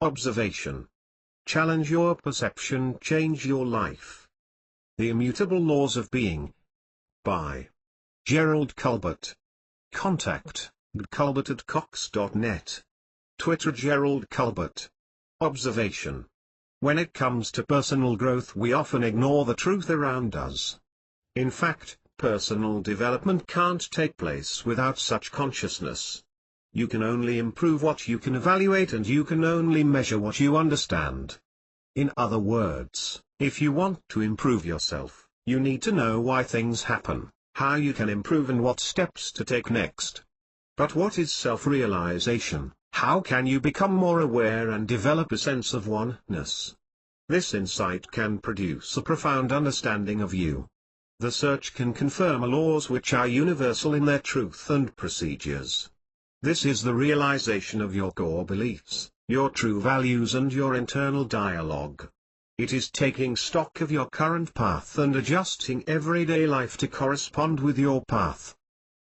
Observation. Challenge your perception, change your life. The Immutable Laws of Being. By Gerald Colbert. Contact, colbert@cox.net. Twitter Gerald Colbert. Observation. When it comes to personal growth, we often ignore the truth around us. In fact, personal development can't take place without such consciousness. You can only improve what you can evaluate, and you can only measure what you understand. In other words, if you want to improve yourself, you need to know why things happen, how you can improve, and what steps to take next. But what is self-realization? How can you become more aware and develop a sense of oneness? This insight can produce a profound understanding of you. The search can confirm laws which are universal in their truth and procedures. This is the realization of your core beliefs, your true values, and your internal dialogue. It is taking stock of your current path and adjusting everyday life to correspond with your path.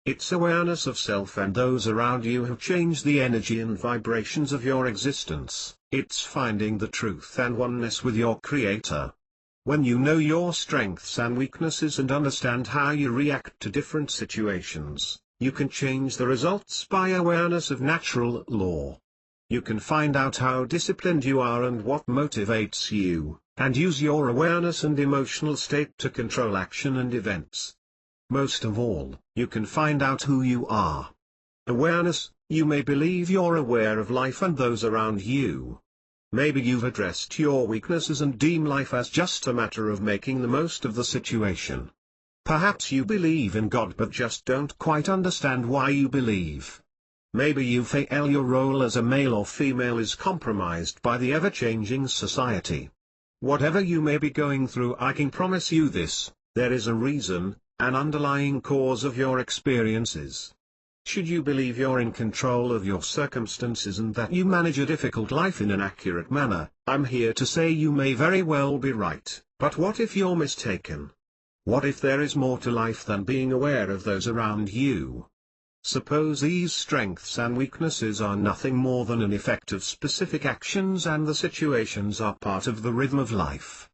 It's awareness of self and those around you who change the energy and vibrations of your existence. It's finding the truth and oneness with your Creator. When you know your strengths and weaknesses and understand how you react to different situations, you can change the results by awareness of natural law. You can find out how disciplined you are and what motivates you, and use your awareness and emotional state to control action and events. Most of all, you can find out who you are. Awareness. You may believe you're aware of life and those around you. Maybe you've addressed your weaknesses and deem life as just a matter of making the most of the situation. Perhaps you believe in God but just don't quite understand why you believe. Maybe you feel your role as a male or female is compromised by the ever-changing society. Whatever you may be going through, I can promise you this: there is a reason, an underlying cause of your experiences. Should you believe you're in control of your circumstances and that you manage a difficult life in an accurate manner, I'm here to say you may very well be right. But what if you're mistaken? What if there is more to life than being aware of those around you? Suppose these strengths and weaknesses are nothing more than an effect of specific actions and the situations are part of the rhythm of life.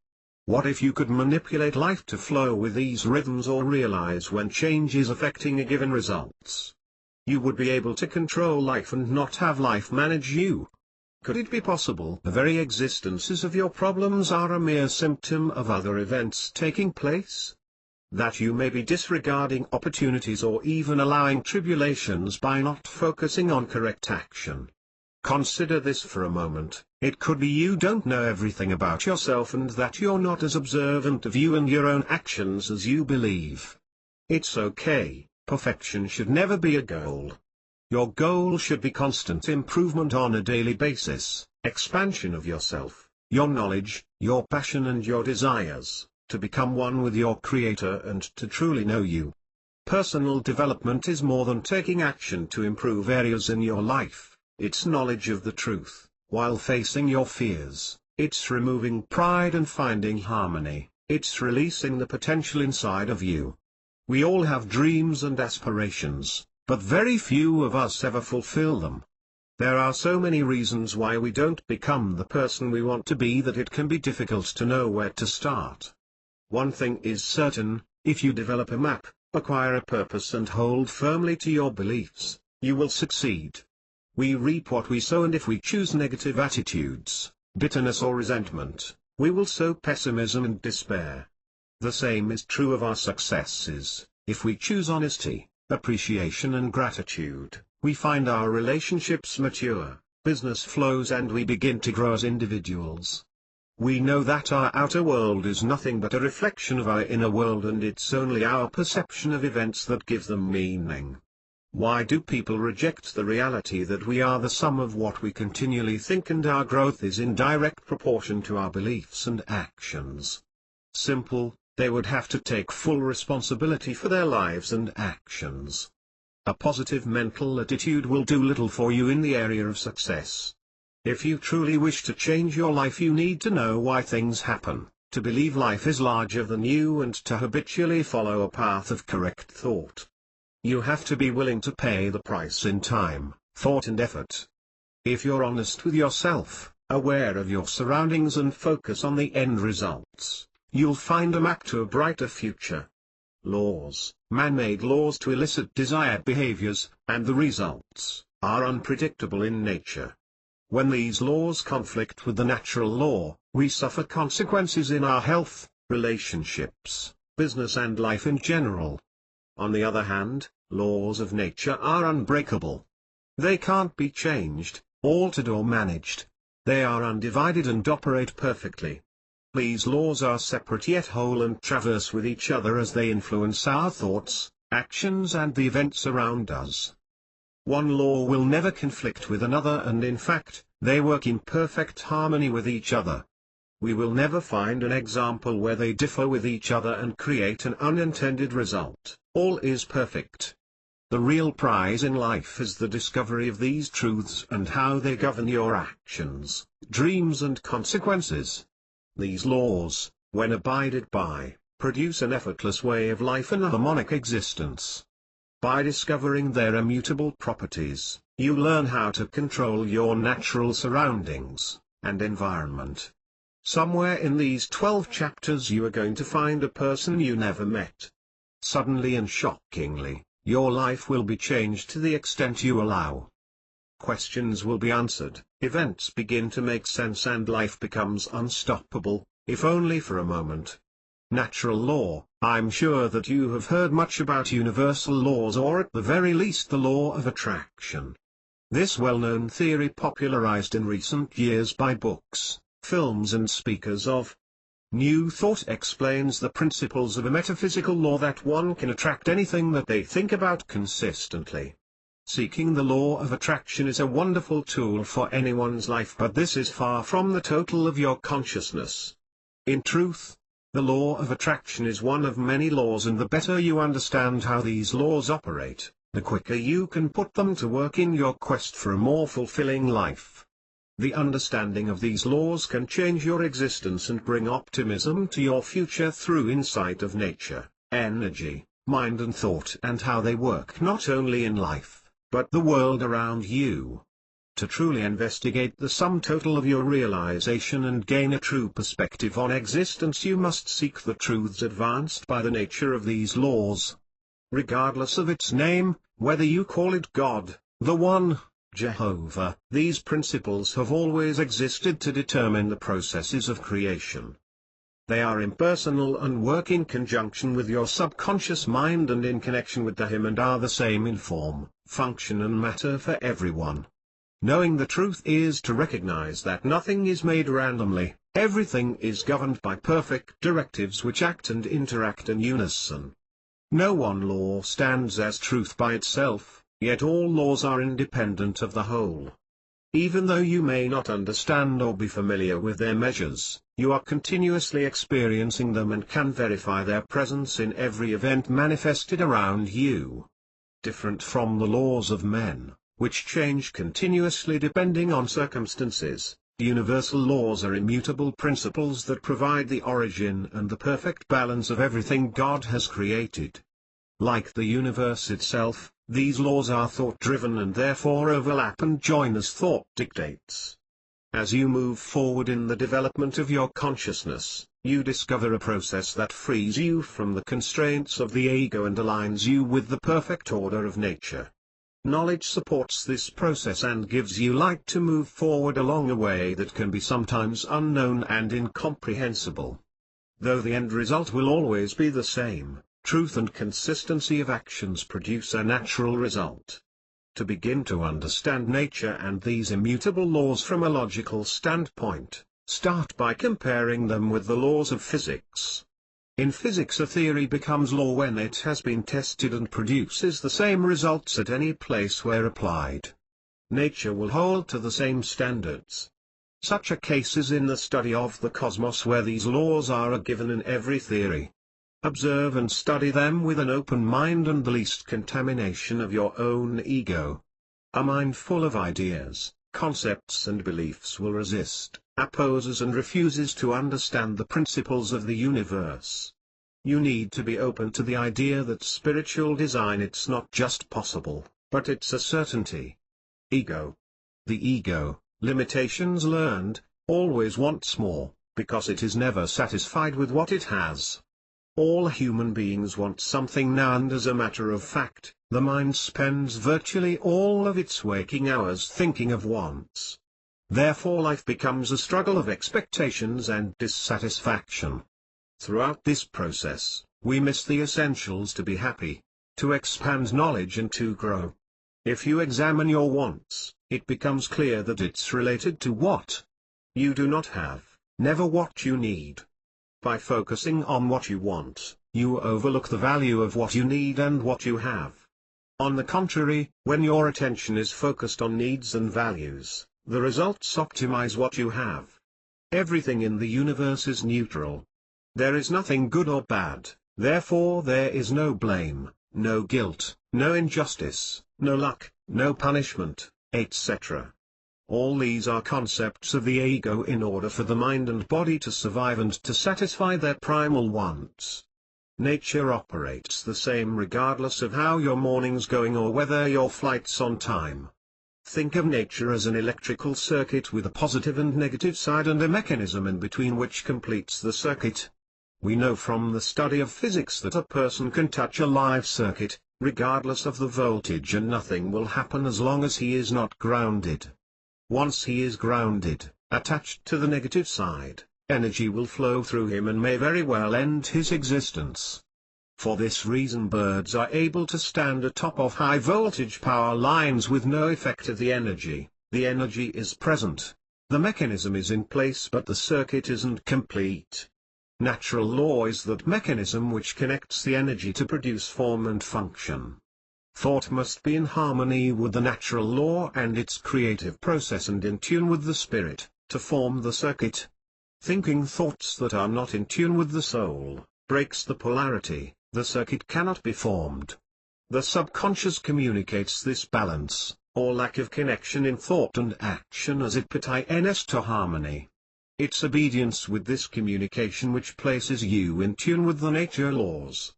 What if you could manipulate life to flow with these rhythms, or realize when change is affecting a given results? You would be able to control life and not have life manage you. Could it be possible the very existences of your problems are a mere symptom of other events taking place? That you may be disregarding opportunities or even allowing tribulations by not focusing on correct action. Consider this for a moment. It could be you don't know everything about yourself and that you're not as observant of you and your own actions as you believe. It's okay. Perfection should never be a goal. Your goal should be constant improvement on a daily basis, expansion of yourself, your knowledge, your passion and your desires, to become one with your Creator and to truly know you. Personal development is more than taking action to improve areas in your life. It's knowledge of the truth, while facing your fears. It's removing pride and finding harmony. It's releasing the potential inside of you. We all have dreams and aspirations, but very few of us ever fulfill them. There are so many reasons why we don't become the person we want to be that it can be difficult to know where to start. One thing is certain: if you develop a map, acquire a purpose and hold firmly to your beliefs, you will succeed. We reap what we sow, and if we choose negative attitudes, bitterness or resentment, we will sow pessimism and despair. The same is true of our successes. If we choose honesty, appreciation and gratitude, we find our relationships mature, business flows, and we begin to grow as individuals. We know that our outer world is nothing but a reflection of our inner world, and it's only our perception of events that give them meaning. Why do people reject the reality that we are the sum of what we continually think, and our growth is in direct proportion to our beliefs and actions? Simple: they would have to take full responsibility for their lives and actions. A positive mental attitude will do little for you in the area of success. If you truly wish to change your life, you need to know why things happen, to believe life is larger than you, and to habitually follow a path of correct thought. You have to be willing to pay the price in time, thought and effort. If you're honest with yourself, Aware of your surroundings and focus on the end results, you'll find a map to a brighter future. Laws, man-made laws to elicit desired behaviors, and the results, are unpredictable in nature. When these laws conflict with the natural law, we suffer consequences in our health, relationships, business and life in general. On the other hand, laws of nature are unbreakable. They can't be changed, altered or managed. They are undivided and operate perfectly. These laws are separate yet whole and traverse with each other as they influence our thoughts, actions and the events around us. One law will never conflict with another, and in fact, they work in perfect harmony with each other. We will never find an example where they differ with each other and create an unintended result. All is perfect. The real prize in life is the discovery of these truths and how they govern your actions, dreams and consequences. These laws, when abided by, produce an effortless way of life and a harmonic existence. By discovering their immutable properties, you learn how to control your natural surroundings and environment. Somewhere in these 12 chapters you are going to find a person you never met. Suddenly and shockingly, your life will be changed to the extent you allow. Questions will be answered, events begin to make sense and life becomes unstoppable, if only for a moment. Natural law, I'm sure that you have heard much about universal laws, or at the very least the law of attraction. This well-known theory popularized in recent years by books, films and speakers of New Thought explains the principles of a metaphysical law that one can attract anything that they think about consistently. Seeking the law of attraction is a wonderful tool for anyone's life, but this is far from the total of your consciousness. In truth, the law of attraction is one of many laws, and the better you understand how these laws operate, the quicker you can put them to work in your quest for a more fulfilling life. The understanding of these laws can change your existence and bring optimism to your future through insight of nature, energy, mind and thought, and how they work not only in life, but the world around you. To truly investigate the sum total of your realization and gain a true perspective on existence, you must seek the truths advanced by the nature of these laws. Regardless of its name, whether you call it God, the One, Jehovah, these principles have always existed to determine the processes of creation. They are impersonal and work in conjunction with your subconscious mind and in connection with the Him, and are the same in form, function and matter for everyone. Knowing the truth is to recognize that nothing is made randomly, everything is governed by perfect directives which act and interact in unison. No one law stands as truth by itself, yet all laws are independent of the whole. Even though you may not understand or be familiar with their measures, you are continuously experiencing them and can verify their presence in every event manifested around you. Different from the laws of men, which change continuously depending on circumstances, universal laws are immutable principles that provide the origin and the perfect balance of everything God has created. Like the universe itself, these laws are thought-driven and therefore overlap and join as thought dictates. As you move forward in the development of your consciousness, you discover a process that frees you from the constraints of the ego and aligns you with the perfect order of nature. Knowledge supports this process and gives you light to move forward along a way that can be sometimes unknown and incomprehensible. Though the end result will always be the same, truth and consistency of actions produce a natural result. To begin to understand nature and these immutable laws from a logical standpoint, start by comparing them with the laws of physics. In physics, a theory becomes law when it has been tested and produces the same results at any place where applied. Nature will hold to the same standards. Such a case is in the study of the cosmos, where these laws are given in every theory. Observe and study them with an open mind and the least contamination of your own ego. A mind full of ideas, concepts and beliefs will resist, opposes and refuses to understand the principles of the universe. You need to be open to the idea that spiritual design, it's not just possible, but it's a certainty. Ego. The ego, limitations learned, always wants more, because it is never satisfied with what it has. All human beings want something now, and as a matter of fact, the mind spends virtually all of its waking hours thinking of wants. Therefore life becomes a struggle of expectations and dissatisfaction. Throughout this process, we miss the essentials to be happy, to expand knowledge and to grow. If you examine your wants, it becomes clear that it's related to what you do not have, never what you need. By focusing on what you want, you overlook the value of what you need and what you have. On the contrary, when your attention is focused on needs and values, the results optimize what you have. Everything in the universe is neutral. There is nothing good or bad, therefore there is no blame, no guilt, no injustice, no luck, no punishment, etc. All these are concepts of the ego in order for the mind and body to survive and to satisfy their primal wants. Nature operates the same regardless of how your morning's going or whether your flight's on time. Think of nature as an electrical circuit with a positive and negative side and a mechanism in between which completes the circuit. We know from the study of physics that a person can touch a live circuit, regardless of the voltage, and nothing will happen as long as he is not grounded. Once he is grounded, attached to the negative side, energy will flow through him and may very well end his existence. For this reason birds are able to stand atop of high voltage power lines with no effect of the energy is present. The mechanism is in place but the circuit isn't complete. Natural law is that mechanism which connects the energy to produce form and function. Thought must be in harmony with the natural law and its creative process and in tune with the spirit, to form the circuit. Thinking thoughts that are not in tune with the soul, breaks the polarity, the circuit cannot be formed. The subconscious communicates this balance, or lack of connection in thought and action as it pertains to harmony. It's obedience with this communication which places you in tune with the nature laws.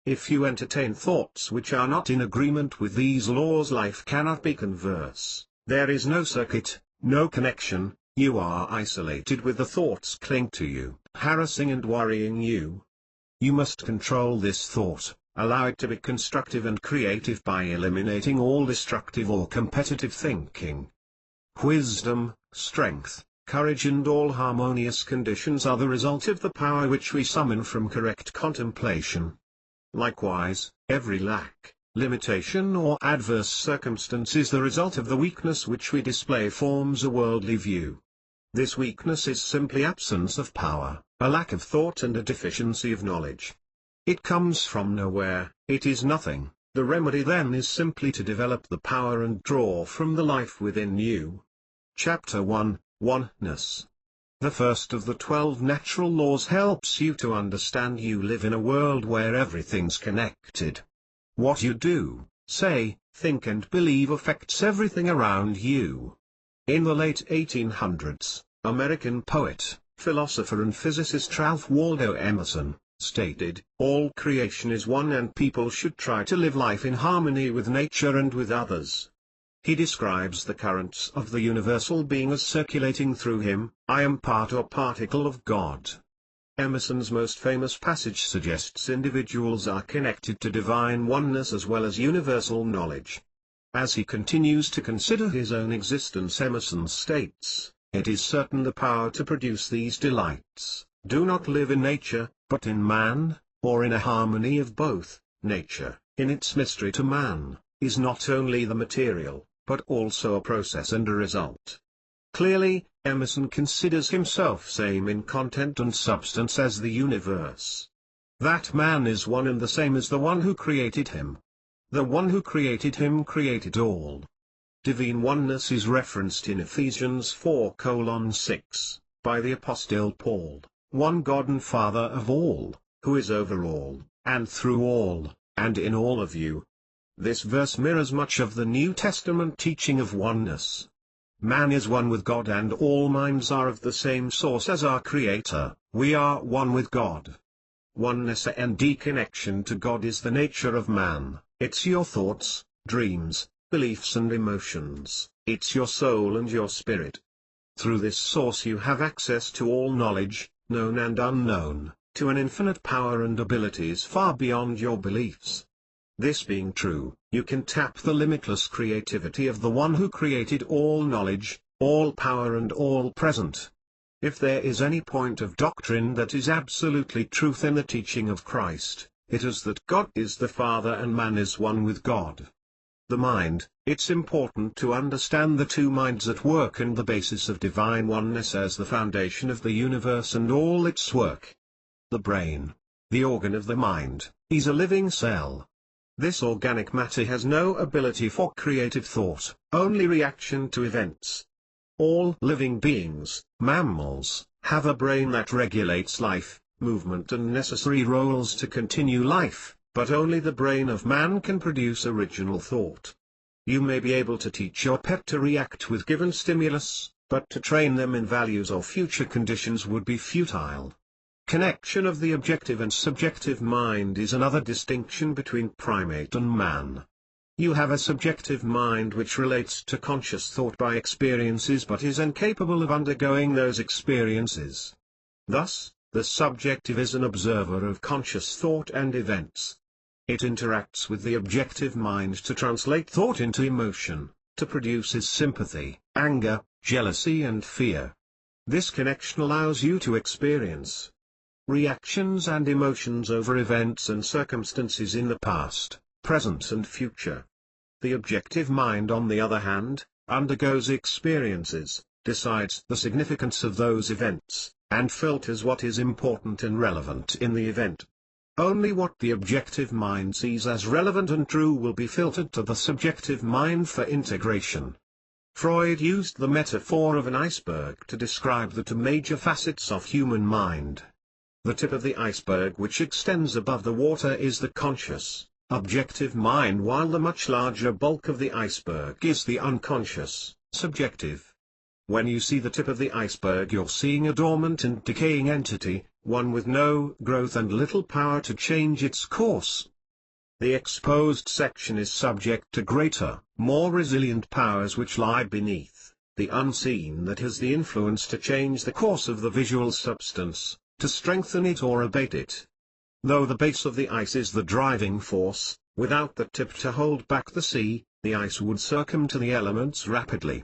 If you entertain thoughts which are not in agreement with these laws, life cannot be converse. There is no circuit, no connection, you are isolated with the thoughts cling to you, harassing and worrying you. You must control this thought, allow it to be constructive and creative by eliminating all destructive or competitive thinking. Wisdom, strength, courage and all harmonious conditions are the result of the power which we summon from correct contemplation. Likewise, every lack, limitation or adverse circumstance is the result of the weakness which we display forms a worldly view. This weakness is simply absence of power, a lack of thought and a deficiency of knowledge. It comes from nowhere, it is nothing. The remedy then is simply to develop the power and draw from the life within you. Chapter 1, Oneness. The first of the 12 natural laws helps you to understand you live in a world where everything's connected. What you do, say, think and believe affects everything around you. In the late 1800s, American poet, philosopher and physicist Ralph Waldo Emerson stated, "All creation is one and people should try to live life in harmony with nature and with others." He describes the currents of the universal being as circulating through him. I am part or particle of God. Emerson's most famous passage suggests individuals are connected to divine oneness as well as universal knowledge. As he continues to consider his own existence, Emerson states, "It is certain the power to produce these delights do not live in nature, but in man, or in a harmony of both. Nature, in its mystery to man, is not only the material, but also a process and a result." Clearly, Emerson considers himself same in content and substance as the universe. That man is one and the same as the one who created him. The one who created him created all. Divine oneness is referenced in Ephesians 4:6, by the Apostle Paul, "One God and Father of all, who is over all, and through all, and in all of you." This verse mirrors much of the New Testament teaching of oneness. Man is one with God and all minds are of the same source as our Creator. We are one with God. Oneness and connection to God is the nature of man. It's your thoughts, dreams, beliefs and emotions. It's your soul and your spirit. Through this source you have access to all knowledge, known and unknown, to an infinite power and abilities far beyond your beliefs. This being true, you can tap the limitless creativity of the one who created all knowledge, all power and all present. If there is any point of doctrine that is absolutely truth in the teaching of Christ, it is that God is the Father and man is one with God. The mind, it's important to understand the two minds at work and the basis of divine oneness as the foundation of the universe and all its work. The brain, the organ of the mind, is a living cell. This organic matter has no ability for creative thought, only reaction to events. All living beings, mammals, have a brain that regulates life, movement and necessary roles to continue life, but only the brain of man can produce original thought. You may be able to teach your pet to react with given stimulus, but to train them in values or future conditions would be futile. Connection of the objective and subjective mind is another distinction between primate and man. You have a subjective mind which relates to conscious thought by experiences but is incapable of undergoing those experiences. Thus, the subjective is an observer of conscious thought and events. It interacts with the objective mind to translate thought into emotion, to produce sympathy, anger, jealousy and fear. This connection allows you to experience reactions and emotions over events and circumstances in the past, present and future. The objective mind on the other hand, undergoes experiences, decides the significance of those events, and filters what is important and relevant in the event. Only what the objective mind sees as relevant and true will be filtered to the subjective mind for integration. Freud used the metaphor of an iceberg to describe the two major facets of human mind. The tip of the iceberg which extends above the water is the conscious, objective mind while the much larger bulk of the iceberg is the unconscious, subjective. When you see the tip of the iceberg you're seeing a dormant and decaying entity, one with no growth and little power to change its course. The exposed section is subject to greater, more resilient powers which lie beneath, the unseen that has the influence to change the course of the visual substance, to strengthen it or abate it. Though the base of the ice is the driving force, without the tip to hold back the sea, the ice would succumb to the elements rapidly.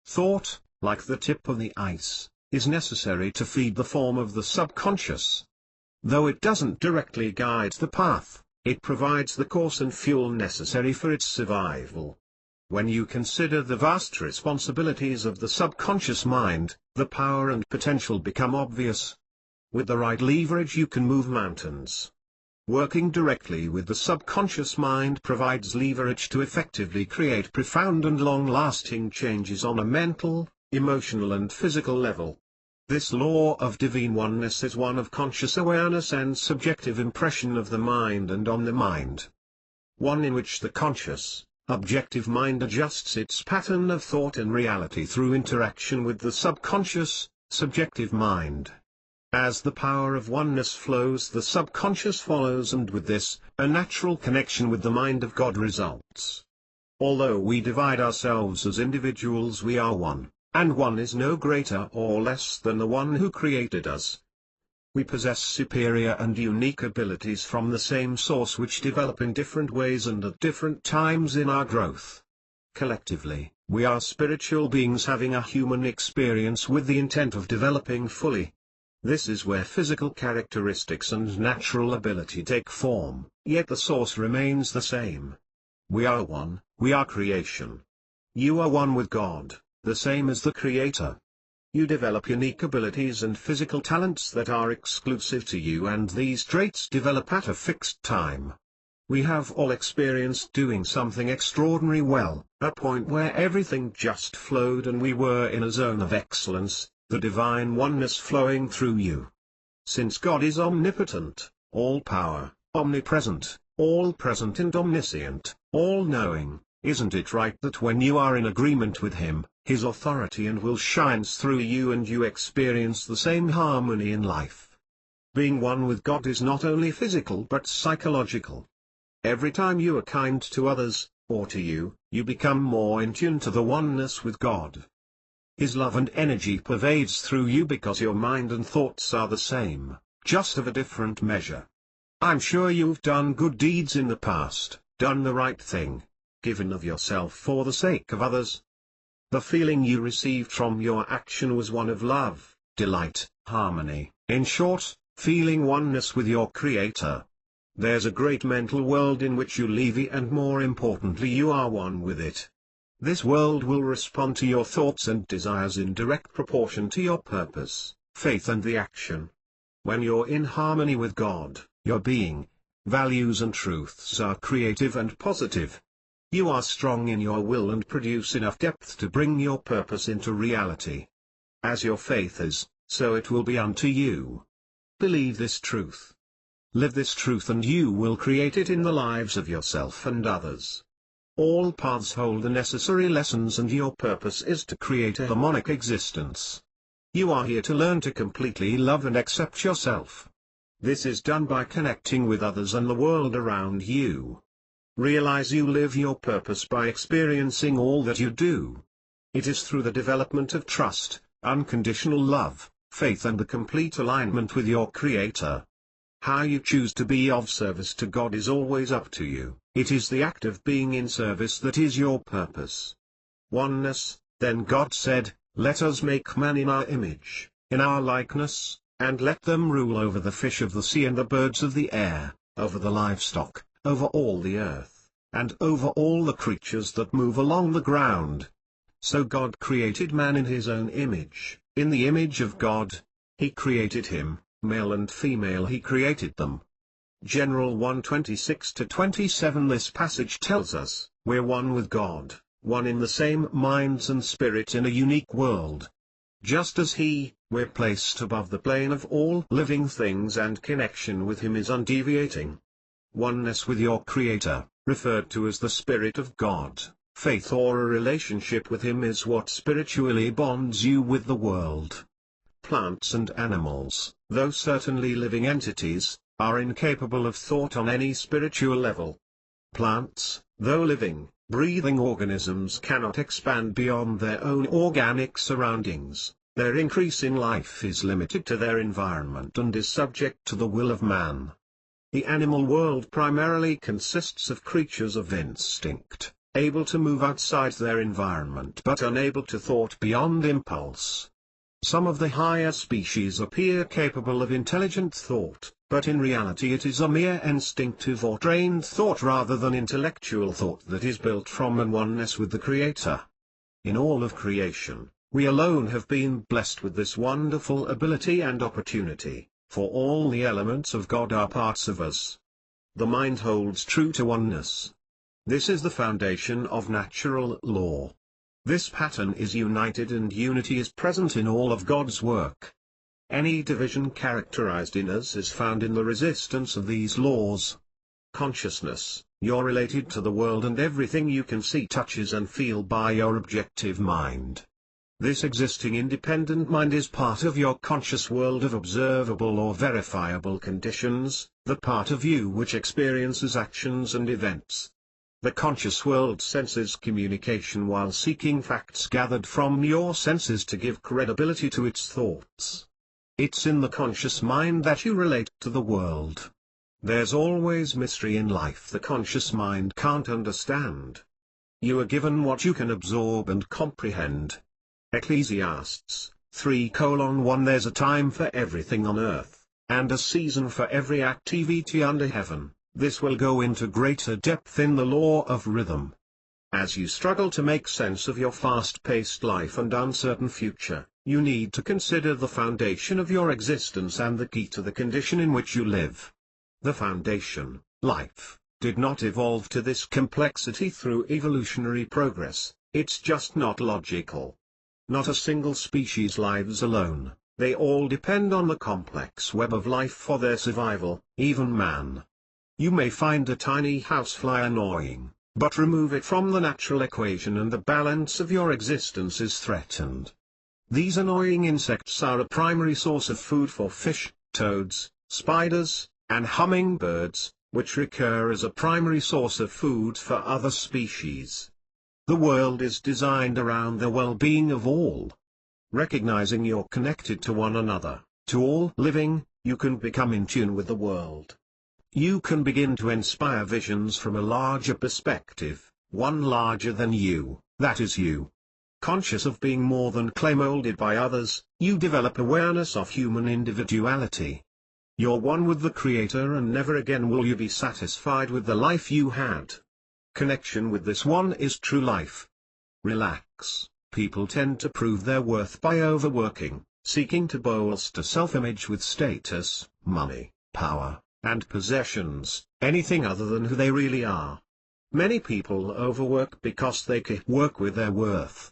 Thought, like the tip of the ice, is necessary to feed the form of the subconscious. Though it doesn't directly guide the path, it provides the course and fuel necessary for its survival. When you consider the vast responsibilities of the subconscious mind, the power and potential become obvious. With the right leverage you can move mountains. Working directly with the subconscious mind provides leverage to effectively create profound and long-lasting changes on a mental, emotional and physical level. This law of divine oneness is one of conscious awareness and subjective impression of the mind and on the mind. One in which the conscious, objective mind adjusts its pattern of thought and reality through interaction with the subconscious, subjective mind. As the power of oneness flows the subconscious follows and with this, a natural connection with the mind of God results. Although we divide ourselves as individuals we are one, and one is no greater or less than the one who created us. We possess superior and unique abilities from the same source which develop in different ways and at different times in our growth. Collectively, we are spiritual beings having a human experience with the intent of developing fully. This is where physical characteristics and natural ability take form, yet the source remains the same. We are one, we are creation. You are one with God, the same as the Creator. You develop unique abilities and physical talents that are exclusive to you and these traits develop at a fixed time. We have all experienced doing something extraordinary well, a point where everything just flowed and we were in a zone of excellence, the divine oneness flowing through you. Since God is omnipotent, all-power, omnipresent, all-present and omniscient, all-knowing, isn't it right that when you are in agreement with Him, His authority and will shines through you and you experience the same harmony in life? Being one with God is not only physical but psychological. Every time you are kind to others, or to you, you become more in tune to the oneness with God. His love and energy pervades through you because your mind and thoughts are the same, just of a different measure. I'm sure you've done good deeds in the past, done the right thing, given of yourself for the sake of others. The feeling you received from your action was one of love, delight, harmony, in short, feeling oneness with your Creator. There's a great mental world in which you live, and more importantly you are one with it. This world will respond to your thoughts and desires in direct proportion to your purpose, faith and the action. When you're in harmony with God, your being, values and truths are creative and positive. You are strong in your will and produce enough depth to bring your purpose into reality. As your faith is, so it will be unto you. Believe this truth. Live this truth and you will create it in the lives of yourself and others. All paths hold the necessary lessons, and your purpose is to create a harmonic existence. You are here to learn to completely love and accept yourself. This is done by connecting with others and the world around you. Realize you live your purpose by experiencing all that you do. It is through the development of trust, unconditional love, faith and the complete alignment with your Creator. How you choose to be of service to God is always up to you. It is the act of being in service that is your purpose. Oneness. Then God said, "Let us make man in our image, in our likeness, and let them rule over the fish of the sea and the birds of the air, over the livestock, over all the earth, and over all the creatures that move along the ground." So God created man in his own image, in the image of God. He created him, male and female he created them. General 1:26-27. This passage tells us, we're one with God, one in the same minds and spirit in a unique world. Just as we're placed above the plane of all living things, and connection with him is undeviating. Oneness with your Creator, referred to as the Spirit of God, faith or a relationship with him, is what spiritually bonds you with the world. Plants and animals, though certainly living entities, are incapable of thought on any spiritual level. Plants, though living, breathing organisms, cannot expand beyond their own organic surroundings. Their increase in life is limited to their environment and is subject to the will of man. The animal world primarily consists of creatures of instinct, able to move outside their environment but unable to thought beyond impulse. Some of the higher species appear capable of intelligent thought, but in reality it is a mere instinctive or trained thought rather than intellectual thought that is built from an oneness with the Creator. In all of creation, we alone have been blessed with this wonderful ability and opportunity, for all the elements of God are parts of us. The mind holds true to oneness. This is the foundation of natural law. This pattern is united, and unity is present in all of God's work. Any division characterized in us is found in the resistance of these laws. Consciousness, you're related to the world and everything you can see, touches and feel by your objective mind. This existing independent mind is part of your conscious world of observable or verifiable conditions, the part of you which experiences actions and events. The conscious world senses communication while seeking facts gathered from your senses to give credibility to its thoughts. It's in the conscious mind that you relate to the world. There's always mystery in life the conscious mind can't understand. You are given what you can absorb and comprehend. Ecclesiastes 3:1. There's a time for everything on earth, and a season for every activity under heaven. This will go into greater depth in the law of rhythm. As you struggle to make sense of your fast-paced life and uncertain future, you need to consider the foundation of your existence and the key to the condition in which you live. The foundation, life, did not evolve to this complexity through evolutionary progress. It's just not logical. Not a single species lives alone. They all depend on the complex web of life for their survival, even man. You may find a tiny housefly annoying, but remove it from the natural equation and the balance of your existence is threatened. These annoying insects are a primary source of food for fish, toads, spiders, and hummingbirds, which recur as a primary source of food for other species. The world is designed around the well-being of all, Recognizing you're connected to one another, to all living, you can become in tune with the world. You can begin to inspire visions from a larger perspective, one larger than you, that is you. Conscious of being more than clay molded by others, you develop awareness of human individuality. You're one with the Creator, and never again will you be satisfied with the life you had. Connection with this one is true life. Relax. People tend to prove their worth by overworking, seeking to bolster self-image with status, money, power, and possessions, anything other than who they really are. Many people overwork because they can't work with their worth.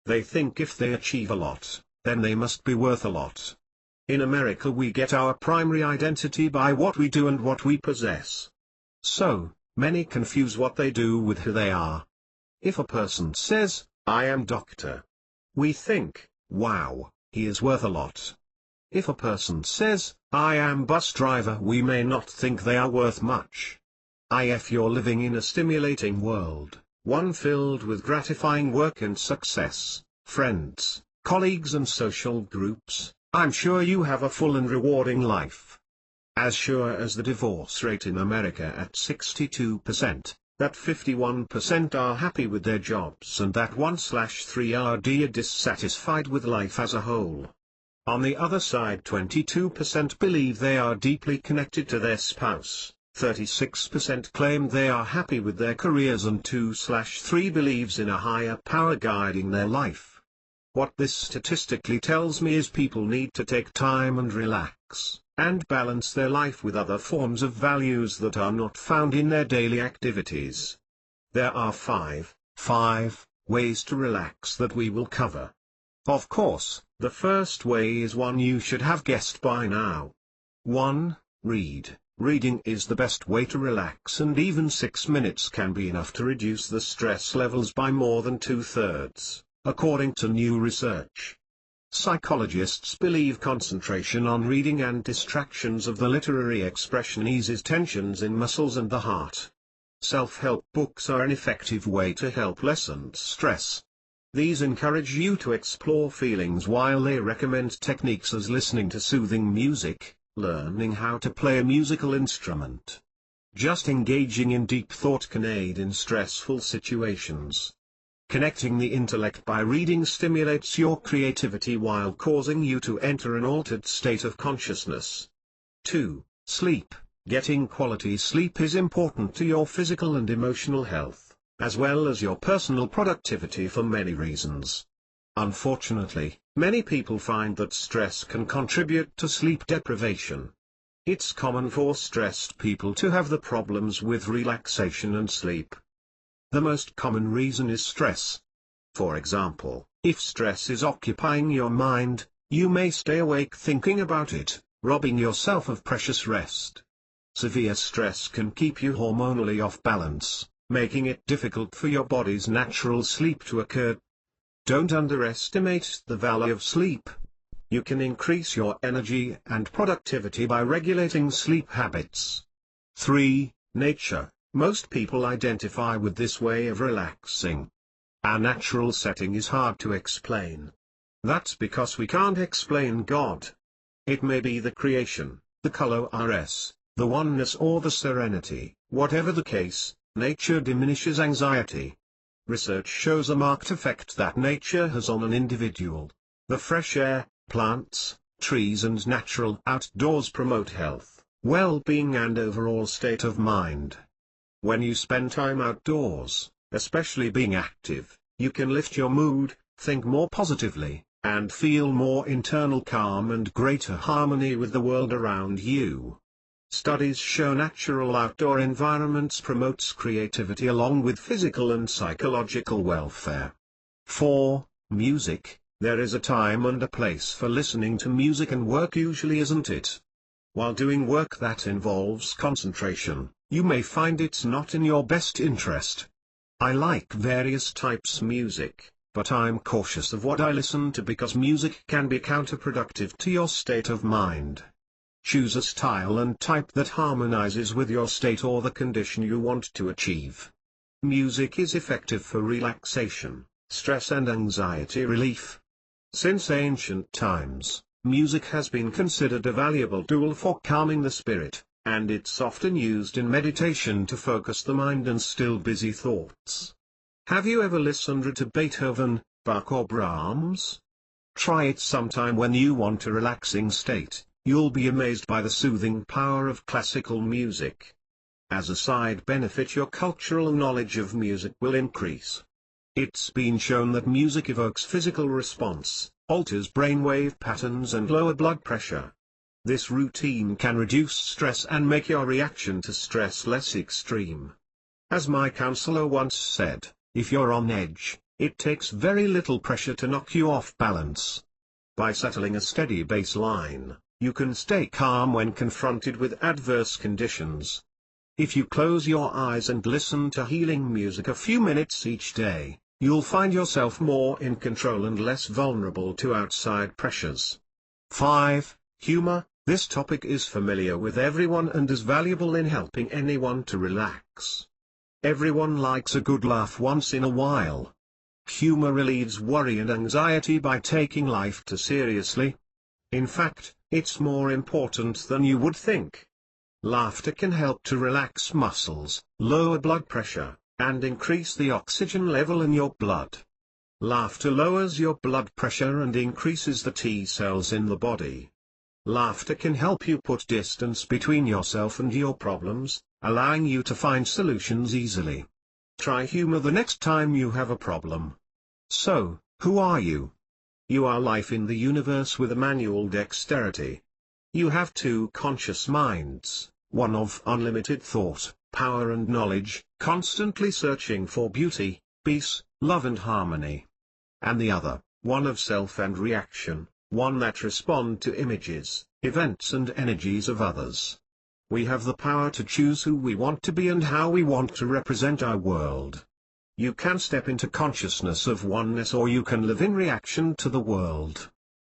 They think if they achieve a lot, then they must be worth a lot. In America we get our primary identity by what we do and what we possess. So, many confuse what they do with who they are. If a person says, "I am doctor," we think, wow, he is worth a lot. If a person says, "I am bus driver," we may not think they are worth much. If you're living in a stimulating world, one filled with gratifying work and success, friends, colleagues and social groups, I'm sure you have a full and rewarding life. As sure as the divorce rate in America at 62%, that 51% are happy with their jobs and that 1/3 are dissatisfied with life as a whole. On the other side, 22% believe they are deeply connected to their spouse, 36% claim they are happy with their careers, and 2/3 believes in a higher power guiding their life. What this statistically tells me is people need to take time and relax, and balance their life with other forms of values that are not found in their daily activities. There are five ways to relax that we will cover. Of course, the first way is one you should have guessed by now. 1. Read. Reading is the best way to relax, and even 6 minutes can be enough to reduce the stress levels by more than 2/3, according to new research. Psychologists believe concentration on reading and distractions of the literary expression eases tensions in muscles and the heart. Self-help books are an effective way to help lessen stress. These encourage you to explore feelings, while they recommend techniques as listening to soothing music, learning how to play a musical instrument. Just engaging in deep thought can aid in stressful situations. Connecting the intellect by reading stimulates your creativity while causing you to enter an altered state of consciousness. 2. Sleep. Getting quality sleep is important to your physical and emotional health, as well as your personal productivity, for many reasons. Unfortunately, many people find that stress can contribute to sleep deprivation. It's common for stressed people to have the problems with relaxation and sleep. The most common reason is stress. For example, if stress is occupying your mind, you may stay awake thinking about it, robbing yourself of precious rest. Severe stress can keep you hormonally off balance, making it difficult for your body's natural sleep to occur. Don't underestimate the value of sleep. You can increase your energy and productivity by regulating sleep habits. 3. Nature. Most people identify with this way of relaxing. Our natural setting is hard to explain. That's because we can't explain God. It may be the creation, the colors, the oneness, or the serenity. Whatever the case, nature diminishes anxiety. Research shows a marked effect that nature has on an individual. The fresh air, plants, trees and natural outdoors promote health, well-being and overall state of mind. When you spend time outdoors, especially being active, you can lift your mood, think more positively, and feel more internal calm and greater harmony with the world around you. Studies show natural outdoor environments promotes creativity along with physical and psychological welfare. 4. Music. There is a time and a place for listening to music and work, usually, isn't it? While doing work that involves concentration, you may find it's not in your best interest. I like various types of music, but I'm cautious of what I listen to because music can be counterproductive to your state of mind. Choose a style and type that harmonizes with your state or the condition you want to achieve. Music is effective for relaxation, stress and anxiety relief. Since ancient times, music has been considered a valuable tool for calming the spirit, and it's often used in meditation to focus the mind and still busy thoughts. Have you ever listened to Beethoven, Bach or Brahms? Try it sometime when you want a relaxing state. You'll be amazed by the soothing power of classical music. As a side benefit, your cultural knowledge of music will increase. It's been shown that music evokes physical response, alters brainwave patterns and lower blood pressure. This routine can reduce stress and make your reaction to stress less extreme. As my counselor once said, if you're on edge, it takes very little pressure to knock you off balance. By settling a steady baseline, you can stay calm when confronted with adverse conditions. If you close your eyes and listen to healing music a few minutes each day, you'll find yourself more in control and less vulnerable to outside pressures. 5. Humor. This topic is familiar with everyone and is valuable in helping anyone to relax. Everyone likes a good laugh once in a while. Humor relieves worry and anxiety by taking life too seriously. In fact, it's more important than you would think. Laughter can help to relax muscles, lower blood pressure, and increase the oxygen level in your blood. Laughter lowers your blood pressure and increases the T cells in the body. Laughter can help you put distance between yourself and your problems, allowing you to find solutions easily. Try humor the next time you have a problem. So, who are you? You are life in the universe with a manual dexterity. You have two conscious minds, one of unlimited thought, power and knowledge, constantly searching for beauty, peace, love and harmony. And the other, one of self and reaction, one that responds to images, events and energies of others. We have the power to choose who we want to be and how we want to represent our world. You can step into consciousness of oneness, or you can live in reaction to the world.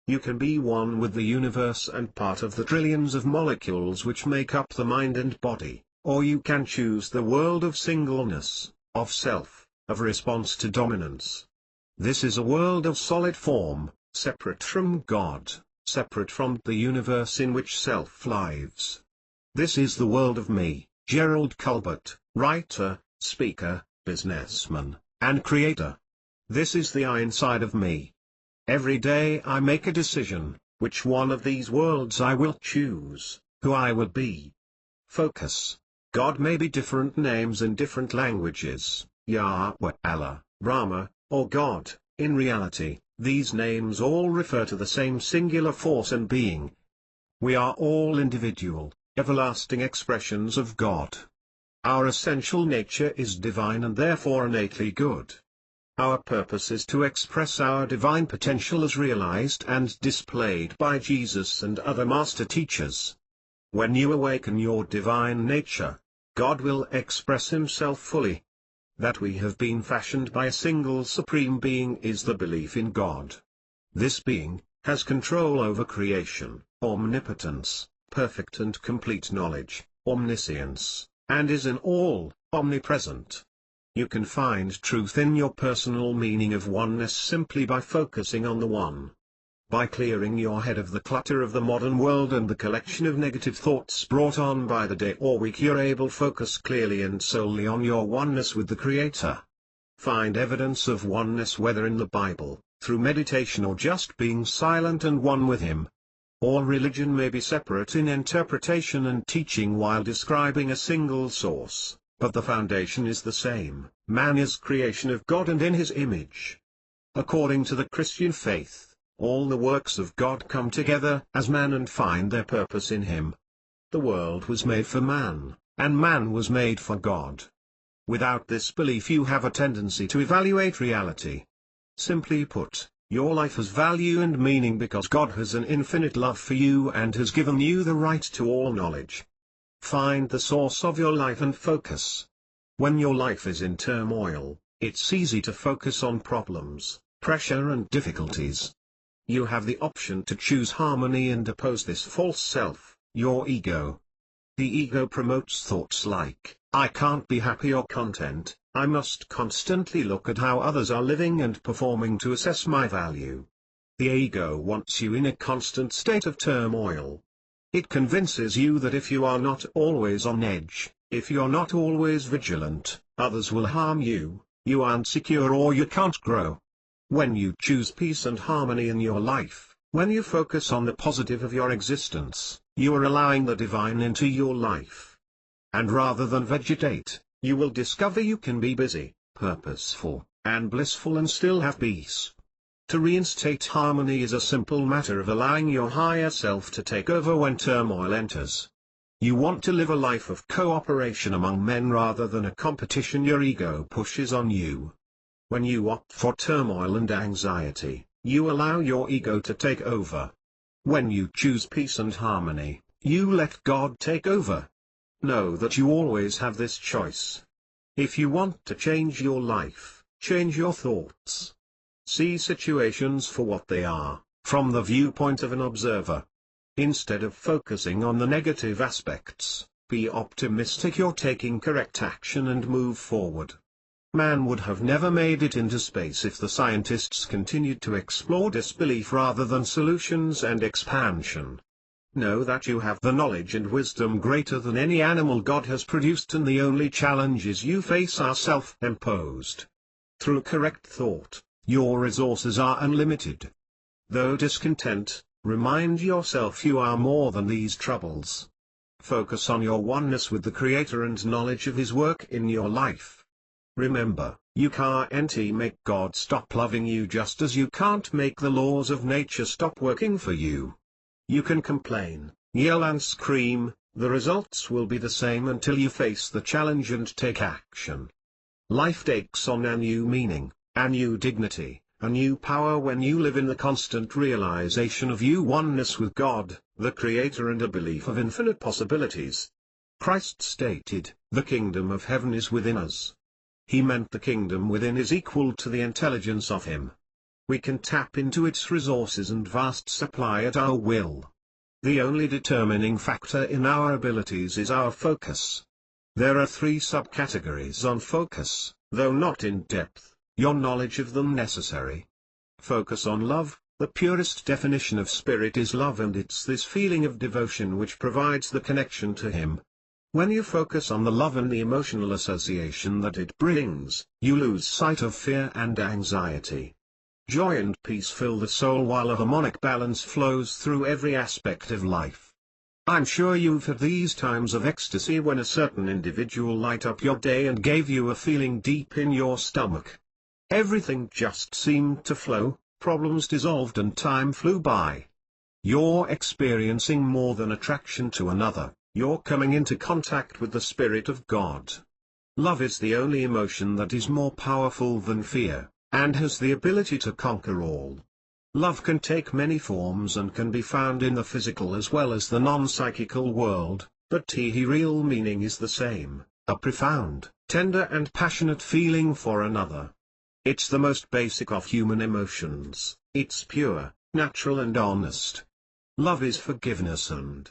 You can be one with the universe and part of the trillions of molecules which make up the mind and body, or you can choose the world of singleness, of self, of response to dominance. This is a world of solid form, separate from God, separate from the universe in which self lives. This is the world of me, Gerald Colbert, writer, speaker, businessman, and creator. This is the I inside of me. Every day I make a decision, which one of these worlds I will choose, who I will be. Focus. God may be different names in different languages, Yahweh, Allah, Brahma, or God. In reality, these names all refer to the same singular force and being. We are all individual, everlasting expressions of God. Our essential nature is divine and therefore innately good. Our purpose is to express our divine potential as realized and displayed by Jesus and other master teachers. When you awaken your divine nature, God will express himself fully. That we have been fashioned by a single supreme being is the belief in God. This being has control over creation, omnipotence, perfect and complete knowledge, omniscience, and is in all, omnipresent. You can find truth in your personal meaning of oneness simply by focusing on the One. By clearing your head of the clutter of the modern world and the collection of negative thoughts brought on by the day or week, you're able to focus clearly and solely on your oneness with the Creator. Find evidence of oneness whether in the Bible, through meditation, or just being silent and one with Him. All religion may be separate in interpretation and teaching while describing a single source, but the foundation is the same: man is creation of God and in His image. According to the Christian faith, all the works of God come together as man and find their purpose in Him. The world was made for man, and man was made for God. Without this belief, you have a tendency to evaluate reality. Simply put, your life has value and meaning because God has an infinite love for you and has given you the right to all knowledge. Find the source of your life and focus. When your life is in turmoil, it's easy to focus on problems, pressure and difficulties. You have the option to choose harmony and oppose this false self, your ego. The ego promotes thoughts like, I can't be happy or content, I must constantly look at how others are living and performing to assess my value. The ego wants you in a constant state of turmoil. It convinces you that if you are not always on edge, if you're not always vigilant, others will harm you, you aren't secure or you can't grow. When you choose peace and harmony in your life, when you focus on the positive of your existence, you are allowing the divine into your life. And rather than vegetate, you will discover you can be busy, purposeful, and blissful and still have peace. To reinstate harmony is a simple matter of allowing your higher self to take over when turmoil enters. You want to live a life of cooperation among men rather than a competition your ego pushes on you. When you opt for turmoil and anxiety, you allow your ego to take over. When you choose peace and harmony, you let God take over. Know that you always have this choice. If you want to change your life, change your thoughts. See situations for what they are, from the viewpoint of an observer. Instead of focusing on the negative aspects, be optimistic you're taking correct action and move forward. Man would have never made it into space if the scientists continued to explore disbelief rather than solutions and expansion. Know that you have the knowledge and wisdom greater than any animal God has produced, and the only challenges you face are self-imposed. Through correct thought, your resources are unlimited. Though discontent, remind yourself you are more than these troubles. Focus on your oneness with the Creator and knowledge of His work in your life. Remember, you can't make God stop loving you just as you can't make the laws of nature stop working for you. You can complain, yell and scream, the results will be the same until you face the challenge and take action. Life takes on a new meaning, a new dignity, a new power when you live in the constant realization of your oneness with God, the Creator, and a belief of infinite possibilities. Christ stated, "The kingdom of heaven is within us." He meant the kingdom within is equal to the intelligence of Him. We can tap into its resources and vast supply at our will. The only determining factor in our abilities is our focus. There are 3 subcategories on focus, though not in depth, your knowledge of them necessary. Focus on love. The purest definition of spirit is love, and it's this feeling of devotion which provides the connection to Him. When you focus on the love and the emotional association that it brings, you lose sight of fear and anxiety. Joy and peace fill the soul while a harmonic balance flows through every aspect of life. I'm sure you've had these times of ecstasy when a certain individual light up your day and gave you a feeling deep in your stomach. Everything just seemed to flow, problems dissolved and time flew by. You're experiencing more than attraction to another, you're coming into contact with the Spirit of God. Love is the only emotion that is more powerful than fear, and has the ability to conquer all. Love can take many forms and can be found in the physical as well as the non-psychical world, but the real meaning is the same, a profound, tender and passionate feeling for another. It's the most basic of human emotions, it's pure, natural and honest. Love is forgiveness and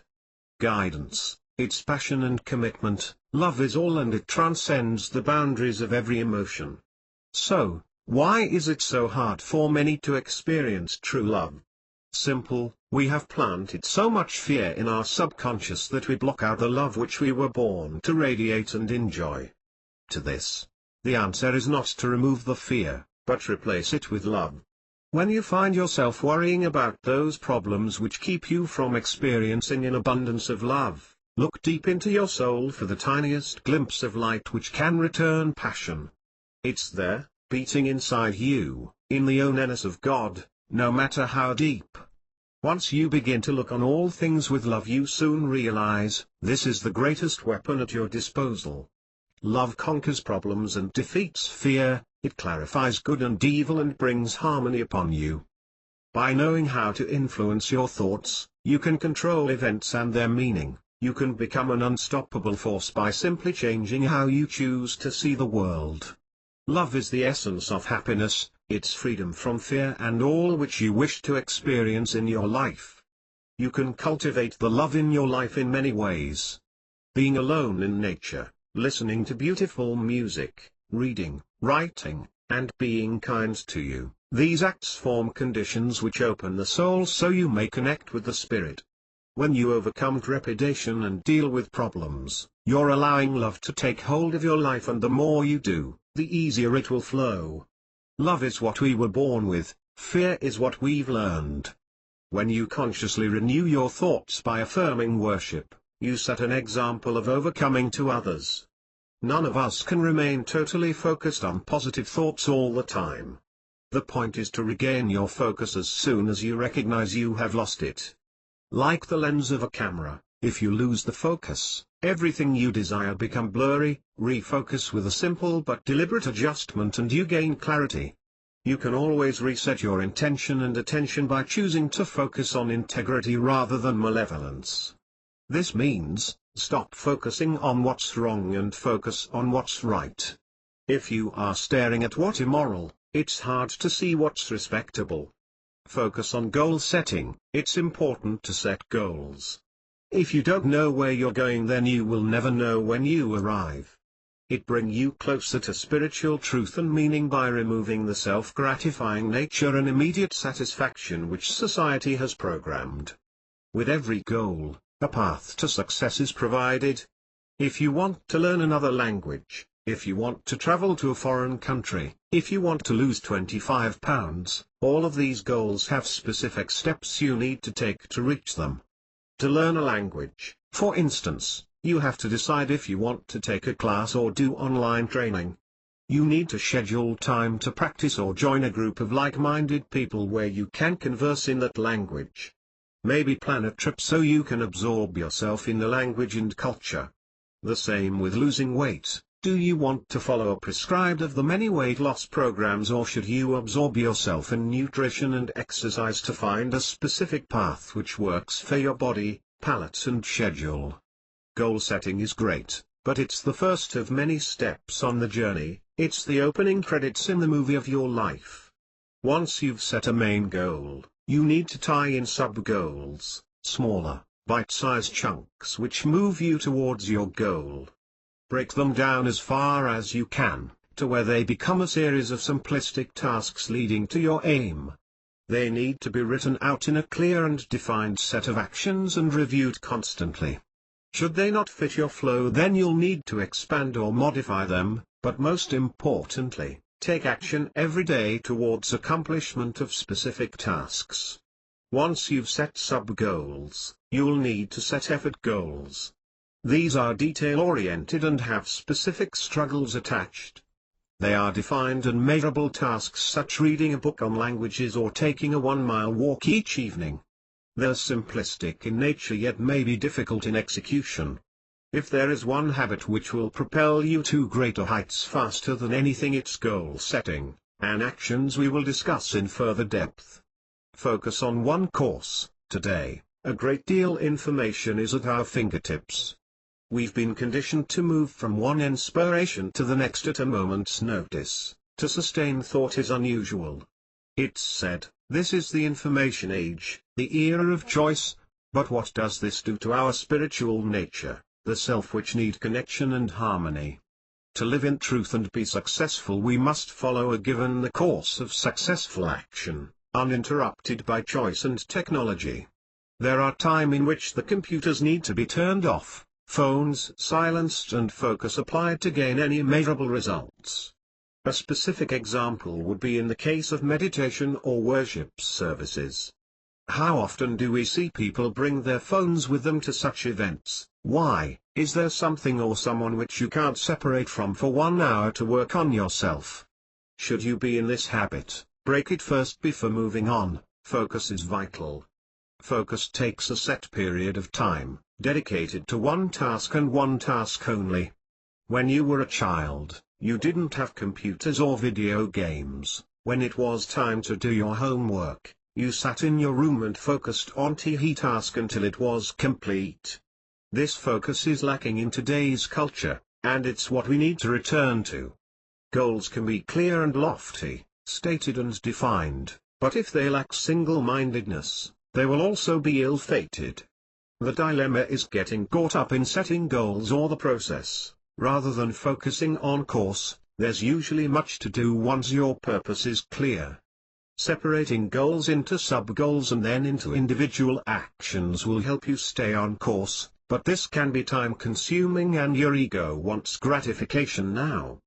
guidance, it's passion and commitment. Love is all, and it transcends the boundaries of every emotion. So, why is it so hard for many to experience true love? Simple, we have planted so much fear in our subconscious that we block out the love which we were born to radiate and enjoy. To this, the answer is not to remove the fear, but replace it with love. When you find yourself worrying about those problems which keep you from experiencing an abundance of love, look deep into your soul for the tiniest glimpse of light which can return passion. It's there, beating inside you, in the oneness of God, no matter how deep. Once you begin to look on all things with love, you soon realize, this is the greatest weapon at your disposal. Love conquers problems and defeats fear, it clarifies good and evil and brings harmony upon you. By knowing how to influence your thoughts, you can control events and their meaning. You can become an unstoppable force by simply changing how you choose to see the world. Love is the essence of happiness, it's freedom from fear and all which you wish to experience in your life. You can cultivate the love in your life in many ways. Being alone in nature, listening to beautiful music, reading, writing, and being kind to you, These acts form conditions which open the soul so you may connect with the spirit. When you overcome trepidation and deal with problems, you're allowing love to take hold of your life, and the more you do, the easier it will flow. Love is what we were born with, fear is what we've learned. When you consciously renew your thoughts by affirming worship, you set an example of overcoming to others. None of us can remain totally focused on positive thoughts all the time. The point is to regain your focus as soon as you recognize you have lost it. Like the lens of a camera, if you lose the focus, everything you desire become blurry. Refocus with a simple but deliberate adjustment and you gain clarity. You can always reset your intention and attention by choosing to focus on integrity rather than malevolence. This means, stop focusing on what's wrong and focus on what's right. If you are staring at what's immoral, it's hard to see what's respectable. Focus on goal setting. It's important to set goals. If you don't know where you're going, then you will never know when you arrive. It brings you closer to spiritual truth and meaning by removing the self-gratifying nature and immediate satisfaction which society has programmed. With every goal, a path to success is provided. If you want to learn another language, if you want to travel to a foreign country, if you want to lose 25 pounds, all of these goals have specific steps you need to take to reach them. To learn a language, for instance, you have to decide if you want to take a class or do online training. You need to schedule time to practice or join a group of like-minded people where you can converse in that language. Maybe plan a trip so you can absorb yourself in the language and culture. The same with losing weight. Do you want to follow a prescribed of the many weight loss programs, or should you absorb yourself in nutrition and exercise to find a specific path which works for your body, palate and schedule? Goal setting is great, but it's the first of many steps on the journey. It's the opening credits in the movie of your life. Once you've set a main goal, you need to tie in sub-goals, smaller, bite-sized chunks which move you towards your goal. Break them down as far as you can, to where they become a series of simplistic tasks leading to your aim. They need to be written out in a clear and defined set of actions and reviewed constantly. Should they not fit your flow, then you'll need to expand or modify them, but most importantly, take action every day towards accomplishment of specific tasks. Once you've set sub-goals, you'll need to set effort goals. These are detail-oriented and have specific struggles attached. They are defined and measurable tasks such as reading a book on languages or taking a 1-mile walk each evening. They're simplistic in nature yet may be difficult in execution. If there is one habit which will propel you to greater heights faster than anything, it's goal setting, and actions we will discuss in further depth. Focus on one course. Today, a great deal information is at our fingertips. We've been conditioned to move from one inspiration to the next at a moment's notice. To sustain thought is unusual. It's said, this is the information age, the era of choice. But what does this do to our spiritual nature, the self which need connection and harmony? To live in truth and be successful, we must follow a given the course of successful action, uninterrupted by choice and technology. There are times in which the computers need to be turned off, phones silenced and focus applied to gain any measurable results. A specific example would be in the case of meditation or worship services. How often do we see people bring their phones with them to such events? Why? Is there something or someone which you can't separate from for 1 hour to work on yourself? Should you be in this habit, break it first before moving on. Focus is vital. Focus takes a set period of time, dedicated to one task and one task only. When you were a child, you didn't have computers or video games. When it was time to do your homework, you sat in your room and focused on the task until it was complete. This focus is lacking in today's culture, and it's what we need to return to. Goals can be clear and lofty, stated and defined, but if they lack single-mindedness, they will also be ill-fated. The dilemma is getting caught up in setting goals or the process, rather than focusing on course. There's usually much to do once your purpose is clear. Separating goals into sub-goals and then into individual actions will help you stay on course, but this can be time-consuming and your ego wants gratification now.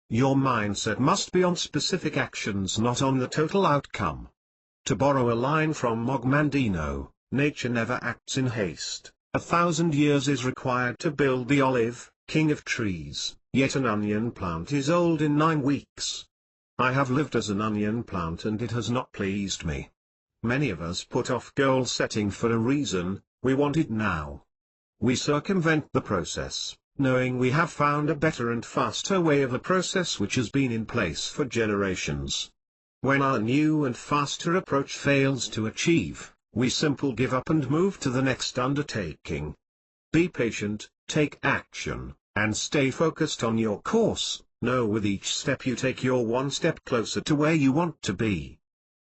Your mindset must be on specific actions, not on the total outcome. To borrow a line from Mogmandino, nature never acts in haste. 1,000 years is required to build the olive, king of trees, yet an onion plant is old in 9 weeks. I have lived as an onion plant and it has not pleased me. Many of us put off goal setting for a reason: we want it now. We circumvent the process, knowing we have found a better and faster way of a process which has been in place for generations. When our new and faster approach fails to achieve, we simply give up and move to the next undertaking. Be patient, take action, and stay focused on your course. Know with each step you take you're one step closer to where you want to be.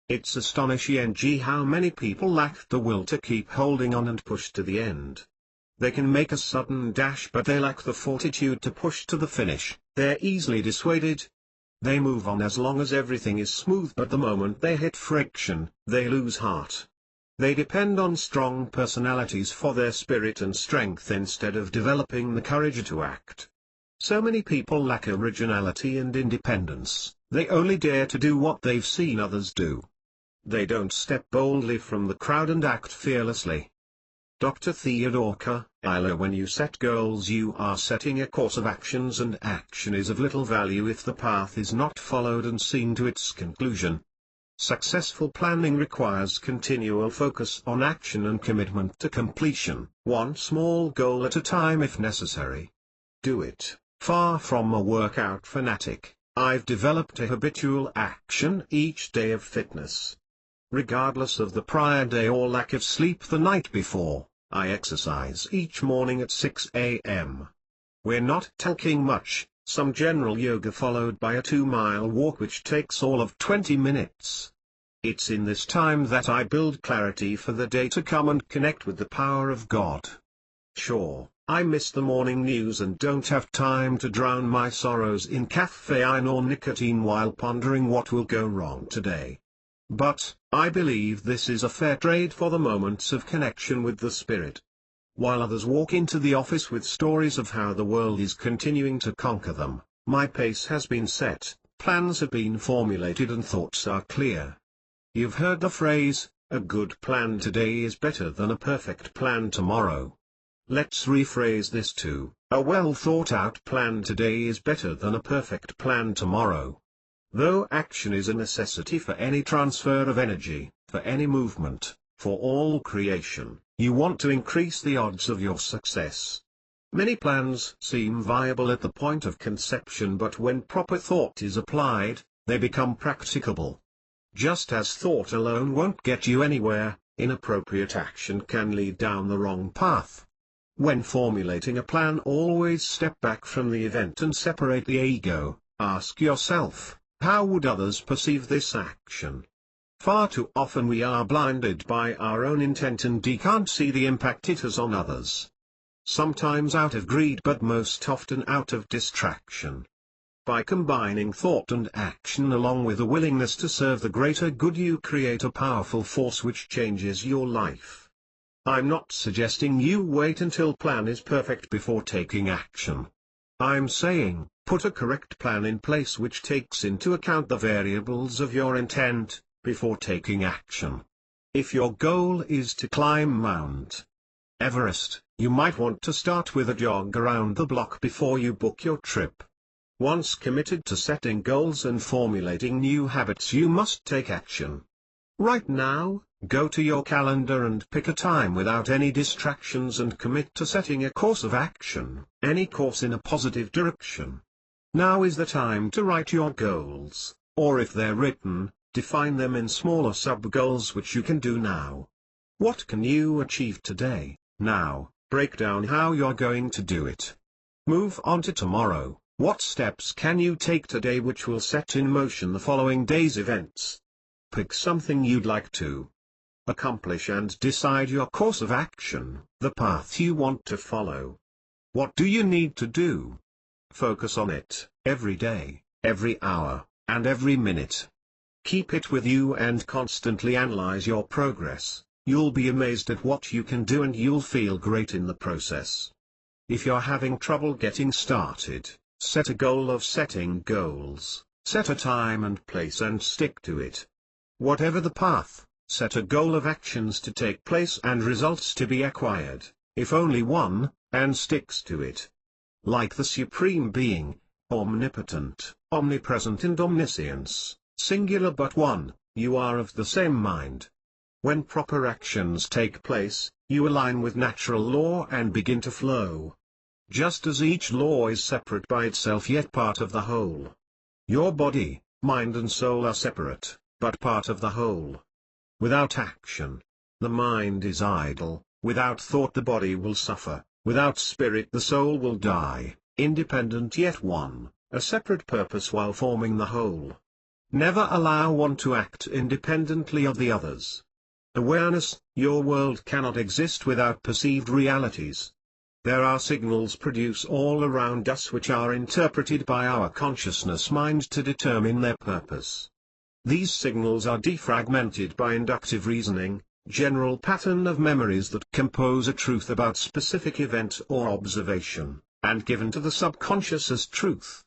It's astonishing how many people lack the will to keep holding on and push to the end. They can make a sudden dash but they lack the fortitude to push to the finish. They're easily dissuaded. They move on as long as everything is smooth, but the moment they hit friction, they lose heart. They depend on strong personalities for their spirit and strength instead of developing the courage to act. So many people lack originality and independence. They only dare to do what they've seen others do. They don't step boldly from the crowd and act fearlessly. Dr. Theodore Cuyler: when you set goals, you are setting a course of actions, and action is of little value if the path is not followed and seen to its conclusion. Successful planning requires continual focus on action and commitment to completion, one small goal at a time if necessary. Do it. Far from a workout fanatic, I've developed a habitual action each day of fitness. Regardless of the prior day or lack of sleep the night before, I exercise each morning at 6 a.m. We're not talking much, some general yoga followed by a 2-mile walk which takes all of 20 minutes. It's in this time that I build clarity for the day to come and connect with the power of God. Sure, I miss the morning news and don't have time to drown my sorrows in caffeine or nicotine while pondering what will go wrong today. But, I believe this is a fair trade for the moments of connection with the Spirit. While others walk into the office with stories of how the world is continuing to conquer them, my pace has been set, plans have been formulated and thoughts are clear. You've heard the phrase, a good plan today is better than a perfect plan tomorrow. Let's rephrase this to, a well thought out plan today is better than a perfect plan tomorrow. Though action is a necessity for any transfer of energy, for any movement, for all creation, you want to increase the odds of your success. Many plans seem viable at the point of conception, but when proper thought is applied, they become practicable. Just as thought alone won't get you anywhere, inappropriate action can lead down the wrong path. When formulating a plan, always step back from the event and separate the ego. Ask yourself, how would others perceive this action? Far too often we are blinded by our own intent and can't see the impact it has on others. Sometimes out of greed, but most often out of distraction. By combining thought and action along with a willingness to serve the greater good, you create a powerful force which changes your life. I'm not suggesting you wait until plan is perfect before taking action. I'm saying, put a correct plan in place which takes into account the variables of your intent, before taking action. If your goal is to climb Mount Everest, you might want to start with a jog around the block before you book your trip. Once committed to setting goals and formulating new habits, you must take action. Right now, go to your calendar and pick a time without any distractions and commit to setting a course of action, any course in a positive direction. Now is the time to write your goals, or if they're written, define them in smaller sub-goals which you can do now. What can you achieve today, now? Break down how you're going to do it. Move on to tomorrow. What steps can you take today which will set in motion the following day's events? Pick something you'd like to accomplish and decide your course of action, the path you want to follow. What do you need to do? Focus on it, every day, every hour, and every minute. Keep it with you and constantly analyze your progress. You'll be amazed at what you can do and you'll feel great in the process. If you're having trouble getting started, set a goal of setting goals. Set a time and place and stick to it. Whatever the path, set a goal of actions to take place and results to be acquired, if only one, and sticks to it. Like the Supreme Being, omnipotent, omnipresent and omniscience, singular but one, you are of the same mind. When proper actions take place, you align with natural law and begin to flow. Just as each law is separate by itself yet part of the whole. Your body, mind and soul are separate, but part of the whole. Without action, the mind is idle, without thought the body will suffer, without spirit the soul will die, independent yet one, a separate purpose while forming the whole. Never allow one to act independently of the others. Awareness, your world cannot exist without perceived realities. There are signals produced all around us which are interpreted by our consciousness mind to determine their purpose. These signals are defragmented by inductive reasoning, general pattern of memories that compose a truth about specific event or observation, and given to the subconscious as truth.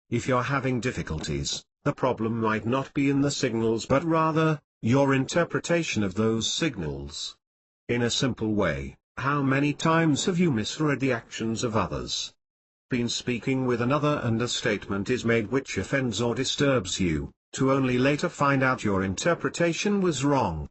If you're having difficulties, the problem might not be in the signals but rather, your interpretation of those signals. In a simple way, how many times have you misread the actions of others? Been speaking with another and a statement is made which offends or disturbs you, to only later find out your interpretation was wrong.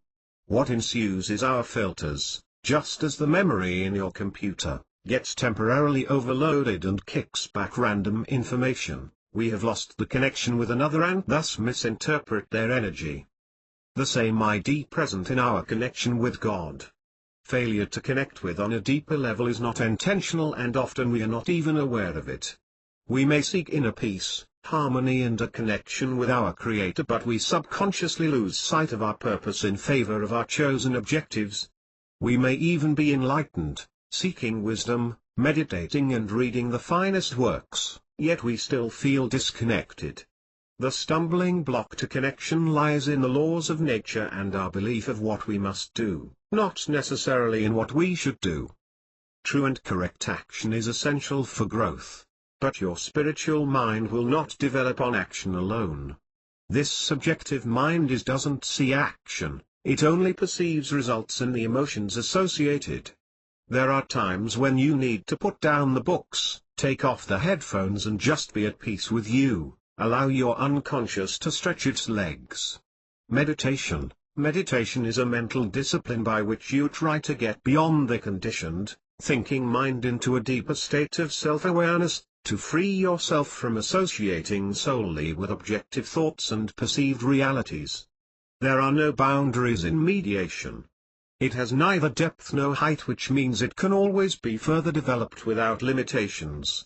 What ensues is our filters, just as the memory in your computer gets temporarily overloaded and kicks back random information. We have lost the connection with another and thus misinterpret their energy. The same ID present in our connection with God. Failure to connect with on a deeper level is not intentional and often we are not even aware of it. We may seek inner peace, harmony and a connection with our Creator but we subconsciously lose sight of our purpose in favor of our chosen objectives. We may even be enlightened, seeking wisdom, meditating and reading the finest works, yet we still feel disconnected. The stumbling block to connection lies in the laws of nature and our belief of what we must do, not necessarily in what we should do. True and correct action is essential for growth, but your spiritual mind will not develop on action alone. This subjective mind doesn't see action, it only perceives results and the emotions associated. There are times when you need to put down the books, take off the headphones and just be at peace with you. Allow your unconscious to stretch its legs. Meditation. Meditation is a mental discipline by which you try to get beyond the conditioned, thinking mind into a deeper state of self-awareness, to free yourself from associating solely with objective thoughts and perceived realities. There are no boundaries in mediation. It has neither depth nor height, which means it can always be further developed without limitations.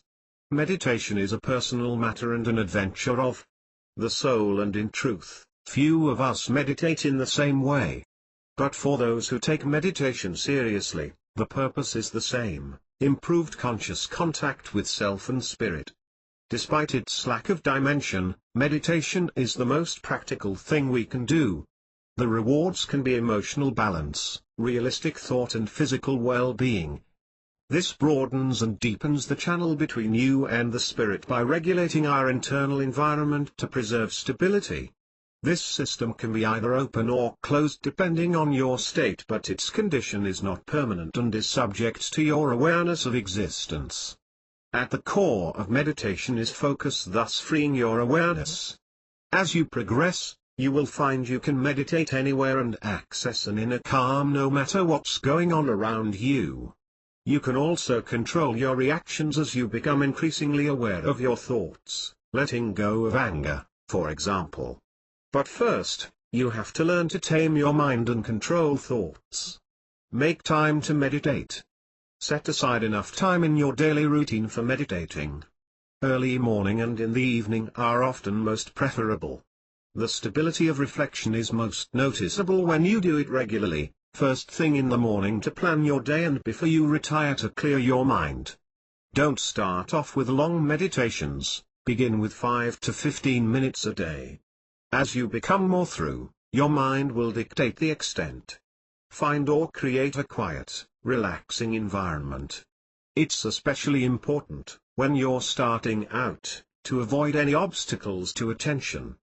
Meditation is a personal matter and an adventure of the soul, and in truth, few of us meditate in the same way. But for those who take meditation seriously, the purpose is the same: improved conscious contact with self and spirit. Despite its lack of dimension, meditation is the most practical thing we can do. The rewards can be emotional balance, realistic thought and physical well-being. This broadens and deepens the channel between you and the spirit by regulating our internal environment to preserve stability. This system can be either open or closed depending on your state, but its condition is not permanent and is subject to your awareness of existence. At the core of meditation is focus, thus freeing your awareness. As you progress, you will find you can meditate anywhere and access an inner calm no matter what's going on around you. You can also control your reactions as you become increasingly aware of your thoughts, letting go of anger, for example. But first, you have to learn to tame your mind and control thoughts. Make time to meditate. Set aside enough time in your daily routine for meditating. Early morning and in the evening are often most preferable. The stability of reflection is most noticeable when you do it regularly. First thing in the morning to plan your day and before you retire to clear your mind. Don't start off with long meditations, begin with 5 to 15 minutes a day. As you become more through, your mind will dictate the extent. Find or create a quiet, relaxing environment. It's especially important, when you're starting out, to avoid any obstacles to attention.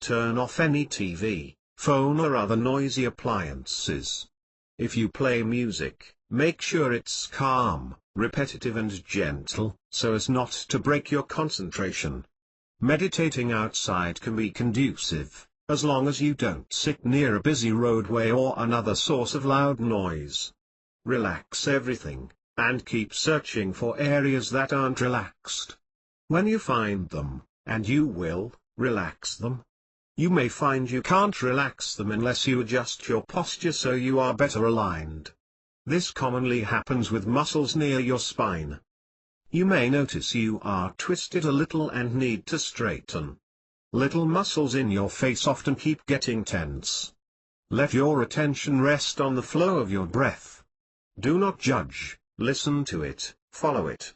Turn off any TV, phone or other noisy appliances. If you play music, make sure it's calm, repetitive and gentle, so as not to break your concentration. Meditating outside can be conducive, as long as you don't sit near a busy roadway or another source of loud noise. Relax everything, and keep searching for areas that aren't relaxed. When you find them, and you will, relax them. You may find you can't relax them unless you adjust your posture so you are better aligned. This commonly happens with muscles near your spine. You may notice you are twisted a little and need to straighten. Little muscles in your face often keep getting tense. Let your attention rest on the flow of your breath. Do not judge, listen to it, follow it.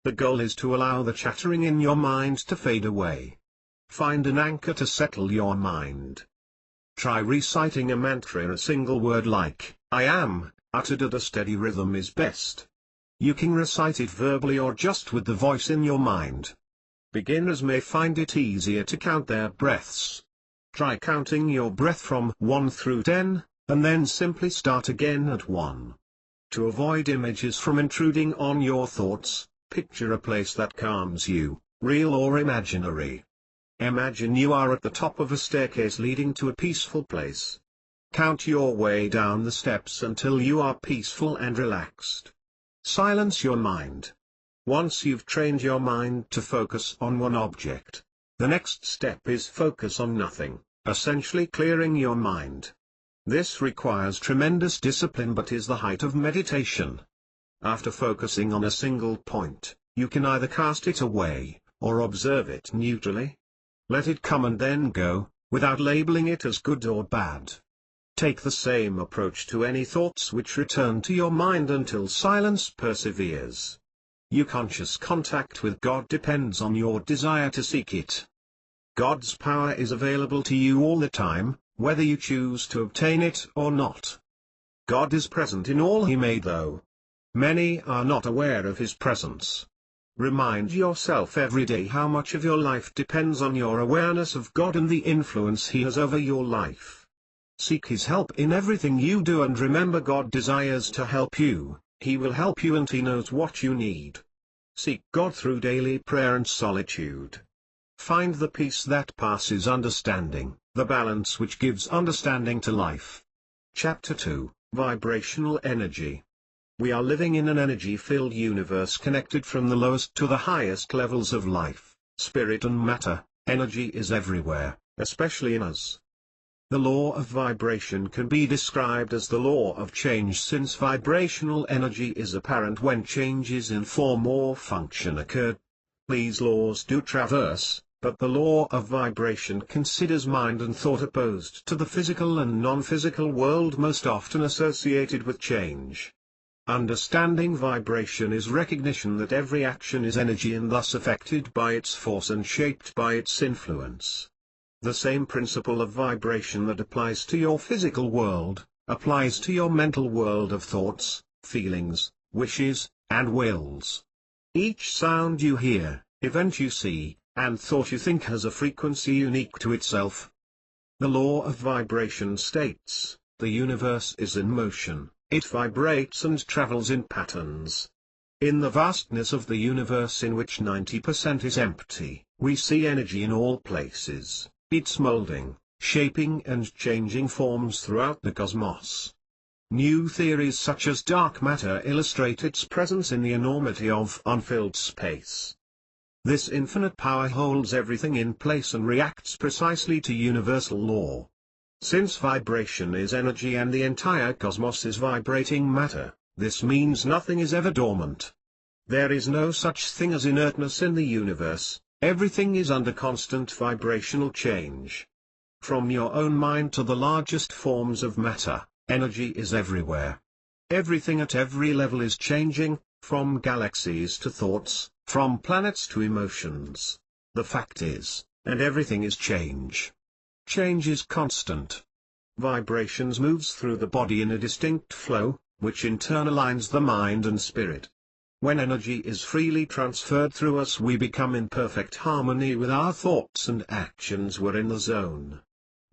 The goal is to allow the chattering in your mind to fade away. Find an anchor to settle your mind. Try reciting a mantra in a single word like, I am, uttered at a steady rhythm is best. You can recite it verbally or just with the voice in your mind. Beginners may find it easier to count their breaths. Try counting your breath from 1 through 10, and then simply start again at 1. To avoid images from intruding on your thoughts, picture a place that calms you, real or imaginary. Imagine you are at the top of a staircase leading to a peaceful place. Count your way down the steps until you are peaceful and relaxed. Silence your mind. Once you've trained your mind to focus on one object, the next step is focus on nothing, essentially clearing your mind. This requires tremendous discipline but is the height of meditation. After focusing on a single point, you can either cast it away, or observe it neutrally. Let it come and then go, without labeling it as good or bad. Take the same approach to any thoughts which return to your mind until silence perseveres. Your conscious contact with God depends on your desire to seek it. God's power is available to you all the time, whether you choose to obtain it or not. God is present in all He made though. Many are not aware of His presence. Remind yourself every day how much of your life depends on your awareness of God and the influence He has over your life. Seek His help in everything you do and remember God desires to help you, He will help you and He knows what you need. Seek God through daily prayer and solitude. Find the peace that passes understanding, the balance which gives understanding to life. Chapter 2, Vibrational Energy. We are living in an energy-filled universe connected from the lowest to the highest levels of life, spirit and matter. Energy is everywhere, especially in us. The law of vibration can be described as the law of change since vibrational energy is apparent when changes in form or function occur. These laws do traverse, but the law of vibration considers mind and thought opposed to the physical and non-physical world most often associated with change. Understanding vibration is recognition that every action is energy and thus affected by its force and shaped by its influence. The same principle of vibration that applies to your physical world, applies to your mental world of thoughts, feelings, wishes, and wills. Each sound you hear, event you see, and thought you think has a frequency unique to itself. The law of vibration states, the universe is in motion, it vibrates and travels in patterns. In the vastness of the universe in which 90% is empty, we see energy in all places. It's molding, shaping and changing forms throughout the cosmos. New theories such as dark matter illustrate its presence in the enormity of unfilled space. This infinite power holds everything in place and reacts precisely to universal law. Since vibration is energy and the entire cosmos is vibrating matter, this means nothing is ever dormant. There is no such thing as inertness in the universe. Everything is under constant vibrational change. From your own mind to the largest forms of matter, energy is everywhere. Everything at every level is changing, from galaxies to thoughts, from planets to emotions. The fact is, and everything is change. Change is constant. Vibrations moves through the body in a distinct flow, which in turn aligns the mind and spirit. When energy is freely transferred through us, we become in perfect harmony with our thoughts and actions. We're in the zone.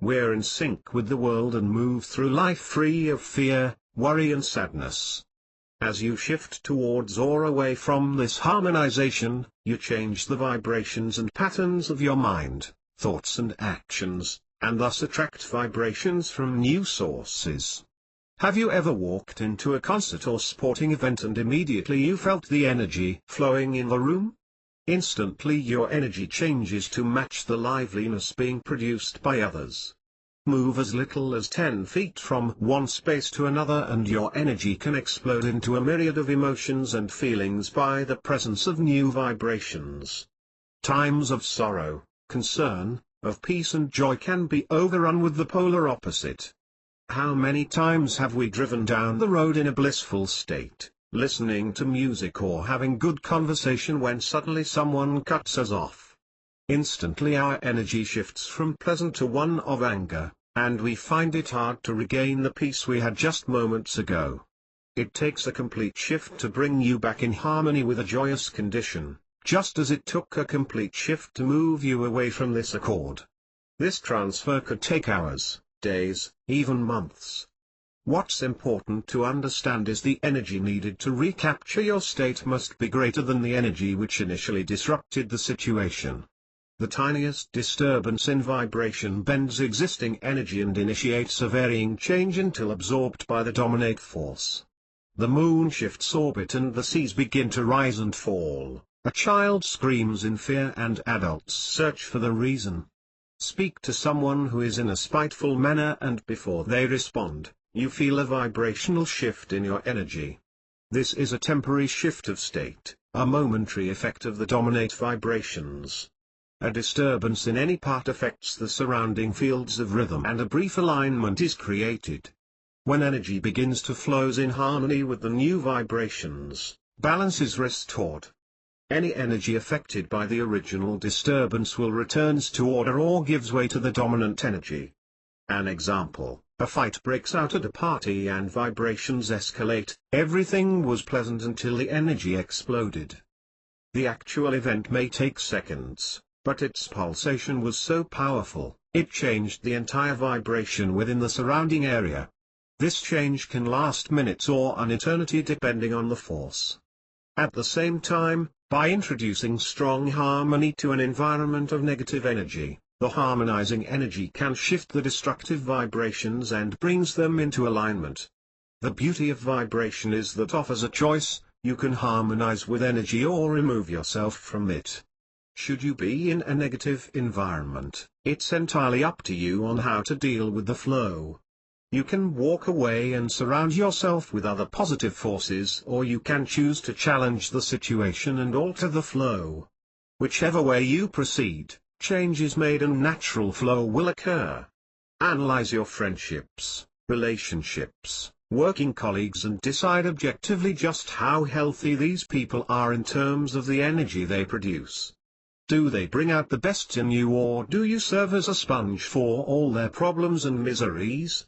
We're in sync with the world and move through life free of fear, worry and sadness. As you shift towards or away from this harmonization, you change the vibrations and patterns of your mind, thoughts and actions, and thus attract vibrations from new sources. Have you ever walked into a concert or sporting event and immediately you felt the energy flowing in the room? Instantly your energy changes to match the liveliness being produced by others. Move as little as 10 feet from one space to another and your energy can explode into a myriad of emotions and feelings by the presence of new vibrations. Times of sorrow, concern, of peace and joy can be overrun with the polar opposite. How many times have we driven down the road in a blissful state, listening to music or having good conversation when suddenly someone cuts us off? Instantly our energy shifts from pleasant to one of anger, and we find it hard to regain the peace we had just moments ago. It takes a complete shift to bring you back in harmony with a joyous condition, just as it took a complete shift to move you away from this accord. This transfer could take hours, days, even months. What's important to understand is the energy needed to recapture your state must be greater than the energy which initially disrupted the situation. The tiniest disturbance in vibration bends existing energy and initiates a varying change until absorbed by the dominate force. The moon shifts orbit and the seas begin to rise and fall, a child screams in fear and adults search for the reason. Speak to someone who is in a spiteful manner and before they respond, you feel a vibrational shift in your energy. This is a temporary shift of state, a momentary effect of the dominate vibrations. A disturbance in any part affects the surrounding fields of rhythm and a brief alignment is created. When energy begins to flow in harmony with the new vibrations, balance is restored. Any energy affected by the original disturbance will returns to order or gives way to the dominant energy. An example, a fight breaks out at a party and vibrations escalate. Everything was pleasant until the energy exploded. The actual event may take seconds, but its pulsation was so powerful, it changed the entire vibration within the surrounding area. This change can last minutes or an eternity depending on the force. At the same time, by introducing strong harmony to an environment of negative energy, the harmonizing energy can shift the destructive vibrations and brings them into alignment. The beauty of vibration is that offers a choice, you can harmonize with energy or remove yourself from it. Should you be in a negative environment, it's entirely up to you on how to deal with the flow. You can walk away and surround yourself with other positive forces, or you can choose to challenge the situation and alter the flow. Whichever way you proceed, change is made and natural flow will occur. Analyze your friendships, relationships, working colleagues and decide objectively just how healthy these people are in terms of the energy they produce. Do they bring out the best in you, or do you serve as a sponge for all their problems and miseries?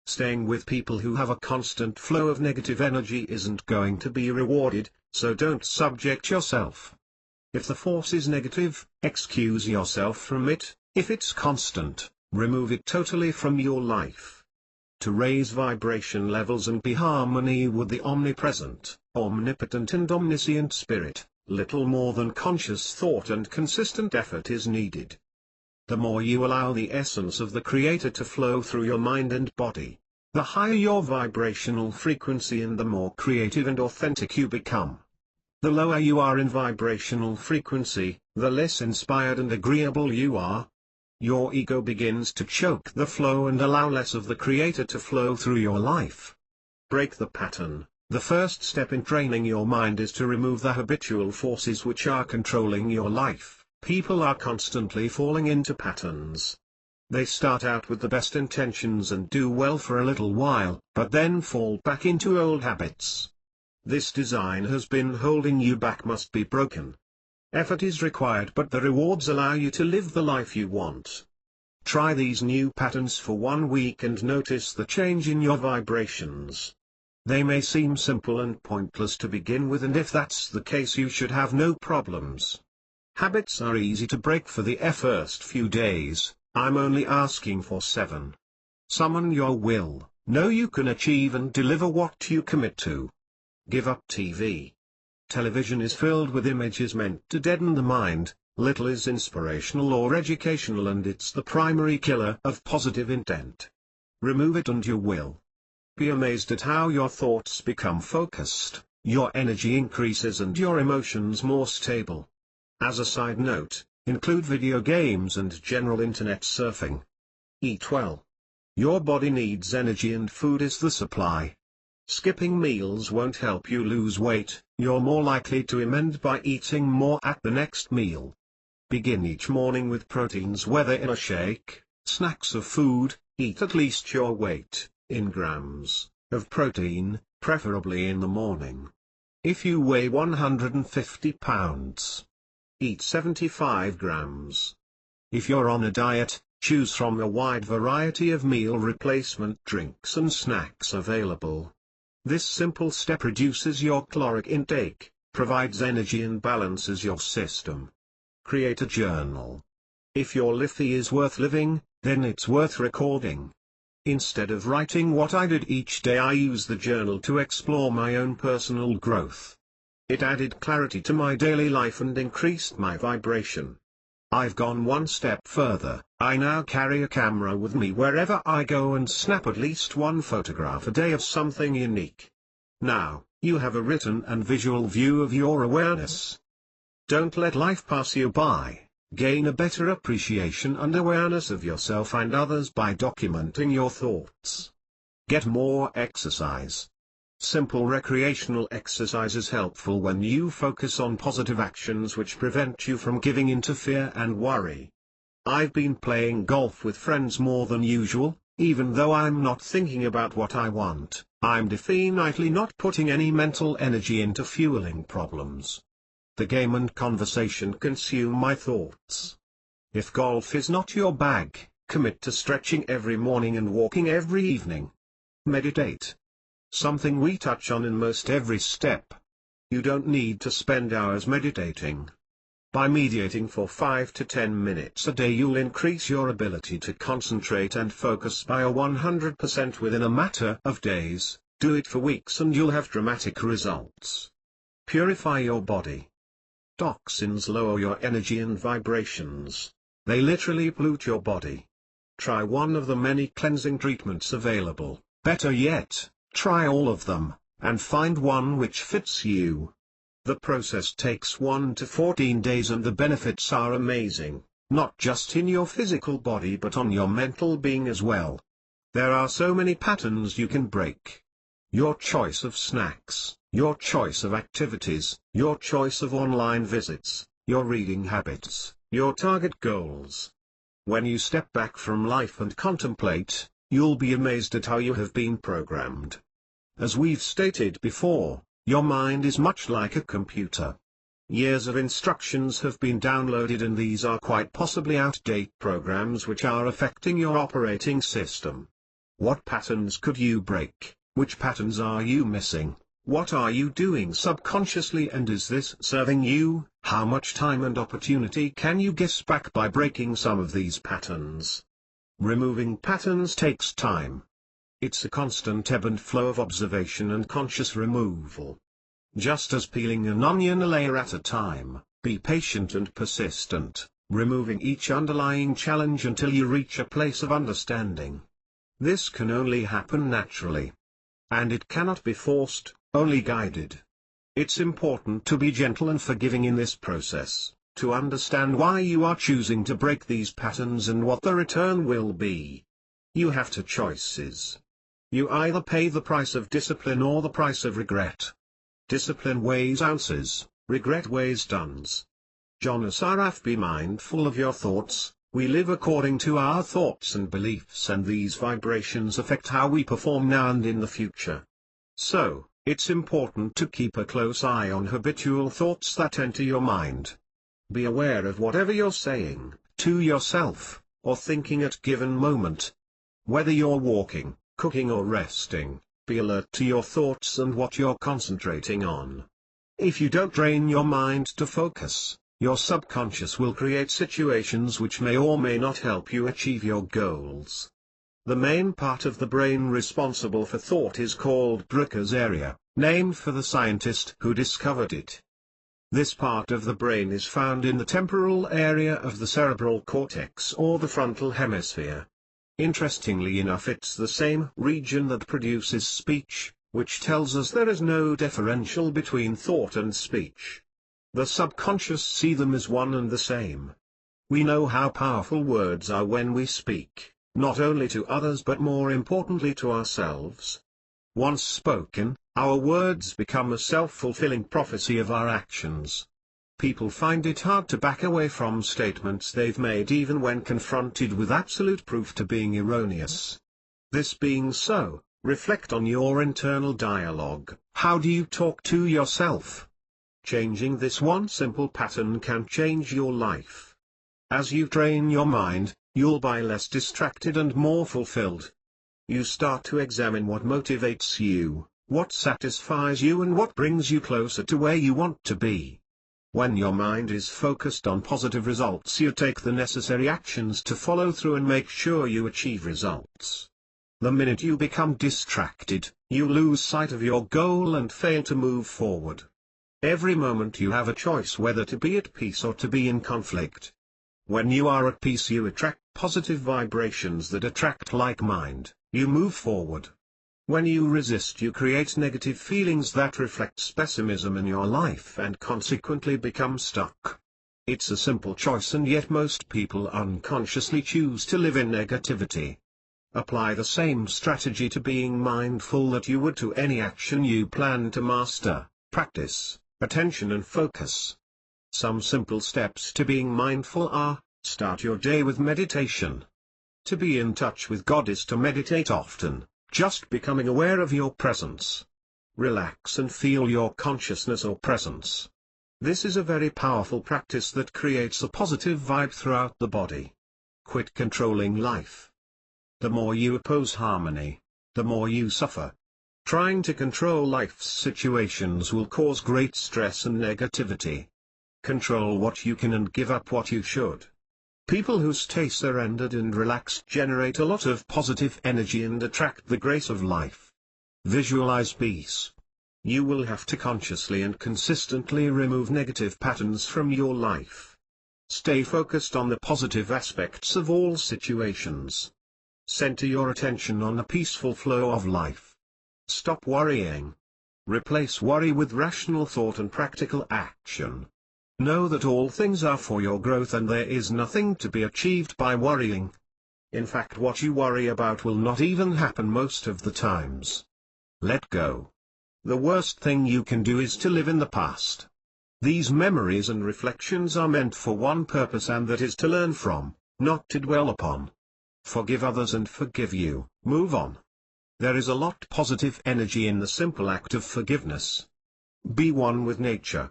Staying with people who have a constant flow of negative energy isn't going to be rewarded, so don't subject yourself. If the force is negative, excuse yourself from it. If it's constant, remove it totally from your life. To raise vibration levels and be harmony with the omnipresent, omnipotent and omniscient spirit, little more than conscious thought and consistent effort is needed. The more you allow the essence of the Creator to flow through your mind and body, the higher your vibrational frequency and the more creative and authentic you become. The lower you are in vibrational frequency, the less inspired and agreeable you are. Your ego begins to choke the flow and allow less of the Creator to flow through your life. Break the pattern. The first step in training your mind is to remove the habitual forces which are controlling your life. People are constantly falling into patterns. They start out with the best intentions and do well for a little while, but then fall back into old habits. This design has been holding you back must be broken. Effort is required, but the rewards allow you to live the life you want. Try these new patterns for 1 week and notice the change in your vibrations. They may seem simple and pointless to begin with, and if that's the case you should have no problems. Habits are easy to break for the first few days. I'm only asking for 7. Summon your will, know you can achieve and deliver what you commit to. Give up TV. Television is filled with images meant to deaden the mind, little is inspirational or educational, and it's the primary killer of positive intent. Remove it and you will be amazed at how your thoughts become focused, your energy increases and your emotions more stable. As a side note, include video games and general internet surfing. Eat well. Your body needs energy and food is the supply. Skipping meals won't help you lose weight, you're more likely to amend by eating more at the next meal. Begin each morning with proteins, whether in a shake, snacks or food. Eat at least your weight, in grams, of protein, preferably in the morning. If you weigh 150 pounds, eat 75 grams. If you're on a diet, choose from a wide variety of meal replacement drinks and snacks available. This simple step reduces your caloric intake, provides energy and balances your system. Create a journal. If your life is worth living, then it's worth recording. Instead of writing what I did each day, I use the journal to explore my own personal growth. It added clarity to my daily life and increased my vibration. I've gone one step further. I now carry a camera with me wherever I go and snap at least one photograph a day of something unique. Now, you have a written and visual view of your awareness. Don't let life pass you by. Gain a better appreciation and awareness of yourself and others by documenting your thoughts. Get more exercise. Simple recreational exercise is helpful when you focus on positive actions which prevent you from giving in to fear and worry. I've been playing golf with friends more than usual, even though I'm not thinking about what I want. I'm definitely not putting any mental energy into fueling problems. The game and conversation consume my thoughts. If golf is not your bag, commit to stretching every morning and walking every evening. Meditate. Something we touch on in most every step. You don't need to spend hours meditating. By meditating for 5 to 10 minutes a day, you'll increase your ability to concentrate and focus by a 100% within a matter of days. Do it for weeks and you'll have dramatic results. Purify your body. Toxins lower your energy and vibrations. They literally pollute your body. Try one of the many cleansing treatments available. Better yet, try all of them, and find one which fits you. The process takes 1 to 14 days and the benefits are amazing, not just in your physical body but on your mental being as well. There are so many patterns you can break. Your choice of snacks, your choice of activities, your choice of online visits, your reading habits, your target goals. When you step back from life and contemplate, you'll be amazed at how you have been programmed. As we've stated before, your mind is much like a computer. Years of instructions have been downloaded and these are quite possibly out-of-date programs which are affecting your operating system. What patterns could you break? Which patterns are you missing? What are you doing subconsciously and is this serving you? How much time and opportunity can you get back by breaking some of these patterns? Removing patterns takes time. It's a constant ebb and flow of observation and conscious removal. Just as peeling an onion a layer at a time, be patient and persistent, removing each underlying challenge until you reach a place of understanding. This can only happen naturally. And it cannot be forced, only guided. It's important to be gentle and forgiving in this process, to understand why you are choosing to break these patterns and what the return will be. You have two choices. You either pay the price of discipline or the price of regret. Discipline weighs ounces, regret weighs tons. John Assaraf. Be mindful of your thoughts. We live according to our thoughts and beliefs, and these vibrations affect how we perform now and in the future. So, it's important to keep a close eye on habitual thoughts that enter your mind. Be aware of whatever you're saying, to yourself, or thinking at given moment. Whether you're walking, cooking or resting, be alert to your thoughts and what you're concentrating on. If you don't train your mind to focus, your subconscious will create situations which may or may not help you achieve your goals. The main part of the brain responsible for thought is called Broca's area, named for the scientist who discovered it. This part of the brain is found in the temporal area of the cerebral cortex or the frontal hemisphere. Interestingly enough, it's the same region that produces speech, which tells us there is no differential between thought and speech. The subconscious see them as one and the same. We know how powerful words are when we speak, not only to others but more importantly to ourselves. Once spoken, our words become a self-fulfilling prophecy of our actions. People find it hard to back away from statements they've made even when confronted with absolute proof to being erroneous. This being so, reflect on your internal dialogue. How do you talk to yourself? Changing this one simple pattern can change your life. As you train your mind, you'll be less distracted and more fulfilled. You start to examine what motivates you, what satisfies you and what brings you closer to where you want to be. When your mind is focused on positive results, you take the necessary actions to follow through and make sure you achieve results. The minute you become distracted, you lose sight of your goal and fail to move forward. Every moment you have a choice whether to be at peace or to be in conflict. When you are at peace, you attract positive vibrations that attract like mind. You move forward. When you resist, you create negative feelings that reflects pessimism in your life and consequently become stuck. It's a simple choice, and yet most people unconsciously choose to live in negativity. Apply the same strategy to being mindful that you would to any action you plan to master. Practice attention and focus. Some simple steps to being mindful are: start your day with meditation. To be in touch with God is to meditate often, just becoming aware of your presence. Relax and feel your consciousness or presence. This is a very powerful practice that creates a positive vibe throughout the body. Quit controlling life. The more you oppose harmony, the more you suffer. Trying to control life's situations will cause great stress and negativity. Control what you can and give up what you should. People who stay surrendered and relaxed generate a lot of positive energy and attract the grace of life. Visualize peace. You will have to consciously and consistently remove negative patterns from your life. Stay focused on the positive aspects of all situations. Center your attention on the peaceful flow of life. Stop worrying. Replace worry with rational thought and practical action. Know that all things are for your growth and there is nothing to be achieved by worrying. In fact, what you worry about will not even happen most of the times. Let go. The worst thing you can do is to live in the past. These memories and reflections are meant for one purpose, and that is to learn from, not to dwell upon. Forgive others and forgive you. Move on. There is a lot positive energy in the simple act of forgiveness. Be one with nature.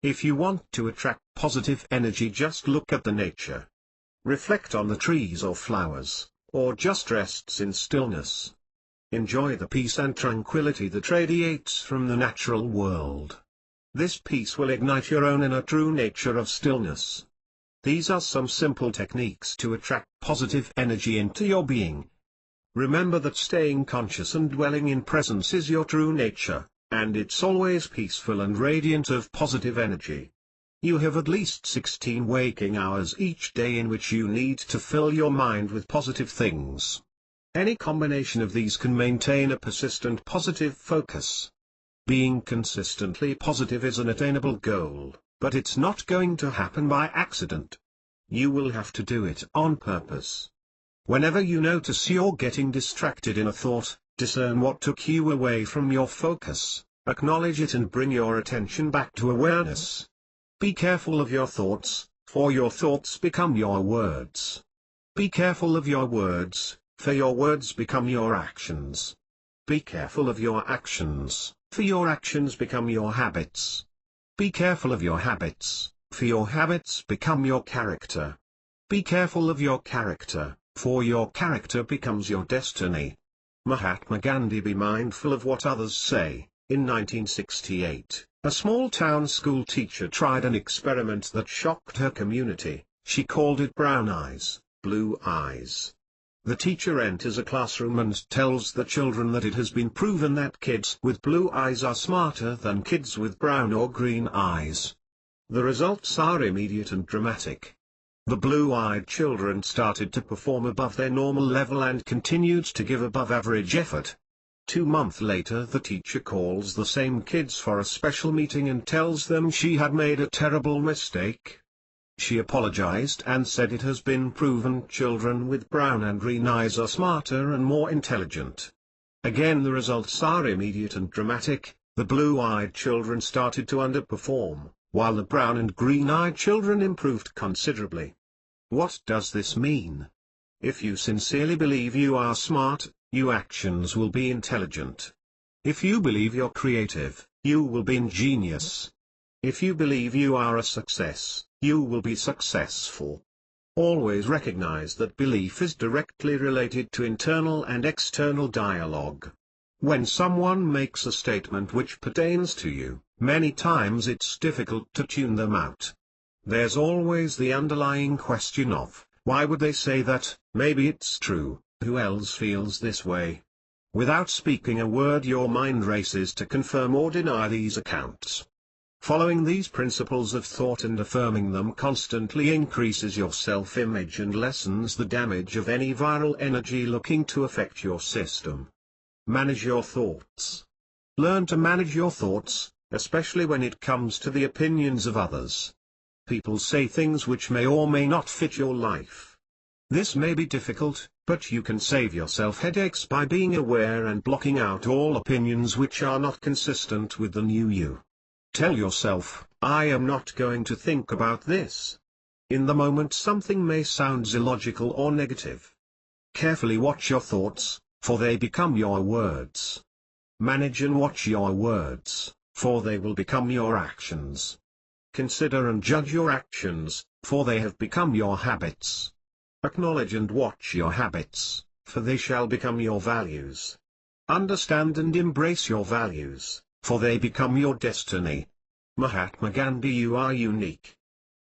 If you want to attract positive energy, just look at the nature. Reflect on the trees or flowers, or just rests in stillness. Enjoy the peace and tranquility that radiates from the natural world. This peace will ignite your own inner true nature of stillness. These are some simple techniques to attract positive energy into your being. Remember that staying conscious and dwelling in presence is your true nature, and it's always peaceful and radiant of positive energy. You have at least 16 waking hours each day in which you need to fill your mind with positive things. Any combination of these can maintain a persistent positive focus. Being consistently positive is an attainable goal, but it's not going to happen by accident. You will have to do it on purpose. Whenever you notice you're getting distracted in a thought, discern what took you away from your focus, acknowledge it and bring your attention back to awareness. Be careful of your thoughts, for your thoughts become your words. Be careful of your words, for your words become your actions. Be careful of your actions, for your actions become your habits. Be careful of your habits, for your habits become your character. be careful of your character, for your character becomes your destiny. Mahatma Gandhi. Be mindful of what others say. In 1968, a small-town school teacher tried an experiment that shocked her community. She called it brown eyes, blue eyes. The teacher enters a classroom and tells the children that it has been proven that kids with blue eyes are smarter than kids with brown or green eyes. The results are immediate and dramatic. The blue-eyed children started to perform above their normal level and continued to give above-average effort. 2 months later, the teacher calls the same kids for a special meeting and tells them she had made a terrible mistake. She apologized and said it has been proven children with brown and green eyes are smarter and more intelligent. Again, the results are immediate and dramatic. The blue-eyed children started to underperform, while the brown and green-eyed children improved considerably. What does this mean? If you sincerely believe you are smart, your actions will be intelligent. If you believe you're creative, you will be ingenious. If you believe you are a success, you will be successful. Always recognize that belief is directly related to internal and external dialogue. When someone makes a statement which pertains to you, many times it's difficult to tune them out. There's always the underlying question of, why would they say that? Maybe it's true, who else feels this way? Without speaking a word, your mind races to confirm or deny these accounts. Following these principles of thought and affirming them constantly increases your self-image and lessens the damage of any viral energy looking to affect your system. Manage your thoughts. Learn to manage your thoughts, especially when it comes to the opinions of others. People say things which may or may not fit your life. This may be difficult, but you can save yourself headaches by being aware and blocking out all opinions which are not consistent with the new you. Tell yourself, I am not going to think about this. In the moment something may sound illogical or negative. Carefully watch your thoughts, for they become your words. Manage and watch your words, for they will become your actions. Consider and judge your actions, for they have become your habits. Acknowledge and watch your habits, for they shall become your values. Understand and embrace your values, for they become your destiny. Mahatma Gandhi. You are unique.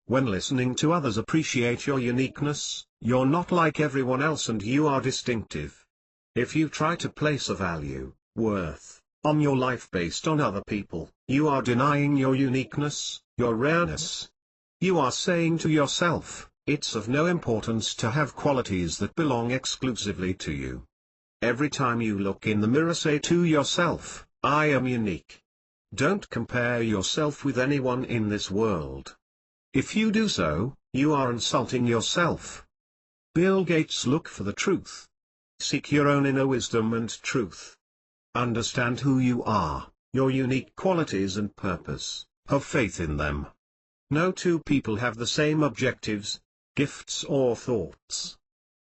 When listening to others, appreciate your uniqueness. You're not like everyone else and you are distinctive. If you try to place a value, worth, on your life based on other people, you are denying your uniqueness, your rareness. You are saying to yourself, it's of no importance to have qualities that belong exclusively to you. Every time you look in the mirror, say to yourself, I am unique. Don't compare yourself with anyone in this world. If you do so, you are insulting yourself. Bill Gates. Look for the truth. Seek your own inner wisdom and truth. Understand who you are, your unique qualities and purpose. Have faith in them. No two people have the same objectives, gifts or thoughts.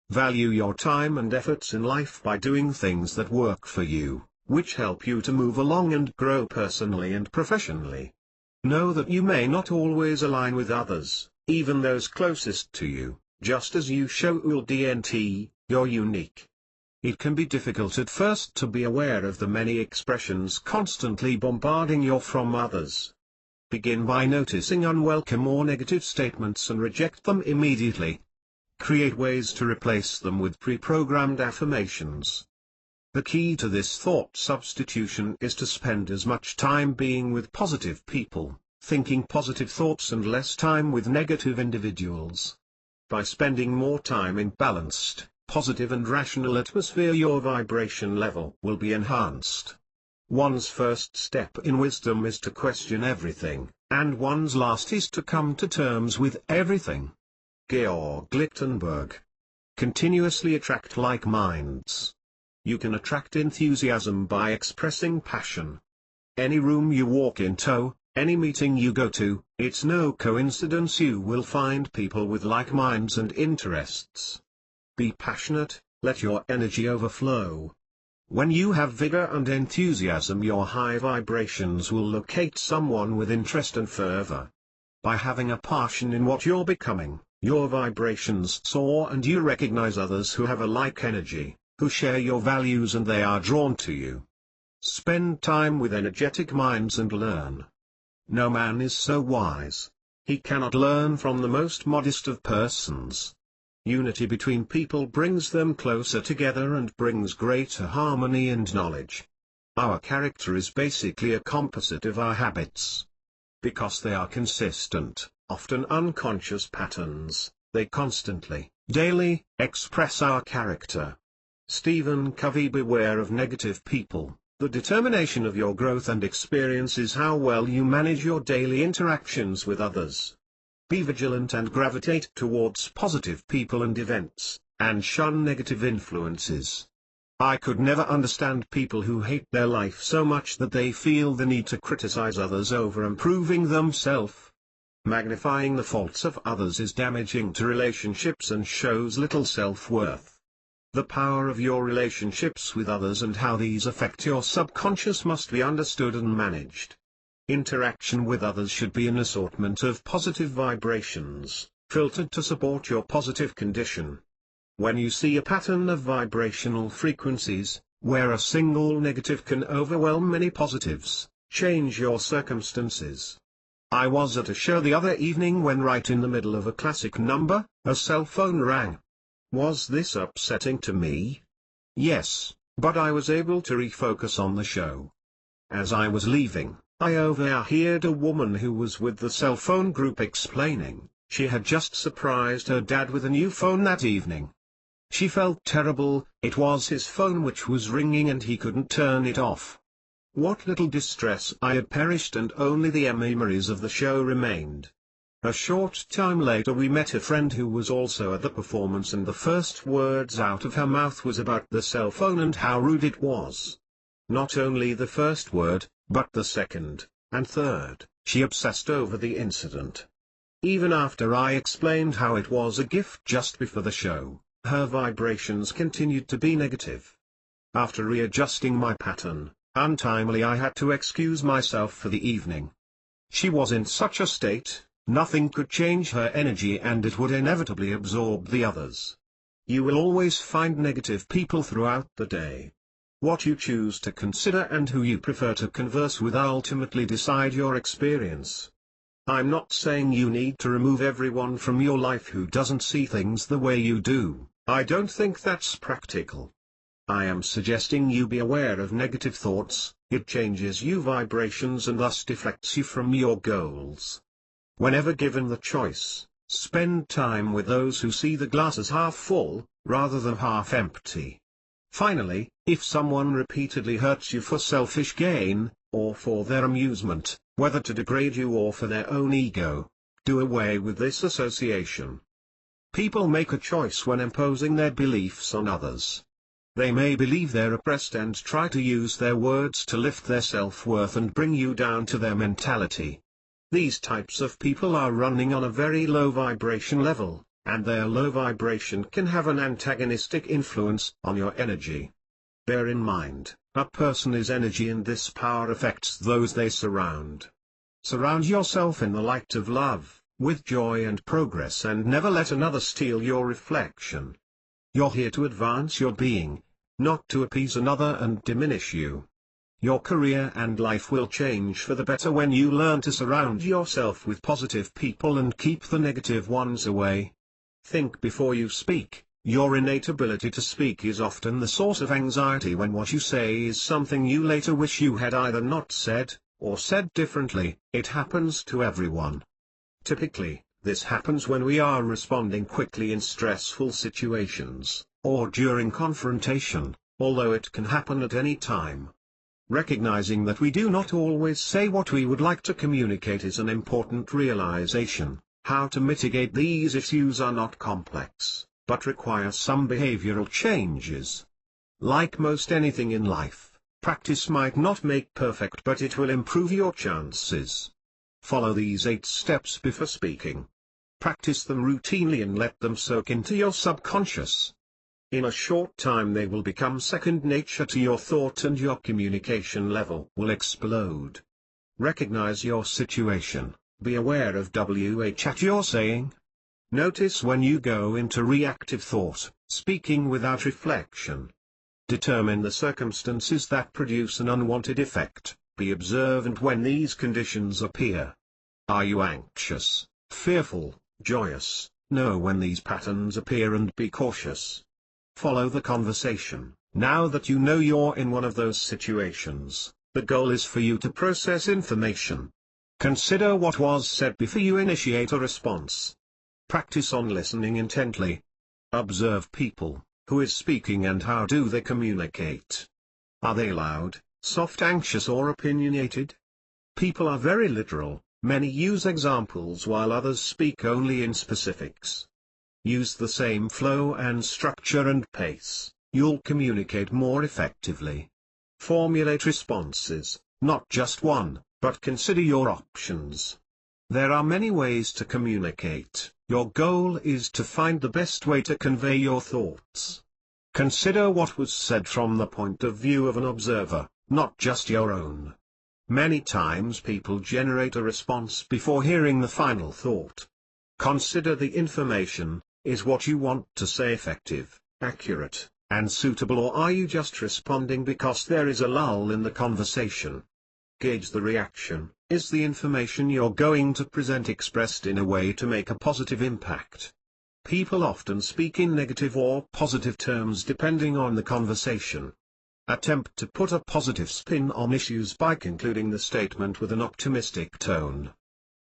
Value your time and efforts in life by doing things that work for you, which help you to move along and grow personally and professionally. Know that you may not always align with others, even those closest to you, just as you show ULDNT, you're unique. It can be difficult at first to be aware of the many expressions constantly bombarding you from others. Begin by noticing unwelcome or negative statements and reject them immediately. Create ways to replace them with pre-programmed affirmations. The key to this thought substitution is to spend as much time being with positive people, thinking positive thoughts, and less time with negative individuals. By spending more time in balanced, positive and rational atmosphere, your vibration level will be enhanced. One's first step in wisdom is to question everything, and one's last is to come to terms with everything. Georg Lichtenberg. Continuously attract like minds. You can attract enthusiasm by expressing passion. Any room you walk into, any meeting you go to, it's no coincidence you will find people with like minds and interests. Be passionate, let your energy overflow. When you have vigor and enthusiasm, your high vibrations will locate someone with interest and fervor. By having a passion in what you're becoming, Your vibrations soar and you recognize others who have a like energy, who share your values, and they are drawn to you. Spend time with energetic minds and learn. No man is so wise. He cannot learn from the most modest of persons. Unity between people brings them closer together and brings greater harmony and knowledge. Our character is basically a composite of our habits. Because they are consistent, often unconscious patterns, they constantly, daily, express our character. Stephen Covey. Beware of negative people. The determination of your growth and experience is how well you manage your daily interactions with others. Be vigilant and gravitate towards positive people and events, and shun negative influences. I could never understand people who hate their life so much that they feel the need to criticize others over improving themselves. Magnifying the faults of others is damaging to relationships and shows little self-worth. The power of your relationships with others and how these affect your subconscious must be understood and managed. Interaction with others should be an assortment of positive vibrations, filtered to support your positive condition. When you see a pattern of vibrational frequencies, where a single negative can overwhelm many positives, change your circumstances. I was at a show the other evening when right in the middle of a classic number, a cell phone rang. Was this upsetting to me? Yes, but I was able to refocus on the show. As I was leaving, I overheard a woman who was with the cell phone group explaining, she had just surprised her dad with a new phone that evening. She felt terrible, it was his phone which was ringing and he couldn't turn it off. What little distress I had perished, and only the memories of the show remained. A short time later we met a friend who was also at the performance, and the first words out of her mouth was about the cell phone and how rude it was. Not only the first word, but the second, and third, she obsessed over the incident. Even after I explained how it was a gift just before the show, her vibrations continued to be negative. After readjusting my pattern, untimely I had to excuse myself for the evening. She was in such a state, nothing could change her energy and it would inevitably absorb the others. You will always find negative people throughout the day. What you choose to consider and who you prefer to converse with ultimately decide your experience. I'm not saying you need to remove everyone from your life who doesn't see things the way you do. I don't think that's practical. I am suggesting you be aware of negative thoughts. It changes your vibrations and thus deflects you from your goals. Whenever given the choice, spend time with those who see the glass as half full, rather than half empty. Finally, if someone repeatedly hurts you for selfish gain, or for their amusement, whether to degrade you or for their own ego, do away with this association. People make a choice when imposing their beliefs on others. They may believe they're oppressed and try to use their words to lift their self-worth and bring you down to their mentality. These types of people are running on a very low vibration level, and their low vibration can have an antagonistic influence on your energy. Bear in mind, a person is energy and this power affects those they surround. Surround yourself in the light of love, with joy and progress, and never let another steal your reflection. You're here to advance your being, not to appease another and diminish you. Your career and life will change for the better when you learn to surround yourself with positive people and keep the negative ones away. Think before you speak. Your innate ability to speak is often the source of anxiety when what you say is something you later wish you had either not said, or said differently. It happens to everyone. Typically, this happens when we are responding quickly in stressful situations, or during confrontation, although it can happen at any time. Recognizing that we do not always say what we would like to communicate is an important realization. How to mitigate these issues are not complex, but require some behavioral changes. Like most anything in life, practice might not make perfect, but it will improve your chances. Follow these 8 steps before speaking. Practice them routinely and let them soak into your subconscious. In a short time they will become second nature to your thought and your communication level will explode. Recognize your situation, be aware of what you're saying. Notice when you go into reactive thought, speaking without reflection. Determine the circumstances that produce an unwanted effect. Be observant when these conditions appear. Are you anxious, fearful, joyous? Know when these patterns appear and be cautious. Follow the conversation. Now that you know you're in one of those situations, the goal is for you to process information. Consider what was said before you initiate a response. Practice on listening intently. Observe people. Who is speaking and how do they communicate? Are they loud, soft, anxious, or opinionated? People are very literal. Many use examples while others speak only in specifics. Use the same flow and structure and pace. You'll communicate more effectively. Formulate responses, not just one, but consider your options. There are many ways to communicate. Your goal is to find the best way to convey your thoughts. Consider what was said from the point of view of an observer, not just your own. Many times people generate a response before hearing the final thought. Consider the information. Is what you want to say effective, accurate, and suitable, or are you just responding because there is a lull in the conversation? Gauge the reaction. Is the information you're going to present expressed in a way to make a positive impact? People often speak in negative or positive terms depending on the conversation. Attempt to put a positive spin on issues by concluding the statement with an optimistic tone.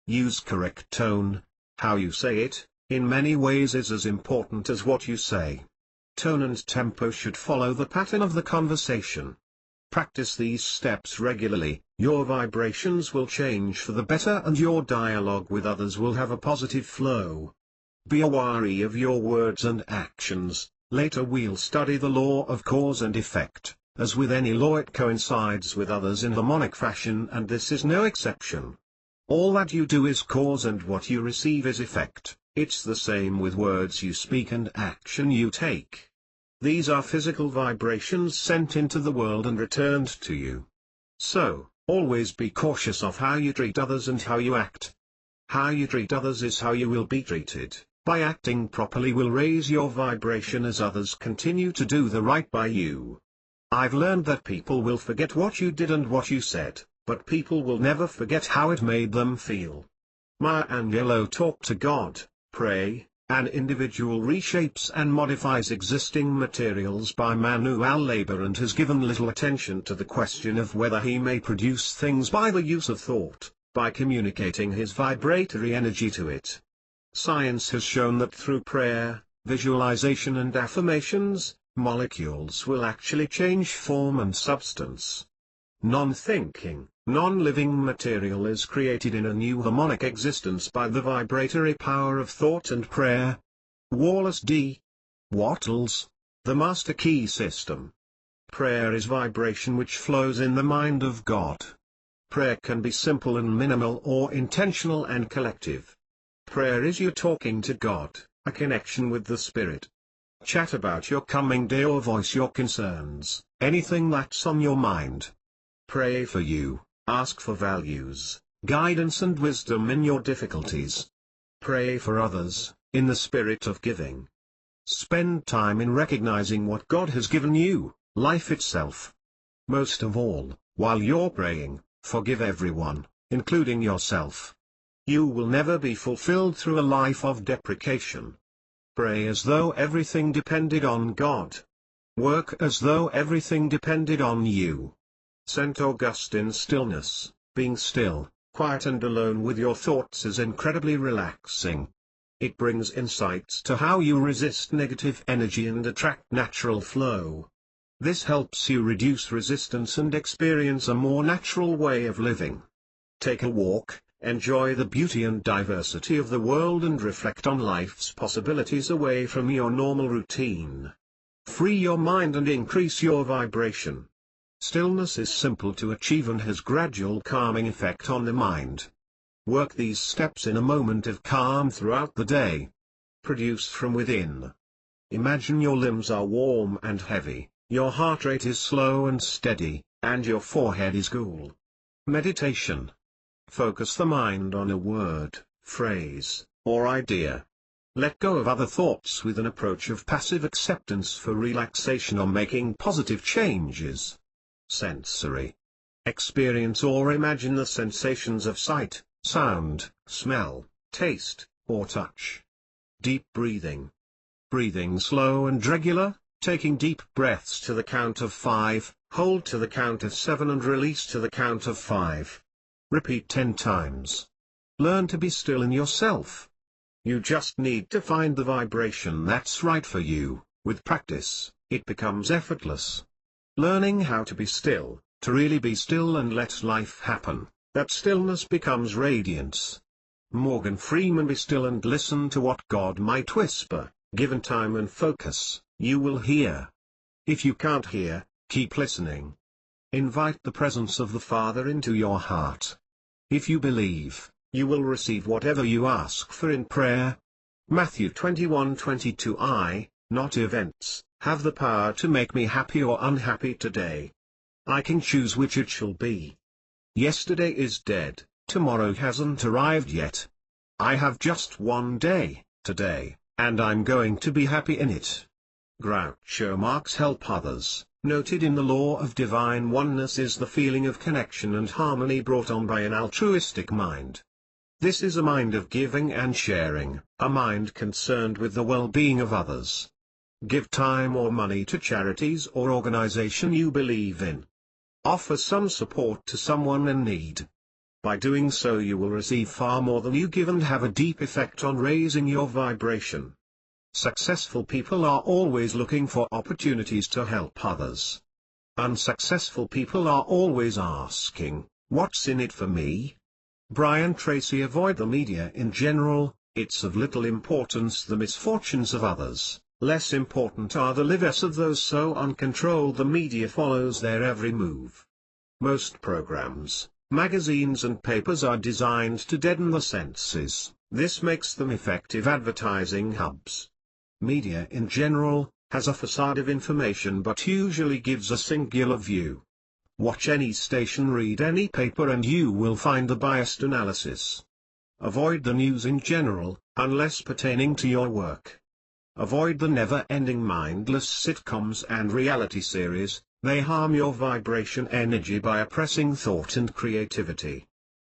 Use correct tone. How you say it, in many ways is as important as what you say. Tone and tempo should follow the pattern of the conversation. Practice these steps regularly, your vibrations will change for the better and your dialogue with others will have a positive flow. Be wary of your words and actions. Later we'll study the law of cause and effect. As with any law, it coincides with others in harmonic fashion, and this is no exception. All that you do is cause and what you receive is effect. It's the same with words you speak and action you take. These are physical vibrations sent into the world and returned to you. So, always be cautious of how you treat others and how you act. How you treat others is how you will be treated. By acting properly will raise your vibration as others continue to do the right by you. I've learned that people will forget what you did and what you said, but people will never forget how it made them feel. Maya Angelou talked to God, pray. An individual reshapes and modifies existing materials by manual labor and has given little attention to the question of whether he may produce things by the use of thought, by communicating his vibratory energy to it. Science has shown that through prayer, visualization and affirmations, molecules will actually change form and substance. Non-thinking, non-living material is created in a new harmonic existence by the vibratory power of thought and prayer. Wallace D. Wattles, The Master Key System. Prayer is vibration which flows in the mind of God. Prayer can be simple and minimal or intentional and collective. Prayer is you talking to God, a connection with the Spirit. Chat about your coming day or voice your concerns, anything that's on your mind. Pray for you, ask for values, guidance and wisdom in your difficulties. Pray for others, in the spirit of giving. Spend time in recognizing what God has given you, life itself. Most of all, while you're praying, forgive everyone, including yourself. You will never be fulfilled through a life of deprecation. Pray as though everything depended on God. Work as though everything depended on you. St. Augustine's stillness, being still, quiet and alone with your thoughts is incredibly relaxing. It brings insights to how you resist negative energy and attract natural flow. This helps you reduce resistance and experience a more natural way of living. Take a walk, enjoy the beauty and diversity of the world and reflect on life's possibilities away from your normal routine. Free your mind and increase your vibration. Stillness is simple to achieve and has gradual calming effect on the mind. Work these steps in a moment of calm throughout the day. Produce from within. Imagine your limbs are warm and heavy, your heart rate is slow and steady, and your forehead is cool. Meditation. Focus the mind on a word, phrase, or idea. Let go of other thoughts with an approach of passive acceptance for relaxation or making positive changes. Sensory. Experience or imagine the sensations of sight, sound, smell, taste, or touch. Deep breathing. Breathing slow and regular, taking deep breaths to the count of 5, hold to the count of 7 and release to the count of 5. Repeat 10 times. Learn to be still in yourself. You just need to find the vibration that's right for you. With practice, it becomes effortless. Learning how to be still, to really be still and let life happen, that stillness becomes radiance. Morgan Freeman. Be still and listen to what God might whisper. Given time and focus, you will hear. If you can't hear, keep listening. Invite the presence of the Father into your heart. If you believe, you will receive whatever you ask for in prayer. Matthew 21:22. I, not events, have the power to make me happy or unhappy today. I can choose which it shall be. Yesterday is dead, tomorrow hasn't arrived yet. I have just one day, today, and I'm going to be happy in it. Groucho Marx. Help others. Noted in the law of divine oneness is the feeling of connection and harmony brought on by an altruistic mind. This is a mind of giving and sharing, a mind concerned with the well-being of others. Give time or money to charities or organization you believe in. Offer some support to someone in need. By doing so you will receive far more than you give and have a deep effect on raising your vibration. Successful people are always looking for opportunities to help others. Unsuccessful people are always asking, what's in it for me? Brian Tracy. Avoid the media in general. It's of little importance the misfortunes of others, less important are the lives of those so uncontrolled the media follows their every move. Most programs, magazines and papers are designed to deaden the senses. This makes them effective advertising hubs. Media in general has a facade of information but usually gives a singular view. Watch any station, read any paper and you will find the biased analysis. Avoid the news in general, unless pertaining to your work. Avoid the never-ending mindless sitcoms and reality series, they harm your vibration energy by oppressing thought and creativity.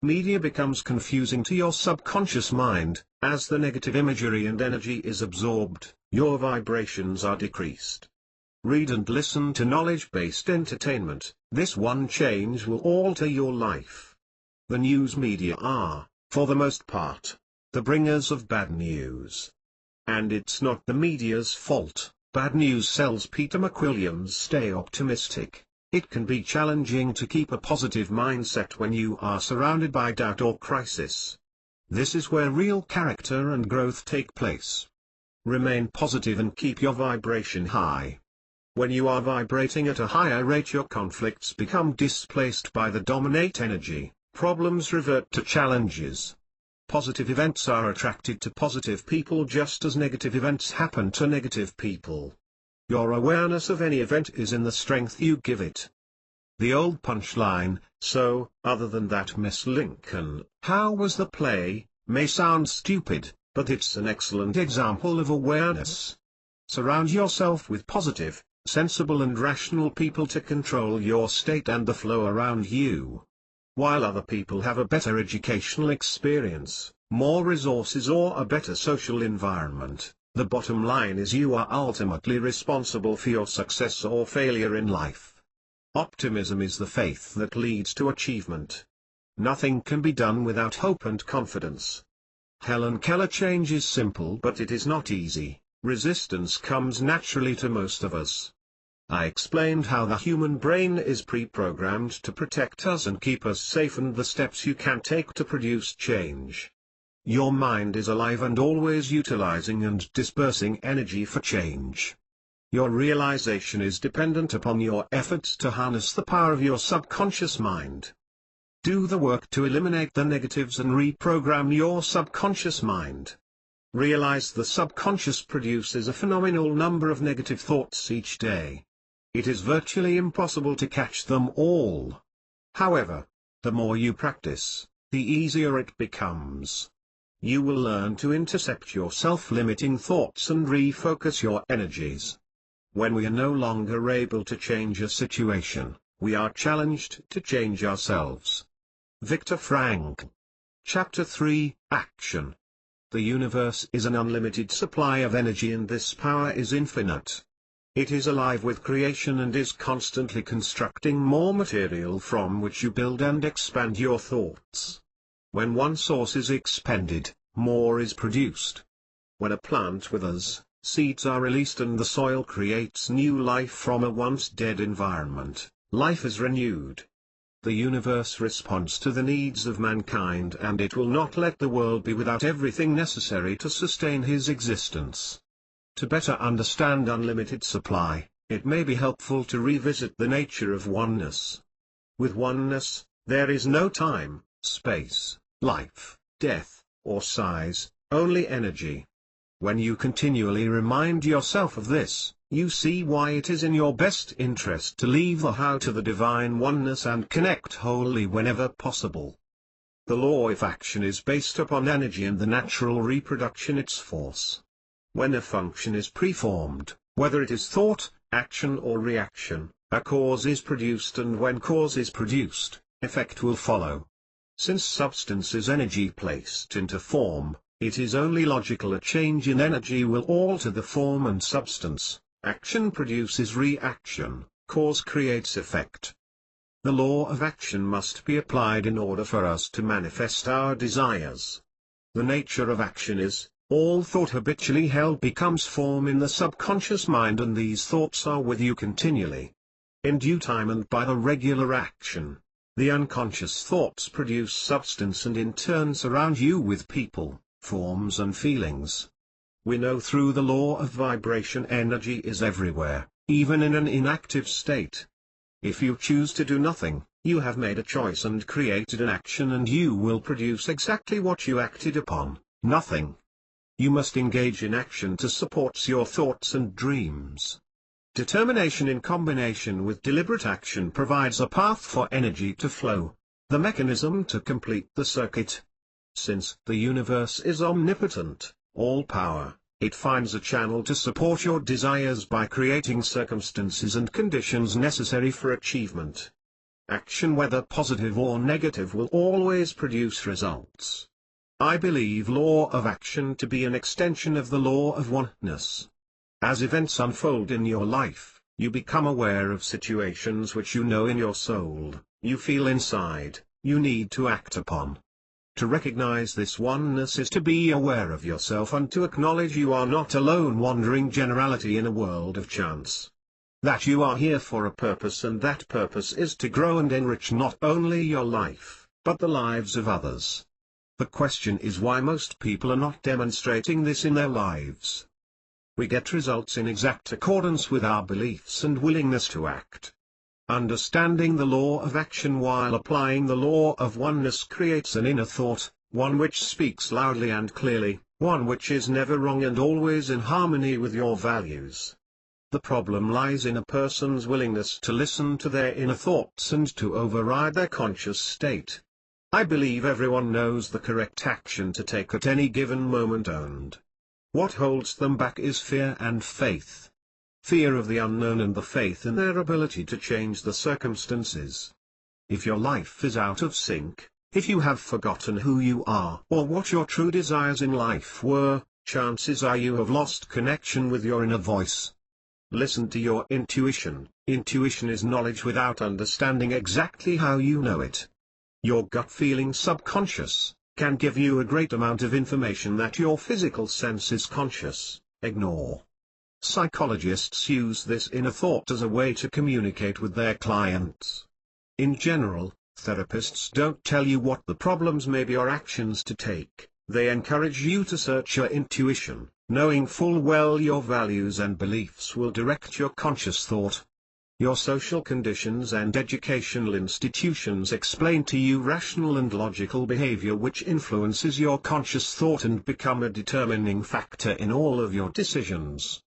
Media becomes confusing to your subconscious mind, as the negative imagery and energy is absorbed, your vibrations are decreased. Read and listen to knowledge-based entertainment, this one change will alter your life. The news media are, for the most part, the bringers of bad news. And it's not the media's fault, bad news sells. Peter McWilliams. Stay optimistic. It can be challenging to keep a positive mindset when you are surrounded by doubt or crisis. This is where real character and growth take place. Remain positive and keep your vibration high. When you are vibrating at a higher rate, your conflicts become displaced by the dominate energy, problems revert to challenges. Positive events are attracted to positive people just as negative events happen to negative people. Your awareness of any event is in the strength you give it. The old punchline, so, other than that, Miss Lincoln, how was the play, may sound stupid, but it's an excellent example of awareness. Surround yourself with positive, sensible and rational people to control your state and the flow around you. While other people have a better educational experience, more resources or a better social environment, the bottom line is you are ultimately responsible for your success or failure in life. Optimism is the faith that leads to achievement. Nothing can be done without hope and confidence. Helen Keller. Change is simple but it is not easy. Resistance comes naturally to most of us. I explained how the human brain is pre-programmed to protect us and keep us safe and the steps you can take to produce change. Your mind is alive and always utilizing and dispersing energy for change. Your realization is dependent upon your efforts to harness the power of your subconscious mind. Do the work to eliminate the negatives and reprogram your subconscious mind. Realize the subconscious produces a phenomenal number of negative thoughts each day. It is virtually impossible to catch them all. However, the more you practice, the easier it becomes. you will learn to intercept your self-limiting thoughts and refocus your energies. When we are no longer able to change a situation, we are challenged to change ourselves. Viktor Frankl. Chapter 3, Action. The universe is an unlimited supply of energy, and this power is infinite. It is alive with creation and is constantly constructing more material from which you build and expand your thoughts. When one source is expended, more is produced. When a plant withers, seeds are released and the soil creates new life from a once dead environment. Life is renewed. The universe responds to the needs of mankind, and it will not let the world be without everything necessary to sustain his existence. To better understand unlimited supply, it may be helpful to revisit the nature of oneness. With oneness, there is no time, space, life, death, or size, only energy. When you continually remind yourself of this, you see why it is in your best interest to leave the how to the divine oneness and connect wholly whenever possible. The law of action is based upon energy and the natural reproduction its force. When a function is preformed, whether it is thought, action or reaction, a cause is produced, and when cause is produced, effect will follow. Since substance is energy placed into form, it is only logical a change in energy will alter the form and substance. Action produces reaction, cause creates effect. The law of action must be applied in order for us to manifest our desires. The nature of action is, all thought habitually held becomes form in the subconscious mind, and these thoughts are with you continually. In due time and by the regular action, the unconscious thoughts produce substance and in turn surround you with people, forms and feelings. We know through the law of vibration energy is everywhere, even in an inactive state. If you choose to do nothing, you have made a choice and created an action, and you will produce exactly what you acted upon, nothing. You must engage in action to support your thoughts and dreams. Determination in combination with deliberate action provides a path for energy to flow, the mechanism to complete the circuit. Since the universe is omnipotent, all-power, it finds a channel to support your desires by creating circumstances and conditions necessary for achievement. Action, whether positive or negative, will always produce results. I believe law of action to be an extension of the law of oneness. As events unfold in your life, you become aware of situations which you know in your soul, you feel inside, you need to act upon. To recognize this oneness is to be aware of yourself and to acknowledge you are not a lone wandering generality in a world of chance. That you are here for a purpose, and that purpose is to grow and enrich not only your life, but the lives of others. The question is why most people are not demonstrating this in their lives. We get results in exact accordance with our beliefs and willingness to act. Understanding the law of action while applying the law of oneness creates an inner thought, one which speaks loudly and clearly, one which is never wrong and always in harmony with your values. The problem lies in a person's willingness to listen to their inner thoughts and to override their conscious state. I believe everyone knows the correct action to take at any given moment, and what holds them back is fear and faith. Fear of the unknown and the faith in their ability to change the circumstances. If your life is out of sync, if you have forgotten who you are or what your true desires in life were, chances are you have lost connection with your inner voice. Listen to your intuition. Intuition is knowledge without understanding exactly how you know it. Your gut feeling, subconscious, can give you a great amount of information that your physical senses conscious ignore. Psychologists use this inner thought as a way to communicate with their clients. In general, therapists don't tell you what the problems may be or actions to take, they encourage you to search your intuition, knowing full well your values and beliefs will direct your conscious thought. Your social conditions and educational institutions explain to you rational and logical behavior which influences your conscious thought and become a determining factor in all of your decisions.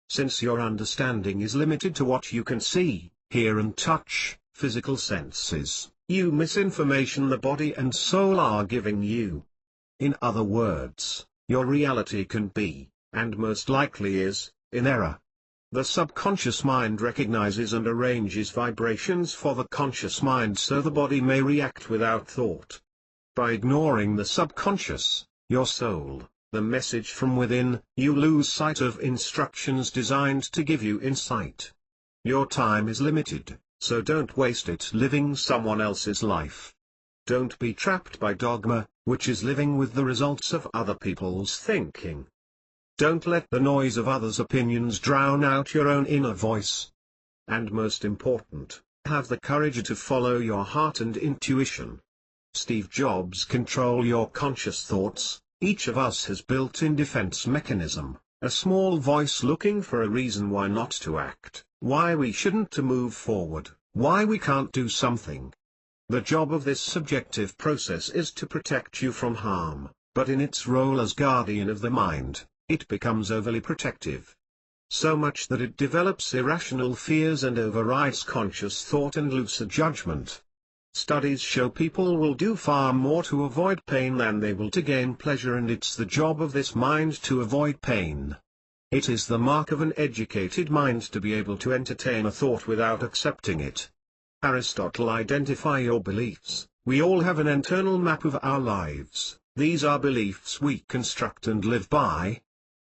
Since your understanding is limited to what you can see, hear and touch, physical senses, you miss information the body and soul are giving you. In other words, your reality can be, and most likely is, in error. The subconscious mind recognizes and arranges vibrations for the conscious mind so the body may react without thought. By ignoring the subconscious, your soul, the message from within, you lose sight of instructions designed to give you insight. Your time is limited, so don't waste it living someone else's life. Don't be trapped by dogma, which is living with the results of other people's thinking. Don't let the noise of others' opinions drown out your own inner voice. And most important, have the courage to follow your heart and intuition. Steve Jobs: control your conscious thoughts. Each of us has built-in defense mechanism, a small voice looking for a reason why not to act, why we shouldn't to move forward, why we can't do something. The job of this subjective process is to protect you from harm, but in its role as guardian of the mind, it becomes overly protective. So much that it develops irrational fears and overrides conscious thought and lucid judgment. Studies show people will do far more to avoid pain than they will to gain pleasure, and it's the job of this mind to avoid pain. It is the mark of an educated mind to be able to entertain a thought without accepting it. Aristotle: identify your beliefs. We all have an internal map of our lives. These are beliefs we construct and live by.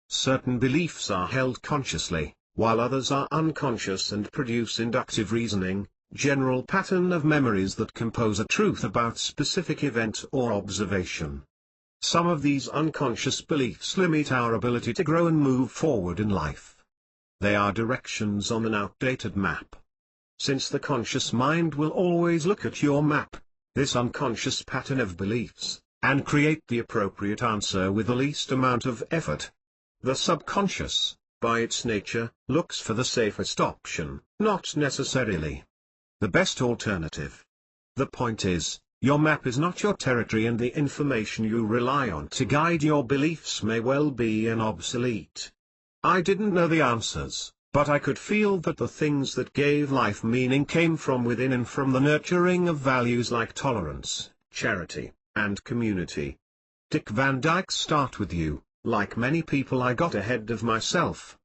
Certain beliefs are held consciously, while others are unconscious and produce inductive reasoning, general pattern of memories that compose a truth about specific event or observation. Some of these unconscious beliefs limit our ability to grow and move forward in life. They are directions on an outdated map. Since the conscious mind will always look at your map, this unconscious pattern of beliefs, and create the appropriate answer with the least amount of effort. The subconscious, by its nature, looks for the safest option, not necessarily the best alternative. The point is, your map is not your territory, and the information you rely on to guide your beliefs may well be an obsolete. I didn't know the answers, but I could feel that the things that gave life meaning came from within and from the nurturing of values like tolerance, charity, and community. Dick Van Dyke: start with you. Like many people, I got ahead of myself.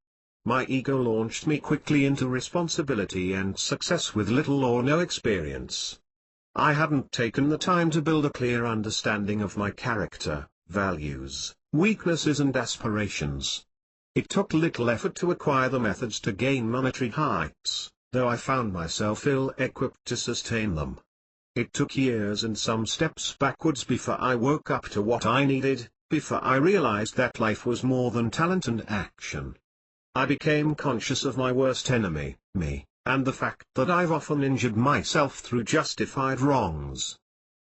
My ego launched me quickly into responsibility and success with little or no experience. I hadn't taken the time to build a clear understanding of my character, values, weaknesses and aspirations. It took little effort to acquire the methods to gain monetary heights, though I found myself ill-equipped to sustain them. It took years and some steps backwards before I woke up to what I needed, before I realized that life was more than talent and action. I became conscious of my worst enemy, me, and the fact that I've often injured myself through justified wrongs.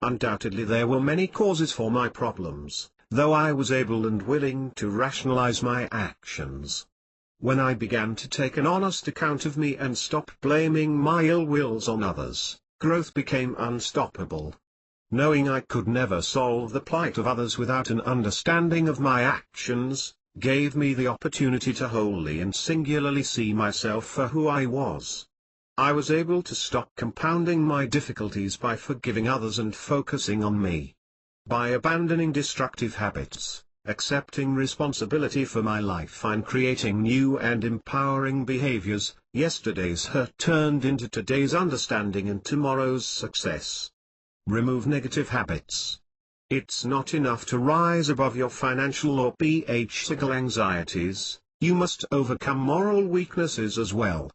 Undoubtedly there were many causes for my problems, though I was able and willing to rationalize my actions. When I began to take an honest account of me and stop blaming my ill wills on others, growth became unstoppable. Knowing I could never solve the plight of others without an understanding of my actions, gave me the opportunity to wholly and singularly see myself for who I was. I was able to stop compounding my difficulties by forgiving others and focusing on me. By abandoning destructive habits, accepting responsibility for my life and creating new and empowering behaviors, yesterday's hurt turned into today's understanding and tomorrow's success. Remove negative habits. It's not enough to rise above your financial or physical anxieties, you must overcome moral weaknesses as well.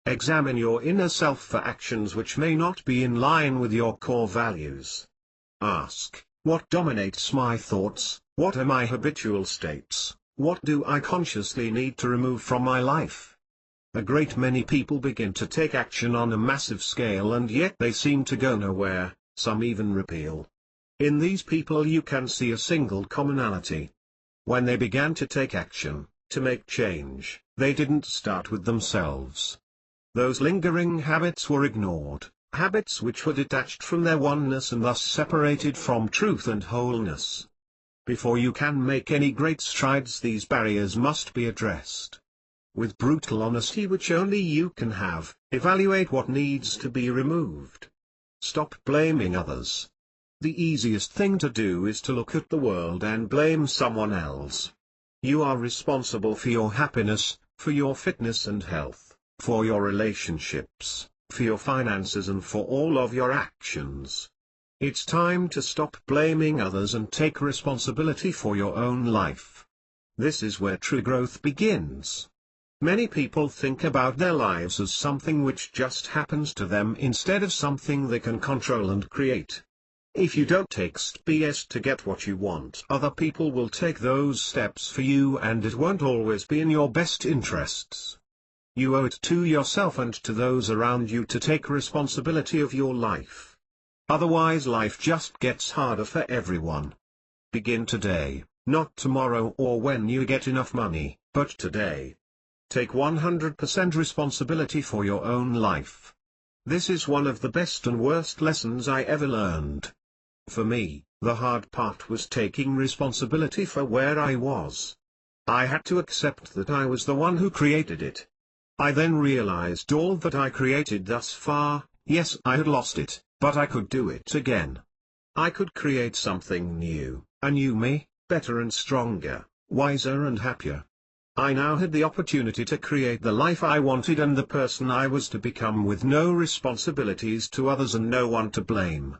Examine your inner self for actions which may not be in line with your core values. Ask, what dominates my thoughts, what are my habitual states, what do I consciously need to remove from my life? A great many people begin to take action on a massive scale and yet they seem to go nowhere. Some even repeal. In these people you can see a single commonality. When they began to take action, to make change, they didn't start with themselves. Those lingering habits were ignored, habits which were detached from their oneness and thus separated from truth and wholeness. Before you can make any great strides, these barriers must be addressed. With brutal honesty which only you can have, evaluate what needs to be removed. Stop blaming others. The easiest thing to do is to look at the world and blame someone else. You are responsible for your happiness, for your fitness and health, for your relationships, for your finances and for all of your actions. It's time to stop blaming others and take responsibility for your own life. This is where true growth begins. Many people think about their lives as something which just happens to them instead of something they can control and create. If you don't take steps to get what you want, other people will take those steps for you, and it won't always be in your best interests. You owe it to yourself and to those around you to take responsibility of your life. Otherwise life just gets harder for everyone. Begin today, not tomorrow or when you get enough money, but today. Take 100% responsibility for your own life. This is one of the best and worst lessons I ever learned. For me, the hard part was taking responsibility for where I was. I had to accept that I was the one who created it. I then realized all that I created thus far, yes, I had lost it, but I could do it again. I could create something new, a new me, better and stronger, wiser and happier. I now had the opportunity to create the life I wanted and the person I was to become with no responsibilities to others and no one to blame.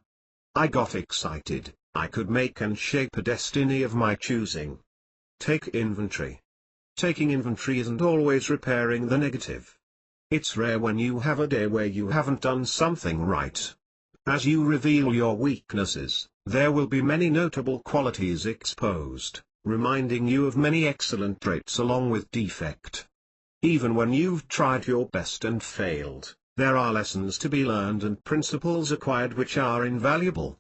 I got excited. I could make and shape a destiny of my choosing. Take inventory. Taking inventory isn't always repairing the negative. It's rare when you have a day where you haven't done something right. As you reveal your weaknesses, there will be many notable qualities exposed, reminding you of many excellent traits along with defect. Even when you've tried your best and failed, there are lessons to be learned and principles acquired which are invaluable.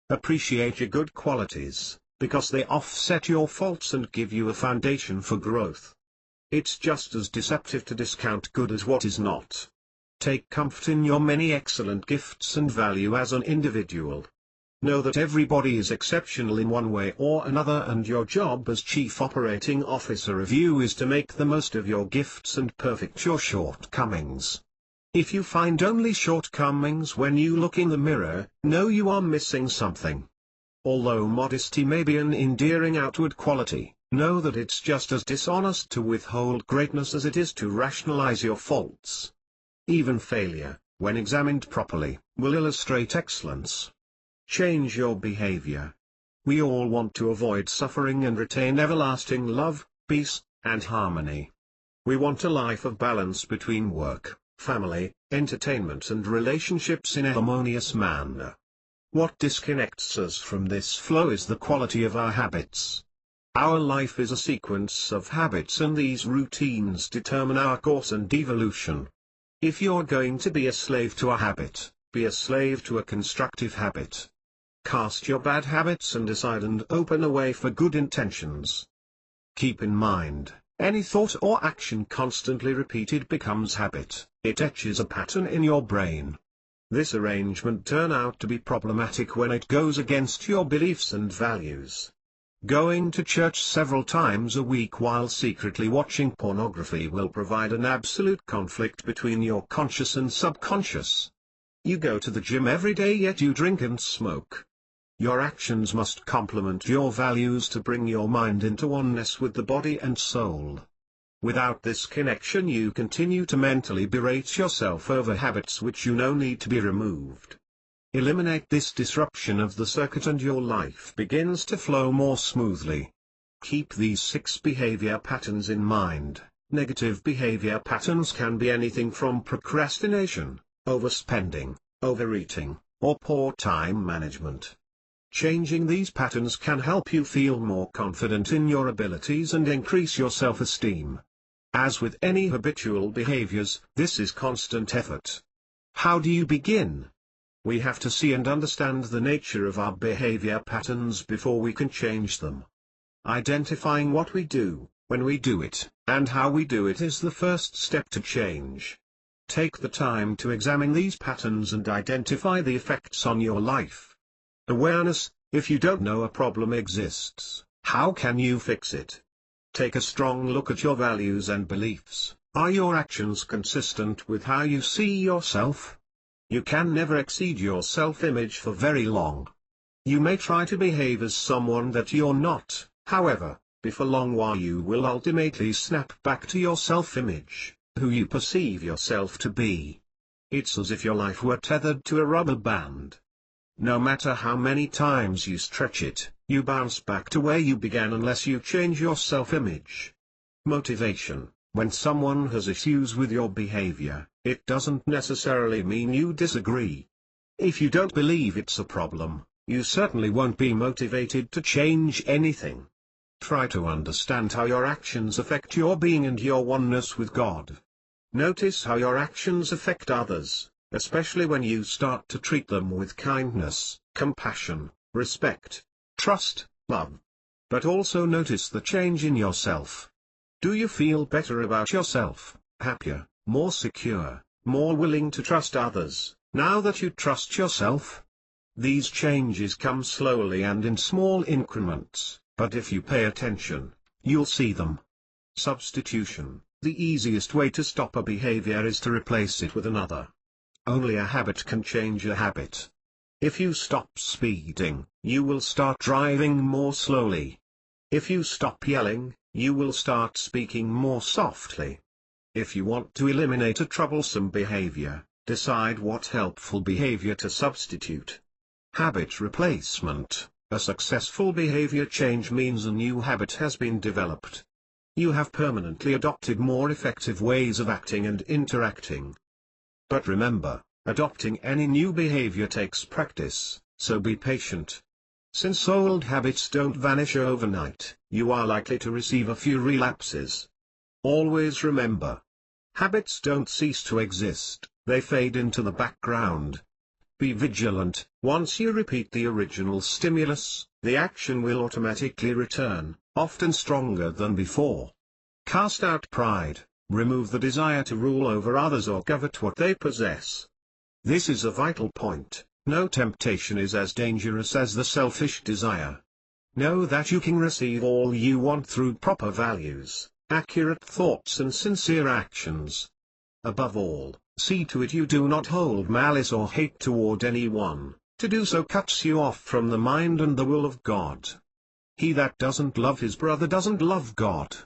Appreciate your good qualities, because they offset your faults and give you a foundation for growth. It's just as deceptive to discount good as what is not. Take comfort in your many excellent gifts and value as an individual. Know that everybody is exceptional in one way or another, and your job as Chief Operating Officer of you is to make the most of your gifts and perfect your shortcomings. If you find only shortcomings when you look in the mirror, know you are missing something. Although modesty may be an endearing outward quality, know that it's just as dishonest to withhold greatness as it is to rationalize your faults. Even failure, when examined properly, will illustrate excellence. Change your behavior. We all want to avoid suffering and retain everlasting love, peace, and harmony. We want a life of balance between work, family, entertainment and relationships in a harmonious manner. What disconnects us from this flow is the quality of our habits. Our life is a sequence of habits, and these routines determine our course and evolution. If you're going to be a slave to a habit, be a slave to a constructive habit. Cast your bad habits and decide and open a way for good intentions. Keep in mind, any thought or action constantly repeated becomes habit. It etches a pattern in your brain. This arrangement turns out to be problematic when it goes against your beliefs and values. Going to church several times a week while secretly watching pornography will provide an absolute conflict between your conscious and subconscious. You go to the gym every day yet you drink and smoke. Your actions must complement your values to bring your mind into oneness with the body and soul. Without this connection you continue to mentally berate yourself over habits which you know need to be removed. Eliminate this disruption of the circuit and your life begins to flow more smoothly. Keep these 6 behavior patterns in mind. Negative behavior patterns can be anything from procrastination, overspending, overeating, or poor time management. Changing these patterns can help you feel more confident in your abilities and increase your self-esteem. As with any habitual behaviors, this is constant effort. How do you begin? We have to see and understand the nature of our behavior patterns before we can change them. Identifying what we do, when we do it, and how we do it is the first step to change. Take the time to examine these patterns and identify the effects on your life. Awareness: if you don't know a problem exists, how can you fix it? Take a strong look at your values and beliefs. Are your actions consistent with how you see yourself? You can never exceed your self-image for very long. You may try to behave as someone that you're not, however, before long while you will ultimately snap back to your self-image, who you perceive yourself to be. It's as if your life were tethered to a rubber band. No matter how many times you stretch it, you bounce back to where you began unless you change your self-image. Motivation. When someone has issues with your behavior, it doesn't necessarily mean you disagree. If you don't believe it's a problem, you certainly won't be motivated to change anything. Try to understand how your actions affect your being and your oneness with God. Notice how your actions affect others, especially when you start to treat them with kindness, compassion, respect, trust, love. But also notice the change in yourself. Do you feel better about yourself, happier, more secure, more willing to trust others, now that you trust yourself? These changes come slowly and in small increments, but if you pay attention, you'll see them. Substitution. The easiest way to stop a behavior is to replace it with another. Only a habit can change a habit. If you stop speeding, you will start driving more slowly. If you stop yelling, you will start speaking more softly. If you want to eliminate a troublesome behavior, decide what helpful behavior to substitute. Habit replacement. A successful behavior change means a new habit has been developed. You have permanently adopted more effective ways of acting and interacting. But remember, adopting any new behavior takes practice, so be patient. Since old habits don't vanish overnight, you are likely to receive a few relapses. Always remember, habits don't cease to exist, they fade into the background. Be vigilant. Once you repeat the original stimulus, the action will automatically return, often stronger than before. Cast out pride, remove the desire to rule over others or covet what they possess. This is a vital point. No temptation is as dangerous as the selfish desire. Know that you can receive all you want through proper values, accurate thoughts and sincere actions. Above all, see to it you do not hold malice or hate toward anyone. To do so cuts you off from the mind and the will of God. He that doesn't love his brother doesn't love God.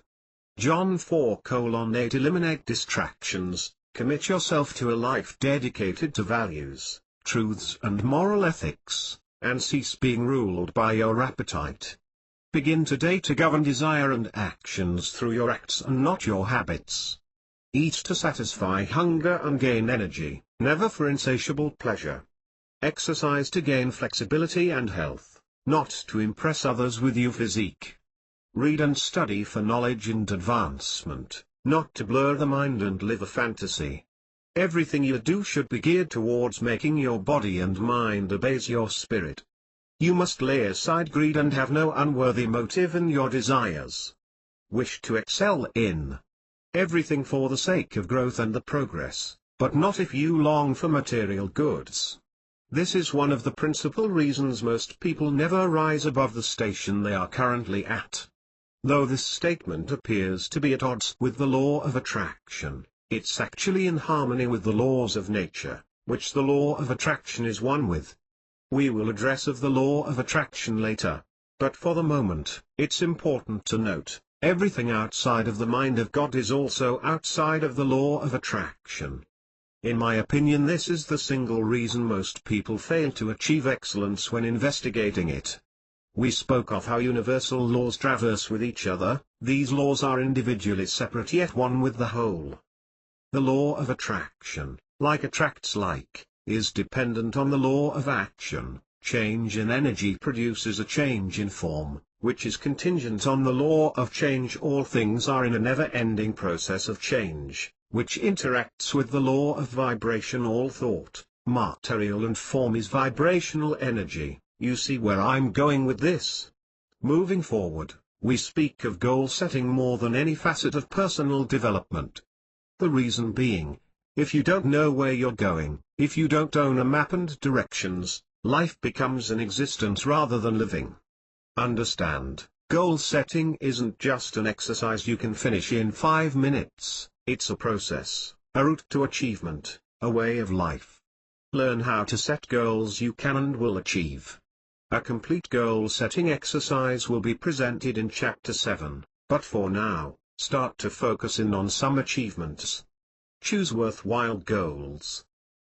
John 4:8 Eliminate distractions, commit yourself to a life dedicated to values, truths and moral ethics, and cease being ruled by your appetite. Begin today to govern desire and actions through your acts and not your habits. Eat to satisfy hunger and gain energy, never for insatiable pleasure. Exercise to gain flexibility and health, not to impress others with your physique. Read and study for knowledge and advancement, not to blur the mind and live a fantasy. Everything you do should be geared towards making your body and mind obey your spirit. You must lay aside greed and have no unworthy motive in your desires. Wish to excel in everything for the sake of growth and the progress, but not if you long for material goods. This is one of the principal reasons most people never rise above the station they are currently at. Though this statement appears to be at odds with the law of attraction, it's actually in harmony with the laws of nature, which the law of attraction is one with. We will address of the law of attraction later, but for the moment, it's important to note, everything outside of the mind of God is also outside of the law of attraction. In my opinion, this is the single reason most people fail to achieve excellence when investigating it. We spoke of how universal laws traverse with each other. These laws are individually separate yet one with the whole. The law of attraction, like attracts like, is dependent on the law of action. Change in energy produces a change in form, which is contingent on the law of change. All things are in a never-ending process of change, which interacts with the law of vibration. All thought, material and form is vibrational energy. You see where I'm going with this? Moving forward, we speak of goal setting more than any facet of personal development. The reason being, if you don't know where you're going, if you don't own a map and directions, life becomes an existence rather than living. Understand, goal setting isn't just an exercise you can finish in 5 minutes, it's a process, a route to achievement, a way of life. Learn how to set goals you can and will achieve. A complete goal-setting exercise will be presented in Chapter 7, but for now, start to focus in on some achievements. Choose worthwhile goals.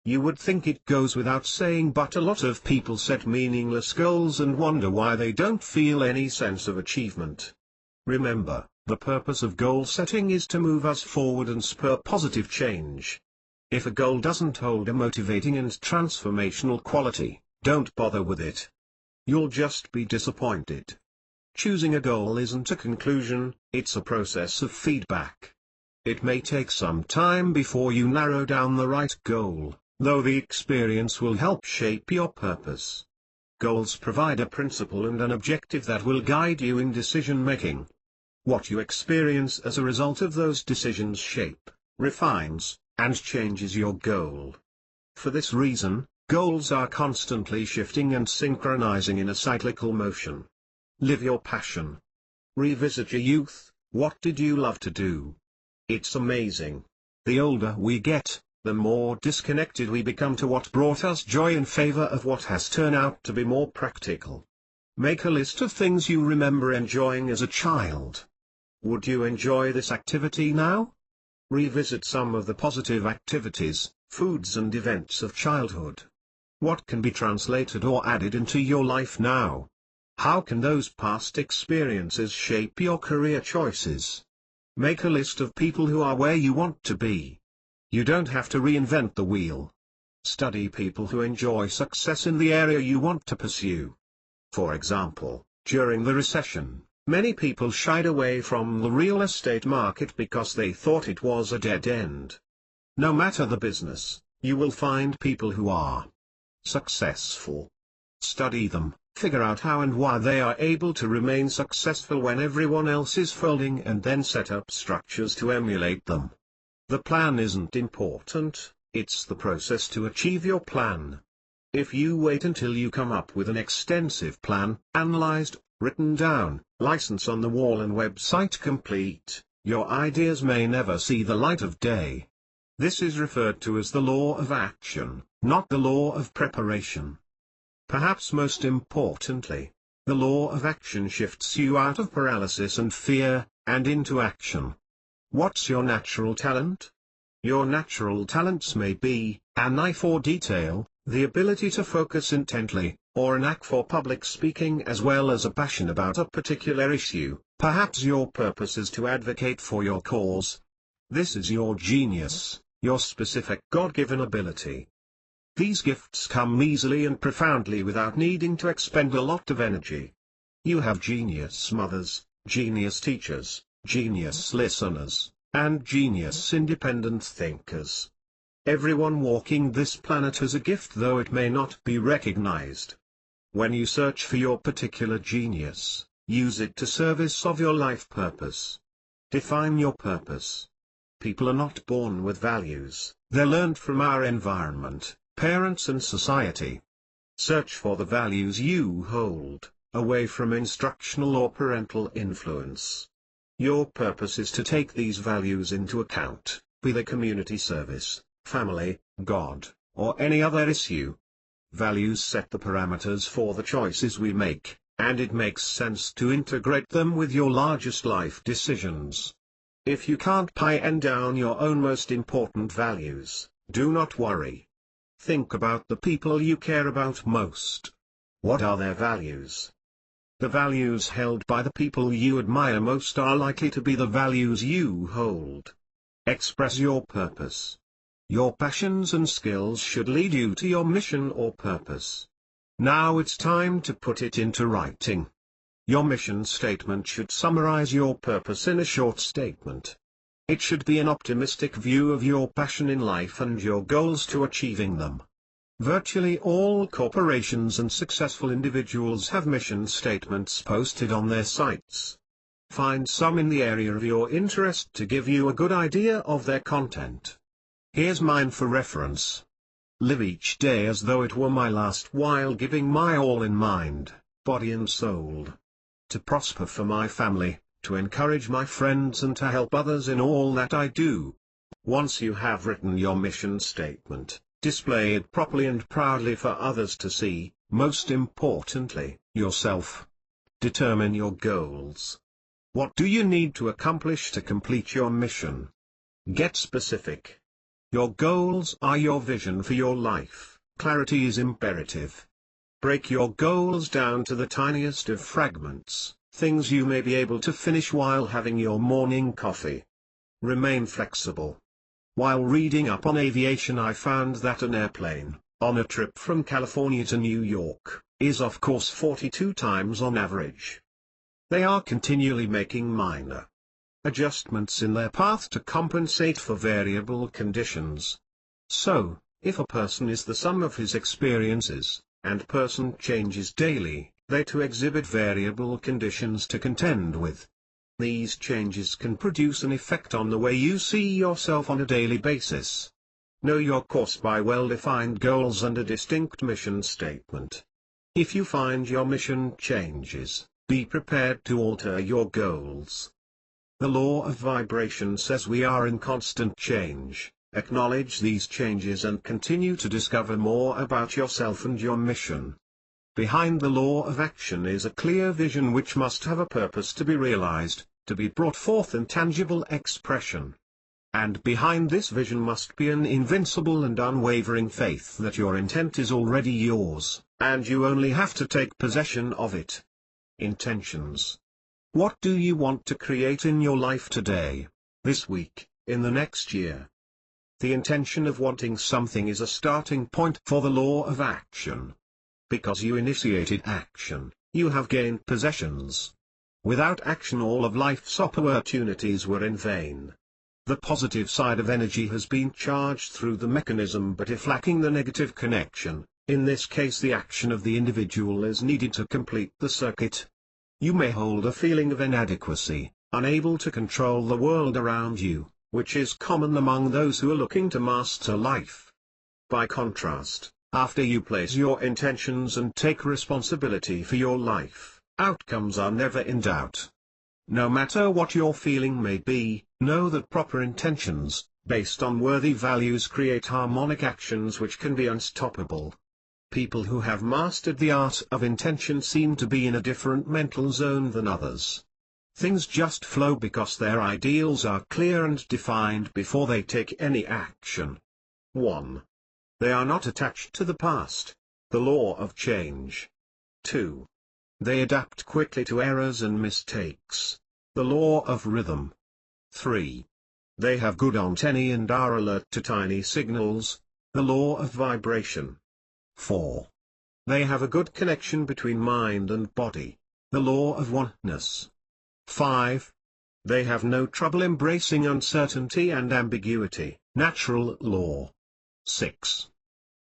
You would think it goes without saying, but a lot of people set meaningless goals and wonder why they don't feel any sense of achievement. Remember, the purpose of goal setting is to move us forward and spur positive change. If a goal doesn't hold a motivating and transformational quality, don't bother with it. You'll just be disappointed. Choosing a goal isn't a conclusion, it's a process of feedback. It may take some time before you narrow down the right goal, though the experience will help shape your purpose. Goals provide a principle and an objective that will guide you in decision-making. What you experience as a result of those decisions shape, refines, and changes your goal. For this reason, goals are constantly shifting and synchronizing in a cyclical motion. Live your passion. Revisit your youth. What did you love to do? It's amazing. The older we get, the more disconnected we become to what brought us joy in favor of what has turned out to be more practical. Make a list of things you remember enjoying as a child. Would you enjoy this activity now? Revisit some of the positive activities, foods and events of childhood. What can be translated or added into your life now? How can those past experiences shape your career choices? Make a list of people who are where you want to be. You don't have to reinvent the wheel. Study people who enjoy success in the area you want to pursue. For example, during the recession, many people shied away from the real estate market because they thought it was a dead end. No matter the business, you will find people who are successful. Study them, figure out how and why they are able to remain successful when everyone else is folding, and then set up structures to emulate them. The plan isn't important, it's the process to achieve your plan. If you wait until you come up with an extensive plan, analyzed, written down, license on the wall and website complete, your ideas may never see the light of day. This is referred to as the law of action, not the law of preparation. Perhaps most importantly, the law of action shifts you out of paralysis and fear, and into action. What's your natural talent? Your natural talents may be an eye for detail, the ability to focus intently, or a knack for public speaking, as well as a passion about a particular issue. Perhaps your purpose is to advocate for your cause. This is your genius, your specific God-given ability. These gifts come easily and profoundly without needing to expend a lot of energy. You have genius mothers, genius teachers, genius listeners, and genius independent thinkers. Everyone walking this planet has a gift, though it may not be recognized. When you search for your particular genius, use it to service of your life purpose. Define your purpose. People are not born with values, they're learned from our environment, parents and society. Search for the values you hold, away from instructional or parental influence. Your purpose is to take these values into account, be they community service, family, God, or any other issue. Values set the parameters for the choices we make, and it makes sense to integrate them with your largest life decisions. If you can't pin down your own most important values, do not worry. Think about the people you care about most. What are their values? The values held by the people you admire most are likely to be the values you hold. Express your purpose. Your passions and skills should lead you to your mission or purpose. Now it's time to put it into writing. Your mission statement should summarize your purpose in a short statement. It should be an optimistic view of your passion in life and your goals to achieving them. Virtually all corporations and successful individuals have mission statements posted on their sites. Find some in the area of your interest to give you a good idea of their content. Here's mine for reference. Live each day as though it were my last, while giving my all in mind, body and soul. To prosper for my family, to encourage my friends and to help others in all that I do. Once you have written your mission statement, display it properly and proudly for others to see. Most importantly, yourself. Determine your goals. What do you need to accomplish to complete your mission? Get specific. Your goals are your vision for your life. Clarity is imperative. Break your goals down to the tiniest of fragments, things you may be able to finish while having your morning coffee. Remain flexible. While reading up on aviation, I found that an airplane, on a trip from California to New York, is off course 42 times on average. They are continually making minor adjustments in their path to compensate for variable conditions. So, if a person is the sum of his experiences, and person changes daily, they too exhibit variable conditions to contend with. These changes can produce an effect on the way you see yourself on a daily basis. Know your course by well-defined goals and a distinct mission statement. If you find your mission changes, be prepared to alter your goals. The law of vibration says we are in constant change. Acknowledge these changes and continue to discover more about yourself and your mission. Behind the law of action is a clear vision which must have a purpose to be realized, to be brought forth in tangible expression. And behind this vision must be an invincible and unwavering faith that your intent is already yours, and you only have to take possession of it. Intentions. What do you want to create in your life today, this week, in the next year? The intention of wanting something is a starting point for the law of action. Because you initiated action, you have gained possessions. Without action, all of life's opportunities were in vain. The positive side of energy has been charged through the mechanism, but if lacking the negative connection, in this case the action of the individual is needed to complete the circuit. You may hold a feeling of inadequacy, unable to control the world around you, which is common among those who are looking to master life. By contrast, after you place your intentions and take responsibility for your life, outcomes are never in doubt. No matter what your feeling may be, know that proper intentions, based on worthy values, create harmonic actions which can be unstoppable. People who have mastered the art of intention seem to be in a different mental zone than others. Things just flow because their ideals are clear and defined before they take any action. 1. They are not attached to the past, the law of change. 2. They adapt quickly to errors and mistakes, the law of rhythm. 3. They have good antennae and are alert to tiny signals, the law of vibration. 4. They have a good connection between mind and body, the law of oneness. 5. They have no trouble embracing uncertainty and ambiguity, natural law. 6.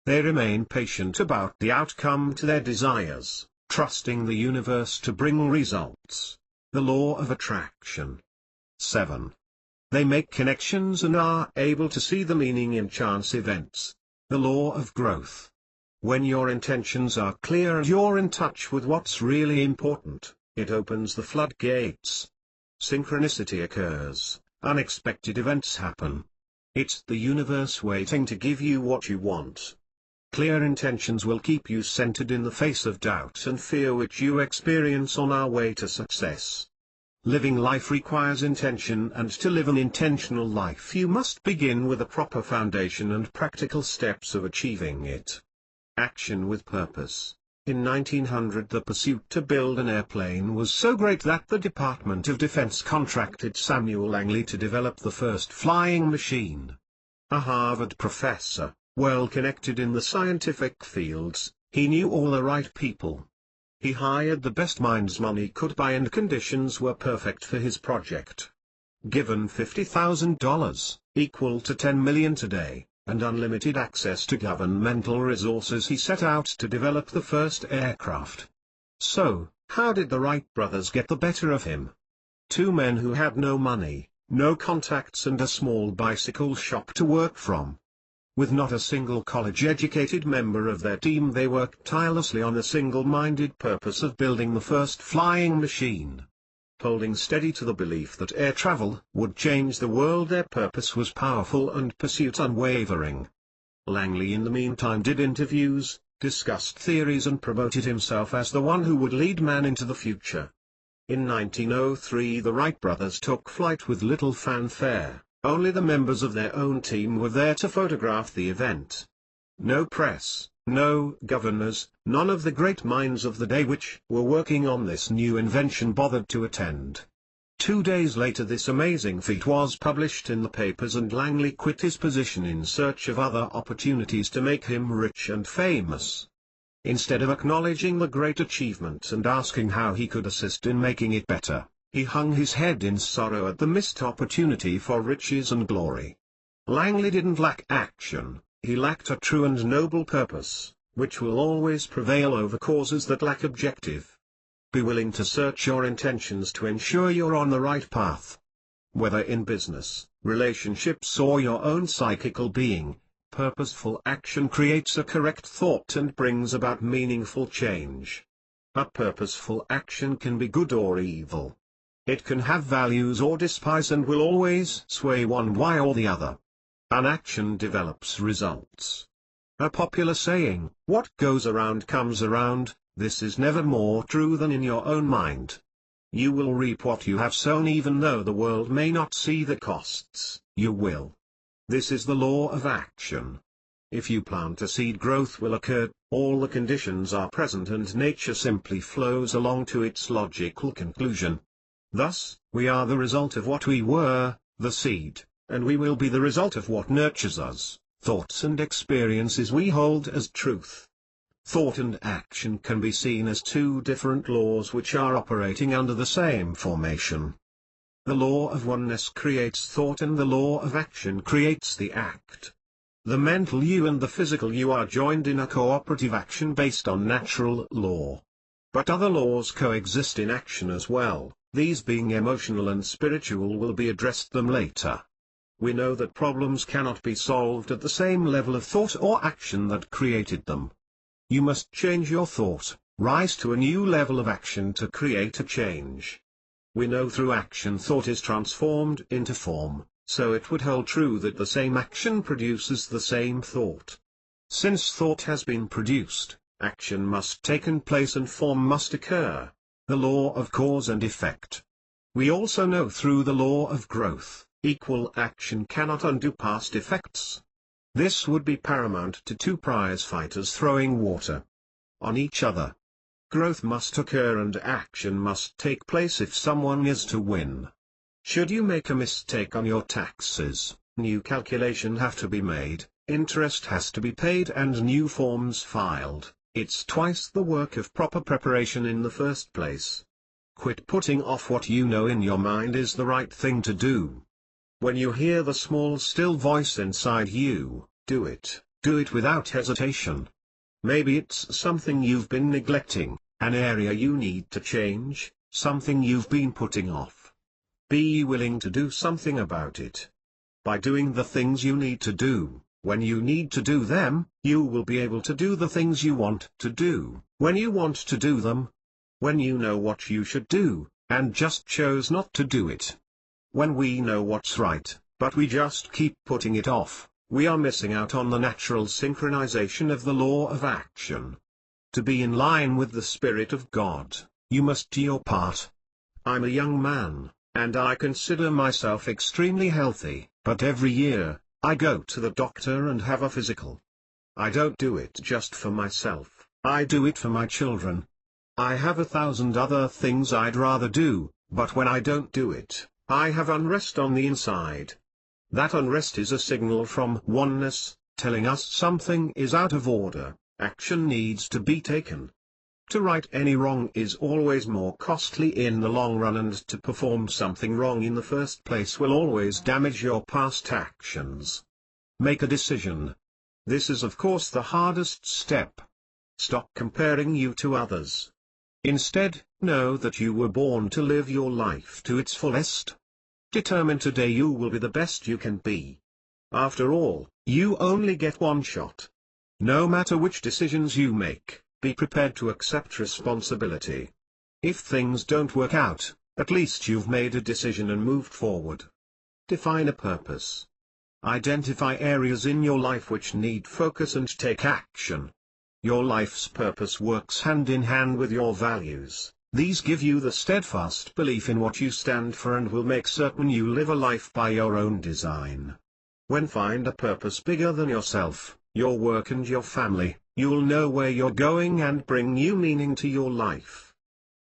They remain patient about the outcome to their desires, trusting the universe to bring results, the law of attraction. 7. They make connections and are able to see the meaning in chance events, the law of growth. When your intentions are clear and you're in touch with what's really important, it opens the floodgates. Synchronicity occurs, unexpected events happen. It's the universe waiting to give you what you want. Clear intentions will keep you centered in the face of doubt and fear which you experience on our way to success. Living life requires intention, and to live an intentional life you must begin with a proper foundation and practical steps of achieving it. Action with purpose. In 1900, the pursuit to build an airplane was so great that the Department of Defense contracted Samuel Langley to develop the first flying machine. A Harvard professor, well connected in the scientific fields, he knew all the right people. He hired the best minds money could buy, and conditions were perfect for his project. Given $50,000, equal to $10 million today, and unlimited access to governmental resources, he set out to develop the first aircraft. So, how did the Wright brothers get the better of him? Two men who had no money, no contacts, and a small bicycle shop to work from. With not a single college-educated member of their team, they worked tirelessly on a single-minded purpose of building the first flying machine. Holding steady to the belief that air travel would change the world, their purpose was powerful and pursuit unwavering. Langley in the meantime did interviews, discussed theories and promoted himself as the one who would lead man into the future. In 1903 the Wright brothers took flight with little fanfare, only the members of their own team were there to photograph the event. No press, no governors, none of the great minds of the day which were working on this new invention bothered to attend. 2 days later this amazing feat was published in the papers and Langley quit his position in search of other opportunities to make him rich and famous. Instead of acknowledging the great achievement and asking how he could assist in making it better, he hung his head in sorrow at the missed opportunity for riches and glory. Langley didn't lack action, he lacked a true and noble purpose, which will always prevail over causes that lack objective. Be willing to search your intentions to ensure you're on the right path. Whether in business, relationships or your own psychical being, purposeful action creates a correct thought and brings about meaningful change. A purposeful action can be good or evil. It can have values or despise and will always sway one way or the other. An action develops results. A popular saying, "What goes around comes around," this is never more true than in your own mind. You will reap what you have sown even though the world may not see the costs, you will. This is the law of action. If you plant a seed, growth will occur, all the conditions are present and nature simply flows along to its logical conclusion. Thus, we are the result of what we were, the seed, and we will be the result of what nurtures us, thoughts and experiences we hold as truth. Thought and action can be seen as two different laws which are operating under the same formation. The law of oneness creates thought and the law of action creates the act. The mental you and the physical you are joined in a cooperative action based on natural law. But other laws coexist in action as well, these being emotional and spiritual will be addressed them later. We know that problems cannot be solved at the same level of thought or action that created them. You must change your thought, rise to a new level of action to create a change. We know through action thought is transformed into form, so it would hold true that the same action produces the same thought. Since thought has been produced, action must take place and form must occur, the law of cause and effect. We also know through the law of growth, equal action cannot undo past effects. This would be paramount to two prize fighters throwing water on each other. Growth must occur and action must take place if someone is to win. Should you make a mistake on your taxes, new calculations have to be made, interest has to be paid and new forms filed. It's twice the work of proper preparation in the first place. Quit putting off what you know in your mind is the right thing to do. When you hear the small still voice inside you, do it without hesitation. Maybe it's something you've been neglecting, an area you need to change, something you've been putting off. Be willing to do something about it. By doing the things you need to do, when you need to do them, you will be able to do the things you want to do, when you want to do them. When you know what you should do, and just chose not to do it. When we know what's right, but we just keep putting it off, we are missing out on the natural synchronization of the law of action. To be in line with the Spirit of God, you must do your part. I'm a young man, and I consider myself extremely healthy, but every year, I go to the doctor and have a physical. I don't do it just for myself, I do it for my children. I have 1,000 other things I'd rather do, but when I don't do it, I have unrest on the inside. That unrest is a signal from oneness, telling us something is out of order, action needs to be taken. To right any wrong is always more costly in the long run, and to perform something wrong in the first place will always damage your past actions. Make a decision. This is of course the hardest step. Stop comparing you to others. Instead, know that you were born to live your life to its fullest. Determine today you will be the best you can be. After all, you only get one shot. No matter which decisions you make, be prepared to accept responsibility. If things don't work out, at least you've made a decision and moved forward. Define a purpose. Identify areas in your life which need focus and take action. Your life's purpose works hand in hand with your values. These give you the steadfast belief in what you stand for and will make certain you live a life by your own design. When find a purpose bigger than yourself, your work and your family, you'll know where you're going and bring new meaning to your life.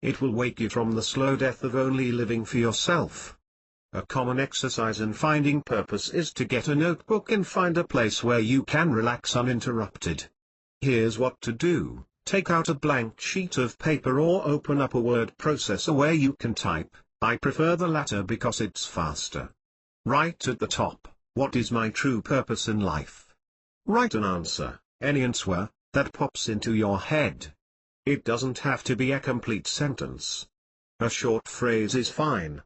It will wake you from the slow death of only living for yourself. A common exercise in finding purpose is to get a notebook and find a place where you can relax uninterrupted. Here's what to do. Take out a blank sheet of paper or open up a word processor where you can type. I prefer the latter because it's faster. Write at the top, what is my true purpose in life? Write an answer, any answer, that pops into your head. It doesn't have to be a complete sentence. A short phrase is fine.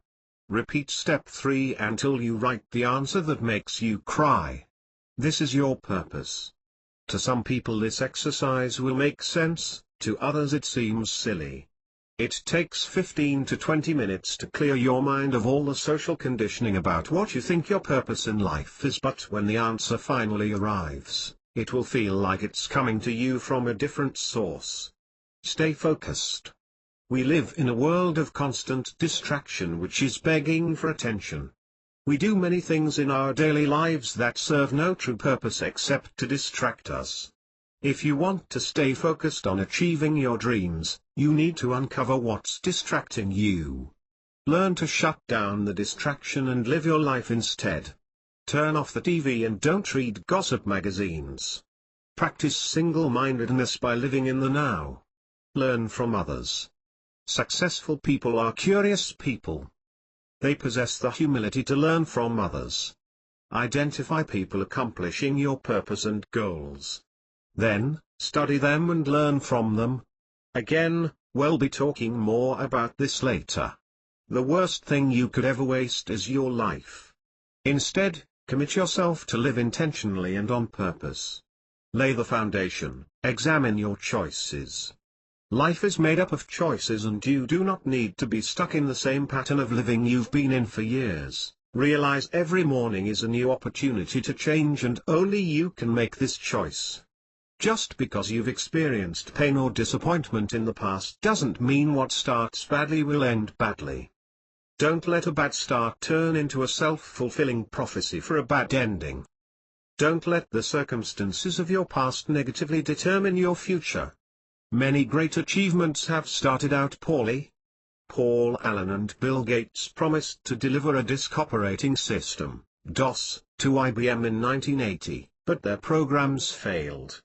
Repeat step 3 until you write the answer that makes you cry. This is your purpose. To some people this exercise will make sense, to others it seems silly. It takes 15 to 20 minutes to clear your mind of all the social conditioning about what you think your purpose in life is, but when the answer finally arrives, it will feel like it's coming to you from a different source. Stay focused. We live in a world of constant distraction which is begging for attention. We do many things in our daily lives that serve no true purpose except to distract us. If you want to stay focused on achieving your dreams, you need to uncover what's distracting you. Learn to shut down the distraction and live your life instead. Turn off the TV and don't read gossip magazines. Practice single-mindedness by living in the now. Learn from others. Successful people are curious people. They possess the humility to learn from others. Identify people accomplishing your purpose and goals. Then, study them and learn from them. Again, we'll be talking more about this later. The worst thing you could ever waste is your life. Instead, commit yourself to live intentionally and on purpose. Lay the foundation, examine your choices. Life is made up of choices and you do not need to be stuck in the same pattern of living you've been in for years. Realize every morning is a new opportunity to change and only you can make this choice. Just because you've experienced pain or disappointment in the past doesn't mean what starts badly will end badly. Don't let a bad start turn into a self-fulfilling prophecy for a bad ending. Don't let the circumstances of your past negatively determine your future. Many great achievements have started out poorly. Paul Allen and Bill Gates promised to deliver a disk operating system, DOS, to IBM in 1980, but their programs failed.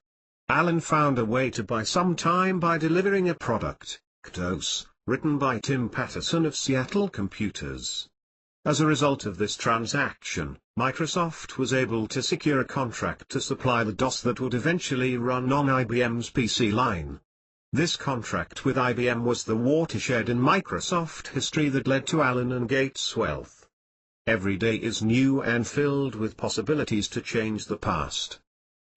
Allen found a way to buy some time by delivering a product, DOS, written by Tim Patterson of Seattle Computers. As a result of this transaction, Microsoft was able to secure a contract to supply the DOS that would eventually run on IBM's PC line. This contract with IBM was the watershed in Microsoft history that led to Allen and Gates' wealth. Every day is new and filled with possibilities to change the past.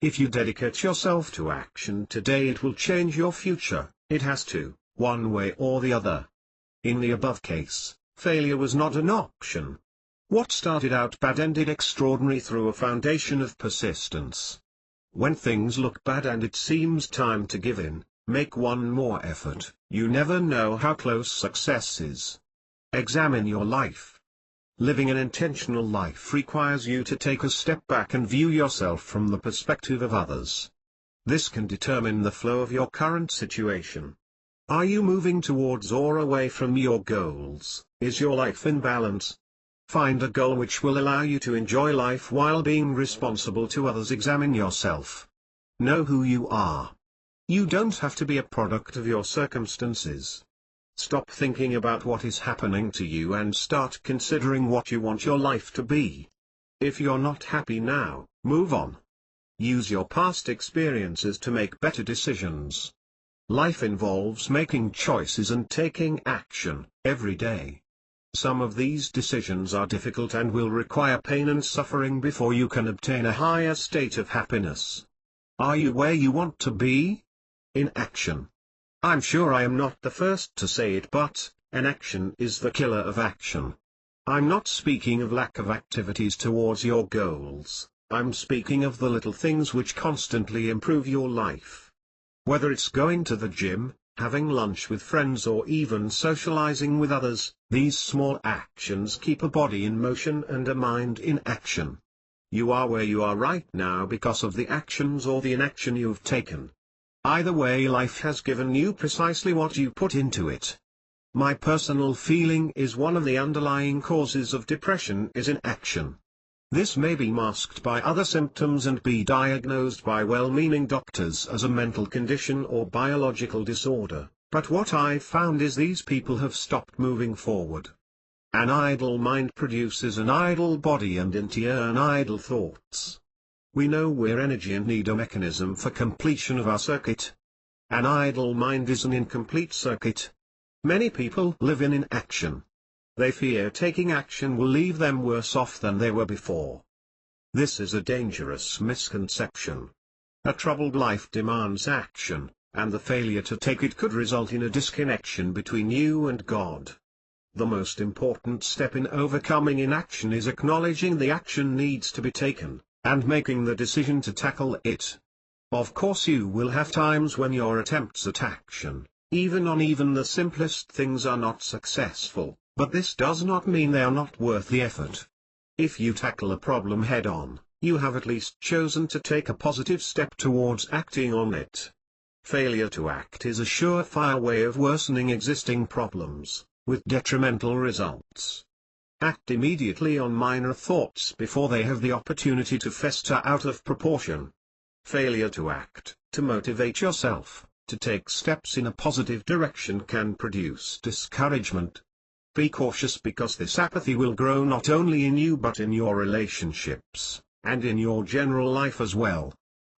If you dedicate yourself to action today, it will change your future. It has to, one way or the other. In the above case, failure was not an option. What started out bad ended extraordinary through a foundation of persistence. When things look bad and it seems time to give in, make one more effort. You never know how close success is. Examine your life. Living an intentional life requires you to take a step back and view yourself from the perspective of others. This can determine the flow of your current situation. Are you moving towards or away from your goals? Is your life in balance? Find a goal which will allow you to enjoy life while being responsible to others. Examine yourself. Know who you are. You don't have to be a product of your circumstances. Stop thinking about what is happening to you and start considering what you want your life to be. If you're not happy now, move on. Use your past experiences to make better decisions. Life involves making choices and taking action, every day. Some of these decisions are difficult and will require pain and suffering before you can obtain a higher state of happiness. Are you where you want to be? In action. I'm sure I am not the first to say it, but inaction is the killer of action. I'm not speaking of lack of activities towards your goals, I'm speaking of the little things which constantly improve your life. Whether it's going to the gym, having lunch with friends, or even socializing with others, these small actions keep a body in motion and a mind in action. You are where you are right now because of the actions or the inaction you've taken. Either way, life has given you precisely what you put into it. My personal feeling is one of the underlying causes of depression is inaction. This may be masked by other symptoms and be diagnosed by well-meaning doctors as a mental condition or biological disorder, but what I've found is these people have stopped moving forward. An idle mind produces an idle body and in turn idle thoughts. We know we're energy and need a mechanism for completion of our circuit. An idle mind is an incomplete circuit. Many people live in inaction. They fear taking action will leave them worse off than they were before. This is a dangerous misconception. A troubled life demands action, and the failure to take it could result in a disconnection between you and God. The most important step in overcoming inaction is acknowledging the action needs to be taken, and making the decision to tackle it. Of course, you will have times when your attempts at action, even on the simplest things, are not successful. But this does not mean they are not worth the effort. If you tackle a problem head-on, you have at least chosen to take a positive step towards acting on it. Failure to act is a surefire way of worsening existing problems, with detrimental results. Act immediately on minor thoughts before they have the opportunity to fester out of proportion. Failure to act, to motivate yourself, to take steps in a positive direction can produce discouragement. Be cautious because this apathy will grow not only in you but in your relationships, and in your general life as well.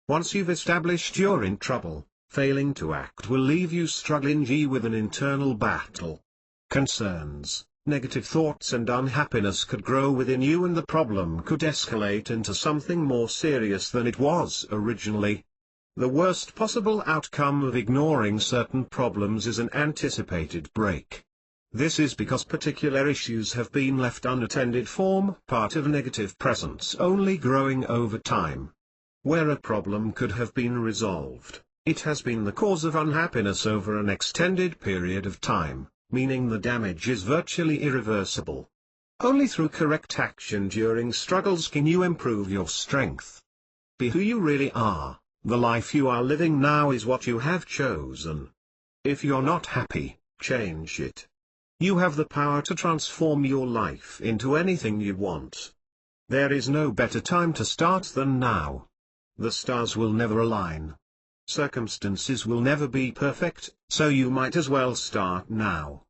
Once you've established you're in trouble, failing to act will leave you struggling with an internal battle. Concerns, negative thoughts and unhappiness could grow within you, and the problem could escalate into something more serious than it was originally. The worst possible outcome of ignoring certain problems is an anticipated break. This is because particular issues have been left unattended, form part of negative presence only growing over time. Where a problem could have been resolved, it has been the cause of unhappiness over an extended period of time, meaning the damage is virtually irreversible. Only through correct action during struggles can you improve your strength. Be who you really are. The life you are living now is what you have chosen. If you're not happy, change it. You have the power to transform your life into anything you want. There is no better time to start than now. The stars will never align. Circumstances will never be perfect, so you might as well start now.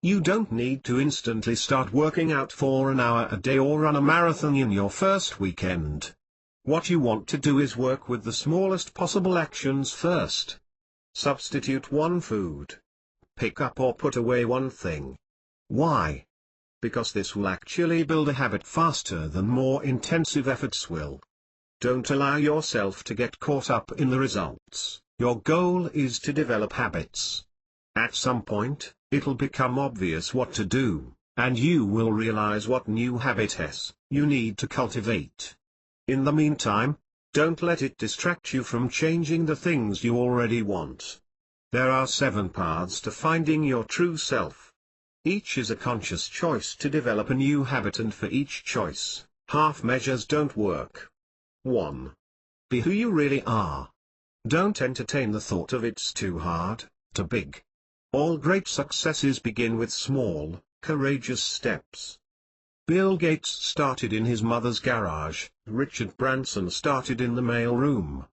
You don't need to instantly start working out for an hour a day or run a marathon in your first weekend. What you want to do is work with the smallest possible actions first. Substitute one food. Pick up or put away one thing. Why? Because this will actually build a habit faster than more intensive efforts will. Don't allow yourself to get caught up in the results. Your goal is to develop habits. At some point, it'll become obvious what to do, and you will realize what new habits you need to cultivate. In the meantime, don't let it distract you from changing the things you already want. There are 7 paths to finding your true self. Each is a conscious choice to develop a new habit, and for each choice, half measures don't work. 1. Be who you really are. Don't entertain the thought of it's too hard, too big. All great successes begin with small, courageous steps. Bill Gates started in his mother's garage, Richard Branson started in the mail room.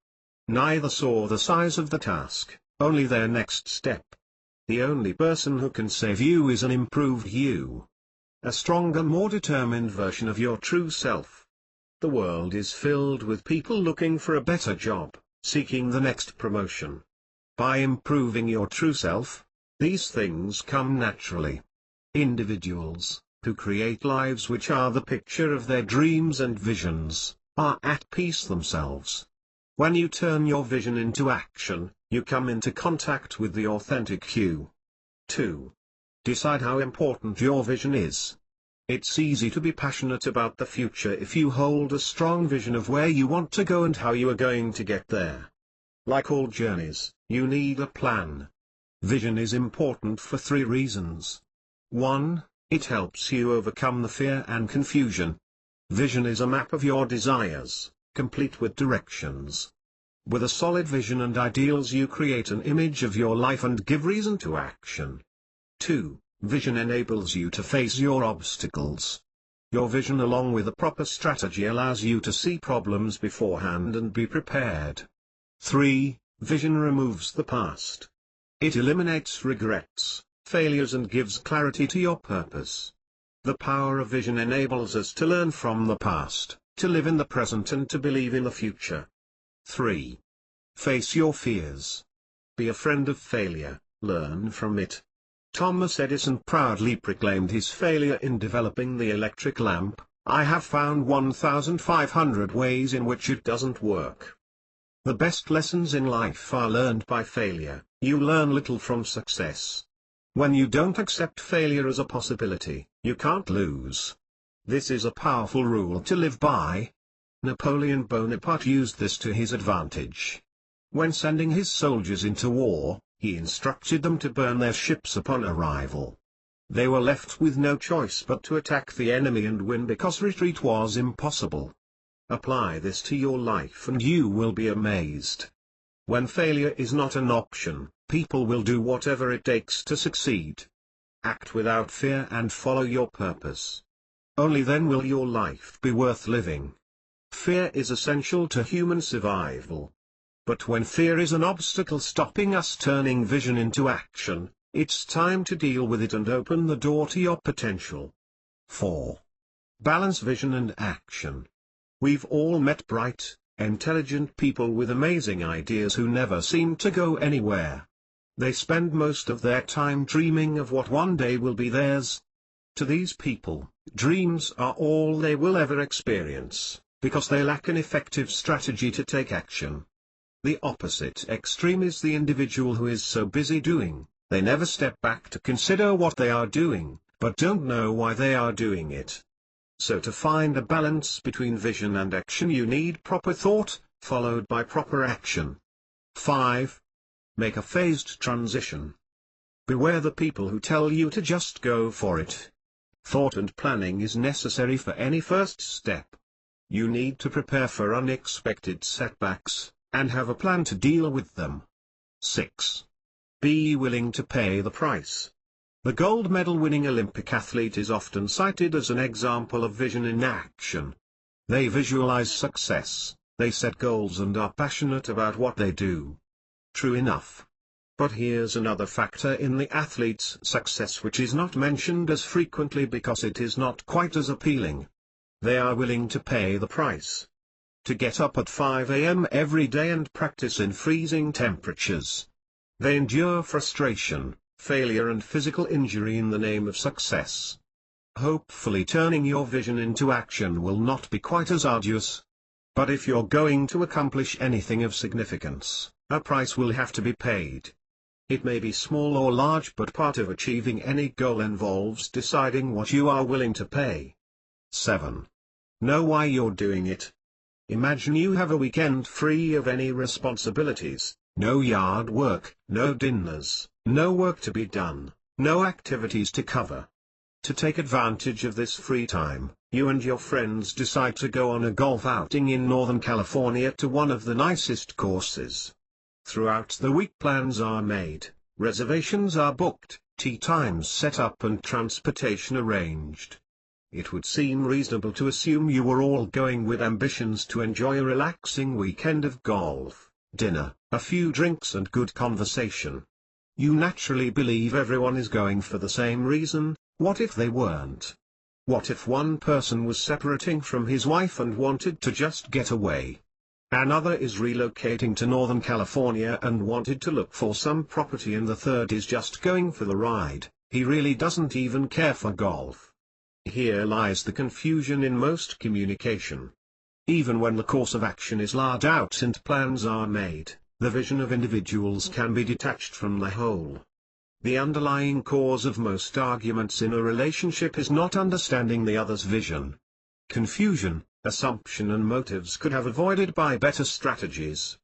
Neither saw the size of the task, only their next step. The only person who can save you is an improved you. A stronger, more determined version of your true self. The world is filled with people looking for a better job, seeking the next promotion. By improving your true self, these things come naturally. Individuals who create lives which are the picture of their dreams and visions, are at peace themselves. When you turn your vision into action, you come into contact with the authentic you. 2. Decide how important your vision is. It's easy to be passionate about the future if you hold a strong vision of where you want to go and how you are going to get there. Like all journeys, you need a plan. Vision is important for three reasons. 1. It helps you overcome the fear and confusion. Vision is a map of your desires, complete with directions. With a solid vision and ideals, you create an image of your life and give reason to action. 2. Vision enables you to face your obstacles. Your vision along with a proper strategy allows you to see problems beforehand and be prepared. 3. Vision removes the past. It eliminates regrets, failures and gives clarity to your purpose. The power of vision enables us to learn from the past, to live in the present and to believe in the future. 3. Face your fears. Be a friend of failure, learn from it. Thomas Edison proudly proclaimed his failure in developing the electric lamp, "I have found 1,500 ways in which it doesn't work." The best lessons in life are learned by failure. You learn little from success. When you don't accept failure as a possibility, you can't lose. This is a powerful rule to live by. Napoleon Bonaparte used this to his advantage. When sending his soldiers into war, he instructed them to burn their ships upon arrival. They were left with no choice but to attack the enemy and win because retreat was impossible. Apply this to your life and you will be amazed. When failure is not an option, people will do whatever it takes to succeed. Act without fear and follow your purpose. Only then will your life be worth living. Fear is essential to human survival. But when fear is an obstacle stopping us turning vision into action, it's time to deal with it and open the door to your potential. 4. Balance vision and action. We've all met bright, intelligent people with amazing ideas who never seem to go anywhere. They spend most of their time dreaming of what one day will be theirs. To these people, dreams are all they will ever experience, because they lack an effective strategy to take action. The opposite extreme is the individual who is so busy doing, they never step back to consider what they are doing, but don't know why they are doing it. So to find a balance between vision and action you need proper thought, followed by proper action. 5. Make a phased transition. Beware the people who tell you to just go for it. Thought and planning is necessary for any first step. You need to prepare for unexpected setbacks, and have a plan to deal with them. 6. Be willing to pay the price. The gold medal winning Olympic athlete is often cited as an example of vision in action. They visualize success, they set goals and are passionate about what they do. True enough. But here's another factor in the athlete's success which is not mentioned as frequently because it is not quite as appealing. They are willing to pay the price. To get up at 5 a.m. every day and practice in freezing temperatures. They endure frustration, failure and physical injury in the name of success. Hopefully turning your vision into action will not be quite as arduous. But if you're going to accomplish anything of significance, a price will have to be paid. It may be small or large, but part of achieving any goal involves deciding what you are willing to pay. 7. Know why you're doing it. Imagine you have a weekend free of any responsibilities, no yard work, no dinners, no work to be done, no activities to cover. To take advantage of this free time, you and your friends decide to go on a golf outing in Northern California to one of the nicest courses. Throughout the week plans are made, reservations are booked, tee times set up and transportation arranged. It would seem reasonable to assume you were all going with ambitions to enjoy a relaxing weekend of golf, dinner, a few drinks and good conversation. You naturally believe everyone is going for the same reason. What if they weren't? What if one person was separating from his wife and wanted to just get away? Another is relocating to Northern California and wanted to look for some property, and the third is just going for the ride. He really doesn't even care for golf. Here lies the confusion in most communication. Even when the course of action is laid out and plans are made, the vision of individuals can be detached from the whole. The underlying cause of most arguments in a relationship is not understanding the other's vision. Confusion, assumption and motives could have avoided by better strategies.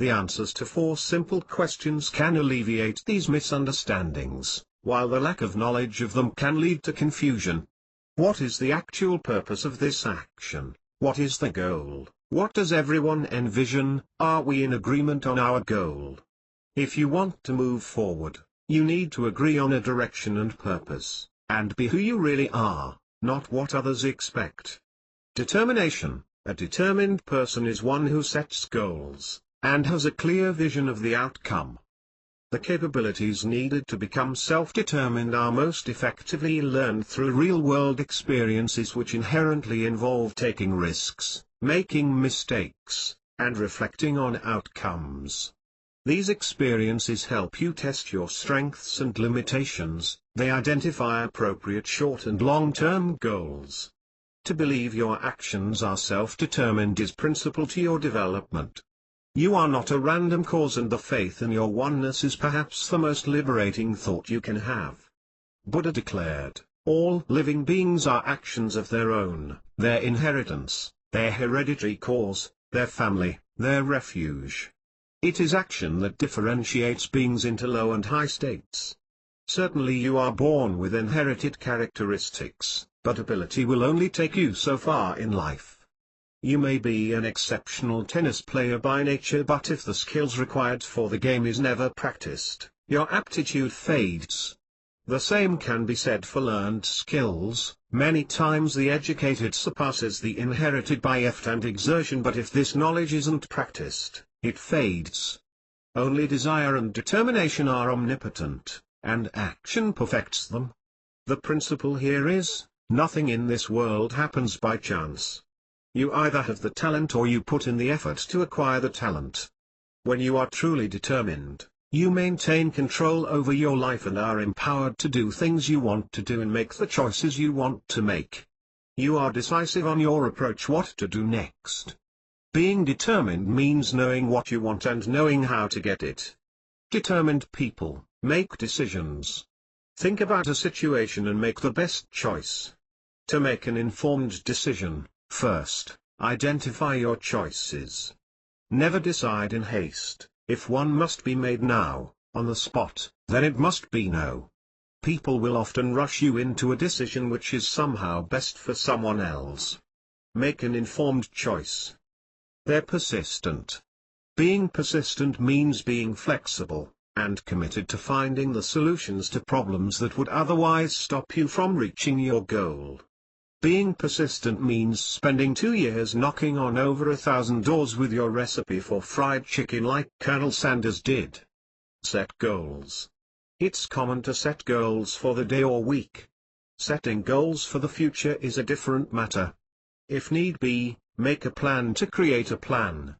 The answers to 4 simple questions can alleviate these misunderstandings, while the lack of knowledge of them can lead to confusion. What is the actual purpose of this action? What is the goal? What does everyone envision? Are we in agreement on our goal? If you want to move forward, you need to agree on a direction and purpose, and be who you really are, not what others expect. Determination. A determined person is one who sets goals, and has a clear vision of the outcome. The capabilities needed to become self-determined are most effectively learned through real-world experiences which inherently involve taking risks, making mistakes, and reflecting on outcomes. These experiences help you test your strengths and limitations, they identify appropriate short and long-term goals. To believe your actions are self-determined is principal to your development. You are not a random cause, and the faith in your oneness is perhaps the most liberating thought you can have. Buddha declared, all living beings are actions of their own, their inheritance, their hereditary cause, their family, their refuge. It is action that differentiates beings into low and high states. Certainly you are born with inherited characteristics, but ability will only take you so far in life. You may be an exceptional tennis player by nature, but if the skills required for the game is never practiced, your aptitude fades. The same can be said for learned skills. Many times the educated surpasses the inherited by effort and exertion, but if this knowledge isn't practiced, it fades. Only desire and determination are omnipotent, and action perfects them. The principle here is, nothing in this world happens by chance. You either have the talent or you put in the effort to acquire the talent. When you are truly determined, you maintain control over your life and are empowered to do things you want to do and make the choices you want to make. You are decisive on your approach, what to do next. Being determined means knowing what you want and knowing how to get it. Determined people make decisions. Think about a situation and make the best choice. To make an informed decision, first, identify your choices. Never decide in haste. If one must be made now, on the spot, then it must be no. People will often rush you into a decision which is somehow best for someone else. Make an informed choice. They're persistent. Being persistent means being flexible, and committed to finding the solutions to problems that would otherwise stop you from reaching your goal. Being persistent means spending 2 years knocking on over 1,000 doors with your recipe for fried chicken like Colonel Sanders did. Set goals. It's common to set goals for the day or week. Setting goals for the future is a different matter. If need be, make a plan to create a plan.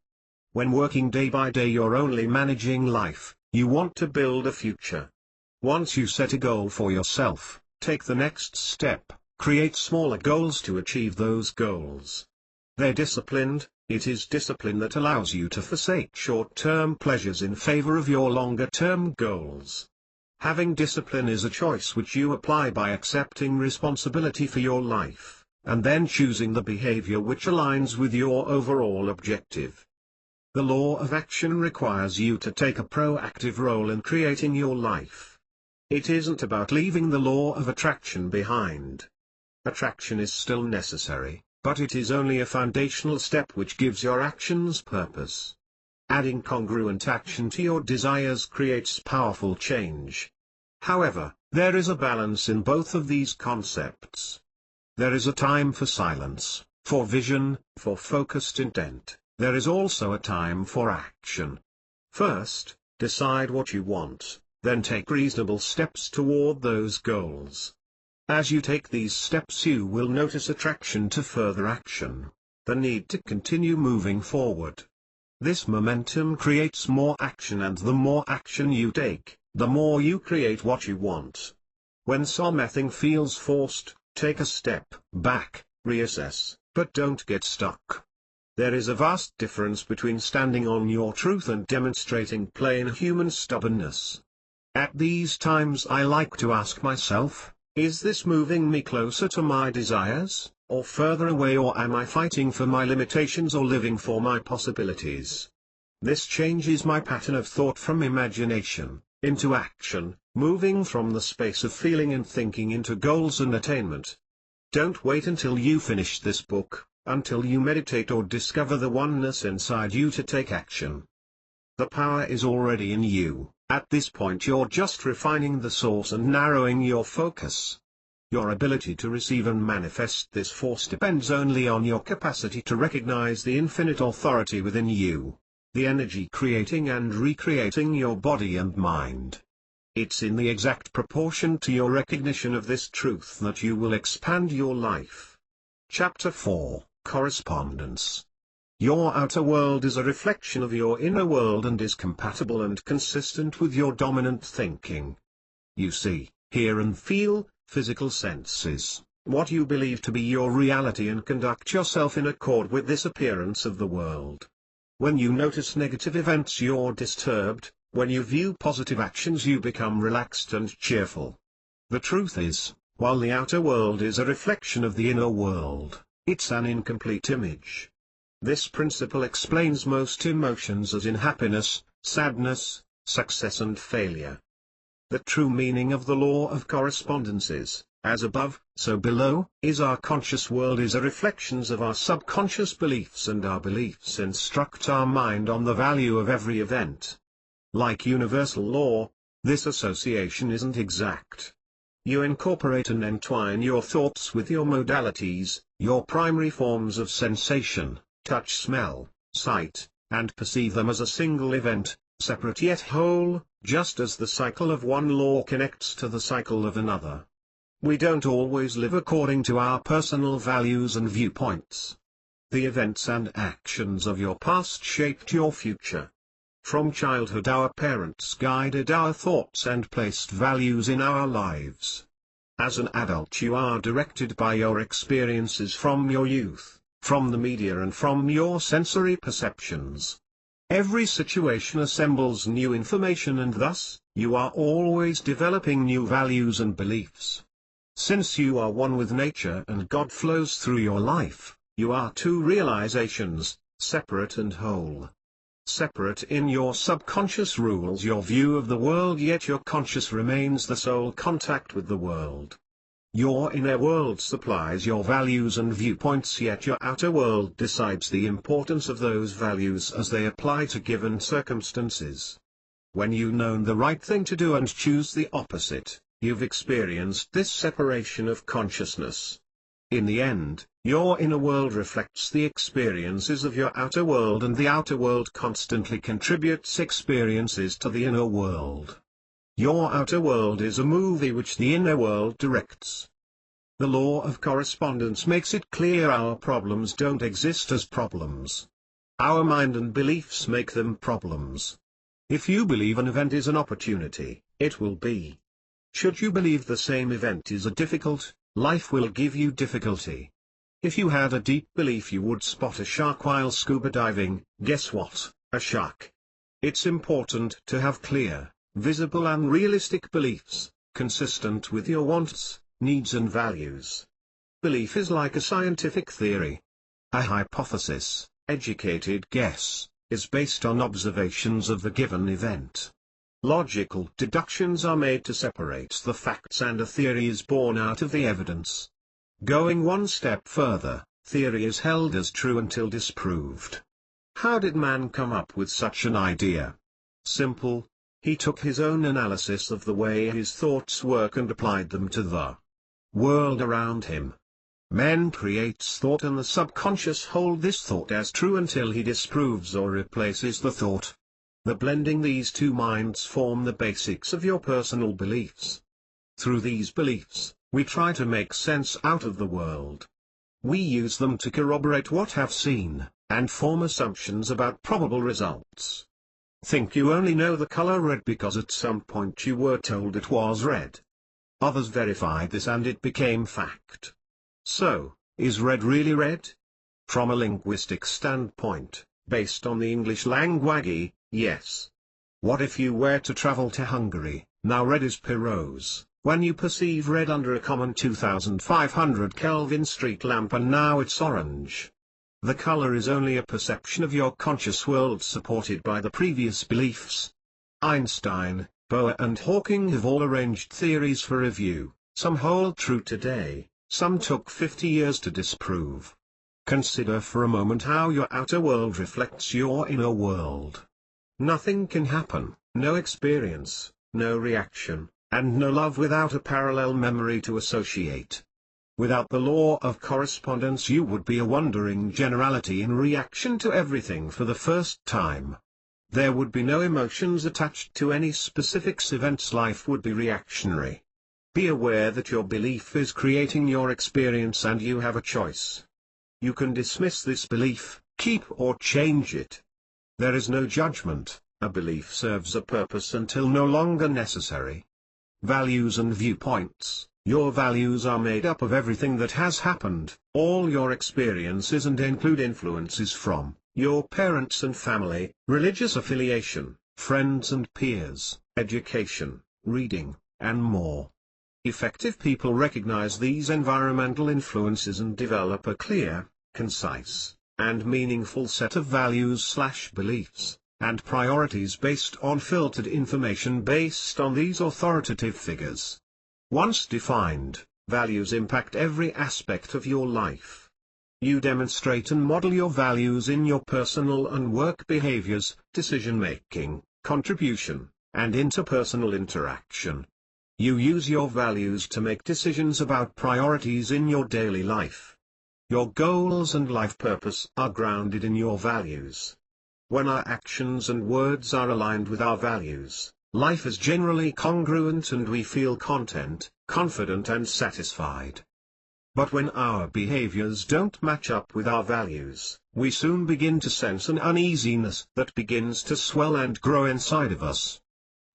When working day by day you're only managing life, you want to build a future. Once you set a goal for yourself, take the next step. Create smaller goals to achieve those goals. They're disciplined. It is discipline that allows you to forsake short-term pleasures in favor of your longer-term goals. Having discipline is a choice which you apply by accepting responsibility for your life, and then choosing the behavior which aligns with your overall objective. The law of action requires you to take a proactive role in creating your life. It isn't about leaving the law of attraction behind. Attraction is still necessary, but it is only a foundational step which gives your actions purpose. Adding congruent action to your desires creates powerful change. However, there is a balance in both of these concepts. There is a time for silence, for vision, for focused intent. There is also a time for action. First, decide what you want, then take reasonable steps toward those goals. As you take these steps you will notice attraction to further action, the need to continue moving forward. This momentum creates more action, and the more action you take, the more you create what you want. When something feels forced, take a step back, reassess, but don't get stuck. There is a vast difference between standing on your truth and demonstrating plain human stubbornness. At these times I like to ask myself, is this moving me closer to my desires, or further away, or am I fighting for my limitations or living for my possibilities? This changes my pattern of thought from imagination into action, moving from the space of feeling and thinking into goals and attainment. Don't wait until you finish this book, until you meditate or discover the oneness inside you to take action. The power is already in you. At this point you're just refining the source and narrowing your focus. Your ability to receive and manifest this force depends only on your capacity to recognize the infinite authority within you, the energy creating and recreating your body and mind. It's in the exact proportion to your recognition of this truth that you will expand your life. Chapter 4, Correspondence. Your outer world is a reflection of your inner world and is compatible and consistent with your dominant thinking. You see, hear and feel, physical senses, what you believe to be your reality and conduct yourself in accord with this appearance of the world. When you notice negative events you're disturbed, when you view positive actions you become relaxed and cheerful. The truth is, while the outer world is a reflection of the inner world, it's an incomplete image. This principle explains most emotions as in happiness, sadness, success and failure. The true meaning of the law of correspondence is, as above, so below, is our conscious world is a reflections of our subconscious beliefs and our beliefs instruct our mind on the value of every event. Like universal law, this association isn't exact. You incorporate and entwine your thoughts with your modalities, your primary forms of sensation, touch, smell, sight, and perceive them as a single event, separate yet whole, just as the cycle of one law connects to the cycle of another. We don't always live according to our personal values and viewpoints. The events and actions of your past shaped your future. From childhood our parents guided our thoughts and placed values in our lives. As an adult you are directed by your experiences from your youth, from the media and from your sensory perceptions. Every situation assembles new information and thus, you are always developing new values and beliefs. Since you are one with nature and God flows through your life, you are two realizations, separate and whole. Separate in your subconscious rules your view of the world yet your conscious remains the sole contact with the world. Your inner world supplies your values and viewpoints yet your outer world decides the importance of those values as they apply to given circumstances. When you know the right thing to do and choose the opposite, you've experienced this separation of consciousness. In the end, your inner world reflects the experiences of your outer world and the outer world constantly contributes experiences to the inner world. Your outer world is a movie which the inner world directs. The law of correspondence makes it clear our problems don't exist as problems. Our mind and beliefs make them problems. If you believe an event is an opportunity, it will be. Should you believe the same event is a difficult, life will give you difficulty. If you had a deep belief you would spot a shark while scuba diving, guess what, a shark. It's important to have clear, visible and realistic beliefs, consistent with your wants, needs and values. Belief is like a scientific theory. A hypothesis, educated guess, is based on observations of the given event. Logical deductions are made to separate the facts and a theory is born out of the evidence. Going one step further, theory is held as true until disproved. How did man come up with such an idea? Simple. He took his own analysis of the way his thoughts work and applied them to the world around him. Man creates thought and the subconscious hold this thought as true until he disproves or replaces the thought. The blending these two minds form the basics of your personal beliefs. Through these beliefs, we try to make sense out of the world. We use them to corroborate what have seen, and form assumptions about probable results. Think you only know the color red because at some point you were told it was red. Others verified this and it became fact. So, is red really red? From a linguistic standpoint, based on the English language, yes. What if you were to travel to Hungary, now red is Pirose, when you perceive red under a common 2500 Kelvin street lamp and now it's orange? The color is only a perception of your conscious world supported by the previous beliefs. Einstein, Bohr and Hawking have all arranged theories for review. Some hold true today, some took 50 years to disprove. Consider for a moment how your outer world reflects your inner world. Nothing can happen, no experience, no reaction, and no love without a parallel memory to associate. Without the law of correspondence you would be a wandering generality in reaction to everything for the first time. There would be no emotions attached to any specific events. Life would be reactionary. Be aware that your belief is creating your experience and you have a choice. You can dismiss this belief, keep or change it. There is no judgment, a belief serves a purpose until no longer necessary. Values and viewpoints. Your values are made up of everything that has happened, all your experiences and include influences from your parents and family, religious affiliation, friends and peers, education, reading, and more. Effective people recognize these environmental influences and develop a clear, concise, and meaningful set of values/beliefs, and priorities based on filtered information based on these authoritative figures. Once defined, values impact every aspect of your life. You demonstrate and model your values in your personal and work behaviors, decision-making, contribution, and interpersonal interaction. You use your values to make decisions about priorities in your daily life. Your goals and life purpose are grounded in your values. When our actions and words are aligned with our values, life is generally congruent and we feel content, confident and satisfied. But when our behaviors don't match up with our values, we soon begin to sense an uneasiness that begins to swell and grow inside of us.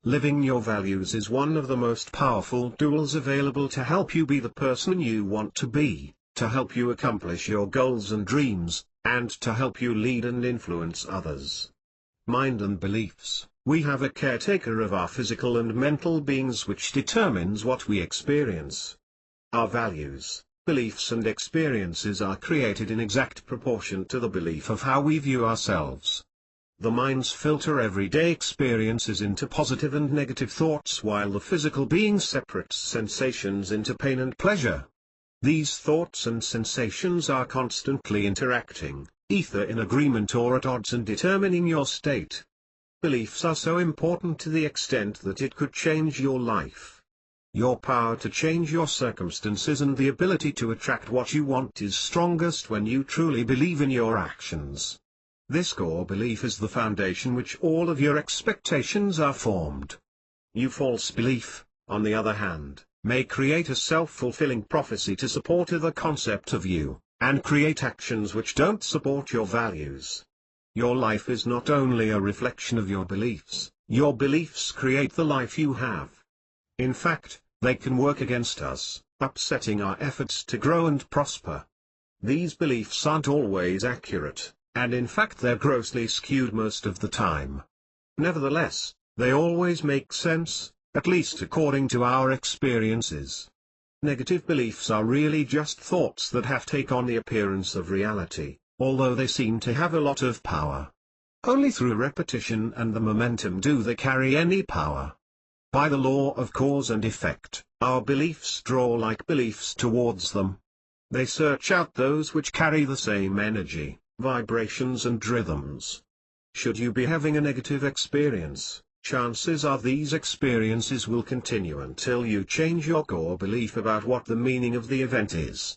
Living your values is one of the most powerful tools available to help you be the person you want to be, to help you accomplish your goals and dreams, and to help you lead and influence others. Mind and beliefs. We have a caretaker of our physical and mental beings which determines what we experience. Our values, beliefs and experiences are created in exact proportion to the belief of how we view ourselves. The minds filter everyday experiences into positive and negative thoughts while the physical being separates sensations into pain and pleasure. These thoughts and sensations are constantly interacting, either in agreement or at odds and determining your state. Beliefs are so important to the extent that it could change your life. Your power to change your circumstances and the ability to attract what you want is strongest when you truly believe in your actions. This core belief is the foundation which all of your expectations are formed. Your false belief, on the other hand, may create a self-fulfilling prophecy to support the concept of you, and create actions which don't support your values. Your life is not only a reflection of your beliefs create the life you have. In fact, they can work against us, upsetting our efforts to grow and prosper. These beliefs aren't always accurate, and in fact they're grossly skewed most of the time. Nevertheless, they always make sense, at least according to our experiences. Negative beliefs are really just thoughts that have taken on the appearance of reality, although they seem to have a lot of power. Only through repetition and the momentum do they carry any power. By the law of cause and effect, our beliefs draw like beliefs towards them. They search out those which carry the same energy, vibrations and rhythms. Should you be having a negative experience, chances are these experiences will continue until you change your core belief about what the meaning of the event is.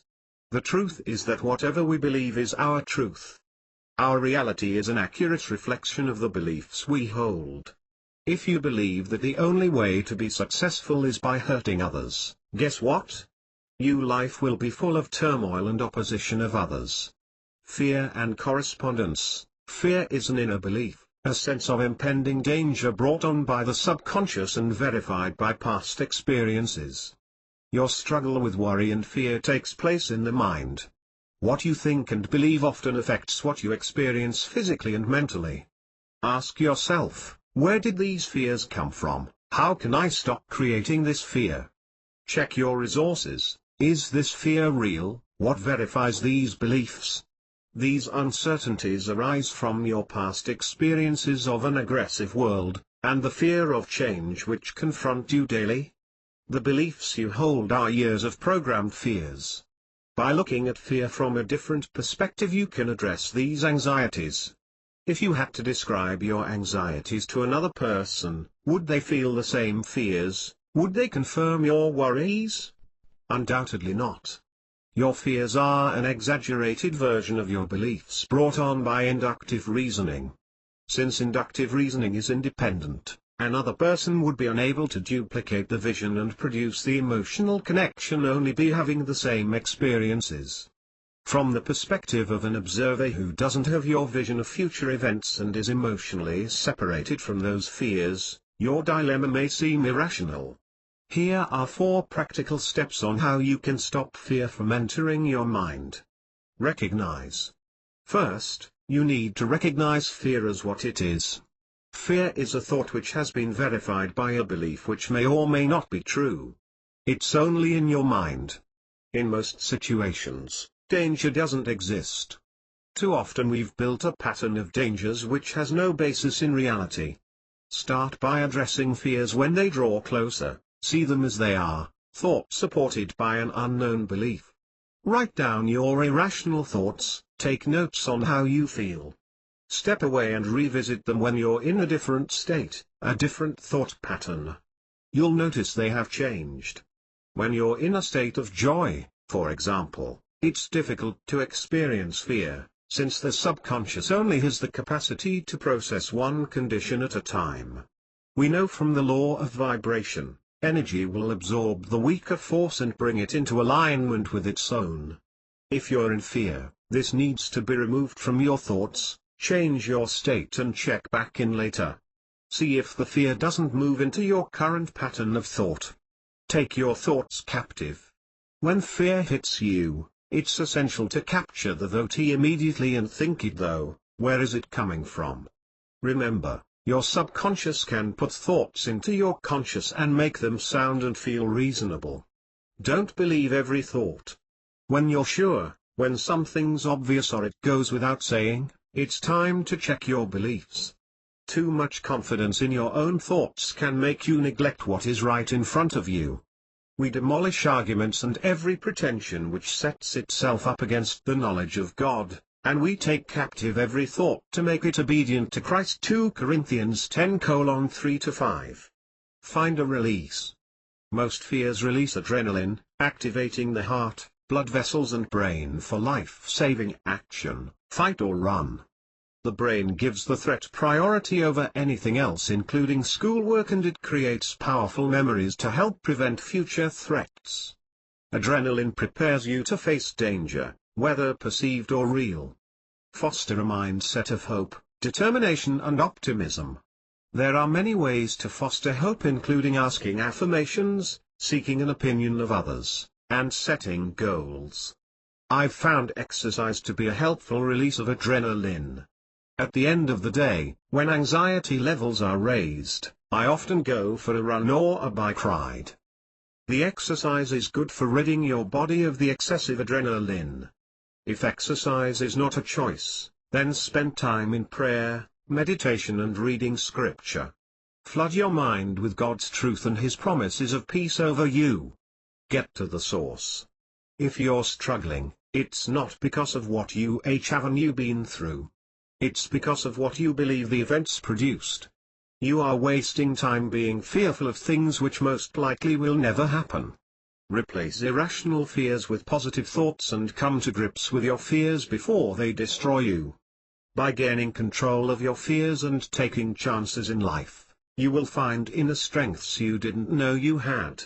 The truth is that whatever we believe is our truth. Our reality is an accurate reflection of the beliefs we hold. If you believe that the only way to be successful is by hurting others, guess what? Your life will be full of turmoil and opposition of others. Fear and correspondence. Fear is an inner belief, a sense of impending danger brought on by the subconscious and verified by past experiences. Your struggle with worry and fear takes place in the mind. What you think and believe often affects what you experience physically and mentally. Ask yourself, where did these fears come from? How can I stop creating this fear? Check your resources. Is this fear real? What verifies these beliefs? These uncertainties arise from your past experiences of an aggressive world, and the fear of change which confront you daily. The beliefs you hold are years of programmed fears. By looking at fear from a different perspective, you can address these anxieties. If you had to describe your anxieties to another person, would they feel the same fears? Would they confirm your worries? Undoubtedly not. Your fears are an exaggerated version of your beliefs brought on by inductive reasoning. Since inductive reasoning is independent, another person would be unable to duplicate the vision and produce the emotional connection, only be having the same experiences. From the perspective of an observer who doesn't have your vision of future events and is emotionally separated from those fears, your dilemma may seem irrational. Here are 4 practical steps on how you can stop fear from entering your mind. Recognize. First, you need to recognize fear as what it is. Fear is a thought which has been verified by a belief which may or may not be true. It's only in your mind. In most situations, danger doesn't exist. Too often we've built a pattern of dangers which has no basis in reality. Start by addressing fears when they draw closer. See them as they are, thoughts supported by an unknown belief. Write down your irrational thoughts, take notes on how you feel. Step away and revisit them when you're in a different state, a different thought pattern. You'll notice they have changed. When you're in a state of joy, for example, it's difficult to experience fear, since the subconscious only has the capacity to process one condition at a time. We know from the law of vibration, energy will absorb the weaker force and bring it into alignment with its own. If you're in fear, this needs to be removed from your thoughts. Change your state and check back in later. See if the fear doesn't move into your current pattern of thought. Take your thoughts captive. When fear hits you, it's essential to capture the thought immediately and think it though, where is it coming from? Remember, your subconscious can put thoughts into your conscious and make them sound and feel reasonable. Don't believe every thought. When you're sure, when something's obvious or it goes without saying, it's time to check your beliefs. Too much confidence in your own thoughts can make you neglect what is right in front of you. We demolish arguments and every pretension which sets itself up against the knowledge of God, and we take captive every thought to make it obedient to Christ. 2 Corinthians 10:3-5. Find a release. Most fears release adrenaline, activating the heart, blood vessels and brain for life-saving action, fight or run. The brain gives the threat priority over anything else including schoolwork, and it creates powerful memories to help prevent future threats. Adrenaline prepares you to face danger, whether perceived or real. Foster a mindset of hope, determination and optimism. There are many ways to foster hope, including asking affirmations, seeking an opinion of others, and setting goals. I've found exercise to be a helpful release of adrenaline. At the end of the day, when anxiety levels are raised, I often go for a run or a bike ride. The exercise is good for ridding your body of the excessive adrenaline. If exercise is not a choice, then spend time in prayer, meditation and reading scripture. Flood your mind with God's truth and His promises of peace over you. Get to the source. If you're struggling, it's not because of what you haven't been through. It's because of what you believe the events produced. You are wasting time being fearful of things which most likely will never happen. Replace irrational fears with positive thoughts and come to grips with your fears before they destroy you. By gaining control of your fears and taking chances in life, you will find inner strengths you didn't know you had.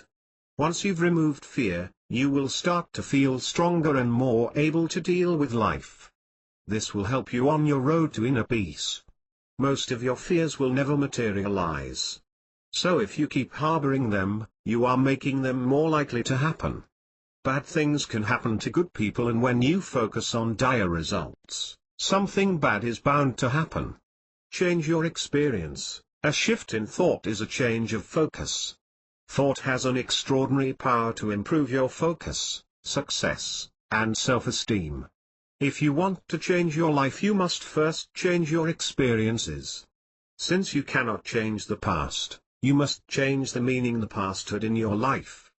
Once you've removed fear, you will start to feel stronger and more able to deal with life. This will help you on your road to inner peace. Most of your fears will never materialize. So if you keep harboring them, you are making them more likely to happen. Bad things can happen to good people, and when you focus on dire results, something bad is bound to happen. Change your experience. A shift in thought is a change of focus. Thought has an extraordinary power to improve your focus, success, and self-esteem. If you want to change your life, you must first change your experiences. Since you cannot change the past, you must change the meaning the past had in your life.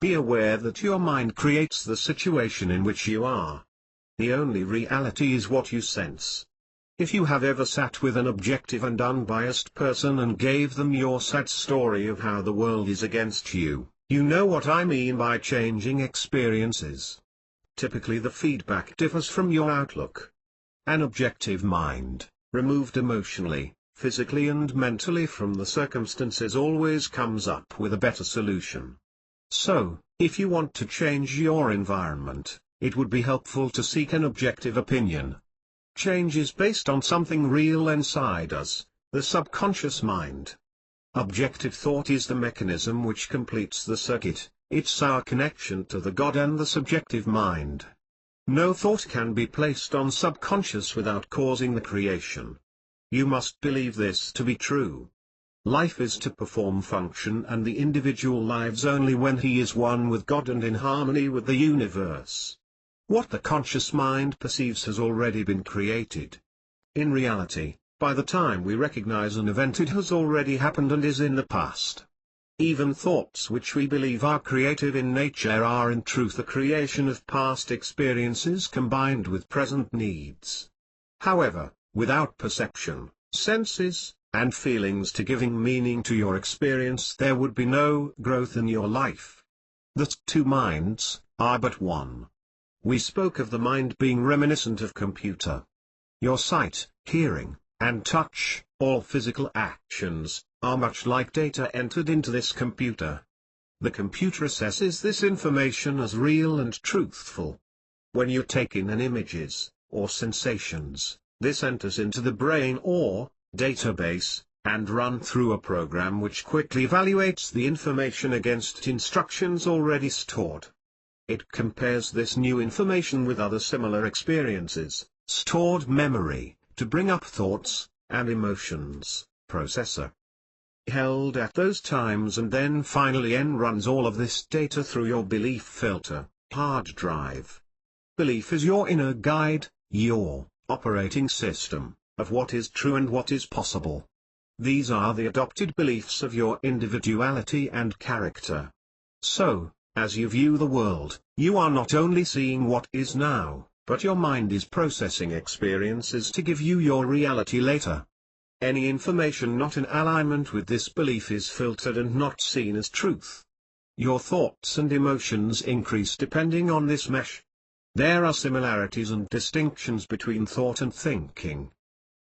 Be aware that your mind creates the situation in which you are. The only reality is what you sense. If you have ever sat with an objective and unbiased person and gave them your sad story of how the world is against you, you know what I mean by changing experiences. Typically the feedback differs from your outlook. An objective mind, removed emotionally, physically and mentally from the circumstances, always comes up with a better solution. So, if you want to change your environment, it would be helpful to seek an objective opinion. Change is based on something real inside us, the subconscious mind. Objective thought is the mechanism which completes the circuit. It's our connection to the God and the subjective mind. No thought can be placed on subconscious without causing the creation. You must believe this to be true. Life is to perform function, and the individual lives only when he is one with God and in harmony with the universe. What the conscious mind perceives has already been created. In reality, by the time we recognize an event, it has already happened and is in the past. Even thoughts which we believe are creative in nature are in truth a creation of past experiences combined with present needs. However, without perception, senses, and feelings to giving meaning to your experience, there would be no growth in your life. The two minds are but one. We spoke of the mind being reminiscent of computer. Your sight, hearing, and touch, all physical actions, are much like data entered into this computer. The computer assesses this information as real and truthful. When you take in an images, or sensations, this enters into the brain or database, and run through a program which quickly evaluates the information against instructions already stored. It compares this new information with other similar experiences, stored memory, to bring up thoughts, and emotions, processor held at those times, and then finally runs all of this data through your belief filter, hard drive. Belief is your inner guide, your operating system, of what is true and what is possible. These are the adopted beliefs of your individuality and character. So, as you view the world, you are not only seeing what is now, but your mind is processing experiences to give you your reality later. Any information not in alignment with this belief is filtered and not seen as truth. Your thoughts and emotions increase depending on this mesh. There are similarities and distinctions between thought and thinking.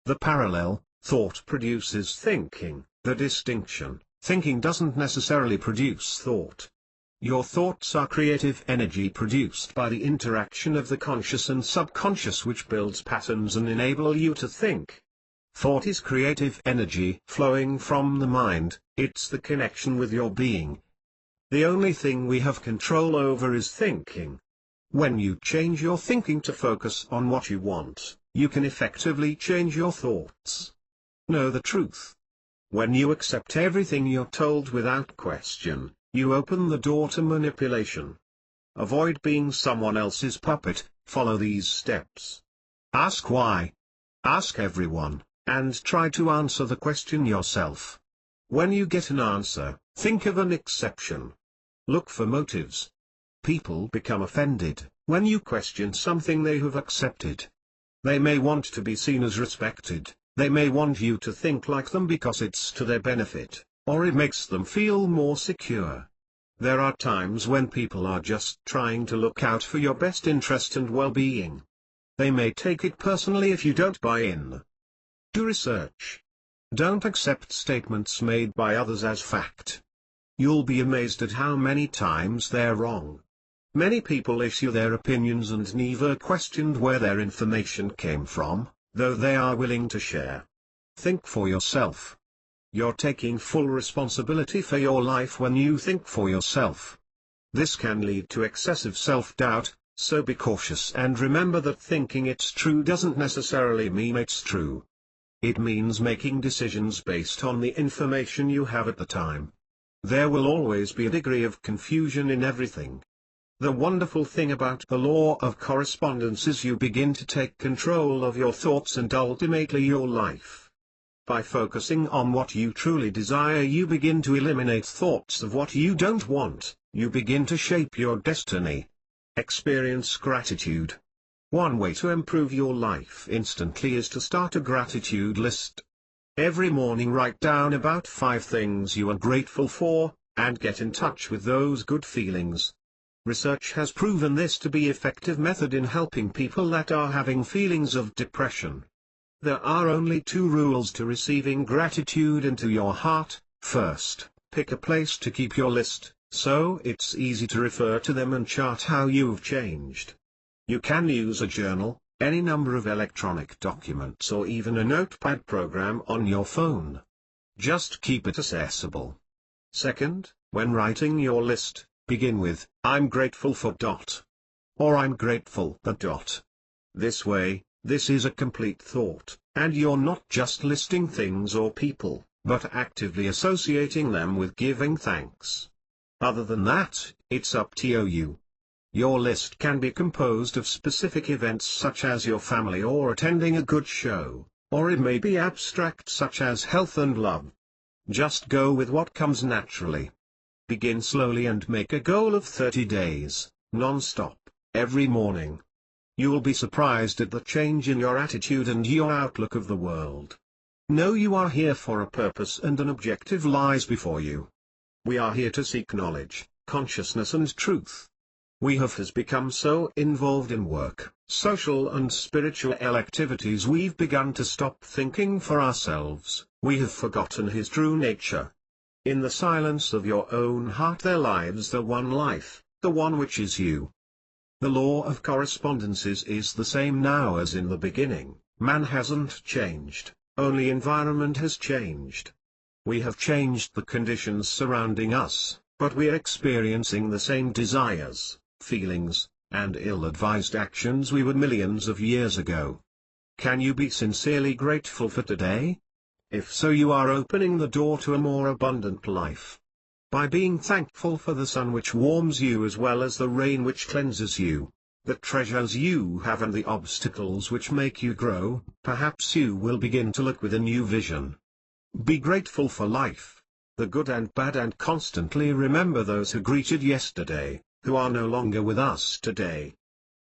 The parallel, thought produces thinking; the distinction, thinking doesn't necessarily produce thought. Your thoughts are creative energy produced by the interaction of the conscious and subconscious, which builds patterns and enable you to think. Thought is creative energy flowing from the mind, it's the connection with your being. The only thing we have control over is thinking. When you change your thinking to focus on what you want, you can effectively change your thoughts. Know the truth. When you accept everything you're told without question, you open the door to manipulation. Avoid being someone else's puppet. Follow these steps. Ask why. Ask everyone, and try to answer the question yourself. When you get an answer, think of an exception. Look for motives. People become offended when you question something they have accepted. They may want to be seen as respected, they may want you to think like them because it's to their benefit, or it makes them feel more secure. There are times when people are just trying to look out for your best interest and well-being. They may take it personally if you don't buy in. Do research. Don't accept statements made by others as fact. You'll be amazed at how many times they're wrong. Many people issue their opinions and never questioned where their information came from, though they are willing to share. Think for yourself. You're taking full responsibility for your life when you think for yourself. This can lead to excessive self-doubt, so be cautious and remember that thinking it's true doesn't necessarily mean it's true. It means making decisions based on the information you have at the time. There will always be a degree of confusion in everything. The wonderful thing about the law of correspondence is you begin to take control of your thoughts and ultimately your life. By focusing on what you truly desire, you begin to eliminate thoughts of what you don't want. You begin to shape your destiny. Experience gratitude. One way to improve your life instantly is to start a gratitude list. Every morning write down about 5 things you are grateful for, and get in touch with those good feelings. Research has proven this to be an effective method in helping people that are having feelings of depression. There are only 2 rules to receiving gratitude into your heart. First, pick a place to keep your list, so it's easy to refer to them and chart how you've changed. You can use a journal, any number of electronic documents, or even a notepad program on your phone. Just keep it accessible. Second, when writing your list, begin with, I'm grateful for ... or I'm grateful that ... This way, this is a complete thought, and you're not just listing things or people, but actively associating them with giving thanks. Other than that, it's up to you. Your list can be composed of specific events such as your family or attending a good show, or it may be abstract such as health and love. Just go with what comes naturally. Begin slowly and make a goal of 30 days, non-stop, every morning. You will be surprised at the change in your attitude and your outlook of the world. Know you are here for a purpose and an objective lies before you. We are here to seek knowledge, consciousness and truth. We have become so involved in work, social and spiritual activities we've begun to stop thinking for ourselves. We have forgotten His true nature. In the silence of your own heart there lives the one life, the one which is you. The law of correspondences is the same now as in the beginning. Man hasn't changed, only environment has changed. We have changed the conditions surrounding us, but we are experiencing the same desires, feelings, and ill-advised actions we were millions of years ago. Can you be sincerely grateful for today? If so, you are opening the door to a more abundant life. By being thankful for the sun which warms you as well as the rain which cleanses you, the treasures you have and the obstacles which make you grow, perhaps you will begin to look with a new vision. Be grateful for life, the good and bad, and constantly remember those who greeted yesterday, who are no longer with us today.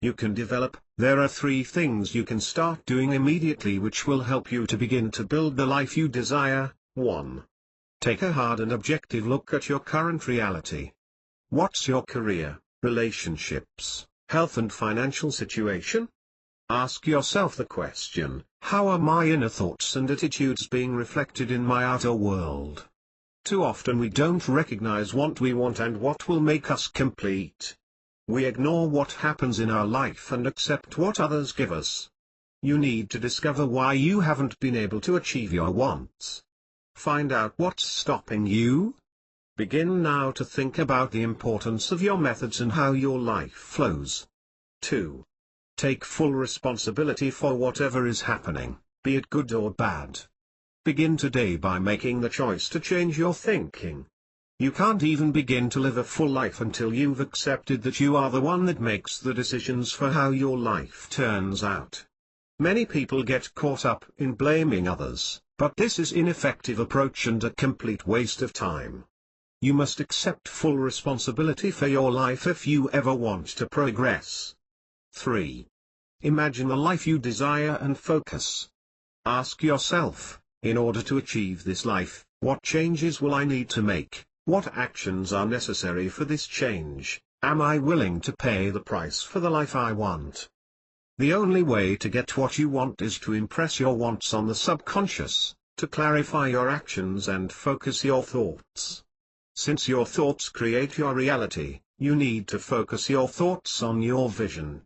You can develop. There are 3 things you can start doing immediately which will help you to begin to build the life you desire. 1. Take a hard and objective look at your current reality. What's your career, relationships, health and financial situation? Ask yourself the question, how are my inner thoughts and attitudes being reflected in my outer world? Too often we don't recognize what we want and what will make us complete. We ignore what happens in our life and accept what others give us. You need to discover why you haven't been able to achieve your wants. Find out what's stopping you. Begin now to think about the importance of your methods and how your life flows. 2. Take full responsibility for whatever is happening, be it good or bad. Begin today by making the choice to change your thinking. You can't even begin to live a full life until you've accepted that you are the one that makes the decisions for how your life turns out. Many people get caught up in blaming others, but this is an ineffective approach and a complete waste of time. You must accept full responsibility for your life if you ever want to progress. 3. Imagine the life you desire and focus. Ask yourself, in order to achieve this life, what changes will I need to make? What actions are necessary for this change? Am I willing to pay the price for the life I want? The only way to get what you want is to impress your wants on the subconscious, to clarify your actions and focus your thoughts. Since your thoughts create your reality, you need to focus your thoughts on your vision.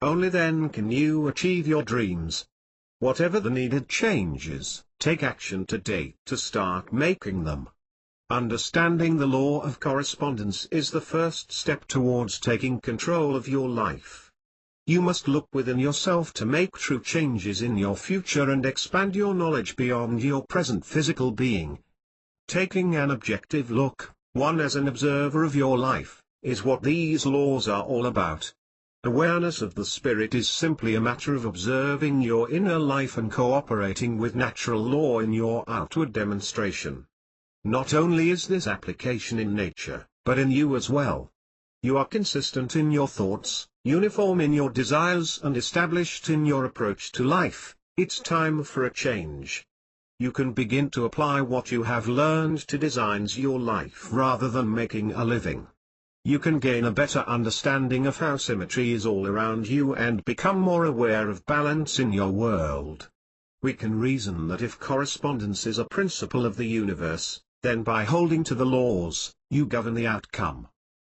Only then can you achieve your dreams. Whatever the needed changes, take action today to start making them. Understanding the law of correspondence is the first step towards taking control of your life. You must look within yourself to make true changes in your future and expand your knowledge beyond your present physical being. Taking an objective look, one as an observer of your life, is what these laws are all about. Awareness of the spirit is simply a matter of observing your inner life and cooperating with natural law in your outward demonstration. Not only is this application in nature, but in you as well. You are consistent in your thoughts, uniform in your desires and established in your approach to life. It's time for a change. You can begin to apply what you have learned to design your life rather than making a living. You can gain a better understanding of how symmetry is all around you and become more aware of balance in your world. We can reason that if correspondence is a principle of the universe, then by holding to the laws, you govern the outcome.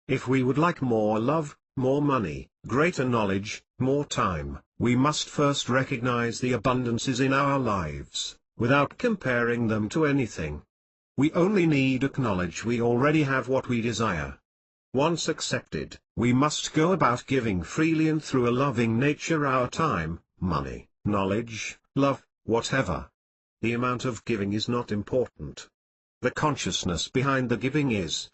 If we would like more love, more money, greater knowledge, more time, we must first recognize the abundances in our lives, without comparing them to anything. We only need to acknowledge we already have what we desire. Once accepted, we must go about giving freely and through a loving nature our time, money, knowledge, love, whatever. The amount of giving is not important. The consciousness behind the giving is.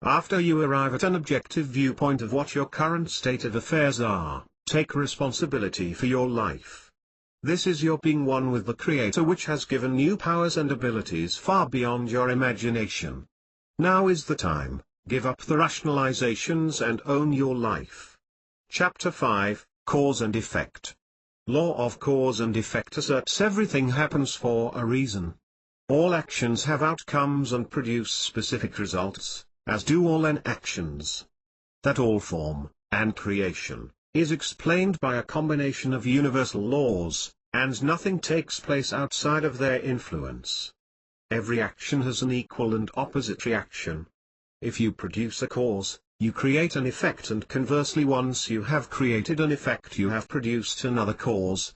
After you arrive at an objective viewpoint of what your current state of affairs are, take responsibility for your life. This is your being one with the Creator, which has given you powers and abilities far beyond your imagination. Now is the time. Give up the rationalizations and own your life. Chapter 5, Cause and Effect. Law of cause and effect asserts everything happens for a reason. All actions have outcomes and produce specific results, as do all actions. That all form, and creation, is explained by a combination of universal laws, and nothing takes place outside of their influence. Every action has an equal and opposite reaction. If you produce a cause, you create an effect, and conversely, once you have created an effect, you have produced another cause.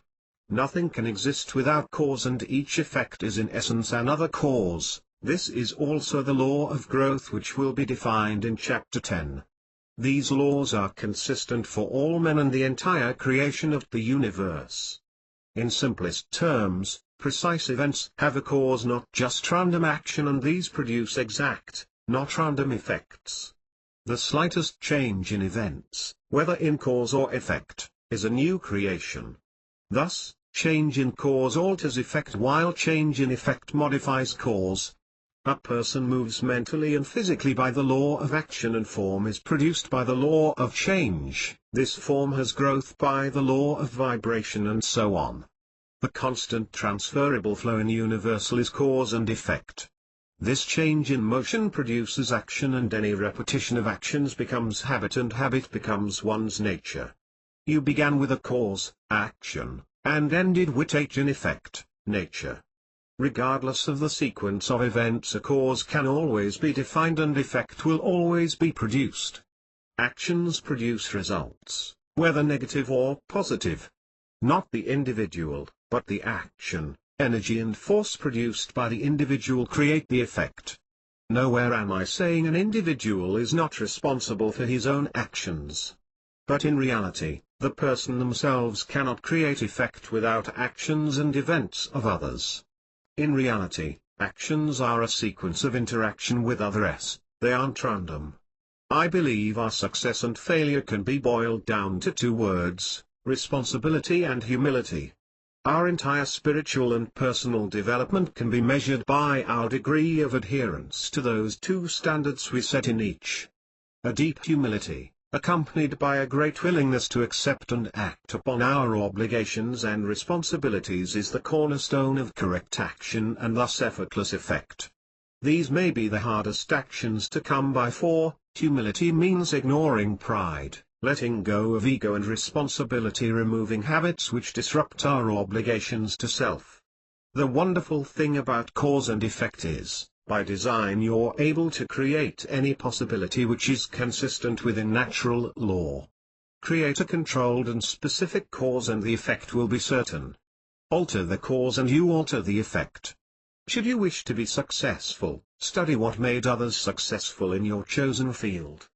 Nothing can exist without cause, and each effect is in essence another cause. This is also the law of growth, which will be defined in Chapter 10. These laws are consistent for all men and the entire creation of the universe. In simplest terms, precise events have a cause, not just random action, and these produce exact, not random effects. The slightest change in events, whether in cause or effect, is a new creation. Thus, change in cause alters effect, while change in effect modifies cause. A person moves mentally and physically by the law of action, and form is produced by the law of change. This form has growth by the law of vibration, and so on. The constant transferable flow in universal is cause and effect. This change in motion produces action, and any repetition of actions becomes habit, and habit becomes one's nature. You began with a cause, action, and ended with an effect, nature. Regardless of the sequence of events, a cause can always be defined and effect will always be produced. Actions produce results, whether negative or positive. Not the individual, but the action, energy and force produced by the individual create the effect. Nowhere am I saying an individual is not responsible for his own actions. But in reality, the person themselves cannot create effect without actions and events of others. In reality, actions are a sequence of interaction with others, they aren't random. I believe our success and failure can be boiled down to two words: responsibility and humility. Our entire spiritual and personal development can be measured by our degree of adherence to those two standards we set in each. A deep humility, accompanied by a great willingness to accept and act upon our obligations and responsibilities, is the cornerstone of correct action and thus effortless effect. These may be the hardest actions to come by, for humility means ignoring pride, letting go of ego and responsibility, removing habits which disrupt our obligations to self. The wonderful thing about cause and effect is, by design you're able to create any possibility which is consistent within natural law. Create a controlled and specific cause and the effect will be certain. Alter the cause and you alter the effect. Should you wish to be successful, study what made others successful in your chosen field.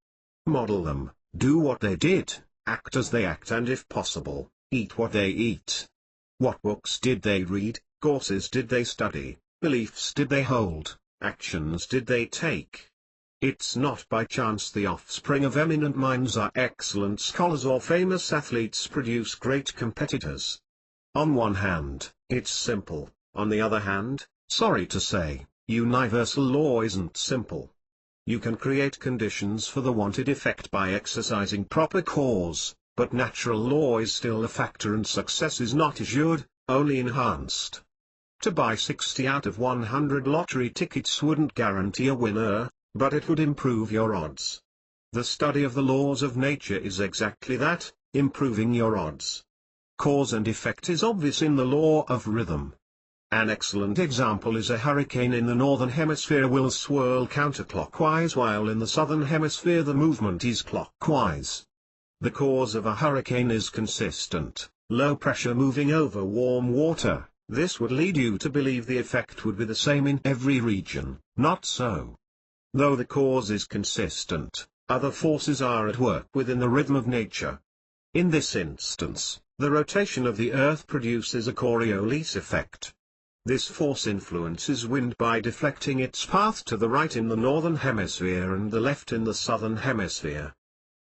Model them. Do what they did, act as they act, and if possible, eat what they eat. What books did they read, courses did they study, beliefs did they hold, actions did they take? It's not by chance the offspring of eminent minds are excellent scholars or famous athletes produce great competitors. On one hand, it's simple; on the other hand, sorry to say, universal law isn't simple. You can create conditions for the wanted effect by exercising proper cause, but natural law is still a factor and success is not assured, only enhanced. To buy 60 out of 100 lottery tickets wouldn't guarantee a winner, but it would improve your odds. The study of the laws of nature is exactly that, improving your odds. Cause and effect is obvious in the law of rhythm. An excellent example is a hurricane in the northern hemisphere will swirl counterclockwise while in the southern hemisphere the movement is clockwise. The cause of a hurricane is consistent, low pressure moving over warm water. This would lead you to believe the effect would be the same in every region. Not so. Though the cause is consistent, other forces are at work within the rhythm of nature. In this instance, the rotation of the Earth produces a Coriolis effect. This force influences wind by deflecting its path to the right in the northern hemisphere and the left in the southern hemisphere.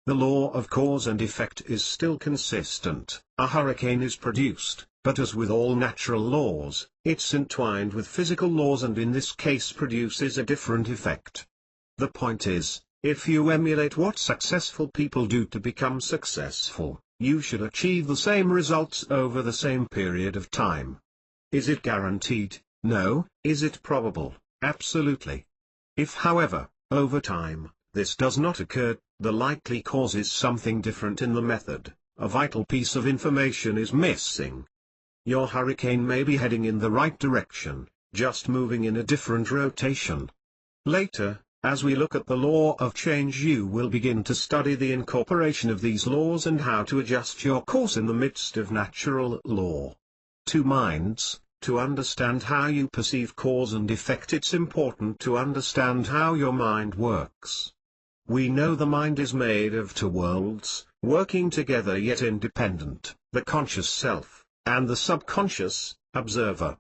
The law of cause and effect is still consistent. A hurricane is produced, but as with all natural laws, it's entwined with physical laws and in this case produces a different effect. The point is, if you emulate what successful people do to become successful, you should achieve the same results over the same period of time. Is it guaranteed? No. Is it probable? Absolutely. If, however, over time, this does not occur, the likely cause is something different in the method. A vital piece of information is missing. Your hurricane may be heading in the right direction, just moving in a different rotation. Later, as we look at the law of change, you will begin to study the incorporation of these laws and how to adjust your course in the midst of natural law. Two minds. To understand how you perceive cause and effect, it's important to understand how your mind works. We know the mind is made of two worlds, working together yet independent, the conscious self, and the subconscious, observer.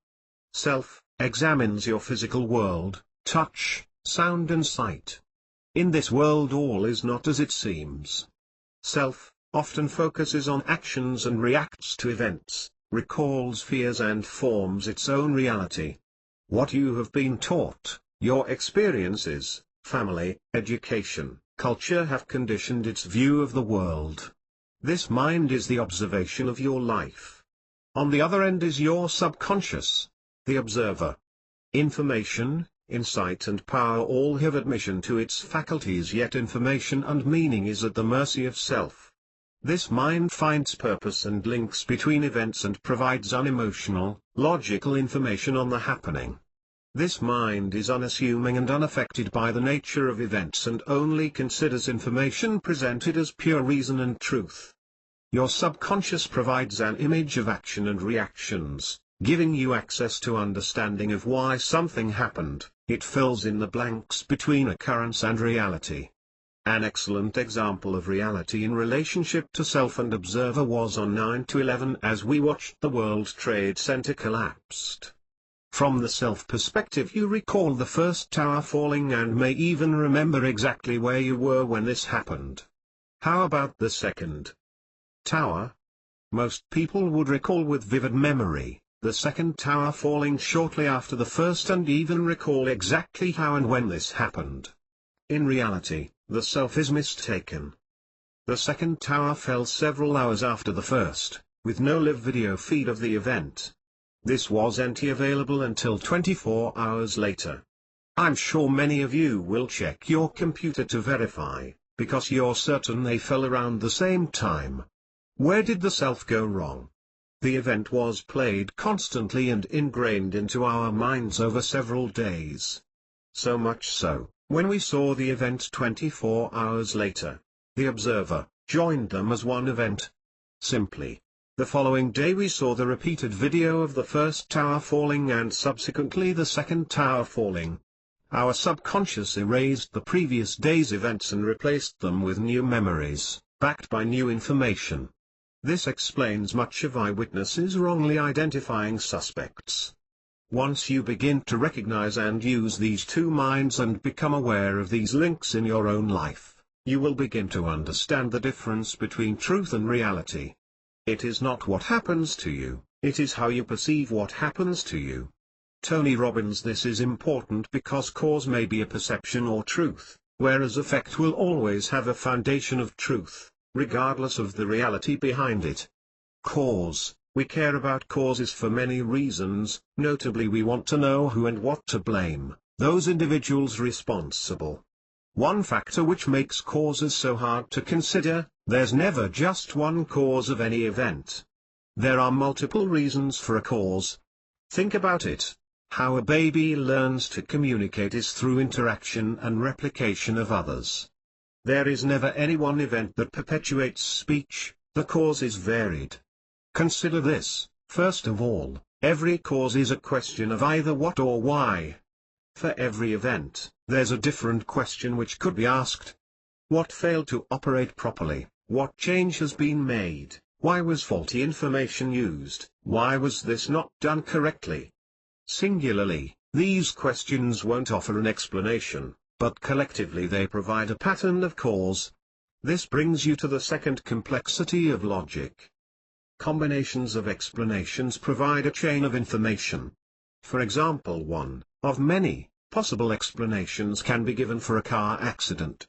Self, examines your physical world, touch, sound and sight. In this world all is not as it seems. Self, often focuses on actions and reacts to events, recalls fears and forms its own reality. What you have been taught, your experiences, family, education, culture have conditioned its view of the world. This mind is the observation of your life. On the other end is your subconscious, the observer. Information, insight and power all have admission to its faculties, yet information and meaning is at the mercy of self. This mind finds purpose and links between events and provides unemotional, logical information on the happening. This mind is unassuming and unaffected by the nature of events and only considers information presented as pure reason and truth. Your subconscious provides an image of action and reactions, giving you access to understanding of why something happened. It fills in the blanks between occurrence and reality. An excellent example of reality in relationship to self and observer was on 9/11 as we watched the World Trade Center collapsed. From the self perspective, you recall the first tower falling and may even remember exactly where you were when this happened. How about the second tower? Most people would recall with vivid memory the second tower falling shortly after the first and even recall exactly how and when this happened. In reality, the self is mistaken. The second tower fell several hours after the first, with no live video feed of the event. This wasn't available until 24 hours later. I'm sure many of you will check your computer to verify, because you're certain they fell around the same time. Where did the self go wrong? The event was played constantly and ingrained into our minds over several days. So much so, when we saw the event 24 hours later, the observer joined them as one event. Simply, the following day we saw the repeated video of the first tower falling and subsequently the second tower falling. Our subconscious erased the previous day's events and replaced them with new memories, backed by new information. This explains much of eyewitnesses wrongly identifying suspects. Once you begin to recognize and use these two minds and become aware of these links in your own life, you will begin to understand the difference between truth and reality. It is not what happens to you, it is how you perceive what happens to you. Tony Robbins. This is important because cause may be a perception or truth, whereas effect will always have a foundation of truth, regardless of the reality behind it. Cause. We care about causes for many reasons, notably we want to know who and what to blame, those individuals responsible. One factor which makes causes so hard to consider: there's never just one cause of any event. There are multiple reasons for a cause. Think about it. How a baby learns to communicate is through interaction and replication of others. There is never any one event that perpetuates speech, the cause is varied. Consider this: first of all, every cause is a question of either what or why. For every event, there's a different question which could be asked. What failed to operate properly? What change has been made? Why was faulty information used? Why was this not done correctly? Singularly, these questions won't offer an explanation, but collectively they provide a pattern of cause. This brings you to the second complexity of logic. Combinations of explanations provide a chain of information. For example, one of many possible explanations can be given for a car accident.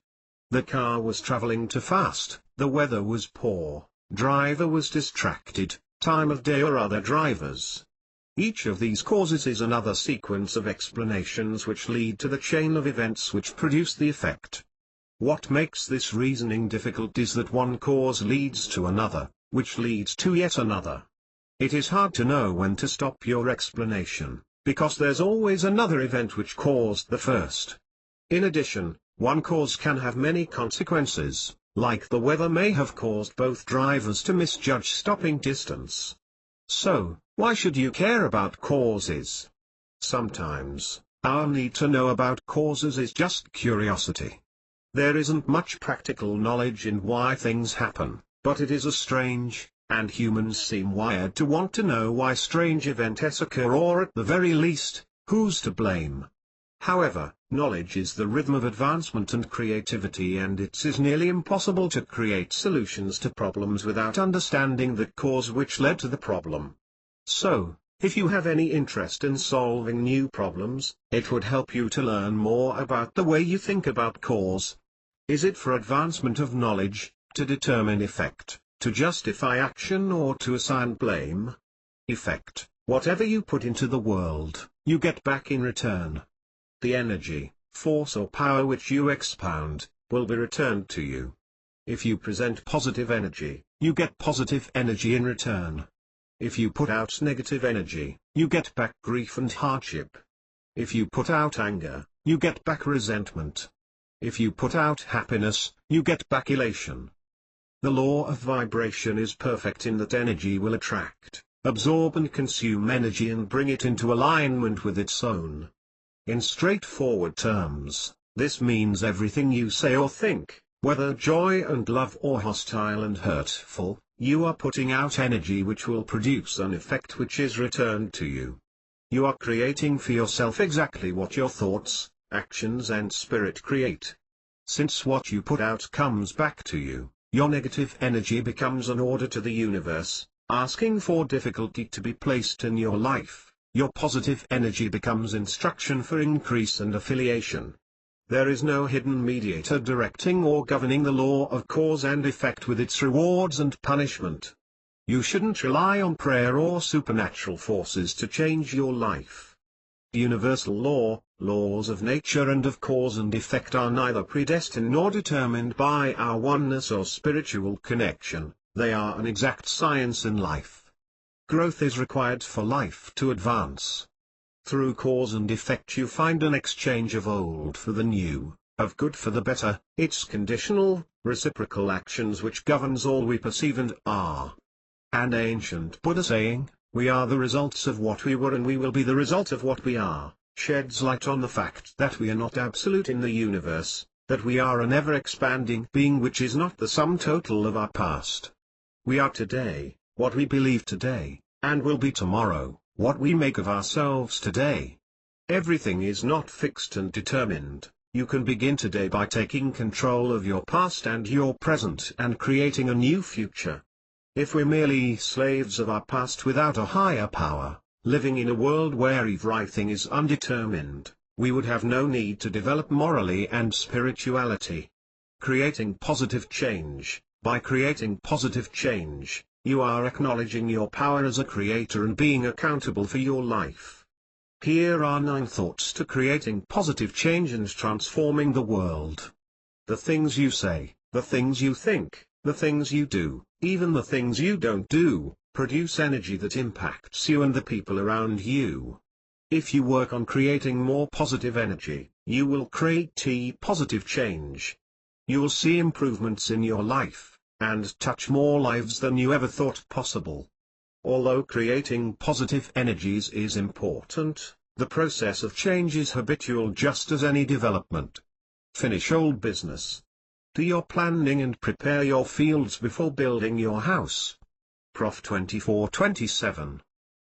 The car was traveling too fast, the weather was poor, driver was distracted, time of day or other drivers. Each of these causes is another sequence of explanations which lead to the chain of events which produce the effect. What makes this reasoning difficult is that one cause leads to another, which leads to yet another. It is hard to know when to stop your explanation, because there's always another event which caused the first. In addition, one cause can have many consequences, like the weather may have caused both drivers to misjudge stopping distance. So, why should you care about causes? Sometimes, our need to know about causes is just curiosity. There isn't much practical knowledge in why things happen, but it is a strange, and humans seem wired to want to know why strange events occur, or at the very least, who's to blame. However, knowledge is the rhythm of advancement and creativity, and it is nearly impossible to create solutions to problems without understanding the cause which led to the problem. So, if you have any interest in solving new problems, it would help you to learn more about the way you think about cause. Is it for advancement of knowledge, to determine effect, to justify action, or to assign blame? Effect: whatever you put into the world, you get back in return. The energy, force or power which you expound, will be returned to you. If you present positive energy, you get positive energy in return. If you put out negative energy, you get back grief and hardship. If you put out anger, you get back resentment. If you put out happiness, you get back elation. The law of vibration is perfect in that energy will attract, absorb and consume energy and bring it into alignment with its own. In straightforward terms, this means everything you say or think, whether joy and love or hostile and hurtful, you are putting out energy which will produce an effect which is returned to you. You are creating for yourself exactly what your thoughts, actions and spirit create. Since what you put out comes back to you, your negative energy becomes an order to the universe, asking for difficulty to be placed in your life. Your positive energy becomes instruction for increase and affiliation. There is no hidden mediator directing or governing the law of cause and effect with its rewards and punishment. You shouldn't rely on prayer or supernatural forces to change your life. Universal law, laws of nature and of cause and effect are neither predestined nor determined by our oneness or spiritual connection, they are an exact science in life. Growth is required for life to advance. Through cause and effect you find an exchange of old for the new, of good for the better. It's conditional, reciprocal actions which governs all we perceive and are. An ancient Buddha saying, "We are the results of what we were and we will be the result of what we are," sheds light on the fact that we are not absolute in the universe, that we are an ever-expanding being which is not the sum total of our past. We are today, what we believe today, and will be tomorrow, what we make of ourselves today. Everything is not fixed and determined. You can begin today by taking control of your past and your present and creating a new future. If we're merely slaves of our past without a higher power, living in a world where everything is undetermined, we would have no need to develop morally and spirituality. Creating positive change. By creating positive change, you are acknowledging your power as a creator and being accountable for your life. Here are 9 thoughts to creating positive change and transforming the world. The things you say, the things you think, the things you do, even the things you don't do, produce energy that impacts you and the people around you. If you work on creating more positive energy, you will create positive change. You will see improvements in your life, and touch more lives than you ever thought possible. Although creating positive energies is important, the process of change is habitual just as any development. Finish old business. Do your planning and prepare your fields before building your house. Prof 24:27.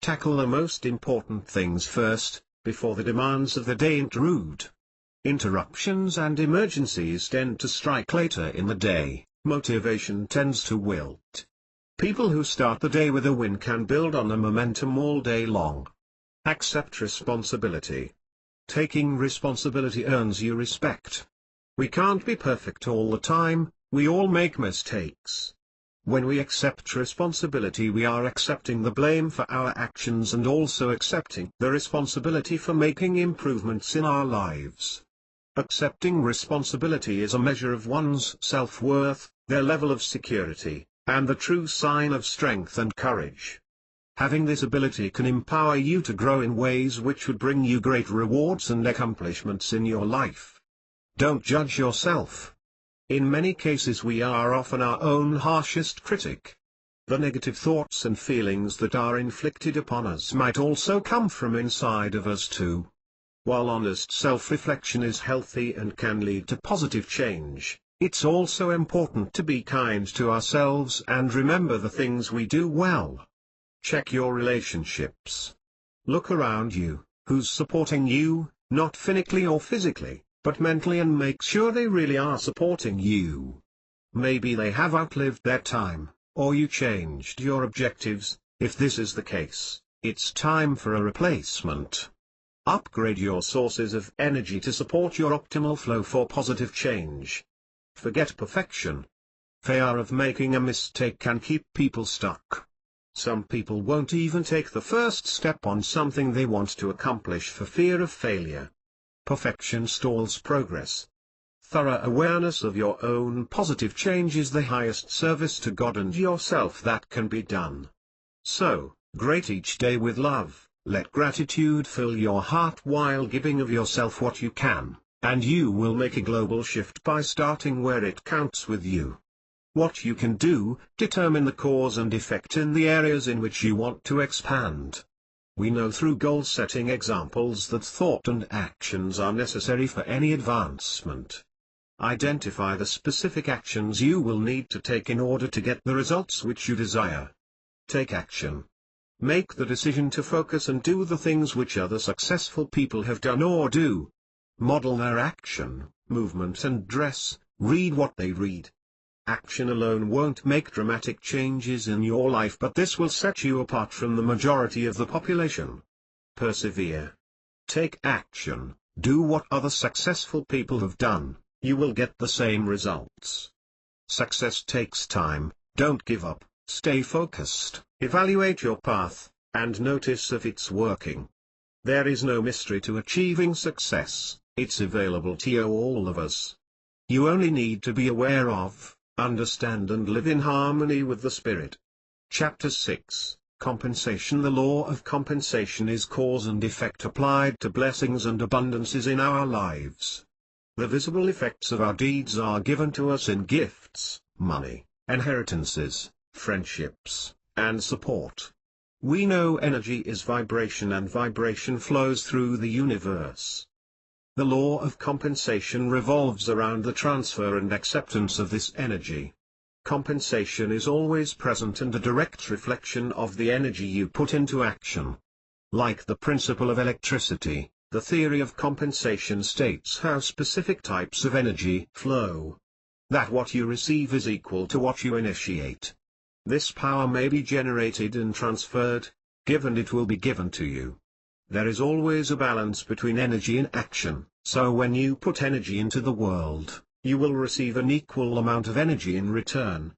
Tackle the most important things first, before the demands of the day intrude. Interruptions and emergencies tend to strike later in the day. Motivation tends to wilt. People who start the day with a win can build on the momentum all day long. Accept responsibility. Taking responsibility earns you respect. We can't be perfect all the time, we all make mistakes. When we accept responsibility, we are accepting the blame for our actions and also accepting the responsibility for making improvements in our lives. Accepting responsibility is a measure of one's self-worth, their level of security, and the true sign of strength and courage. Having this ability can empower you to grow in ways which would bring you great rewards and accomplishments in your life. Don't judge yourself. In many cases we are often our own harshest critic. The negative thoughts and feelings that are inflicted upon us might also come from inside of us too. While honest self-reflection is healthy and can lead to positive change, it's also important to be kind to ourselves and remember the things we do well. Check your relationships. Look around you, who's supporting you, not physically or physically, but mentally, and make sure they really are supporting you. Maybe they have outlived their time, or you changed your objectives. If this is the case, it's time for a replacement. Upgrade your sources of energy to support your optimal flow for positive change. Forget perfection. Fear of making a mistake can keep people stuck. Some people won't even take the first step on something they want to accomplish for fear of failure. Perfection stalls progress. Thorough awareness of your own positive change is the highest service to God and yourself that can be done. So, great each day with love. Let gratitude fill your heart while giving of yourself what you can, and you will make a global shift by starting where it counts with you. What you can do, determine the cause and effect in the areas in which you want to expand. We know through goal-setting examples that thought and actions are necessary for any advancement. Identify the specific actions you will need to take in order to get the results which you desire. Take action. Make the decision to focus and do the things which other successful people have done or do. Model their action, movement and dress, read what they read. Action alone won't make dramatic changes in your life, but this will set you apart from the majority of the population. Persevere. Take action, do what other successful people have done, you will get the same results. Success takes time, don't give up, stay focused, evaluate your path, and notice if it's working. There is no mystery to achieving success, it's available to all of us. You only need to be aware of, understand and live in harmony with the Spirit. Chapter 6, Compensation. The law of compensation is cause and effect applied to blessings and abundances in our lives. The visible effects of our deeds are given to us in gifts, money, inheritances, friendships, and support. We know energy is vibration and vibration flows through the universe. The law of compensation revolves around the transfer and acceptance of this energy. Compensation is always present and a direct reflection of the energy you put into action. Like the principle of electricity, the theory of compensation states how specific types of energy flow. That what you receive is equal to what you initiate. This power may be generated and transferred, give and it will be given to you. There is always a balance between energy and action, so when you put energy into the world, you will receive an equal amount of energy in return.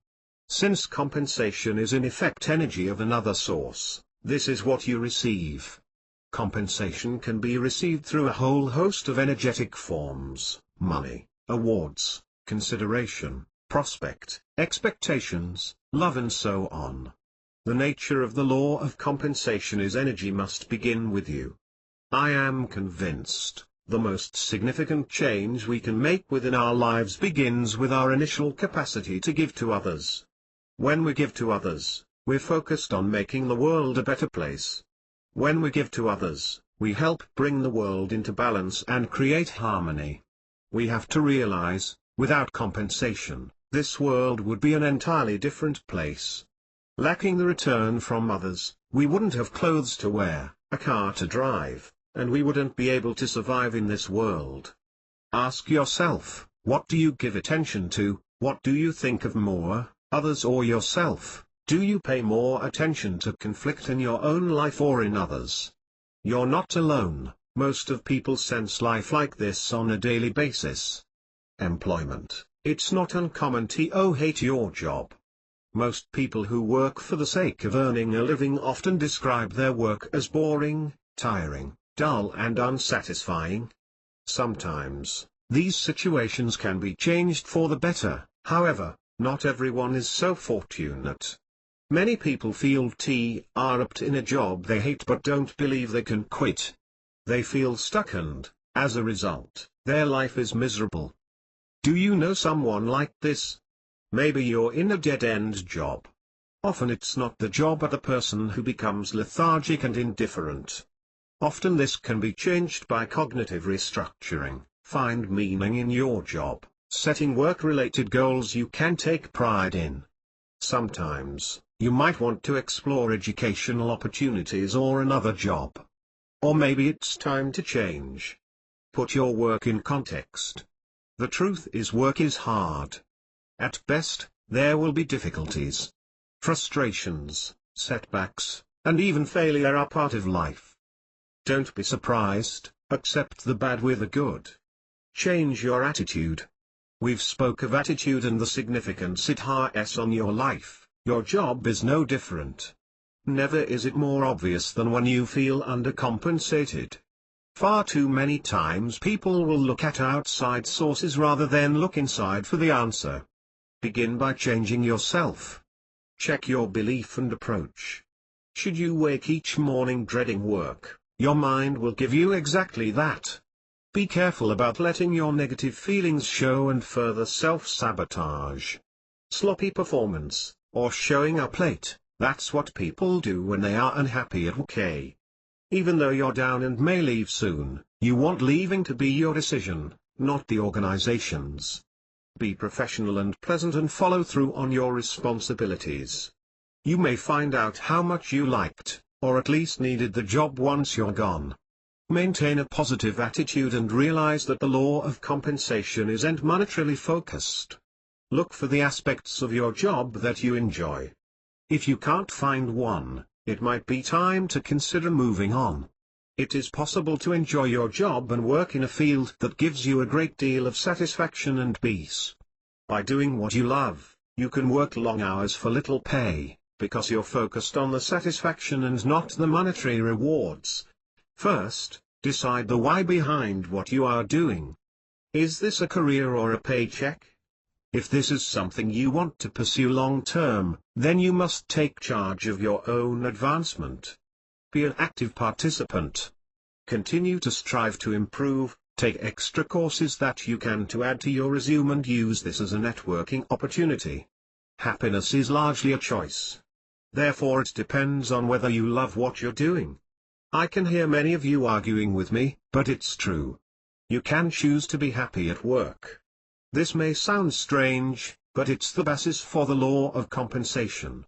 Since compensation is in effect energy of another source, this is what you receive. Compensation can be received through a whole host of energetic forms: money, awards, consideration, prospect, expectations, love and so on. The nature of the law of compensation is energy must begin with you. I am convinced, the most significant change we can make within our lives begins with our initial capacity to give to others. When we give to others, we're focused on making the world a better place. When we give to others, we help bring the world into balance and create harmony. We have to realize, without compensation, this world would be an entirely different place. Lacking the return from others, we wouldn't have clothes to wear, a car to drive, and we wouldn't be able to survive in this world. Ask yourself, what do you give attention to, what do you think of more, others or yourself? Do you pay more attention to conflict in your own life or in others? You're not alone, most of people sense life like this on a daily basis. Employment, it's not uncommon to hate your job. Most people who work for the sake of earning a living often describe their work as boring, tiring, dull and unsatisfying. Sometimes, these situations can be changed for the better, however, not everyone is so fortunate. Many people feel trapped in a job they hate but don't believe they can quit. They feel stuck and, as a result, their life is miserable. Do you know someone like this? Maybe you're in a dead-end job. Often it's not the job but the person who becomes lethargic and indifferent. Often this can be changed by cognitive restructuring. Find meaning in your job, setting work-related goals you can take pride in. Sometimes, you might want to explore educational opportunities or another job. Or maybe it's time to change. Put your work in context. The truth is work is hard. At best, there will be difficulties. Frustrations, setbacks, and even failure are part of life. Don't be surprised, accept the bad with the good. Change your attitude. We've spoke of attitude and the significance it has on your life. Your job is no different. Never is it more obvious than when you feel undercompensated. Far too many times people will look at outside sources rather than look inside for the answer. Begin by changing yourself. Check your belief and approach. Should you wake each morning dreading work, your mind will give you exactly that. Be careful about letting your negative feelings show and further self-sabotage. Sloppy performance, or showing up late, that's what people do when they are unhappy at work. Even though you're down and may leave soon, you want leaving to be your decision, not the organization's. Be professional and pleasant and follow through on your responsibilities. You may find out how much you liked, or at least needed the job once you're gone. Maintain a positive attitude and realize that the law of compensation isn't monetarily focused. Look for the aspects of your job that you enjoy. If you can't find one, it might be time to consider moving on. It is possible to enjoy your job and work in a field that gives you a great deal of satisfaction and peace. By doing what you love, you can work long hours for little pay, because you're focused on the satisfaction and not the monetary rewards. First, decide the why behind what you are doing. Is this a career or a paycheck? If this is something you want to pursue long term, then you must take charge of your own advancement. Be an active participant. Continue to strive to improve, take extra courses that you can to add to your resume and use this as a networking opportunity. Happiness is largely a choice. Therefore it depends on whether you love what you're doing. I can hear many of you arguing with me, but it's true. You can choose to be happy at work. This may sound strange, but it's the basis for the law of compensation.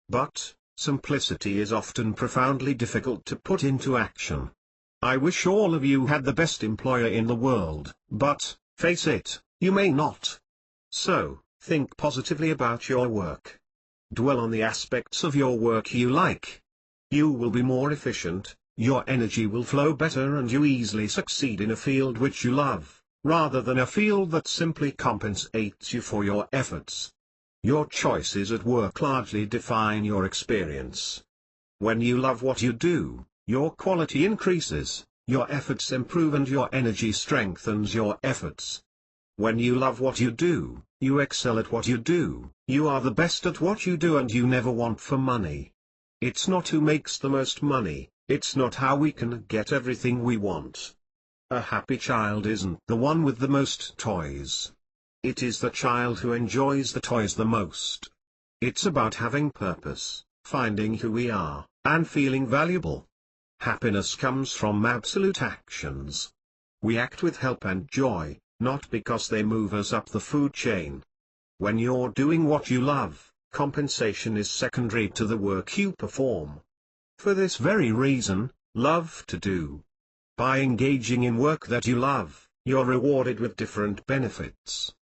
But, simplicity is often profoundly difficult to put into action. I wish all of you had the best employer in the world, but, face it, you may not. So, think positively about your work. Dwell on the aspects of your work you like. You will be more efficient, your energy will flow better, and you easily succeed in a field which you love, rather than a field that simply compensates you for your efforts. Your choices at work largely define your experience. When you love what you do, your quality increases, your efforts improve, and your energy strengthens your efforts. When you love what you do, you excel at what you do, you are the best at what you do, and you never want for money. It's not who makes the most money, it's not how we can get everything we want. A happy child isn't the one with the most toys. It is the child who enjoys the toys the most. It's about having purpose, finding who we are, and feeling valuable. Happiness comes from absolute actions. We act with help and joy, not because they move us up the food chain. When you're doing what you love, compensation is secondary to the work you perform. For this very reason, love to do. By engaging in work that you love, you're rewarded with different benefits.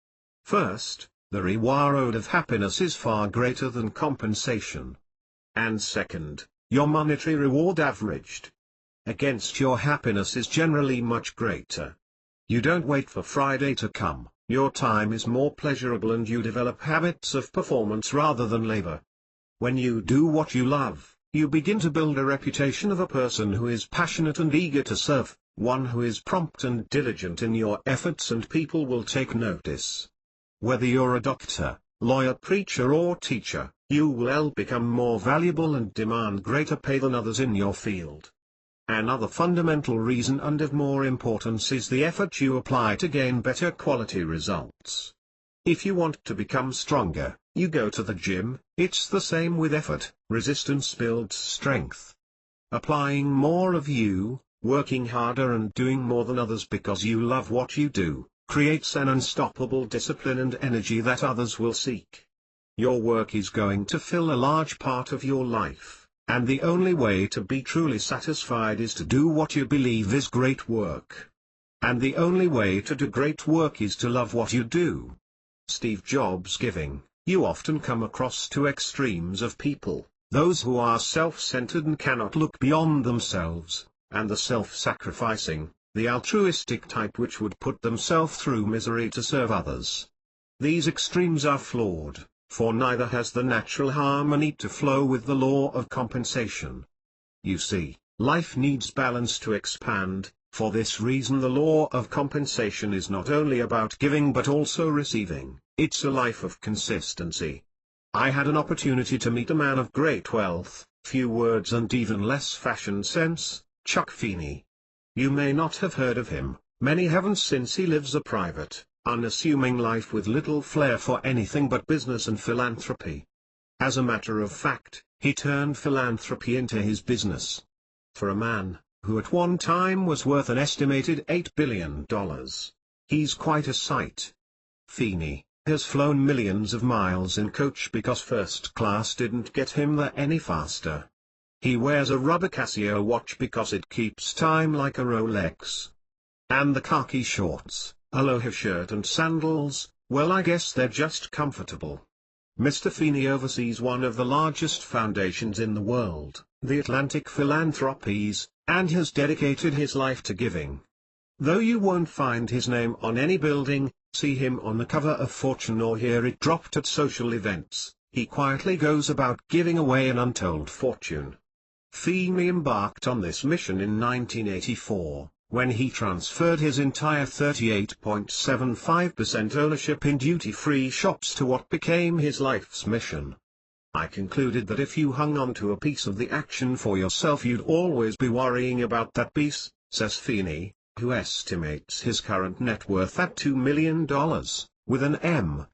First, the reward of happiness is far greater than compensation. And second, your monetary reward averaged against your happiness is generally much greater. You don't wait for Friday to come, your time is more pleasurable, and you develop habits of performance rather than labor. When you do what you love, you begin to build a reputation of a person who is passionate and eager to serve, one who is prompt and diligent in your efforts, and people will take notice. Whether you're a doctor, lawyer, preacher, or teacher, you will become more valuable and demand greater pay than others in your field. Another fundamental reason and of more importance is the effort you apply to gain better quality results. If you want to become stronger, you go to the gym. It's the same with effort. Resistance builds strength. Applying more of you, working harder and doing more than others because you love what you do, creates an unstoppable discipline and energy that others will seek. Your work is going to fill a large part of your life, and the only way to be truly satisfied is to do what you believe is great work. And the only way to do great work is to love what you do. Steve Jobs giving. You often come across two extremes of people, those who are self-centered and cannot look beyond themselves, and the self-sacrificing, the altruistic type which would put themselves through misery to serve others. These extremes are flawed, for neither has the natural harmony to flow with the law of compensation. You see, life needs balance to expand. For this reason the law of compensation is not only about giving but also receiving, it's a life of consistency. I had an opportunity to meet a man of great wealth, few words and even less fashion sense, Chuck Feeney. You may not have heard of him, many haven't, since he lives a private, unassuming life with little flair for anything but business and philanthropy. As a matter of fact, he turned philanthropy into his business. For a man who at one time was worth an estimated $8 billion. He's quite a sight. Feeney has flown millions of miles in coach because first class didn't get him there any faster. He wears a rubber Casio watch because it keeps time like a Rolex. And the khaki shorts, aloha shirt and sandals, well, I guess they're just comfortable. Mr. Feeney oversees one of the largest foundations in the world, the Atlantic Philanthropies, and has dedicated his life to giving. Though you won't find his name on any building, see him on the cover of Fortune or hear it dropped at social events, he quietly goes about giving away an untold fortune. Feeney embarked on this mission in 1984, when he transferred his entire 38.75% ownership in duty-free shops to what became his life's mission. I concluded that if you hung on to a piece of the action for yourself, you'd always be worrying about that piece, says Feeney, who estimates his current net worth at $2 million, with an M.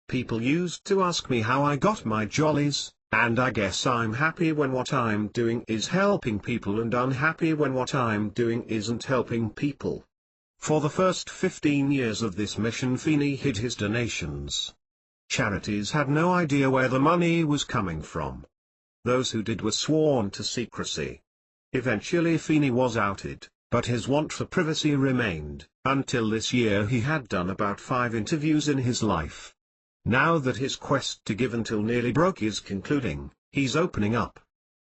People used to ask me how I got my jollies, and I guess I'm happy when what I'm doing is helping people and unhappy when what I'm doing isn't helping people. For the first 15 years of this mission, Feeney hid his donations. Charities had no idea where the money was coming from. Those who did were sworn to secrecy. Eventually Feeney was outed, but his want for privacy remained. Until this year he had done about 5 interviews in his life. Now that his quest to give until nearly broke is concluding, he's opening up.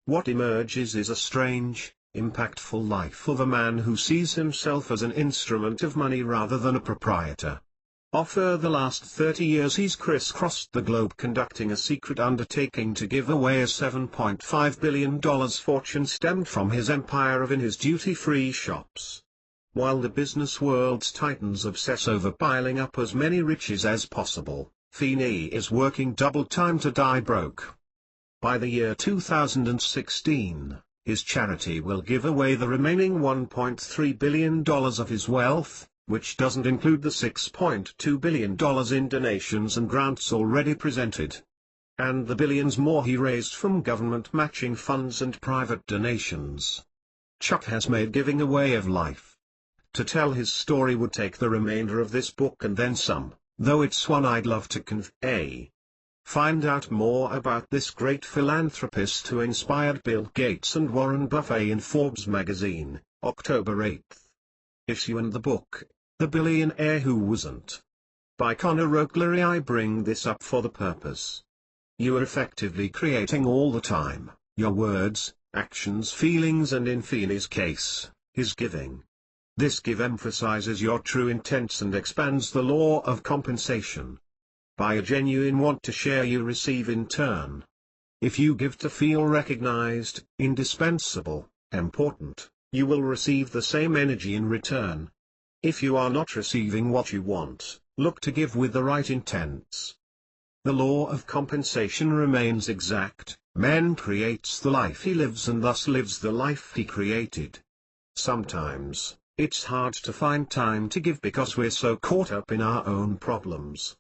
What emerges is a strange, impactful life of a man who sees himself as an instrument of money rather than a proprietor. For the last 30 years he's crisscrossed the globe conducting a secret undertaking to give away a $7.5 billion fortune stemmed from his empire of in his duty-free shops. While the business world's titans obsess over piling up as many riches as possible, Feeney is working double time to die broke. By the year 2016, his charity will give away the remaining $1.3 billion of his wealth, which doesn't include the $6.2 billion in donations and grants already presented. And the billions more he raised from government matching funds and private donations. Chuck has made giving away of life. To tell his story would take the remainder of this book and then some, though it's one I'd love to convey. Find out more about this great philanthropist who inspired Bill Gates and Warren Buffett in Forbes magazine, October 8. Issue and the book, The Billionaire Who Wasn't. By Conor Oaklery. I bring this up for the purpose. You are effectively creating all the time, your words, actions, feelings, and in Feeney's case, his giving. This give emphasizes your true intents and expands the law of compensation. By a genuine want to share you receive in turn. If you give to feel recognized, indispensable, important, you will receive the same energy in return. If you are not receiving what you want, look to give with the right intents. The law of compensation remains exact. Man creates the life he lives and thus lives the life he created. Sometimes, it's hard to find time to give because we're so caught up in our own problems.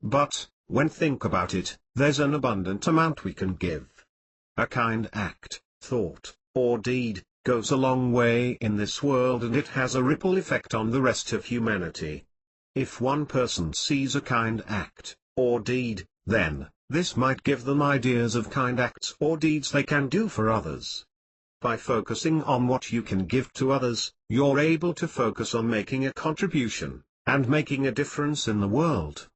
But, when think about it, there's an abundant amount we can give. A kind act, thought, or deed, goes a long way in this world and it has a ripple effect on the rest of humanity. If one person sees a kind act, or deed, then, this might give them ideas of kind acts or deeds they can do for others. By focusing on what you can give to others, you're able to focus on making a contribution, and making a difference in the world.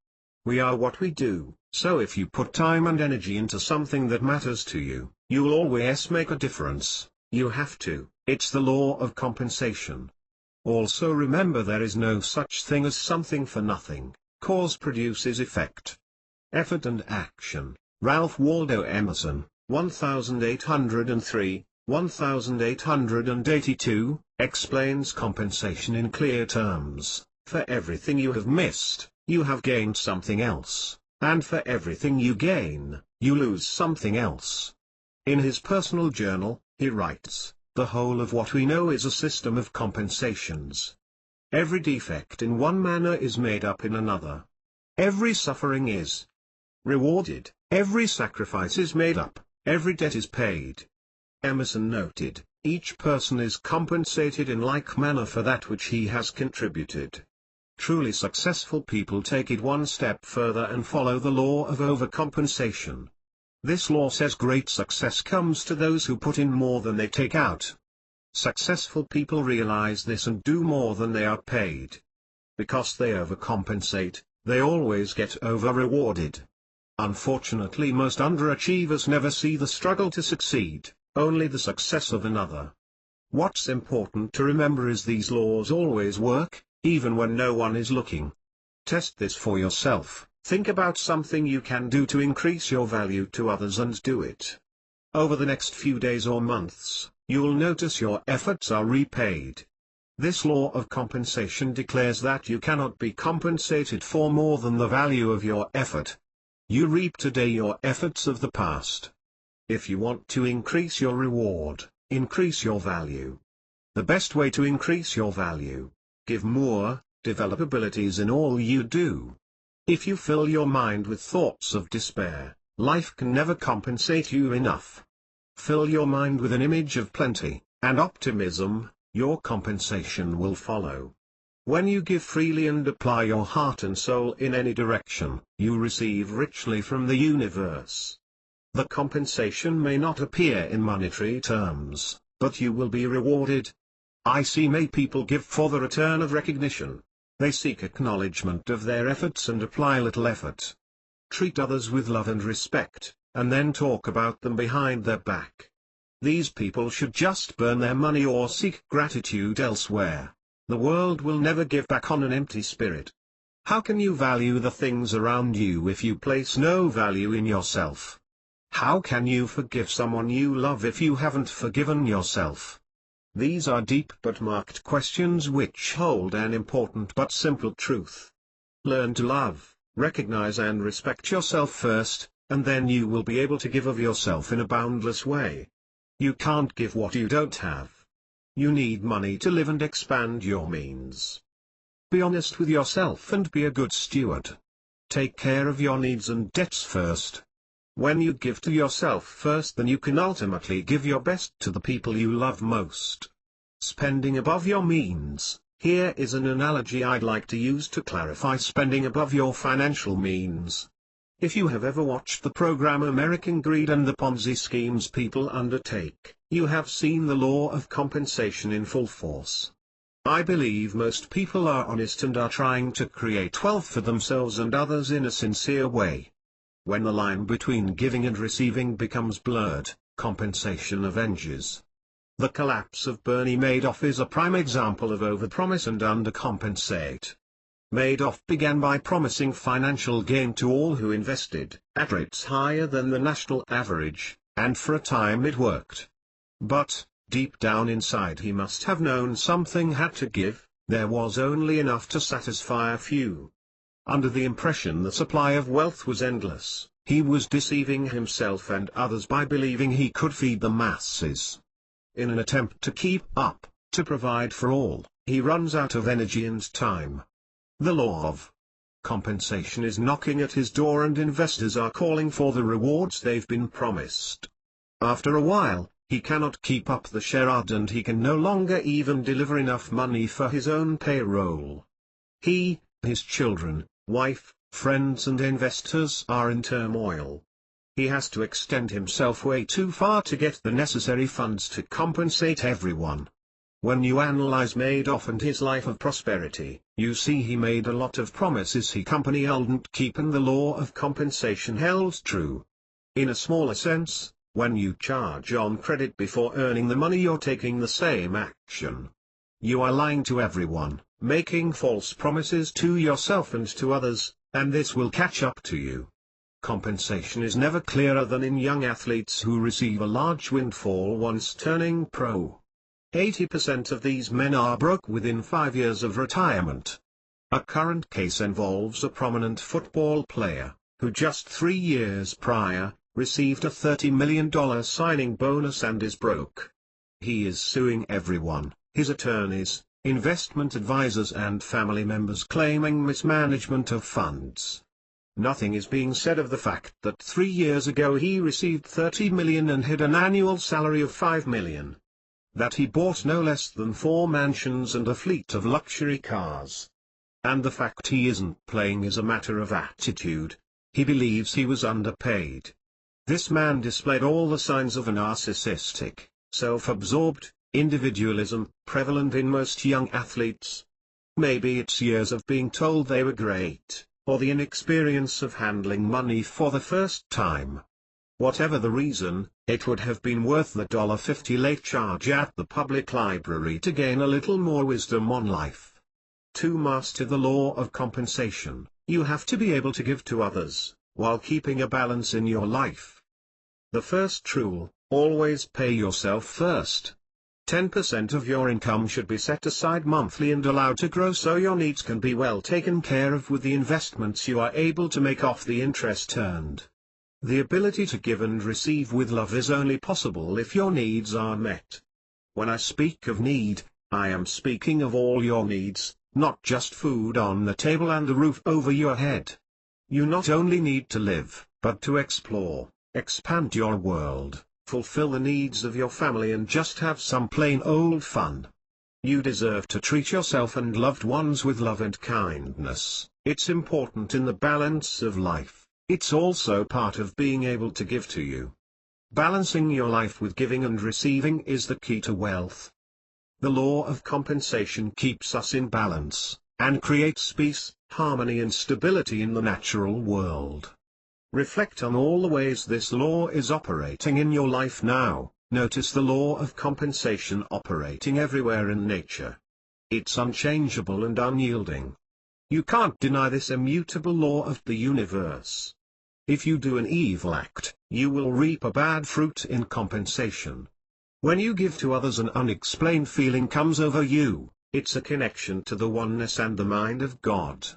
We are what we do, so if you put time and energy into something that matters to you, you'll always make a difference. You have to. It's the law of compensation. Also remember there is no such thing as something for nothing. Cause produces effect. Effort and action. Ralph Waldo Emerson, 1803, 1882, explains compensation in clear terms. For everything you have missed, you have gained something else, and for everything you gain, you lose something else. In his personal journal, he writes, "The whole of what we know is a system of compensations. Every defect in one manner is made up in another. Every suffering is rewarded, every sacrifice is made up, every debt is paid." Emerson noted, each person is compensated in like manner for that which he has contributed. Truly successful people take it one step further and follow the law of overcompensation. This law says great success comes to those who put in more than they take out. Successful people realize this and do more than they are paid. Because they overcompensate, they always get over-rewarded. Unfortunately, most underachievers never see the struggle to succeed, only the success of another. What's important to remember is these laws always work, even when no one is looking. Test this for yourself. Think about something you can do to increase your value to others and do it. Over the next few days or months, you'll notice your efforts are repaid. This law of compensation declares that you cannot be compensated for more than the value of your effort. You reap today your efforts of the past. If you want to increase your reward, increase your value. The best way to increase your value: give more, develop abilities in all you do. If you fill your mind with thoughts of despair, life can never compensate you enough. Fill your mind with an image of plenty and optimism, your compensation will follow. When you give freely and apply your heart and soul in any direction, you receive richly from the universe. The compensation may not appear in monetary terms, but you will be rewarded. I see many people give for the return of recognition. They seek acknowledgement of their efforts and apply little effort. Treat others with love and respect, and then talk about them behind their back. These people should just burn their money or seek gratitude elsewhere. The world will never give back on an empty spirit. How can you value the things around you if you place no value in yourself? How can you forgive someone you love if you haven't forgiven yourself? These are deep but marked questions which hold an important but simple truth. Learn to love, recognize and respect yourself first, and then you will be able to give of yourself in a boundless way. You can't give what you don't have. You need money to live and expand your means. Be honest with yourself and be a good steward. Take care of your needs and debts first. When you give to yourself first, then you can ultimately give your best to the people you love most. Spending above your means. Here is an analogy I'd like to use to clarify spending above your financial means. If you have ever watched the program American Greed and the Ponzi schemes people undertake, you have seen the law of compensation in full force. I believe most people are honest and are trying to create wealth for themselves and others in a sincere way. When the line between giving and receiving becomes blurred, compensation avenges. The collapse of Bernie Madoff is a prime example of overpromise and undercompensate. Madoff began by promising financial gain to all who invested, at rates higher than the national average, and for a time it worked. But, deep down inside he must have known something had to give. There was only enough to satisfy a few. Under the impression the supply of wealth was endless, he was deceiving himself and others by believing he could feed the masses. In an attempt to keep up, to provide for all, he runs out of energy and time. The law of compensation is knocking at his door and investors are calling for the rewards they've been promised. After a while, he cannot keep up the charade and he can no longer even deliver enough money for his own payroll. He, his children, wife, friends and investors are in turmoil. He has to extend himself way too far to get the necessary funds to compensate everyone. When you analyze Madoff and his life of prosperity, you see he made a lot of promises he company couldn't keep and the law of compensation held true. In a smaller sense, when you charge on credit before earning the money, you're taking the same action. You are lying to everyone, making false promises to yourself and to others, and this will catch up to you. Compensation is never clearer than in young athletes who receive a large windfall once turning pro. 80% of these men are broke within 5 years of retirement. A current case involves a prominent football player, who just 3 years prior, received a $30 million signing bonus and is broke. He is suing everyone, his attorneys, investment advisors and family members, claiming mismanagement of funds. Nothing is being said of the fact that 3 years ago he received $30 million and had an annual salary of $5 million. That he bought no less than 4 mansions and a fleet of luxury cars. And the fact he isn't playing is a matter of attitude. He believes he was underpaid. This man displayed all the signs of a narcissistic, self-absorbed individualism prevalent in most young athletes. Maybe it's years of being told they were great, or the inexperience of handling money for the first time. Whatever the reason, it would have been worth the $50 late charge at the public library to gain a little more wisdom on life. To master the law of compensation, you have to be able to give to others, while keeping a balance in your life. The first rule, always pay yourself first. 10% of your income should be set aside monthly and allowed to grow so your needs can be well taken care of with the investments you are able to make off the interest earned. The ability to give and receive with love is only possible if your needs are met. When I speak of need, I am speaking of all your needs, not just food on the table and a roof over your head. You not only need to live, but to explore, expand your world, fulfill the needs of your family and just have some plain old fun. You deserve to treat yourself and loved ones with love and kindness. It's important in the balance of life. It's also part of being able to give to you. Balancing your life with giving and receiving is the key to wealth. The law of compensation keeps us in balance, and creates peace, harmony and stability in the natural world. Reflect on all the ways this law is operating in your life now. Notice the law of compensation operating everywhere in nature. It's unchangeable and unyielding. You can't deny this immutable law of the universe. If you do an evil act, you will reap a bad fruit in compensation. When you give to others, an unexplained feeling comes over you. It's a connection to the oneness and the mind of God.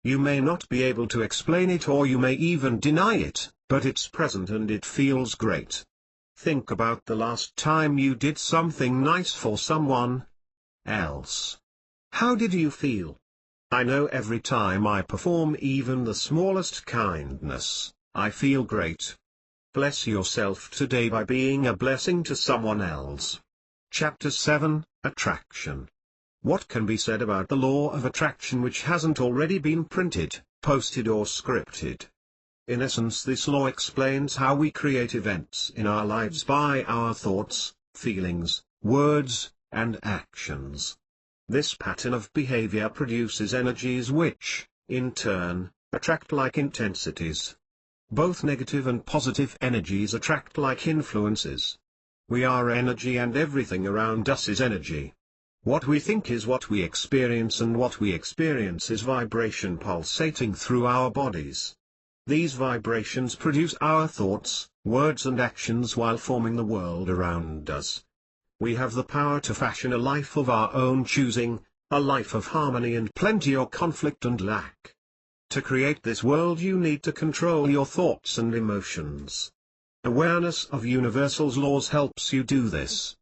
You may not be able to explain it, or you may even deny it, but it's present and it feels great. Think about the last time you did something nice for someone else. How did you feel? I know every time I perform even the smallest kindness, I feel great. Bless yourself today by being a blessing to someone else. Chapter 7, Attraction. What can be said about the law of attraction which hasn't already been printed, posted or scripted? In essence, this law explains how we create events in our lives by our thoughts, feelings, words, and actions. This pattern of behavior produces energies which, in turn, attract like intensities. Both negative and positive energies attract like influences. We are energy and everything around us is energy. What we think is what we experience, and what we experience is vibration pulsating through our bodies. These vibrations produce our thoughts, words and actions while forming the world around us. We have the power to fashion a life of our own choosing, a life of harmony and plenty or conflict and lack. To create this world you need to control your thoughts and emotions. Awareness of universal laws helps you do this.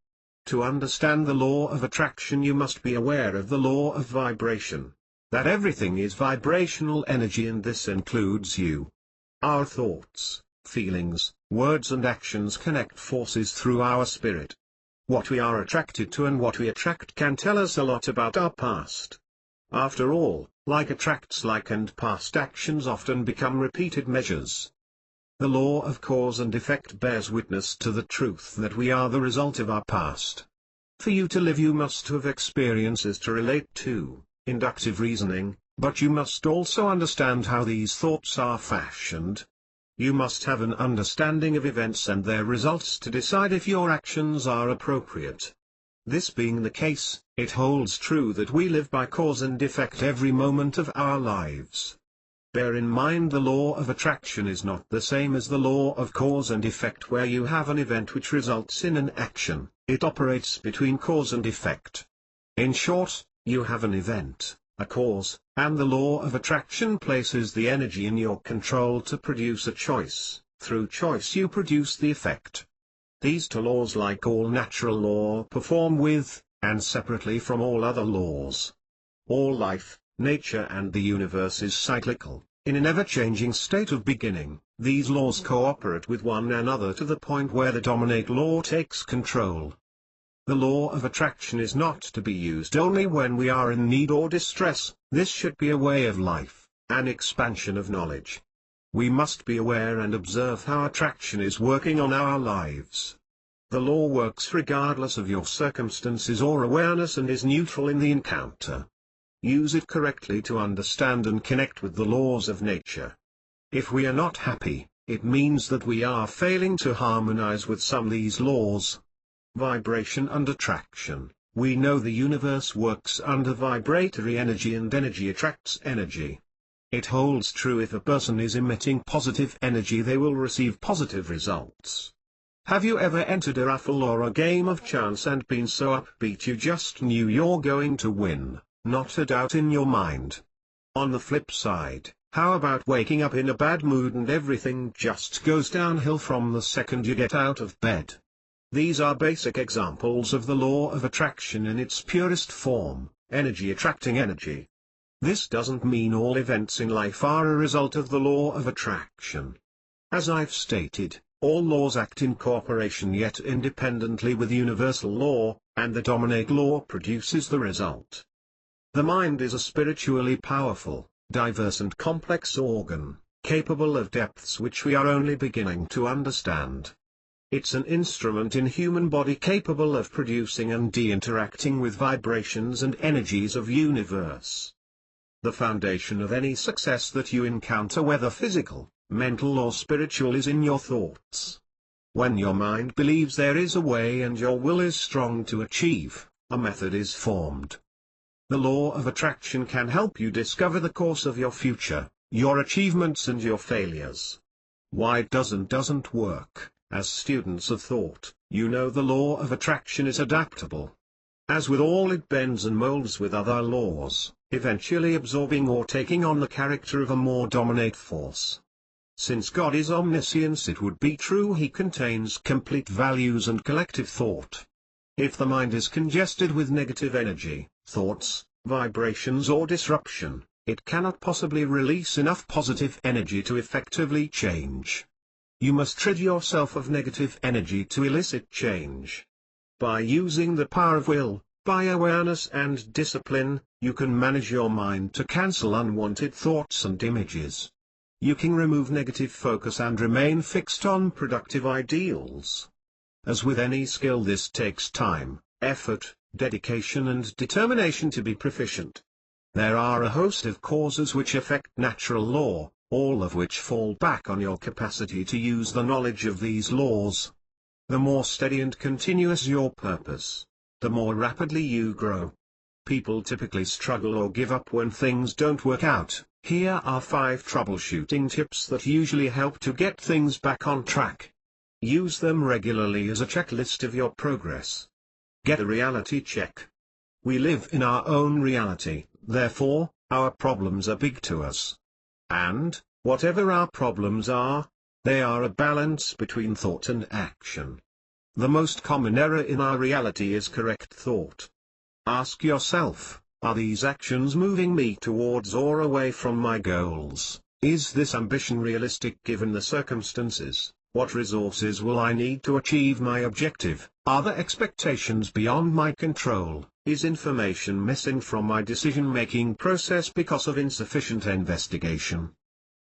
To understand the law of attraction you must be aware of the law of vibration. That everything is vibrational energy, and this includes you. Our thoughts, feelings, words and actions connect forces through our spirit. What we are attracted to and what we attract can tell us a lot about our past. After all, like attracts like, and past actions often become repeated measures. The law of cause and effect bears witness to the truth that we are the result of our past. For you to live you must have experiences to relate to, inductive reasoning, but you must also understand how these thoughts are fashioned. You must have an understanding of events and their results to decide if your actions are appropriate. This being the case, it holds true that we live by cause and effect every moment of our lives. Bear in mind the law of attraction is not the same as the law of cause and effect, where you have an event which results in an action. It operates between cause and effect. In short, you have an event, a cause, and the law of attraction places the energy in your control to produce a choice. Through choice you produce the effect. These two laws, like all natural law, perform with, and separately from all other laws. All life, nature and the universe is cyclical. In an ever-changing state of beginning, these laws cooperate with one another to the point where the dominant law takes control. The law of attraction is not to be used only when we are in need or distress. This should be a way of life, an expansion of knowledge. We must be aware and observe how attraction is working on our lives. The law works regardless of your circumstances or awareness and is neutral in the encounter. Use it correctly to understand and connect with the laws of nature. If we are not happy, it means that we are failing to harmonize with some of these laws. Vibration and attraction. We know the universe works under vibratory energy, and energy attracts energy. It holds true if a person is emitting positive energy, they will receive positive results. Have you ever entered a raffle or a game of chance and been so upbeat you just knew you're going to win, not a doubt in your mind? On the flip side, how about waking up in a bad mood and everything just goes downhill from the second you get out of bed? These are basic examples of the law of attraction in its purest form, energy attracting energy. This doesn't mean all events in life are a result of the law of attraction. As I've stated, all laws act in cooperation yet independently with universal law, and the dominant law produces the result. The mind is a spiritually powerful, diverse and complex organ. capable of depths which we are only beginning to understand. It's an instrument in human body capable of producing and de-interacting with vibrations and energies of universe. The foundation of any success that you encounter, whether physical, mental or spiritual, is in your thoughts. When your mind believes there is a way and your will is strong to achieve, a method is formed. The law of attraction can help you discover the course of your future, your achievements and your failures. Why it doesn't work? As students of thought, you know the law of attraction is adaptable. As with all, it bends and molds with other laws, eventually absorbing or taking on the character of a more dominant force. Since God is omniscience, it would be true He contains complete values and collective thought. If the mind is congested with negative energy, thoughts, vibrations or disruption, it cannot possibly release enough positive energy to effectively change. You must rid yourself of negative energy to elicit change. By using the power of will, by awareness and discipline, you can manage your mind to cancel unwanted thoughts and images. You can remove negative focus and remain fixed on productive ideals. As with any skill, this takes time, effort, dedication and determination to be proficient. There are a host of causes which affect natural law, all of which fall back on your capacity to use the knowledge of these laws. The more steady and continuous your purpose, the more rapidly you grow. People typically struggle or give up when things don't work out. Here are 5 troubleshooting tips that usually help to get things back on track. Use them regularly as a checklist of your progress. Get a reality check. We live in our own reality, therefore, our problems are big to us. And, whatever our problems are, they are a balance between thought and action. The most common error in our reality is correct thought. Ask yourself, are these actions moving me towards or away from my goals? Is this ambition realistic given the circumstances? What resources will I need to achieve my objective? Are there expectations beyond my control? Is information missing from my decision-making process because of insufficient investigation?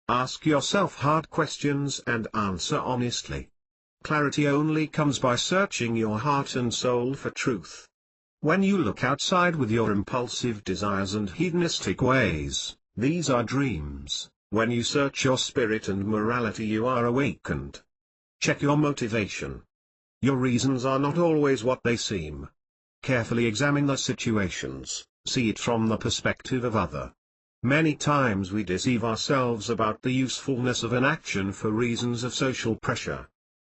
Ask yourself hard questions and answer honestly. Clarity only comes by searching your heart and soul for truth. When you look outside with your impulsive desires and hedonistic ways, these are dreams. When you search your spirit and morality, you are awakened. Check your motivation. Your reasons are not always what they seem. Carefully examine the situations, see it from the perspective of other. Many times we deceive ourselves about the usefulness of an action for reasons of social pressure.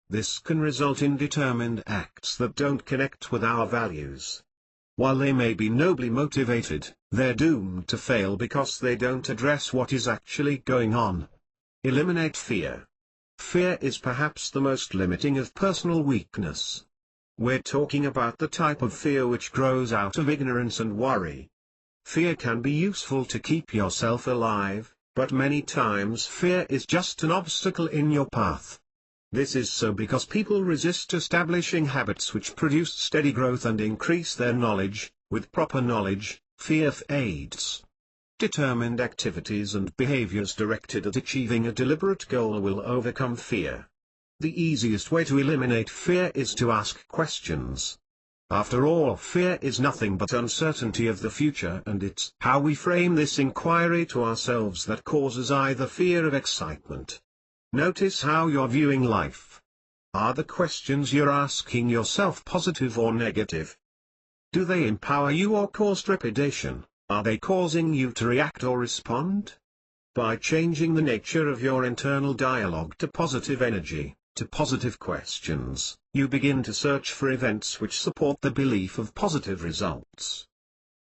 This can result in determined acts that don't connect with our values. While they may be nobly motivated, they're doomed to fail because they don't address what is actually going on. Eliminate fear. Fear is perhaps the most limiting of personal weakness. We're talking about the type of fear which grows out of ignorance and worry. Fear can be useful to keep yourself alive, but many times fear is just an obstacle in your path. This is so because people resist establishing habits which produce steady growth and increase their knowledge. With proper knowledge, fear fades. Determined activities and behaviors directed at achieving a deliberate goal will overcome fear. The easiest way to eliminate fear is to ask questions. After all, fear is nothing but uncertainty of the future, and it's how we frame this inquiry to ourselves that causes either fear or excitement. Notice how you're viewing life. Are the questions you're asking yourself positive or negative? Do they empower you or cause trepidation? Are they causing you to react or respond? By changing the nature of your internal dialogue to positive energy, to positive questions, you begin to search for events which support the belief of positive results.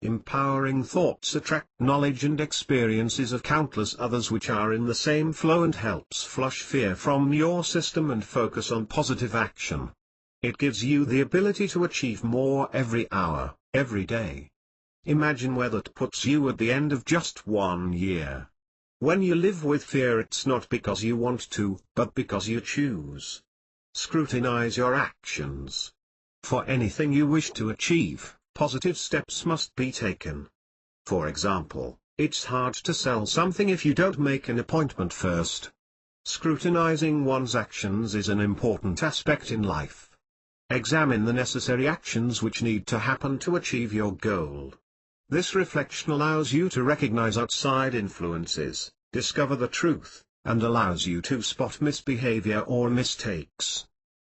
Empowering thoughts attract knowledge and experiences of countless others which are in the same flow and helps flush fear from your system and focus on positive action. It gives you the ability to achieve more every hour, every day. Imagine where that puts you at the end of just 1 year. When you live with fear, it's not because you want to, but because you choose. Scrutinize your actions. For anything you wish to achieve, positive steps must be taken. For example, It's hard to sell something if you don't make an appointment first. Scrutinizing one's actions is an important aspect in life. Examine the necessary actions which need to happen to achieve your goal. This reflection allows you to recognize outside influences, discover the truth, and allows you to spot misbehavior or mistakes.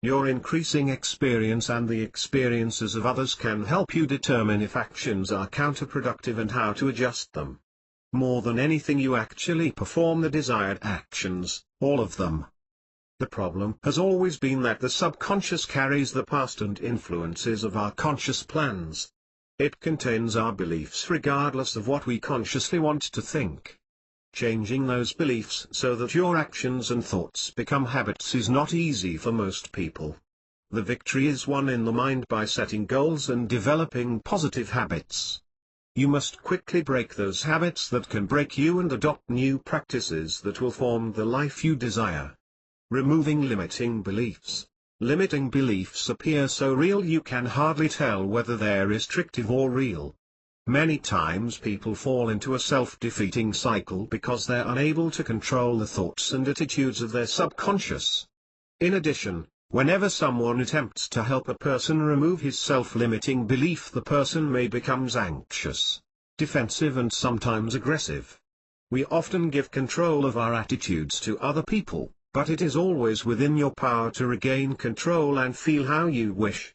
Your increasing experience and the experiences of others can help you determine if actions are counterproductive and how to adjust them. More than anything, you actually perform the desired actions, all of them. The problem has always been that the subconscious carries the past and influences of our conscious plans. It contains our beliefs regardless of what we consciously want to think. Changing those beliefs so that your actions and thoughts become habits is not easy for most people. The victory is won in the mind by setting goals and developing positive habits. You must quickly break those habits that can break you and adopt new practices that will form the life you desire. Removing limiting beliefs. Limiting beliefs appear so real you can hardly tell whether they're restrictive or real. Many times people fall into a self-defeating cycle because they're unable to control the thoughts and attitudes of their subconscious. In addition, whenever someone attempts to help a person remove his self-limiting belief, the person may become anxious, defensive, and sometimes aggressive. We often give control of our attitudes to other people, but it is always within your power to regain control and feel how you wish.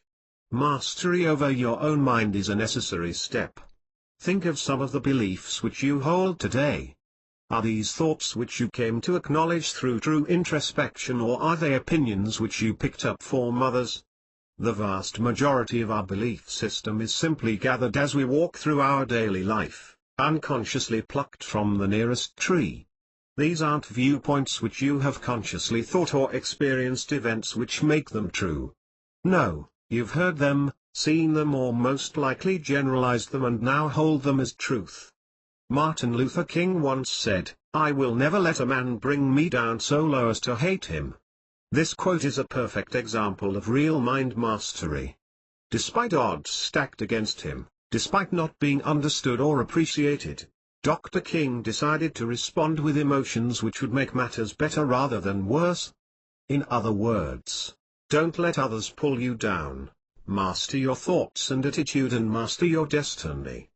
Mastery over your own mind is a necessary step. Think of some of the beliefs which you hold today. Are these thoughts which you came to acknowledge through true introspection, or are they opinions which you picked up from others? The vast majority of our belief system is simply gathered as we walk through our daily life, unconsciously plucked from the nearest tree. These aren't viewpoints which you have consciously thought or experienced events which make them true. No, you've heard them, seen them, or most likely generalized them and now hold them as truth. Martin Luther King once said, "I will never let a man bring me down so low as to hate him." This quote is a perfect example of real mind mastery. Despite odds stacked against him, despite not being understood or appreciated, Dr. King decided to respond with emotions which would make matters better rather than worse. In other words, don't let others pull you down. Master your thoughts and attitude and master your destiny.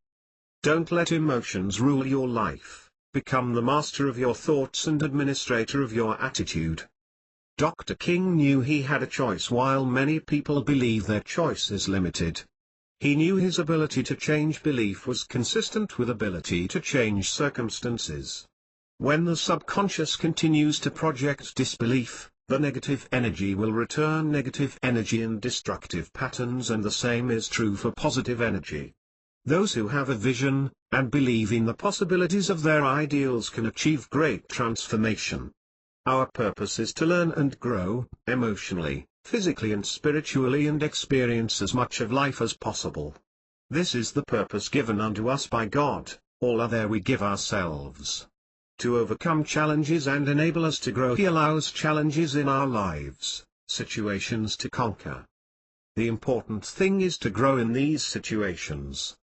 Don't let emotions rule your life. Become the master of your thoughts and administrator of your attitude. Dr. King knew he had a choice while many people believe their choice is limited. He knew his ability to change belief was consistent with ability to change circumstances. When the subconscious continues to project disbelief, the negative energy will return negative energy and destructive patterns, and the same is true for positive energy. Those who have a vision, and believe in the possibilities of their ideals, can achieve great transformation. Our purpose is to learn and grow, emotionally, physically and spiritually, and experience as much of life as possible. This is the purpose given unto us by God, all other we give ourselves. To overcome challenges and enable us to grow, He allows challenges in our lives, situations to conquer. The important thing is to grow in these situations.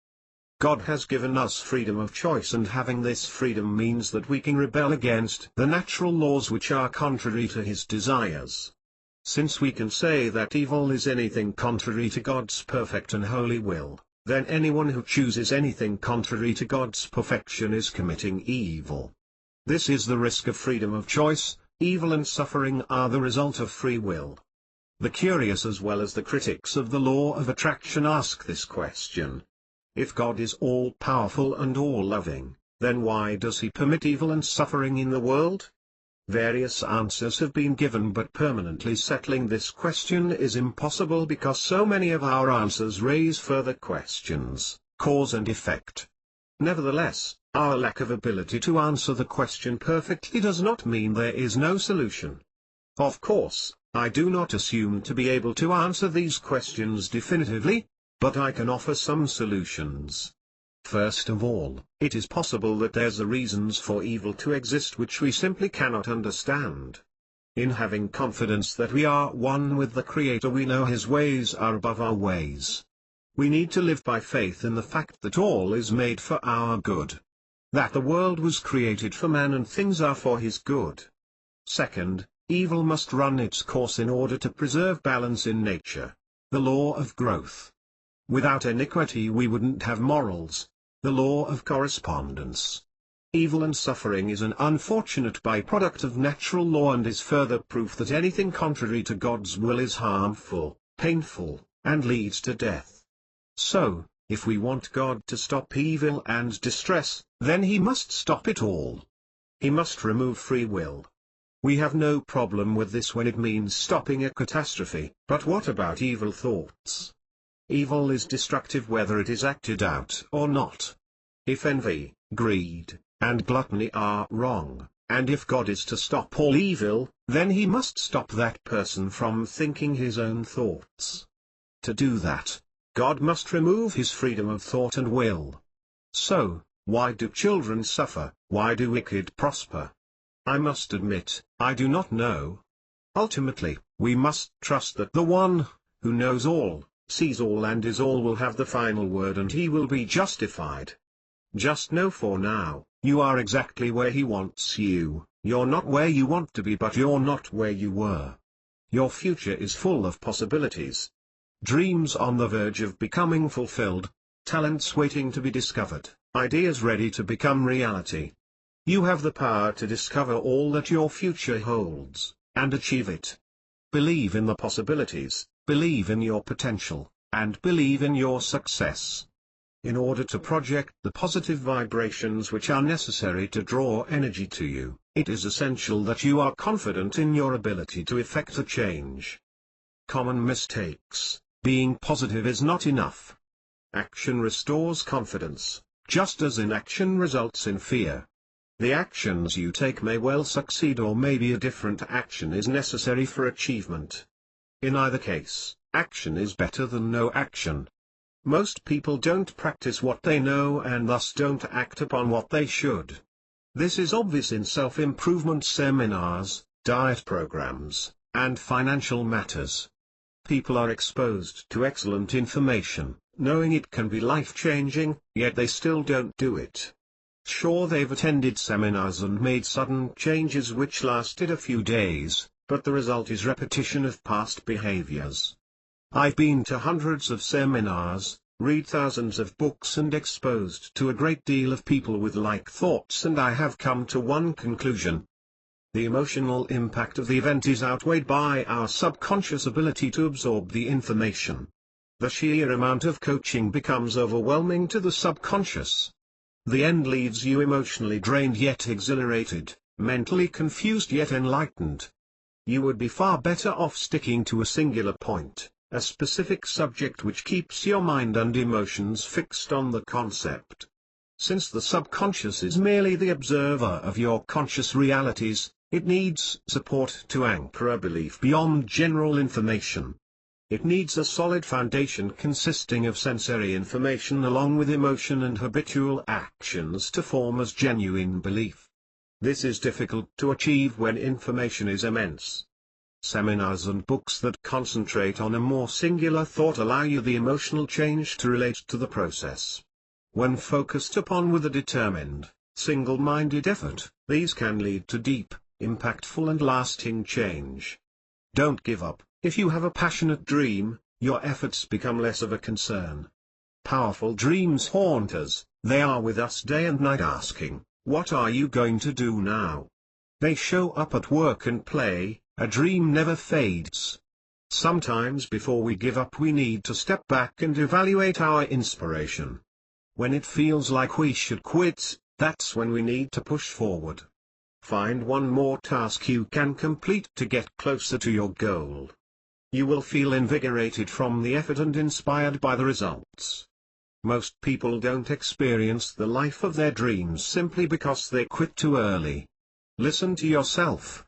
God has given us freedom of choice, and having this freedom means that we can rebel against the natural laws which are contrary to His desires. Since we can say that evil is anything contrary to God's perfect and holy will, then anyone who chooses anything contrary to God's perfection is committing evil. This is the risk of freedom of choice. Evil and suffering are the result of free will. The curious as well as the critics of the law of attraction ask this question. If God is all-powerful and all-loving, then why does He permit evil and suffering in the world? Various answers have been given, but permanently settling this question is impossible because so many of our answers raise further questions, cause and effect. Nevertheless, our lack of ability to answer the question perfectly does not mean there is no solution. Of course, I do not assume to be able to answer these questions definitively, but I can offer some solutions. First of all, it is possible that there's a reasons for evil to exist which we simply cannot understand. In having confidence that we are one with the Creator, we know His ways are above our ways. We need to live by faith in the fact that all is made for our good. that the world was created for man and things are for his good. Second, evil must run its course in order to preserve balance in nature. The law of growth. Without iniquity we wouldn't have morals. The law of correspondence. Evil and suffering is an unfortunate byproduct of natural law and is further proof that anything contrary to God's will is harmful, painful, and leads to death. So, if we want God to stop evil and distress, then he must stop it all. He must remove free will. We have no problem with this when it means stopping a catastrophe. But what about evil thoughts? Evil is destructive whether it is acted out or not. If envy, greed, and gluttony are wrong, and if God is to stop all evil, then he must stop that person from thinking his own thoughts. To do that, God must remove his freedom of thought and will. So, why do children suffer? Why do wicked prosper? I must admit, I do not know. Ultimately, we must trust that the one who knows all, sees all and is all will have the final word and he will be justified. Just know for now, you are exactly where he wants you. You're not where you want to be, but you're not where you were. Your future is full of possibilities. Dreams on the verge of becoming fulfilled, talents waiting to be discovered, ideas ready to become reality. You have the power to discover all that your future holds, and achieve it. Believe in the possibilities, believe in your potential, and believe in your success. In order to project the positive vibrations which are necessary to draw energy to you, it is essential that you are confident in your ability to effect a change. Common mistakes. Being positive is not enough. Action restores confidence, just as inaction results in fear. The actions you take may well succeed, or maybe a different action is necessary for achievement. In either case, action is better than no action. Most people don't practice what they know and thus don't act upon what they should. This is obvious in self-improvement seminars, diet programs, and financial matters. People are exposed to excellent information, knowing it can be life-changing, yet they still don't do it. Sure, they've attended seminars and made sudden changes which lasted a few days, but the result is repetition of past behaviors. I've been to hundreds of seminars, read thousands of books and exposed to a great deal of people with like thoughts, and I have come to one conclusion. The emotional impact of the event is outweighed by our subconscious ability to absorb the information. The sheer amount of coaching becomes overwhelming to the subconscious. The end leaves you emotionally drained yet exhilarated, mentally confused yet enlightened. You would be far better off sticking to a singular point, a specific subject which keeps your mind and emotions fixed on the concept. Since the subconscious is merely the observer of your conscious realities, it needs support to anchor a belief beyond general information. It needs a solid foundation consisting of sensory information along with emotion and habitual actions to form as genuine belief. This is difficult to achieve when information is immense. Seminars and books that concentrate on a more singular thought allow you the emotional change to relate to the process. When focused upon with a determined, single-minded effort, these can lead to deep, impactful and lasting change. Don't give up. If you have a passionate dream, your efforts become less of a concern. Powerful dreams haunt us, they are with us day and night asking, what are you going to do now? They show up at work and play, a dream never fades. Sometimes before we give up we need to step back and evaluate our inspiration. When it feels like we should quit, that's when we need to push forward. Find one more task you can complete to get closer to your goal. You will feel invigorated from the effort and inspired by the results. Most people don't experience the life of their dreams simply because they quit too early. Listen to yourself.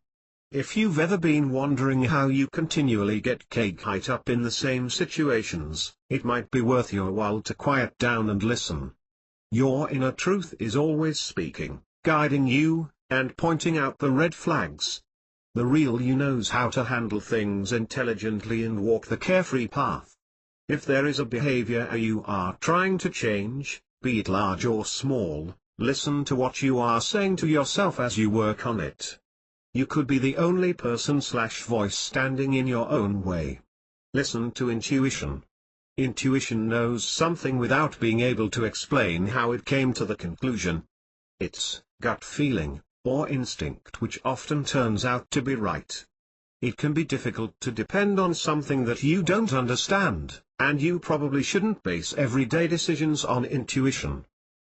If you've ever been wondering how you continually get cake-height up in the same situations, it might be worth your while to quiet down and listen. Your inner truth is always speaking, guiding you, and pointing out the red flags. The real you knows how to handle things intelligently and walk the carefree path. If there is a behavior you are trying to change, be it large or small, Listen to what you are saying to yourself as you work on it. You could be the only person/voice standing in your own way. Listen to intuition. Intuition knows something without being able to explain how it came to the conclusion. It's gut feeling, or instinct, which often turns out to be right. It can be difficult to depend on something that you don't understand, and you probably shouldn't base everyday decisions on intuition.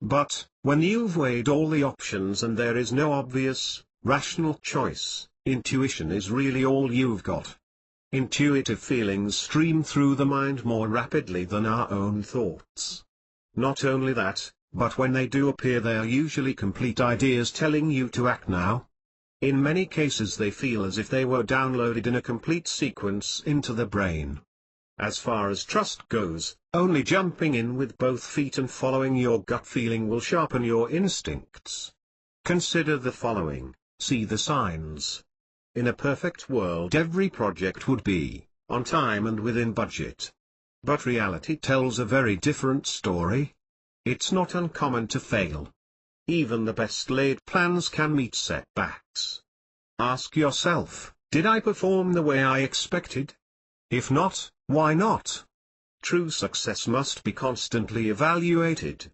But, when you've weighed all the options and there is no obvious, rational choice, intuition is really all you've got. Intuitive feelings stream through the mind more rapidly than our own thoughts. Not only that, but when they do appear, they are usually complete ideas telling you to act now. In many cases they feel as if they were downloaded in a complete sequence into the brain. As far as trust goes, only jumping in with both feet and following your gut feeling will sharpen your instincts. Consider the following: see the signs. In a perfect world, every project would be on time and within budget. But reality tells a very different story. It's not uncommon to fail. Even the best laid plans can meet setbacks. Ask yourself, did I perform the way I expected? If not, why not? True success must be constantly evaluated.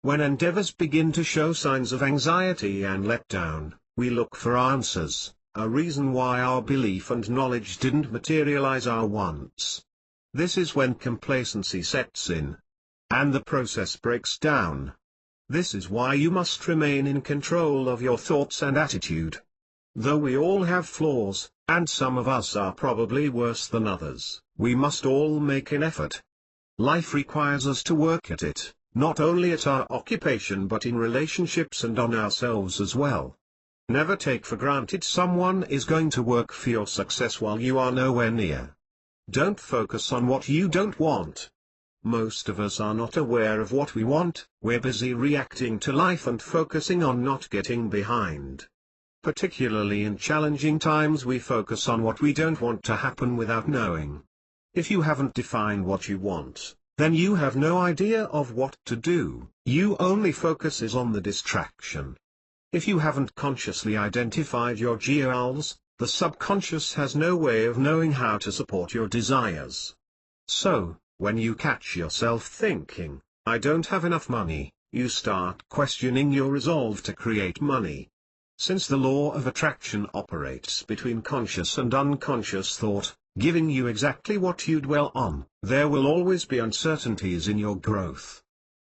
When endeavors begin to show signs of anxiety and letdown, we look for answers, a reason why our belief and knowledge didn't materialize our wants. This is when complacency sets in, and the process breaks down. This is why you must remain in control of your thoughts and attitude. Though we all have flaws, and some of us are probably worse than others, we must all make an effort. Life requires us to work at it, not only at our occupation but in relationships and on ourselves as well. Never take for granted someone is going to work for your success while you are nowhere near. Don't focus on what you don't want. Most of us are not aware of what we want, we're busy reacting to life and focusing on not getting behind. Particularly in challenging times, we focus on what we don't want to happen without knowing. If you haven't defined what you want, then you have no idea of what to do, you only focus on the distraction. If you haven't consciously identified your goals, the subconscious has no way of knowing how to support your desires. So, when you catch yourself thinking, I don't have enough money, you start questioning your resolve to create money. Since the law of attraction operates between conscious and unconscious thought, giving you exactly what you dwell on, there will always be uncertainties in your growth.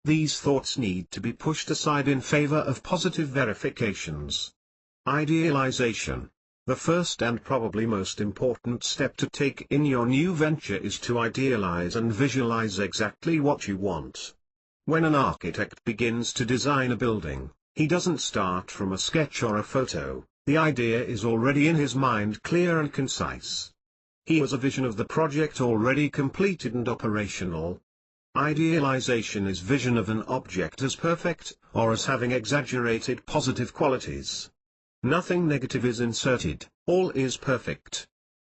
These thoughts need to be pushed aside in favor of positive verifications. Idealization. The first and probably most important step to take in your new venture is to idealize and visualize exactly what you want. When an architect begins to design a building, he doesn't start from a sketch or a photo. The idea is already in his mind, clear and concise. He has a vision of the project already completed and operational. Idealization is vision of an object as perfect, or as having exaggerated positive qualities. Nothing negative is inserted, all is perfect.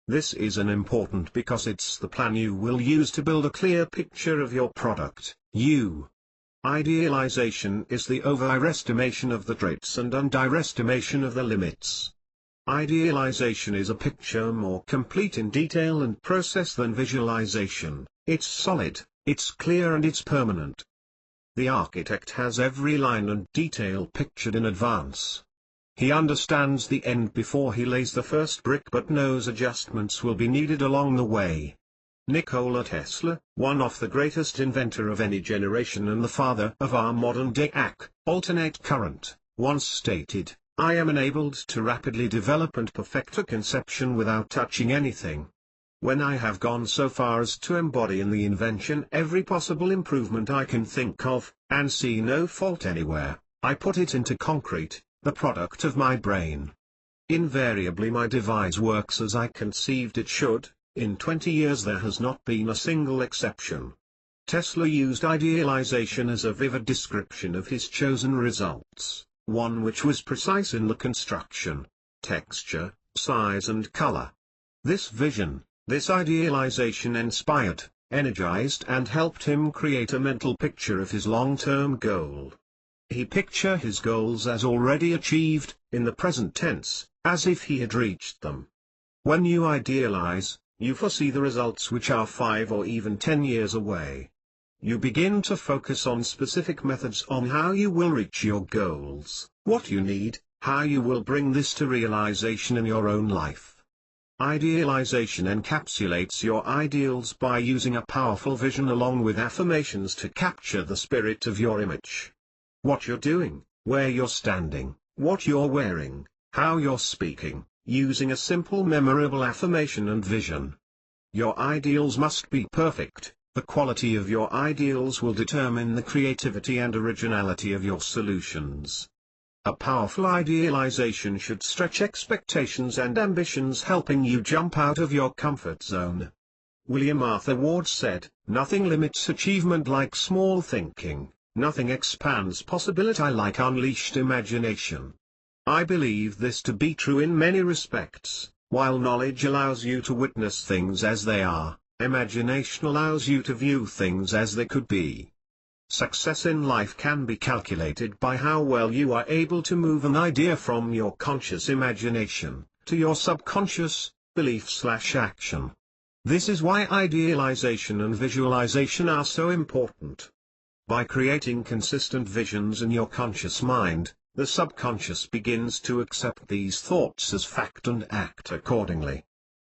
This is an important because it's the plan you will use to build a clear picture of your product, you. Idealization is the overestimation of the traits and underestimation of the limits. Idealization is a picture more complete in detail and process than visualization. It's solid, it's clear and it's permanent. The architect has every line and detail pictured in advance. He understands the end before he lays the first brick but knows adjustments will be needed along the way. Nikola Tesla, one of the greatest inventor of any generation and the father of our modern-day alternate current, once stated, I am enabled to rapidly develop and perfect a conception without touching anything. When I have gone so far as to embody in the invention every possible improvement I can think of, and see no fault anywhere, I put it into concrete, the product of my brain. Invariably my device works as I conceived it should. In 20 years there has not been a single exception. Tesla used idealization as a vivid description of his chosen results, one which was precise in the construction, texture, size and color. This vision, this idealization inspired, energized and helped him create a mental picture of his long-term goal. He picture his goals as already achieved, in the present tense, as if he had reached them. When you idealize, you foresee the results which are 5 or even 10 years away. You begin to focus on specific methods on how you will reach your goals, what you need, how you will bring this to realization in your own life. Idealization encapsulates your ideals by using a powerful vision along with affirmations to capture the spirit of your image. What you're doing, where you're standing, what you're wearing, how you're speaking, using a simple memorable affirmation and vision. Your ideals must be perfect. The quality of your ideals will determine the creativity and originality of your solutions. A powerful idealization should stretch expectations and ambitions, helping you jump out of your comfort zone. William Arthur Ward said, "Nothing limits achievement like small thinking, nothing expands possibility like unleashed imagination." I believe this to be true in many respects. While knowledge allows you to witness things as they are, imagination allows you to view things as they could be. Success in life can be calculated by how well you are able to move an idea from your conscious imagination to your subconscious belief/action. This is why idealization and visualization are so important. By creating consistent visions in your conscious mind, the subconscious begins to accept these thoughts as fact and act accordingly.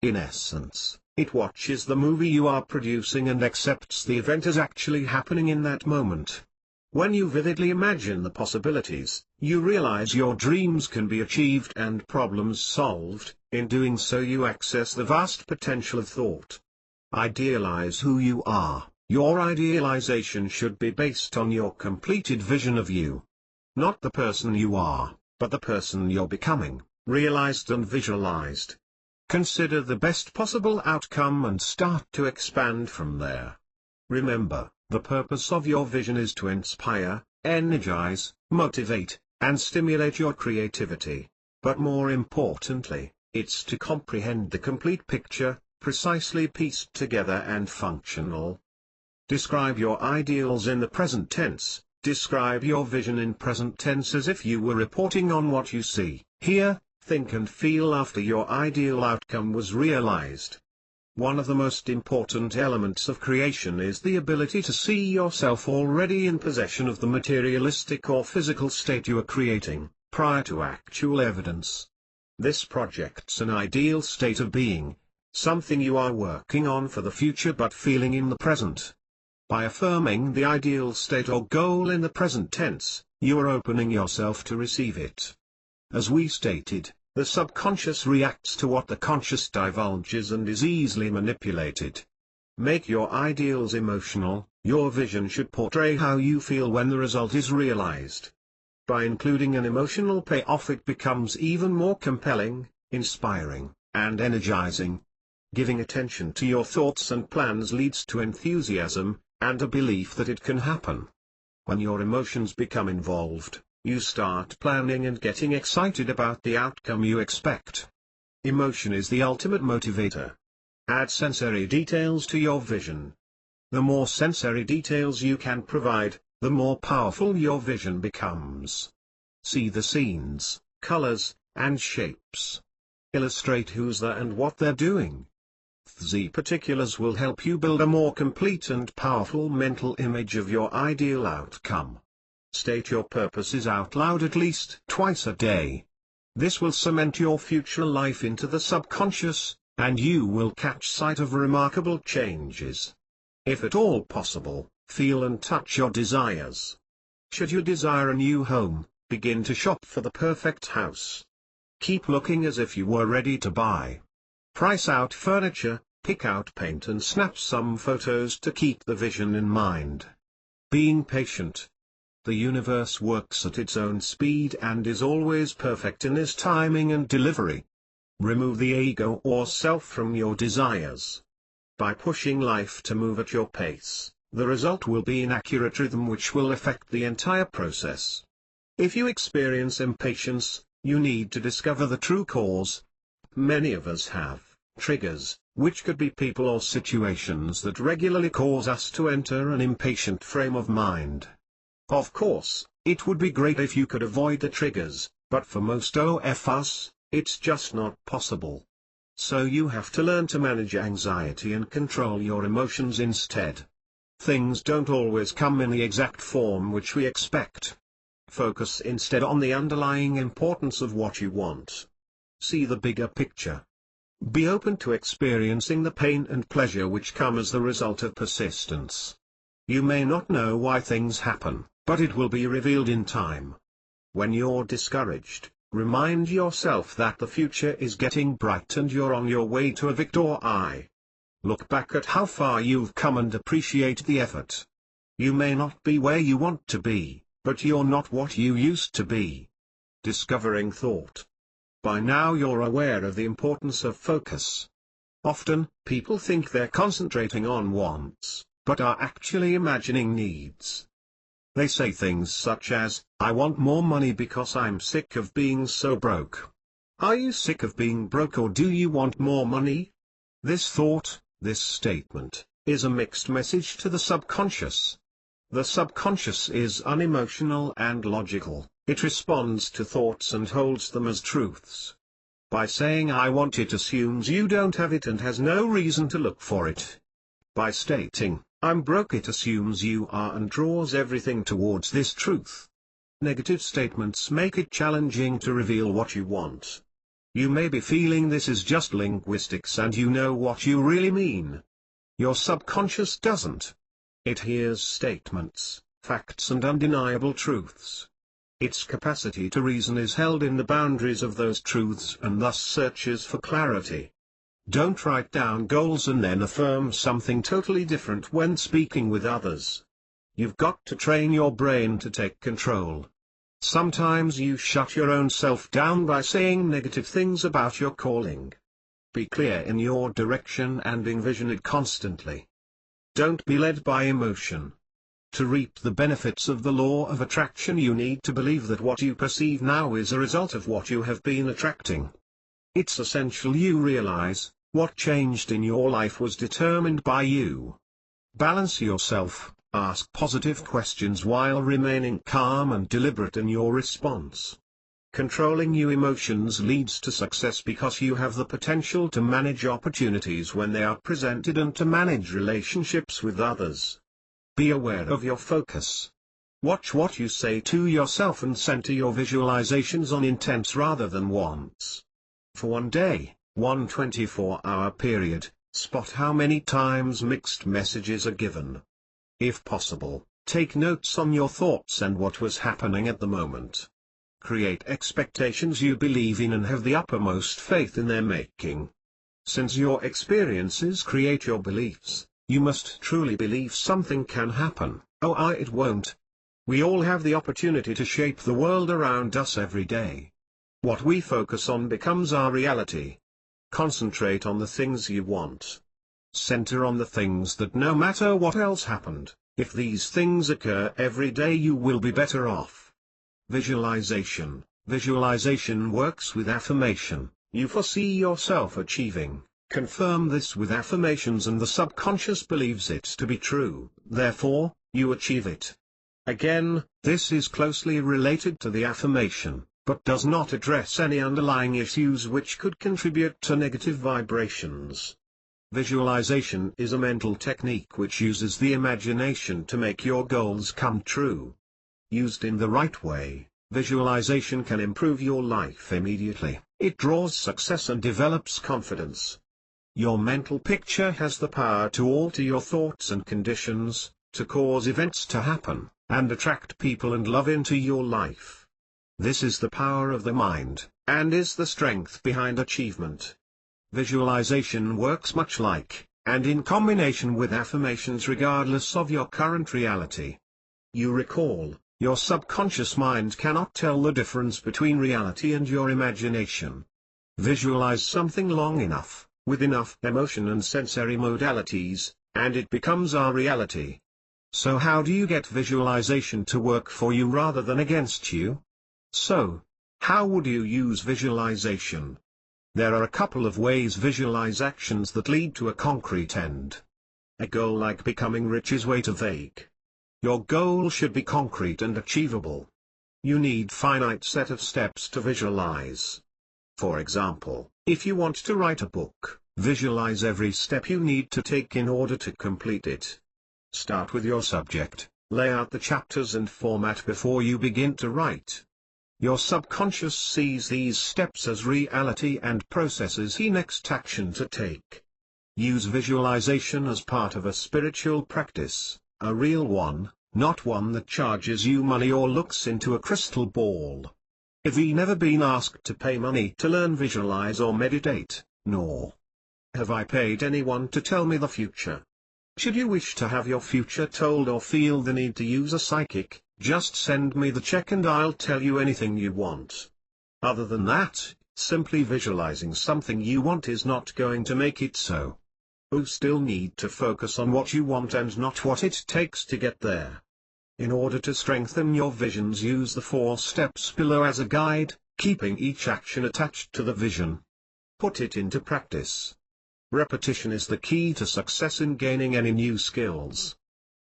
In essence, it watches the movie you are producing and accepts the event as actually happening in that moment. When you vividly imagine the possibilities, you realize your dreams can be achieved and problems solved. In doing so, you access the vast potential of thought. Idealize who you are. Your idealization should be based on your completed vision of you. Not the person you are, but the person you're becoming, realized and visualized. Consider the best possible outcome and start to expand from there. Remember, the purpose of your vision is to inspire, energize, motivate, and stimulate your creativity. But more importantly, it's to comprehend the complete picture, precisely pieced together and functional. Describe your ideals in the present tense. Describe your vision in present tense as if you were reporting on what you see, hear, think and feel after your ideal outcome was realized. One of the most important elements of creation is the ability to see yourself already in possession of the materialistic or physical state you are creating, prior to actual evidence. This projects an ideal state of being, something you are working on for the future but feeling in the present. By affirming the ideal state or goal in the present tense, you are opening yourself to receive it. As we stated, the subconscious reacts to what the conscious divulges and is easily manipulated. Make your ideals emotional. Your vision should portray how you feel when the result is realized. By including an emotional payoff, it becomes even more compelling, inspiring, and energizing. Giving attention to your thoughts and plans leads to enthusiasm, and a belief that it can happen. When your emotions become involved, you start planning and getting excited about the outcome you expect. Emotion is the ultimate motivator. Add sensory details to your vision. The more sensory details you can provide, the more powerful your vision becomes. See the scenes, colors, and shapes. Illustrate who's there and what they're doing. The particulars will help you build a more complete and powerful mental image of your ideal outcome. State your purposes out loud at least twice a day. This will cement your future life into the subconscious, and you will catch sight of remarkable changes. If at all possible, feel and touch your desires. Should you desire a new home, begin to shop for the perfect house. Keep looking as if you were ready to buy. Price out furniture, pick out paint and snap some photos to keep the vision in mind. Being patient. The universe works at its own speed and is always perfect in its timing and delivery. Remove the ego or self from your desires. By pushing life to move at your pace, the result will be an accurate rhythm which will affect the entire process. If you experience impatience, you need to discover the true cause. Many of us have triggers, which could be people or situations that regularly cause us to enter an impatient frame of mind. Of course, It would be great if you could avoid the triggers, but for most of us, it's just not possible. So you have to learn to manage anxiety and control your emotions instead. Things don't always come in the exact form which we expect. Focus instead on the underlying importance of what you want. See the bigger picture. Be open to experiencing the pain and pleasure which come as the result of persistence. You may not know why things happen, but it will be revealed in time. When you're discouraged, remind yourself that the future is getting bright and you're on your way to a victory. Look back at how far you've come and appreciate the effort. You may not be where you want to be, but you're not what you used to be. Discovering thought. By now you're aware of the importance of focus. Often, people think they're concentrating on wants, but are actually imagining needs. They say things such as, "I want more money because I'm sick of being so broke." Are you sick of being broke, or do you want more money? This thought, this statement, is a mixed message to the subconscious. The subconscious is unemotional and logical. It responds to thoughts and holds them as truths. By saying "I want," it assumes you don't have it and has no reason to look for it. By stating "I'm broke," it assumes you are and draws everything towards this truth. Negative statements make it challenging to reveal what you want. You may be feeling this is just linguistics and you know what you really mean. Your subconscious doesn't. It hears statements, facts and undeniable truths. Its capacity to reason is held in the boundaries of those truths and thus searches for clarity. Don't write down goals and then affirm something totally different when speaking with others. You've got to train your brain to take control. Sometimes you shut your own self down by saying negative things about your calling. Be clear in your direction and envision it constantly. Don't be led by emotion. To reap the benefits of the law of attraction, you need to believe that what you perceive now is a result of what you have been attracting. It's essential you realize, what changed in your life was determined by you. Balance yourself, ask positive questions while remaining calm and deliberate in your response. Controlling your emotions leads to success because you have the potential to manage opportunities when they are presented and to manage relationships with others. Be aware of your focus. Watch what you say to yourself and center your visualizations on intents rather than wants. For one day, one 24-hour period, spot how many times mixed messages are given. If possible, take notes on your thoughts and what was happening at the moment. Create expectations you believe in and have the uppermost faith in their making. Since your experiences create your beliefs, you must truly believe something can happen, or it won't. We all have the opportunity to shape the world around us every day. What we focus on becomes our reality. Concentrate on the things you want. Center on the things that no matter what else happened, if these things occur every day you will be better off. Visualization. Visualization works with affirmation. You foresee yourself achieving. Confirm this with affirmations and the subconscious believes it to be true, therefore, you achieve it. Again, this is closely related to the affirmation, but does not address any underlying issues which could contribute to negative vibrations. Visualization is a mental technique which uses the imagination to make your goals come true. Used in the right way, visualization can improve your life immediately. It draws success and develops confidence. Your mental picture has the power to alter your thoughts and conditions, to cause events to happen, and attract people and love into your life. This is the power of the mind, and is the strength behind achievement. Visualization works much like, and in combination with affirmations regardless of your current reality. You recall, your subconscious mind cannot tell the difference between reality and your imagination. Visualize something long enough, with enough emotion and sensory modalities, and it becomes our reality. So how do you get visualization to work for you rather than against you? So, how would you use visualization? There are a couple of ways: visualize actions that lead to a concrete end. A goal like becoming rich is way too vague. Your goal should be concrete and achievable. You need finite set of steps to visualize. For example, if you want to write a book, visualize every step you need to take in order to complete it. Start with your subject, lay out the chapters and format before you begin to write. Your subconscious sees these steps as reality and processes the next action to take. Use visualization as part of a spiritual practice, a real one, not one that charges you money or looks into a crystal ball. If you've never been asked to pay money to learn visualize or meditate, nor have I paid anyone to tell me the future. Should you wish to have your future told or feel the need to use a psychic, just send me the check and I'll tell you anything you want. Other than that, simply visualizing something you want is not going to make it so. You still need to focus on what you want and not what it takes to get there. In order to strengthen your visions, use the 4 steps below as a guide, keeping each action attached to the vision. Put it into practice. Repetition is the key to success in gaining any new skills.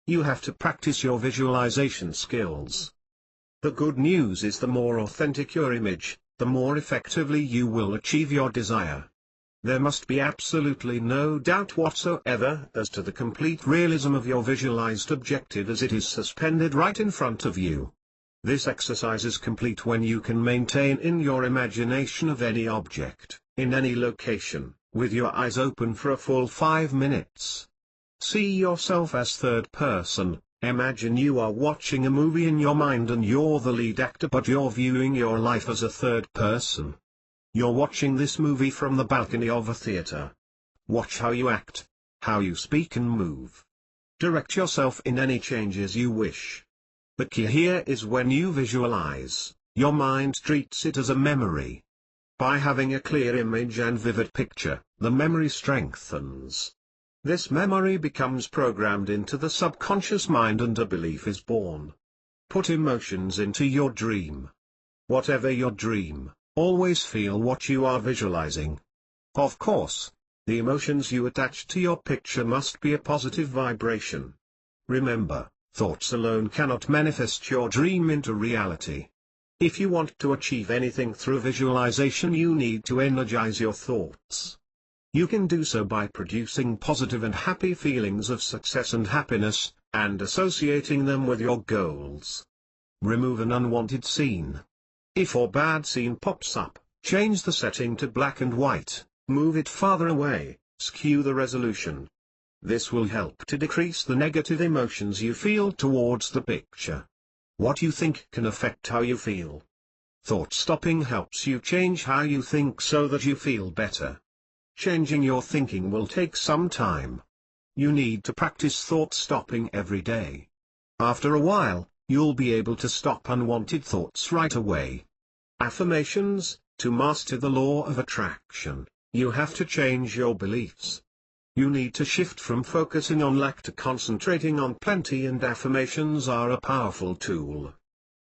You have to practice your visualization skills. The good news is the more authentic your image, the more effectively you will achieve your desire. There must be absolutely no doubt whatsoever as to the complete realism of your visualized objective as it is suspended right in front of you. This exercise is complete when you can maintain in your imagination of any object, in any location, with your eyes open for a full 5 minutes. See yourself as third person. Imagine you are watching a movie in your mind and you're the lead actor, but you're viewing your life as a third person. You're watching this movie from the balcony of a theater. Watch how you act, how you speak and move. Direct yourself in any changes you wish. The key here is when you visualize, your mind treats it as a memory. By having a clear image and vivid picture, the memory strengthens. This memory becomes programmed into the subconscious mind and a belief is born. Put emotions into your dream. Whatever your dream, always feel what you are visualizing. Of course, the emotions you attach to your picture must be a positive vibration. Remember, thoughts alone cannot manifest your dream into reality. If you want to achieve anything through visualization, you need to energize your thoughts. You can do so by producing positive and happy feelings of success and happiness, and associating them with your goals. Remove an unwanted scene. If a bad scene pops up, change the setting to black and white, move it farther away, skew the resolution. This will help to decrease the negative emotions you feel towards the picture. What you think can affect how you feel. Thought stopping helps you change how you think so that you feel better. Changing your thinking will take some time. You need to practice thought stopping every day. After a while, you'll be able to stop unwanted thoughts right away. Affirmations. To master the law of attraction, you have to change your beliefs. You need to shift from focusing on lack to concentrating on plenty, and affirmations are a powerful tool.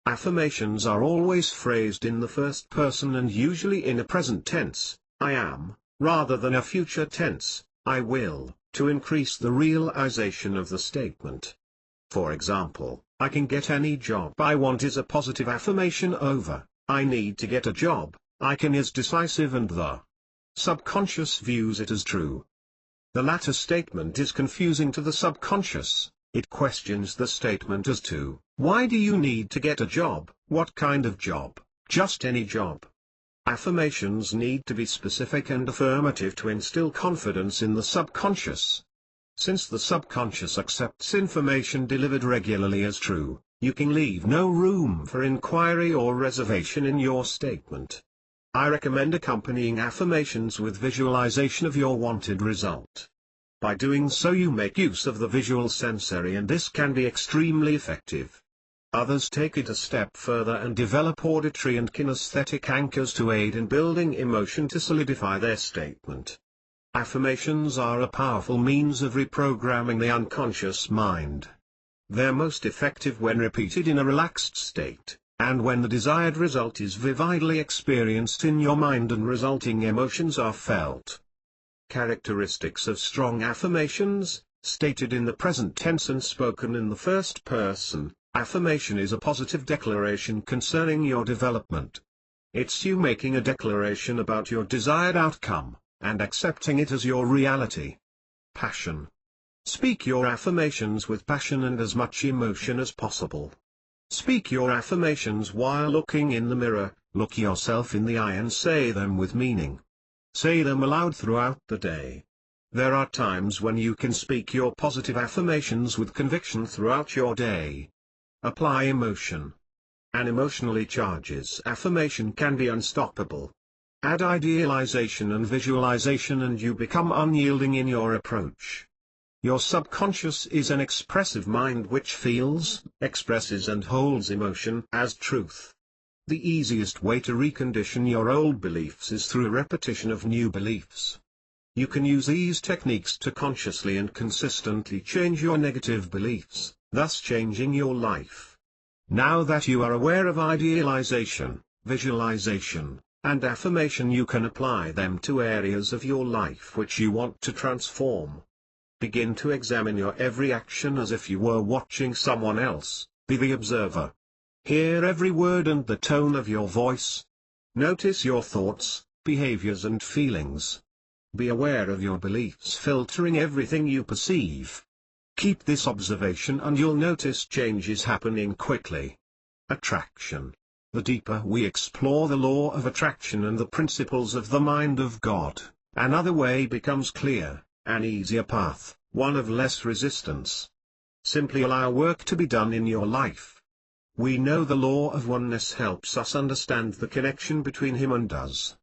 Affirmations are always phrased in the first person and usually in a present tense, I am, rather than a future tense, I will, to increase the realization of the statement. For example, I can get any job I want is a positive affirmation over, I need to get a job. I can is decisive and the subconscious views it as true. The latter statement is confusing to the subconscious. It questions the statement as to, why do you need to get a job, what kind of job, just any job. Affirmations need to be specific and affirmative to instill confidence in the subconscious. Since the subconscious accepts information delivered regularly as true, you can leave no room for inquiry or reservation in your statement. I recommend accompanying affirmations with visualization of your wanted result. By doing so, you make use of the visual sensory, and this can be extremely effective. Others take it a step further and develop auditory and kinesthetic anchors to aid in building emotion to solidify their statement. Affirmations are a powerful means of reprogramming the unconscious mind. They're most effective when repeated in a relaxed state, and when the desired result is vividly experienced in your mind and resulting emotions are felt. Characteristics of strong affirmations, stated in the present tense and spoken in the first person, Affirmation is a positive declaration concerning your development. It's you making a declaration about your desired outcome, and accepting it as your reality. Passion. Speak your affirmations with passion and as much emotion as possible. Speak your affirmations while looking in the mirror, look yourself in the eye and say them with meaning. Say them aloud throughout the day. There are times when you can speak your positive affirmations with conviction throughout your day. Apply emotion. An emotionally charged affirmation can be unstoppable. Add idealization and visualization and you become unyielding in your approach. Your subconscious is an expressive mind which feels, expresses and holds emotion as truth. The easiest way to recondition your old beliefs is through repetition of new beliefs. You can use these techniques to consciously and consistently change your negative beliefs, thus changing your life. Now that you are aware of idealization, visualization, and affirmation, you can apply them to areas of your life which you want to transform. Begin to examine your every action as if you were watching someone else, be the observer. Hear every word and the tone of your voice. Notice your thoughts, behaviors and feelings. Be aware of your beliefs filtering everything you perceive. Keep this observation and you'll notice changes happening quickly. Attraction. The deeper we explore the law of attraction and the principles of the mind of God, another way becomes clear, an easier path, one of less resistance. Simply allow work to be done in your life. We know the law of oneness helps us understand the connection between him and us.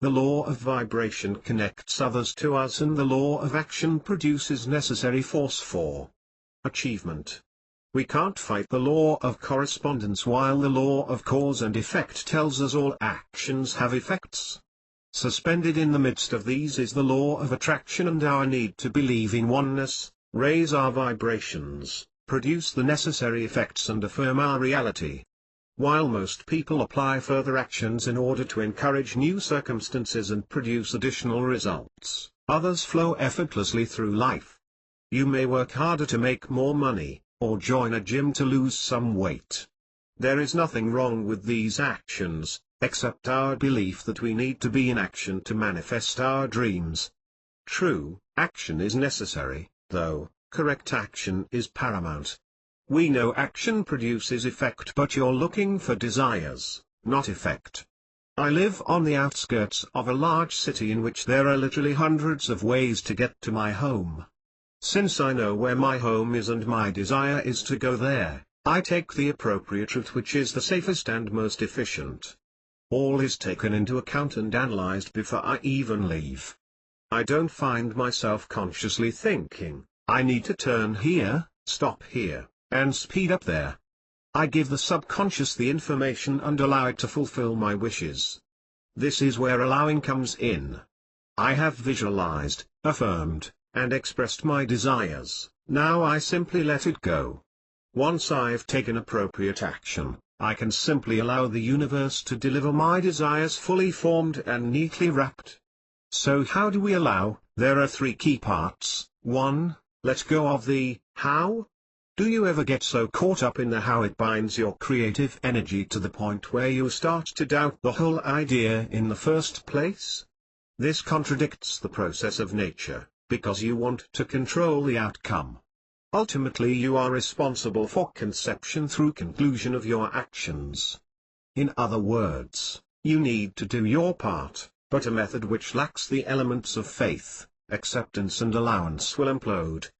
The law of vibration connects others to us and the law of action produces necessary force for achievement. We can't fight the law of correspondence while the law of cause and effect tells us all actions have effects. Suspended in the midst of these is the law of attraction and our need to believe in oneness, raise our vibrations, produce the necessary effects and affirm our reality. While most people apply further actions in order to encourage new circumstances and produce additional results, others flow effortlessly through life. You may work harder to make more money, or join a gym to lose some weight. There is nothing wrong with these actions, except our belief that we need to be in action to manifest our dreams. True, action is necessary, though, correct action is paramount. We know action produces effect, but you're looking for desires, not effect. I live on the outskirts of a large city in which there are literally hundreds of ways to get to my home. Since I know where my home is and my desire is to go there, I take the appropriate route which is the safest and most efficient. All is taken into account and analyzed before I even leave. I don't find myself consciously thinking, I need to turn here, stop here, and speed up there. I give the subconscious the information and allow it to fulfill my wishes. This is where allowing comes in. I have visualized, affirmed, and expressed my desires, now I simply let it go. Once I've taken appropriate action, I can simply allow the universe to deliver my desires fully formed and neatly wrapped. So how do we allow? There are three key parts. 1. Let go of the how. Do you ever get so caught up in the how it binds your creative energy to the point where you start to doubt the whole idea in the first place? This contradicts the process of nature, because you want to control the outcome. Ultimately you are responsible for conception through conclusion of your actions. In other words, you need to do your part, but a method which lacks the elements of faith, acceptance and allowance will implode.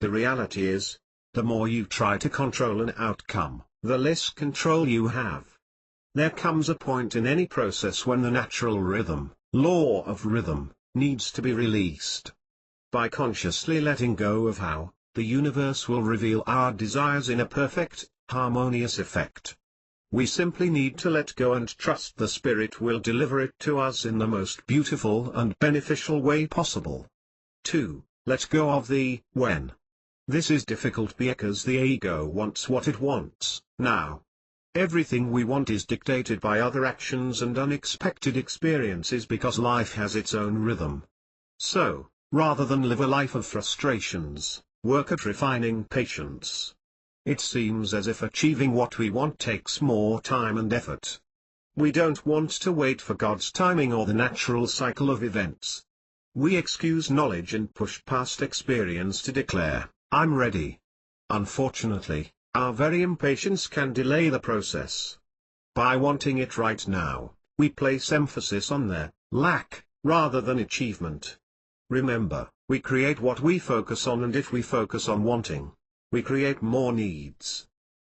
The reality is, the more you try to control an outcome, the less control you have. There comes a point in any process when the natural rhythm, law of rhythm, needs to be released. By consciously letting go of how, the universe will reveal our desires in a perfect, harmonious effect. We simply need to let go and trust the Spirit will deliver it to us in the most beautiful and beneficial way possible. 2. Let go of the when. This is difficult because the ego wants what it wants, now. Everything we want is dictated by other actions and unexpected experiences because life has its own rhythm. So, rather than live a life of frustrations, work at refining patience. It seems as if achieving what we want takes more time and effort. We don't want to wait for God's timing or the natural cycle of events. We excuse knowledge and push past experience to declare, "I'm ready." Unfortunately, our very impatience can delay the process. By wanting it right now, we place emphasis on the lack, rather than achievement. Remember, we create what we focus on, and if we focus on wanting, we create more needs.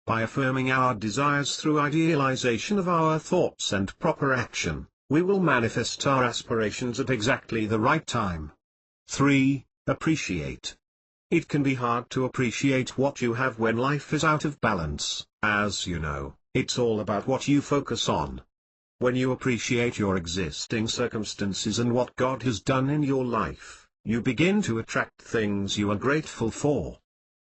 By affirming our desires through idealization of our thoughts and proper action, we will manifest our aspirations at exactly the right time. 3. Appreciate. It can be hard to appreciate what you have when life is out of balance. As you know, it's all about what you focus on. When you appreciate your existing circumstances and what God has done in your life, you begin to attract things you are grateful for.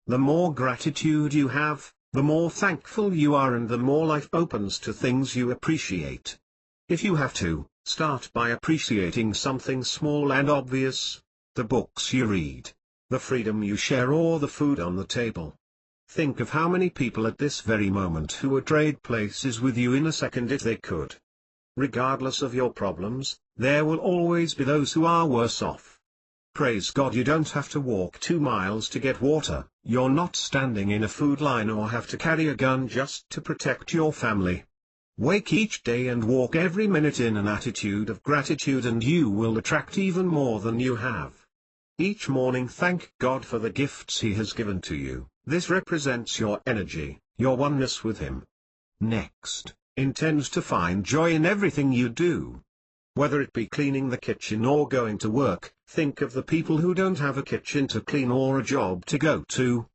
The more gratitude you have, the more thankful you are, and the more life opens to things you appreciate. If you have to, start by appreciating something small and obvious: the books you read, the freedom you share, or the food on the table. Think of how many people at this very moment who would trade places with you in a second if they could. Regardless of your problems, there will always be those who are worse off. Praise God, you don't have to walk 2 miles to get water, you're not standing in a food line or have to carry a gun just to protect your family. Wake each day and walk every minute in an attitude of gratitude, and you will attract even more than you have. Each morning thank God for the gifts He has given to you. This represents your energy, your oneness with Him. Next, intend to find joy in everything you do. Whether it be cleaning the kitchen or going to work, think of the people who don't have a kitchen to clean or a job to go to.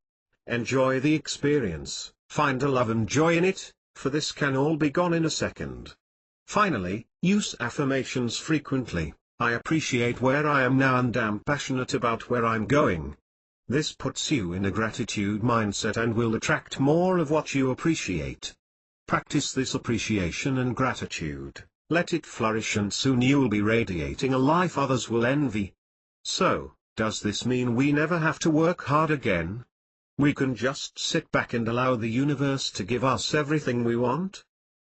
Enjoy the experience, find a love and joy in it, for this can all be gone in a second. Finally, use affirmations frequently. I appreciate where I am now and am passionate about where I'm going. This puts you in a gratitude mindset and will attract more of what you appreciate. Practice this appreciation and gratitude, let it flourish, and soon you'll be radiating a life others will envy. So, does this mean we never have to work hard again? We can just sit back and allow the universe to give us everything we want?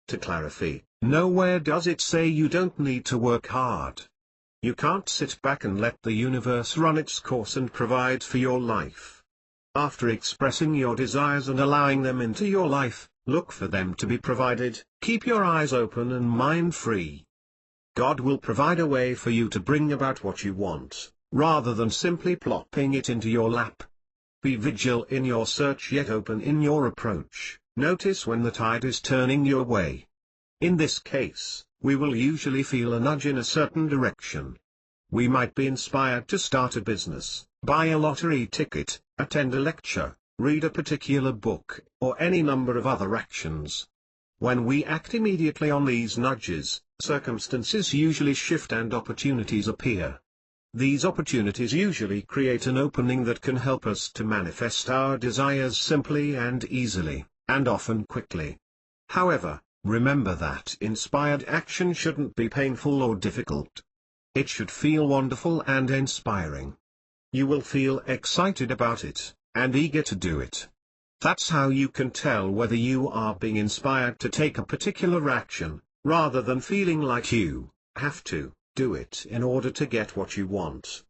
To clarify, nowhere does it say you don't need to work hard. You can't sit back and let the universe run its course and provide for your life. After expressing your desires and allowing them into your life, look for them to be provided. Keep your eyes open and mind free. God will provide a way for you to bring about what you want, rather than simply plopping it into your lap. Be vigilant in your search, yet open in your approach. Notice when the tide is turning your way. In this case, we will usually feel a nudge in a certain direction. We might be inspired to start a business, buy a lottery ticket, attend a lecture, read a particular book, or any number of other actions. When we act immediately on these nudges, circumstances usually shift and opportunities appear. These opportunities usually create an opening that can help us to manifest our desires simply and easily, and often quickly. However, remember that inspired action shouldn't be painful or difficult. It should feel wonderful and inspiring. You will feel excited about it, and eager to do it. That's how you can tell whether you are being inspired to take a particular action, rather than feeling like you have to do it in order to get what you want.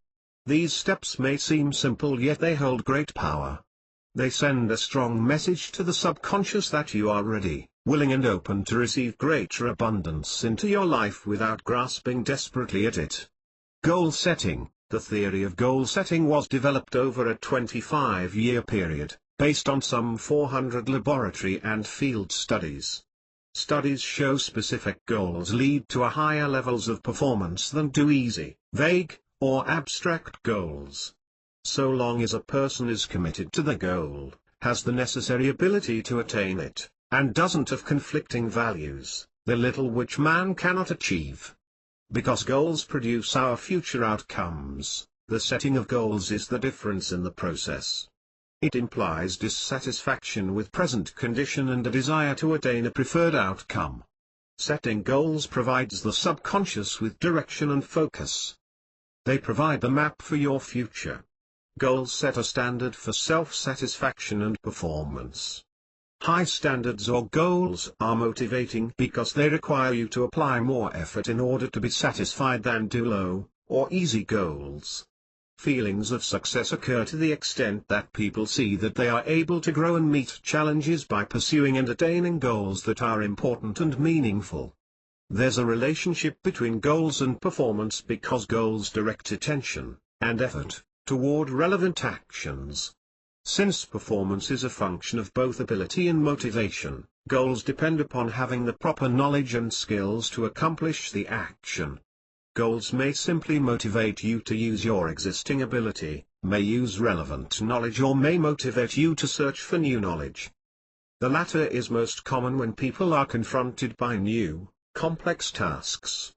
These steps may seem simple, yet they hold great power. They send a strong message to the subconscious that you are ready, willing and open to receive greater abundance into your life without grasping desperately at it. Goal setting. The theory of goal setting was developed over a 25-year period, based on some 400 laboratory and field studies. Studies show specific goals lead to a higher levels of performance than do easy, vague, or abstract goals. So long as a person is committed to the goal, has the necessary ability to attain it, and doesn't have conflicting values, the little which man cannot achieve. Because goals produce our future outcomes, the setting of goals is the difference in the process. It implies dissatisfaction with present condition and a desire to attain a preferred outcome. Setting goals provides the subconscious with direction and focus. They provide the map for your future. Goals set a standard for self-satisfaction and performance. High standards or goals are motivating because they require you to apply more effort in order to be satisfied than do low, or easy goals. Feelings of success occur to the extent that people see that they are able to grow and meet challenges by pursuing and attaining goals that are important and meaningful. There's a relationship between goals and performance because goals direct attention and effort toward relevant actions. Since performance is a function of both ability and motivation, goals depend upon having the proper knowledge and skills to accomplish the action. Goals may simply motivate you to use your existing ability, may use relevant knowledge, or may motivate you to search for new knowledge. The latter is most common when people are confronted by new, complex tasks.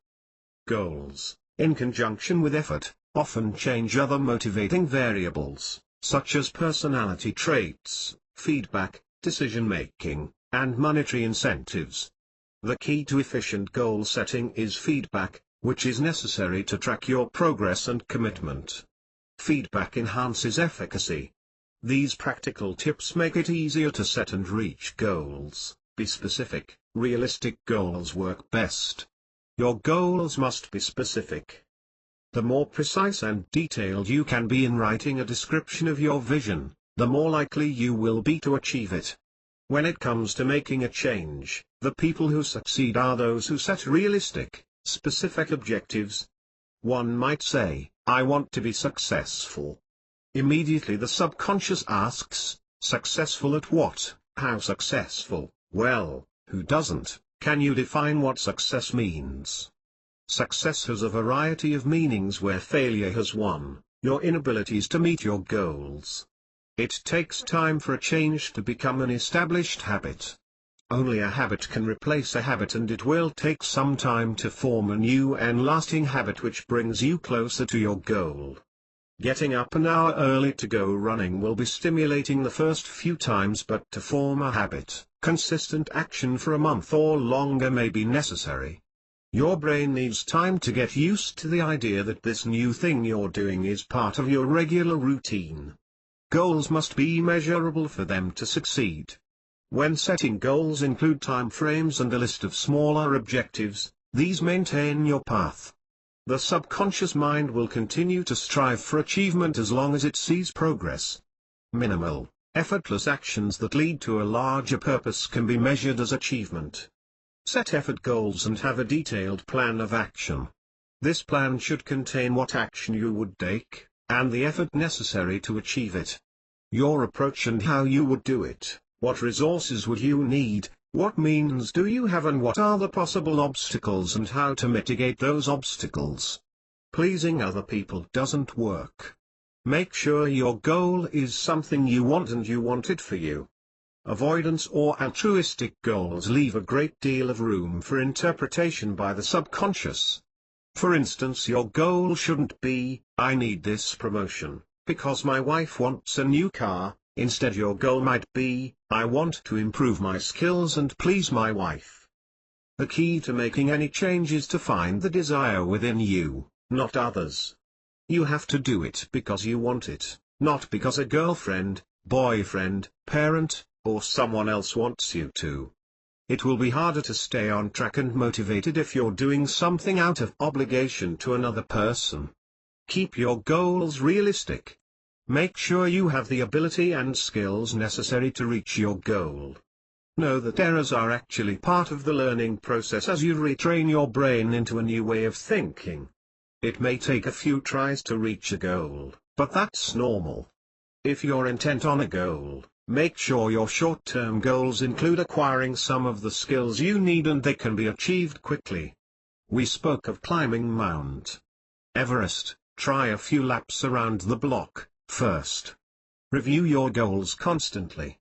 Goals, in conjunction with effort, often change other motivating variables, such as personality traits, feedback, decision-making, and monetary incentives. The key to efficient goal setting is feedback, which is necessary to track your progress and commitment. Feedback enhances efficacy. These practical tips make it easier to set and reach goals. Be specific. Realistic goals work best. Your goals must be specific. The more precise and detailed you can be in writing a description of your vision, the more likely you will be to achieve it. When it comes to making a change, the people who succeed are those who set realistic, specific objectives. One might say, I want to be successful. Immediately the subconscious asks, successful at what? How successful? Well, who doesn't? Can you define what success means? Success has a variety of meanings where failure has one, your inabilities to meet your goals. It takes time for a change to become an established habit. Only a habit can replace a habit, and it will take some time to form a new and lasting habit which brings you closer to your goal. Getting up an hour early to go running will be stimulating the first few times, but to form a habit, consistent action for a month or longer may be necessary. Your brain needs time to get used to the idea that this new thing you're doing is part of your regular routine. Goals must be measurable for them to succeed. When setting goals include time frames and a list of smaller objectives, these maintain your path. The subconscious mind will continue to strive for achievement as long as it sees progress. Minimal, effortless actions that lead to a larger purpose can be measured as achievement. Set effort goals and have a detailed plan of action. This plan should contain what action you would take, and the effort necessary to achieve it. Your approach and how you would do it, what resources would you need, what means do you have, and what are the possible obstacles and how to mitigate those obstacles. Pleasing other people doesn't work. Make sure your goal is something you want and you want it for you. Avoidance or altruistic goals leave a great deal of room for interpretation by the subconscious. For instance, your goal shouldn't be, I need this promotion, because my wife wants a new car. Instead, your goal might be, I want to improve my skills and please my wife. The key to making any change is to find the desire within you, not others. You have to do it because you want it, not because a girlfriend, boyfriend, parent, or someone else wants you to. It will be harder to stay on track and motivated if you're doing something out of obligation to another person. Keep your goals realistic. Make sure you have the ability and skills necessary to reach your goal. Know that errors are actually part of the learning process as you retrain your brain into a new way of thinking. It may take a few tries to reach a goal, but that's normal. If you're intent on a goal, make sure your short-term goals include acquiring some of the skills you need and they can be achieved quickly. We spoke of climbing Mount Everest. Try a few laps around the block first. Review your goals constantly.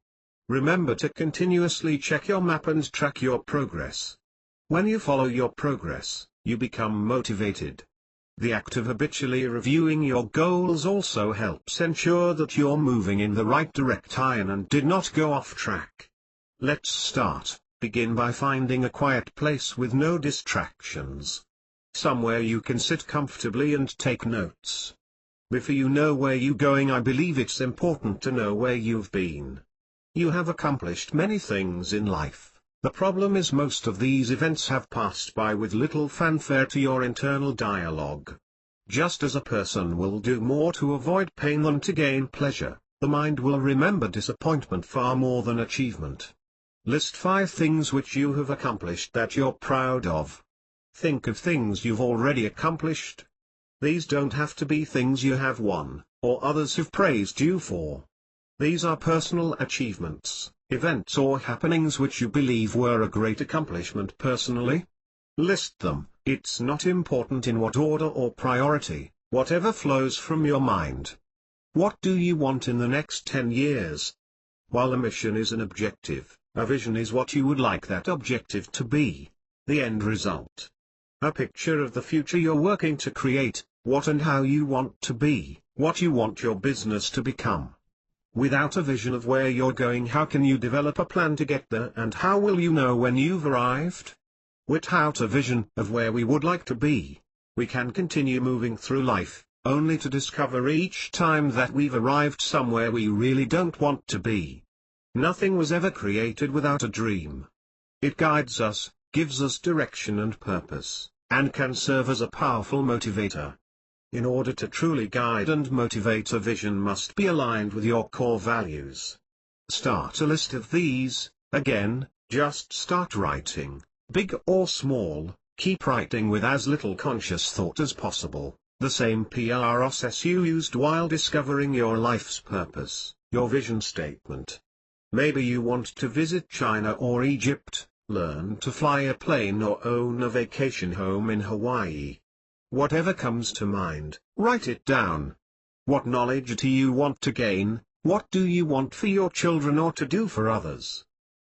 Remember to continuously check your map and track your progress. When you follow your progress, you become motivated. The act of habitually reviewing your goals also helps ensure that you're moving in the right direction and did not go off track. Let's start. Begin by finding a quiet place with no distractions. Somewhere you can sit comfortably and take notes. Before you know where you're going, I believe it's important to know where you've been. You have accomplished many things in life. The problem is most of these events have passed by with little fanfare to your internal dialogue. Just as a person will do more to avoid pain than to gain pleasure, the mind will remember disappointment far more than achievement. List 5 things which you have accomplished that you're proud of. Think of things you've already accomplished. These don't have to be things you have won, or others have praised you for. These are personal achievements, events or happenings which you believe were a great accomplishment personally. List them. It's not important in what order or priority, whatever flows from your mind. What do you want in the next 10 years? While a mission is an objective, a vision is what you would like that objective to be, the end result. A picture of the future you're working to create, what and how you want to be, what you want your business to become. Without a vision of where you're going, how can you develop a plan to get there, and how will you know when you've arrived? Without a vision of where we would like to be, we can continue moving through life, only to discover each time that we've arrived somewhere we really don't want to be. Nothing was ever created without a dream. It guides us, gives us direction and purpose, and can serve as a powerful motivator. In order to truly guide and motivate, a vision must be aligned with your core values. Start a list of these. Again, just start writing. Big or small, keep writing with as little conscious thought as possible, the same process you used while discovering your life's purpose, your vision statement. Maybe you want to visit China or Egypt, learn to fly a plane or own a vacation home in Hawaii. Whatever comes to mind, write it down. What knowledge do you want to gain? What do you want for your children or to do for others?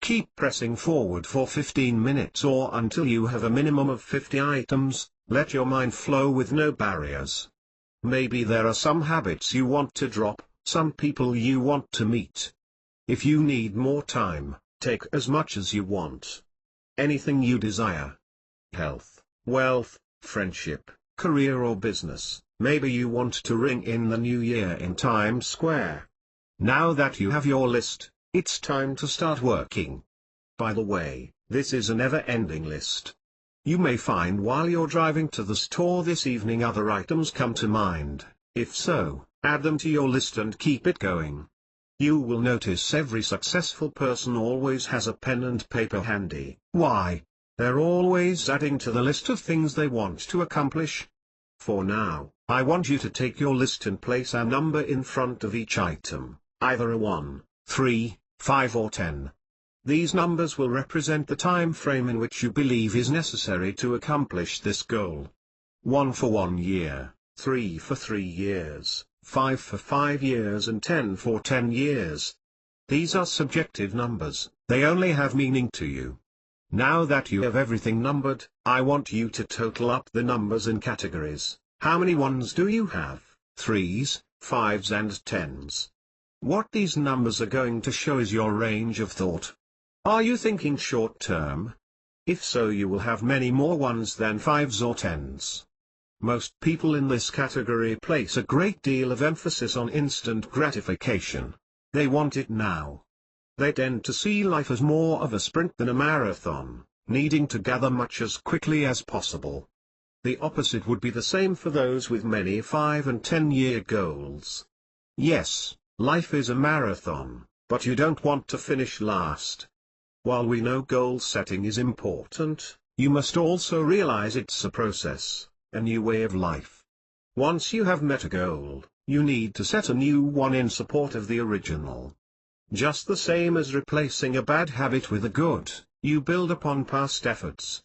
Keep pressing forward for 15 minutes or until you have a minimum of 50 items, let your mind flow with no barriers. Maybe there are some habits you want to drop, some people you want to meet. If you need more time, take as much as you want. Anything you desire. Health, wealth, friendship, career or business. Maybe you want to ring in the new year in Times Square. Now that you have your list, it's time to start working. By the way, this is a never-ending list. You may find while you're driving to the store this evening other items come to mind. If so, add them to your list and keep it going. You will notice every successful person always has a pen and paper handy. Why? They're always adding to the list of things they want to accomplish. For now, I want you to take your list and place a number in front of each item, either a 1, 3, 5 or 10. These numbers will represent the time frame in which you believe is necessary to accomplish this goal. 1 for 1 year, 3 for 3 years, 5 for 5 years and 10 for 10 years. These are subjective numbers, they only have meaning to you. Now that you have everything numbered, I want you to total up the numbers in categories. How many ones do you have? 3s, 5s and 10s. What these numbers are going to show is your range of thought. Are you thinking short term? If so, you will have many more 1s than 5s or 10s. Most people in this category place a great deal of emphasis on instant gratification. They want it now. They tend to see life as more of a sprint than a marathon, needing to gather much as quickly as possible. The opposite would be the same for those with many 5 and 10-year goals. Yes, life is a marathon, but you don't want to finish last. While we know goal setting is important, you must also realize it's a process, a new way of life. Once you have met a goal, you need to set a new one in support of the original. Just the same as replacing a bad habit with a good, you build upon past efforts.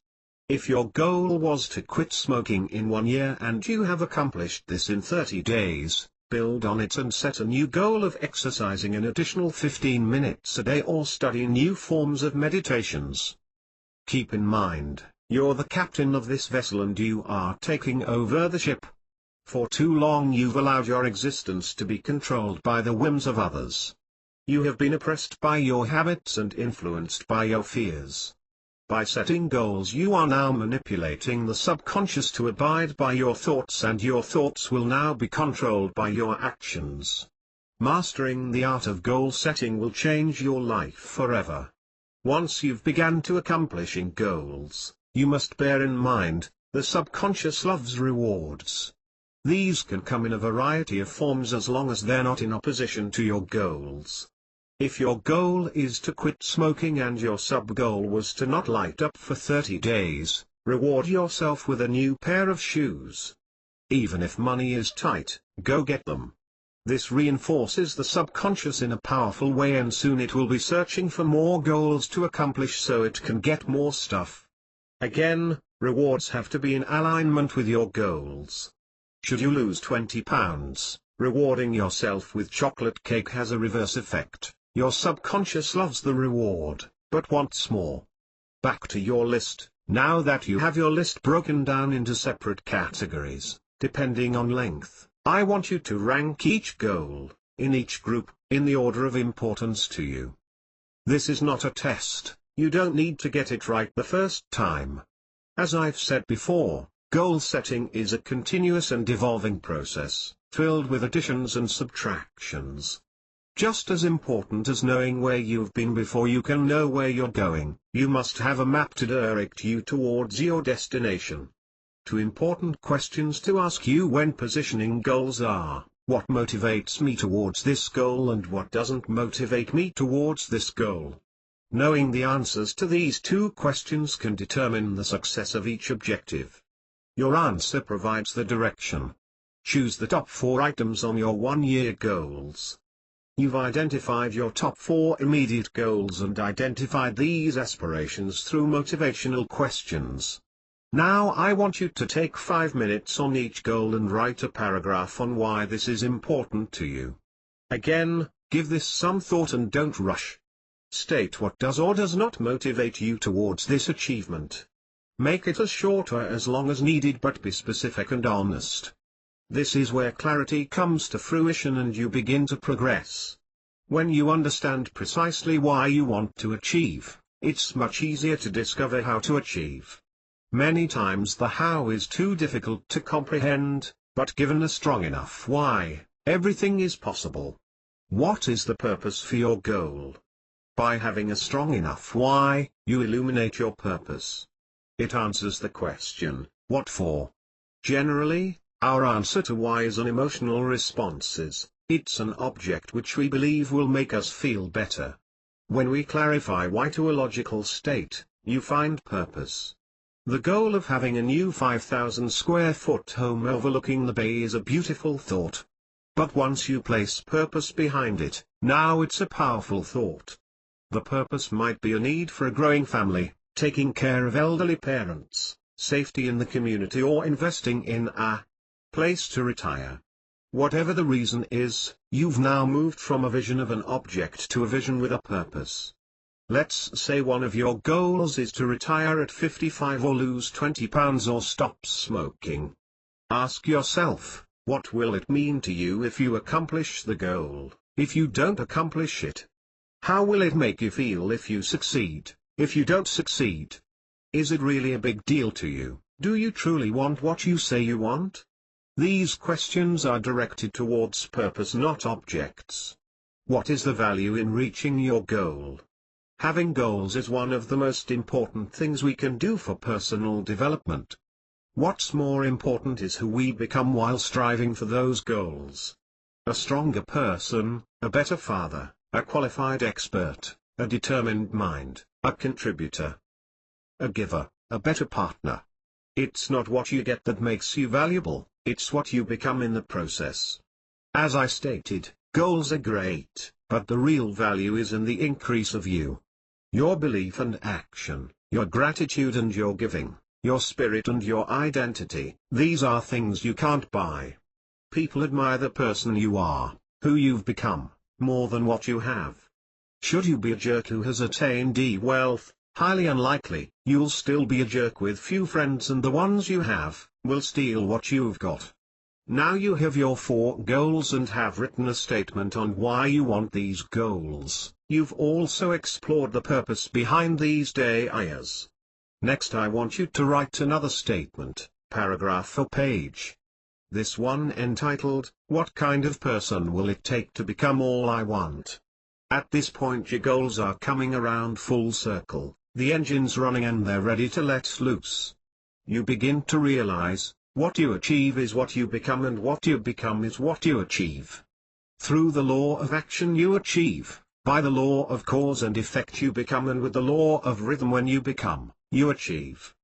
If your goal was to quit smoking in 1 year and you have accomplished this in 30 days, build on it and set a new goal of exercising an additional 15 minutes a day or study new forms of meditations. Keep in mind, you're the captain of this vessel and you are taking over the ship. For too long you've allowed your existence to be controlled by the whims of others. You have been oppressed by your habits and influenced by your fears. By setting goals you are now manipulating the subconscious to abide by your thoughts, and your thoughts will now be controlled by your actions. Mastering the art of goal setting will change your life forever. Once you've begun to accomplishing goals, you must bear in mind, the subconscious loves rewards. These can come in a variety of forms as long as they're not in opposition to your goals. If your goal is to quit smoking and your sub-goal was to not light up for 30 days, reward yourself with a new pair of shoes. Even if money is tight, go get them. This reinforces the subconscious in a powerful way, and soon it will be searching for more goals to accomplish so it can get more stuff. Again, rewards have to be in alignment with your goals. Should you lose 20 pounds, rewarding yourself with chocolate cake has a reverse effect. Your subconscious loves the reward, but wants more. Back to your list. Now that you have your list broken down into separate categories, depending on length, I want you to rank each goal, in each group, in the order of importance to you. This is not a test, you don't need to get it right the first time. As I've said before, goal setting is a continuous and evolving process, filled with additions and subtractions. Just as important as knowing where you've been before you can know where you're going, you must have a map to direct you towards your destination. Two important questions to ask you when positioning goals are, what motivates me towards this goal and what doesn't motivate me towards this goal? Knowing the answers to these two questions can determine the success of each objective. Your answer provides the direction. Choose the top 4 items on your 1-year goals. You've identified your top 4 immediate goals and identified these aspirations through motivational questions. Now I want you to take 5 minutes on each goal and write a paragraph on why this is important to you. Again, give this some thought and don't rush. State what does or does not motivate you towards this achievement. Make it as short or as long as needed, but be specific and honest. This is where clarity comes to fruition and you begin to progress. When you understand precisely why you want to achieve, it's much easier to discover how to achieve. Many times the how is too difficult to comprehend, but given a strong enough why, everything is possible. What is the purpose for your goal? By having a strong enough why, you illuminate your purpose. It answers the question, what for? Generally, our answer to why is an emotional response. It's an object which we believe will make us feel better. When we clarify why to a logical state, you find purpose. The goal of having a new 5,000 square foot home overlooking the bay is a beautiful thought. But once you place purpose behind it, now it's a powerful thought. The purpose might be a need for a growing family, taking care of elderly parents, safety in the community, or investing in a place to retire. Whatever the reason is, you've now moved from a vision of an object to a vision with a purpose. Let's say one of your goals is to retire at 55 or lose 20 pounds or stop smoking. Ask yourself, what will it mean to you if you accomplish the goal, if you don't accomplish it? How will it make you feel if you succeed, if you don't succeed? Is it really a big deal to you? Do you truly want what you say you want? These questions are directed towards purpose, not objects. What is the value in reaching your goal? Having goals is one of the most important things we can do for personal development. What's more important is who we become while striving for those goals. A stronger person, a better father, a qualified expert, a determined mind, a contributor, a giver, a better partner. It's not what you get that makes you valuable, it's what you become in the process. As I stated, goals are great, but the real value is in the increase of you. Your belief and action, your gratitude and your giving, your spirit and your identity, these are things you can't buy. People admire the person you are, who you've become, more than what you have. Should you be a jerk who has attained wealth, highly unlikely, you'll still be a jerk with few friends, and the ones you have, will steal what you've got. Now you have your 4 goals and have written a statement on why you want these goals. You've also explored the purpose behind these desires. Next I want you to write another statement, paragraph or page. This one entitled, "What kind of person will it take to become all I want?" At this point your goals are coming around full circle, the engine's running and they're ready to let loose. You begin to realize, what you achieve is what you become and what you become is what you achieve. Through the law of action you achieve, by the law of cause and effect you become, and with the law of rhythm when you become, you achieve.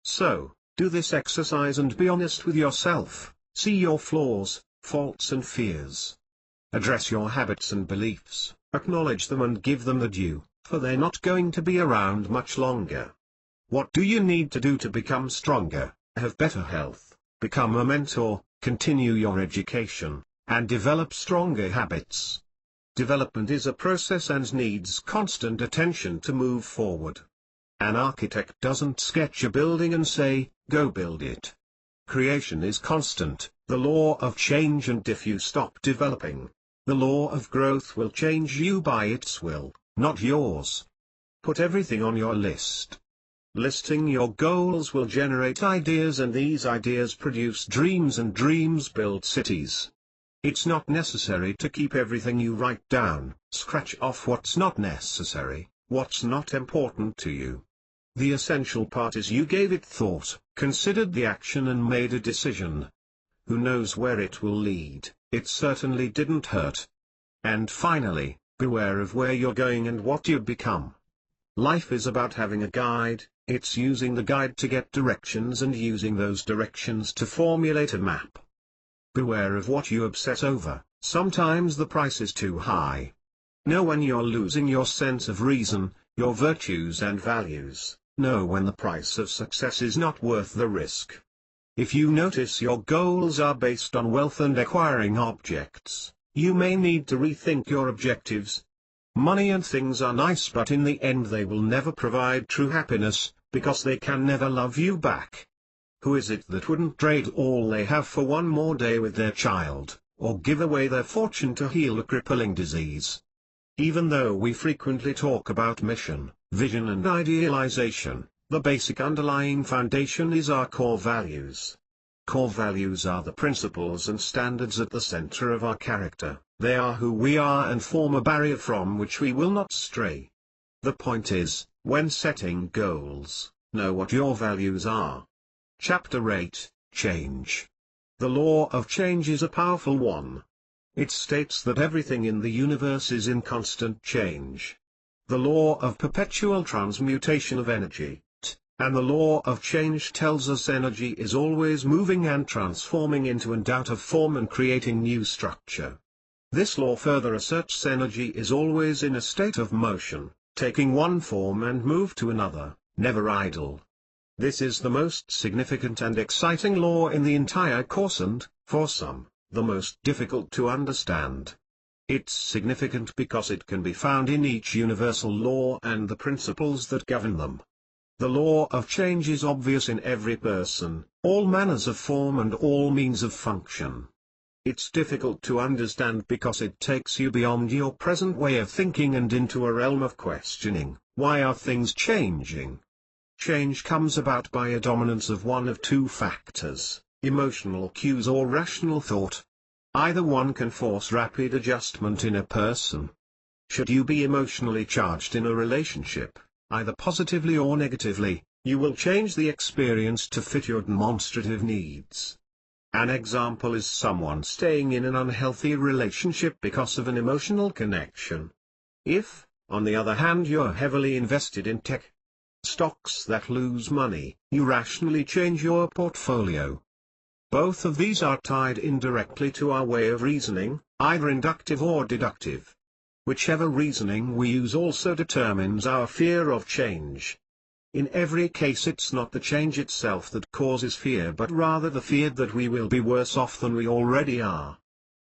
So, do this exercise and be honest with yourself, see your flaws, faults and fears. Address your habits and beliefs, acknowledge them and give them the due, for they're not going to be around much longer. What do you need to do to become stronger, have better health, become a mentor, continue your education, and develop stronger habits? Development is a process and needs constant attention to move forward. An architect doesn't sketch a building and say, "Go build it." Creation is constant, the law of change, and if you stop developing, the law of growth will change you by its will, not yours. Put everything on your list. Listing your goals will generate ideas, and these ideas produce dreams, and dreams build cities. It's not necessary to keep everything you write down. Scratch off what's not necessary, what's not important to you. The essential part is you gave it thought, considered the action and made a decision. Who knows where it will lead? It certainly didn't hurt. And finally, beware of where you're going and what you become. Life is about having a guide, it's using the guide to get directions and using those directions to formulate a map. Beware of what you obsess over, sometimes the price is too high. Know when you're losing your sense of reason, your virtues and values. Know when the price of success is not worth the risk. If you notice your goals are based on wealth and acquiring objects, you may need to rethink your objectives. Money and things are nice, but in the end they will never provide true happiness, because they can never love you back. Who is it that wouldn't trade all they have for one more day with their child, or give away their fortune to heal a crippling disease? Even though we frequently talk about mission, vision and idealization, the basic underlying foundation is our core values. Core values are the principles and standards at the center of our character. They are who we are and form a barrier from which we will not stray. The point is, when setting goals, know what your values are. Chapter 8, Change. The law of change is a powerful one. It states that everything in the universe is in constant change. The law of perpetual transmutation of energy, and the law of change tells us energy is always moving and transforming into and out of form and creating new structure. This law further asserts energy is always in a state of motion, taking one form and move to another, never idle. This is the most significant and exciting law in the entire course and, for some, the most difficult to understand. It's significant because it can be found in each universal law and the principles that govern them. The law of change is obvious in every person, all manners of form and all means of function. It's difficult to understand because it takes you beyond your present way of thinking and into a realm of questioning. Why are things changing? Change comes about by a dominance of one of two factors, emotional cues or rational thought. Either one can force rapid adjustment in a person. Should you be emotionally charged in a relationship, either positively or negatively, you will change the experience to fit your demonstrative needs. An example is someone staying in an unhealthy relationship because of an emotional connection. If, on the other hand, you're heavily invested in tech stocks that lose money, you rationally change your portfolio. Both of these are tied indirectly to our way of reasoning, either inductive or deductive. Whichever reasoning we use also determines our fear of change. In every case it's not the change itself that causes fear but rather the fear that we will be worse off than we already are.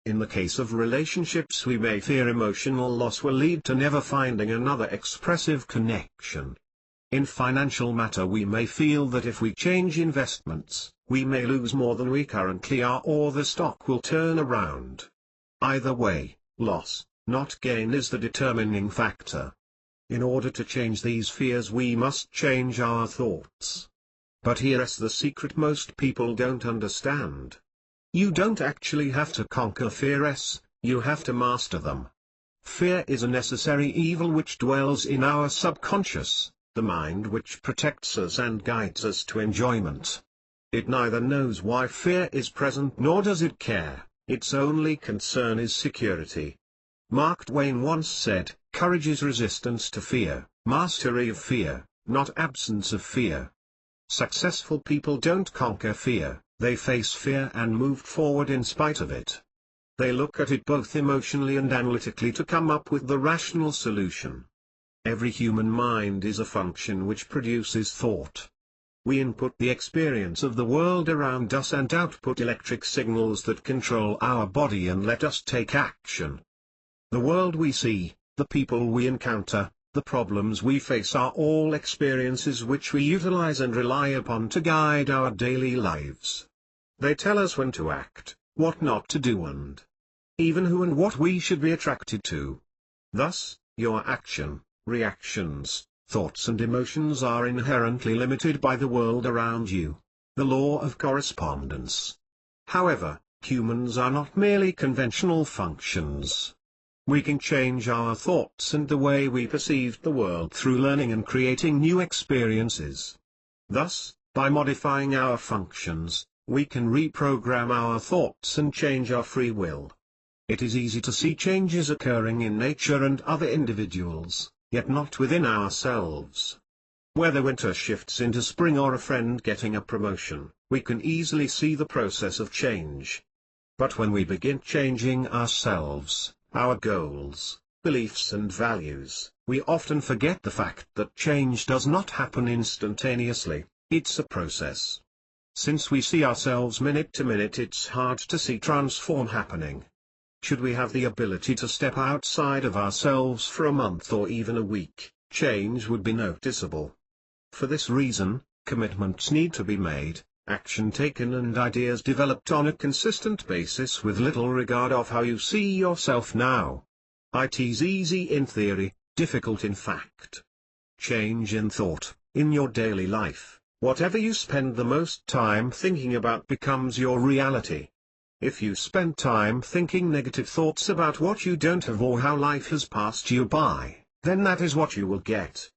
In the case of relationships we may fear emotional loss will lead to never finding another expressive connection. In financial matter we may feel that if we change investments, we may lose more than we currently are or the stock will turn around. Either way, loss, not gain is the determining factor. In order to change these fears we must change our thoughts. But here's the secret most people don't understand. You don't actually have to conquer fears, you have to master them. Fear is a necessary evil which dwells in our subconscious, the mind which protects us and guides us to enjoyment. It neither knows why fear is present nor does it care, its only concern is security. Mark Twain once said, "Courage is resistance to fear, mastery of fear, not absence of fear." Successful people don't conquer fear, they face fear and move forward in spite of it. They look at it both emotionally and analytically to come up with the rational solution. Every human mind is a function which produces thought. We input the experience of the world around us and output electric signals that control our body and let us take action. The world we see, the people we encounter, the problems we face are all experiences which we utilize and rely upon to guide our daily lives. They tell us when to act, what not to do and even who and what we should be attracted to. Thus, your action, reactions, thoughts and emotions are inherently limited by the world around you. The law of correspondence. However, humans are not merely conventional functions. We can change our thoughts and the way we perceive the world through learning and creating new experiences. Thus, by modifying our functions, we can reprogram our thoughts and change our free will. It is easy to see changes occurring in nature and other individuals, yet not within ourselves. Whether winter shifts into spring or a friend getting a promotion, we can easily see the process of change. But when we begin changing ourselves, our goals, beliefs and values, we often forget the fact that change does not happen instantaneously, it's a process. Since we see ourselves minute to minute, it's hard to see transform happening. Should we have the ability to step outside of ourselves for a month or even a week, change would be noticeable. For this reason, commitments need to be made, action taken and ideas developed on a consistent basis with little regard of how you see yourself now. It's easy in theory, difficult in fact. Change in thought. In your daily life, whatever you spend the most time thinking about becomes your reality. If you spend time thinking negative thoughts about what you don't have or how life has passed you by, then that is what you will get.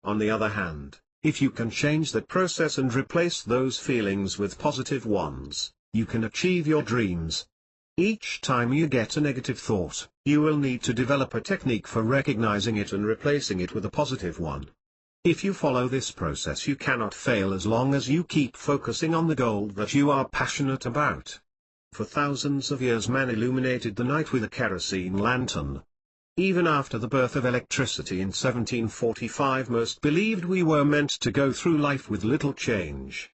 On the other hand, if you can change that process and replace those feelings with positive ones, you can achieve your dreams. Each time you get a negative thought, you will need to develop a technique for recognizing it and replacing it with a positive one. If you follow this process, you cannot fail as long as you keep focusing on the goal that you are passionate about. For thousands of years man illuminated the night with a kerosene lantern. Even after the birth of electricity in 1745, most believed we were meant to go through life with little change.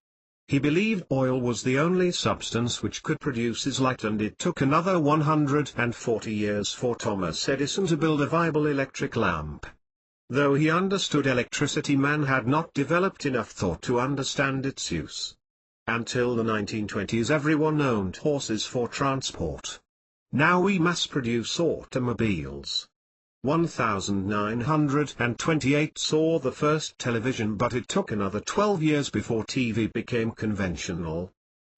He believed oil was the only substance which could produce his light, and it took another 140 years for Thomas Edison to build a viable electric lamp. Though he understood electricity, man had not developed enough thought to understand its use. Until the 1920s everyone owned horses for transport. Now we mass produce automobiles. 1928 saw the first television, but it took another 12 years before TV became conventional.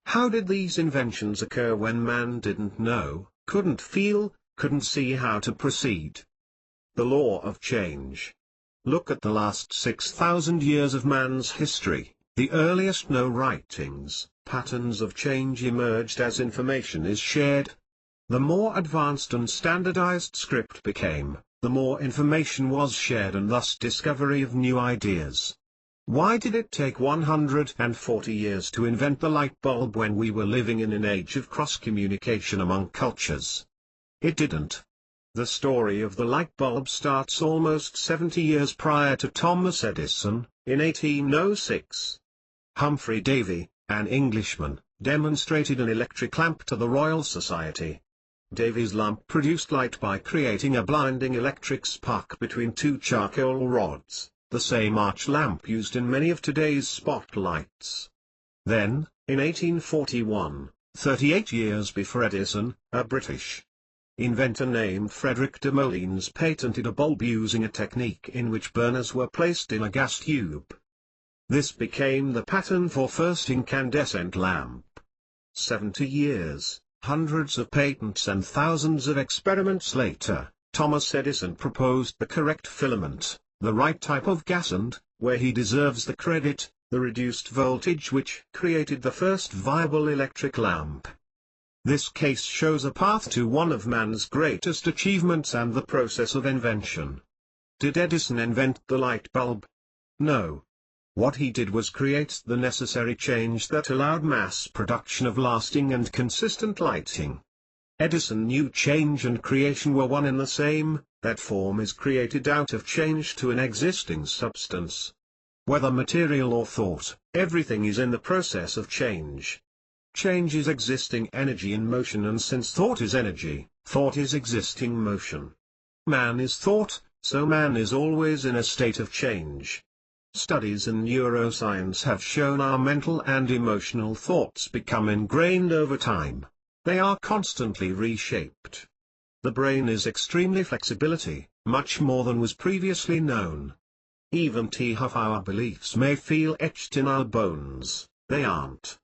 How did these inventions occur when man didn't know, couldn't feel, couldn't see how to proceed? The law of change. Look at the last 6,000 years of man's history. The earliest known writings, patterns of change emerged as information is shared. The more advanced and standardized script became, the more information was shared and thus discovery of new ideas. Why did it take 140 years to invent the light bulb when we were living in an age of cross-communication among cultures? It didn't. The story of the light bulb starts almost 70 years prior to Thomas Edison, in 1806. Humphrey Davy, an Englishman, demonstrated an electric lamp to the Royal Society. Davy's lamp produced light by creating a blinding electric spark between two charcoal rods, the same arch lamp used in many of today's spotlights. Then, in 1841, 38 years before Edison, a British inventor named Frederick de Molins patented a bulb using a technique in which burners were placed in a gas tube. This became the pattern for first incandescent lamp. 70 years, hundreds of patents and thousands of experiments later, Thomas Edison proposed the correct filament, the right type of gas and, where he deserves the credit, the reduced voltage which created the first viable electric lamp. This case shows a path to one of man's greatest achievements and the process of invention. Did Edison invent the light bulb? No. What he did was create the necessary change that allowed mass production of lasting and consistent lighting. Edison knew change and creation were one and the same, that form is created out of change to an existing substance. Whether material or thought, everything is in the process of change. Change is existing energy in motion, and since thought is energy, thought is existing motion. Man is thought, so man is always in a state of change. Studies in neuroscience have shown our mental and emotional thoughts become ingrained over time. They are constantly reshaped. The brain is extremely flexibility, much more than was previously known. Even half our beliefs may feel etched in our bones, they aren't.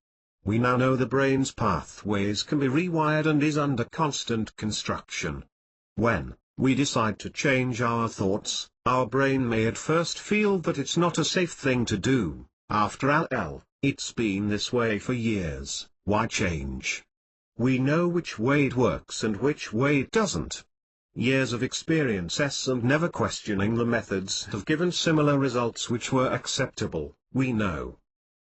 We now know the brain's pathways can be rewired and is under constant construction. When we decide to change our thoughts, our brain may at first feel that it's not a safe thing to do. After all, it's been this way for years, why change? We know which way it works and which way it doesn't. Years of experience and never questioning the methods have given similar results which were acceptable, we know.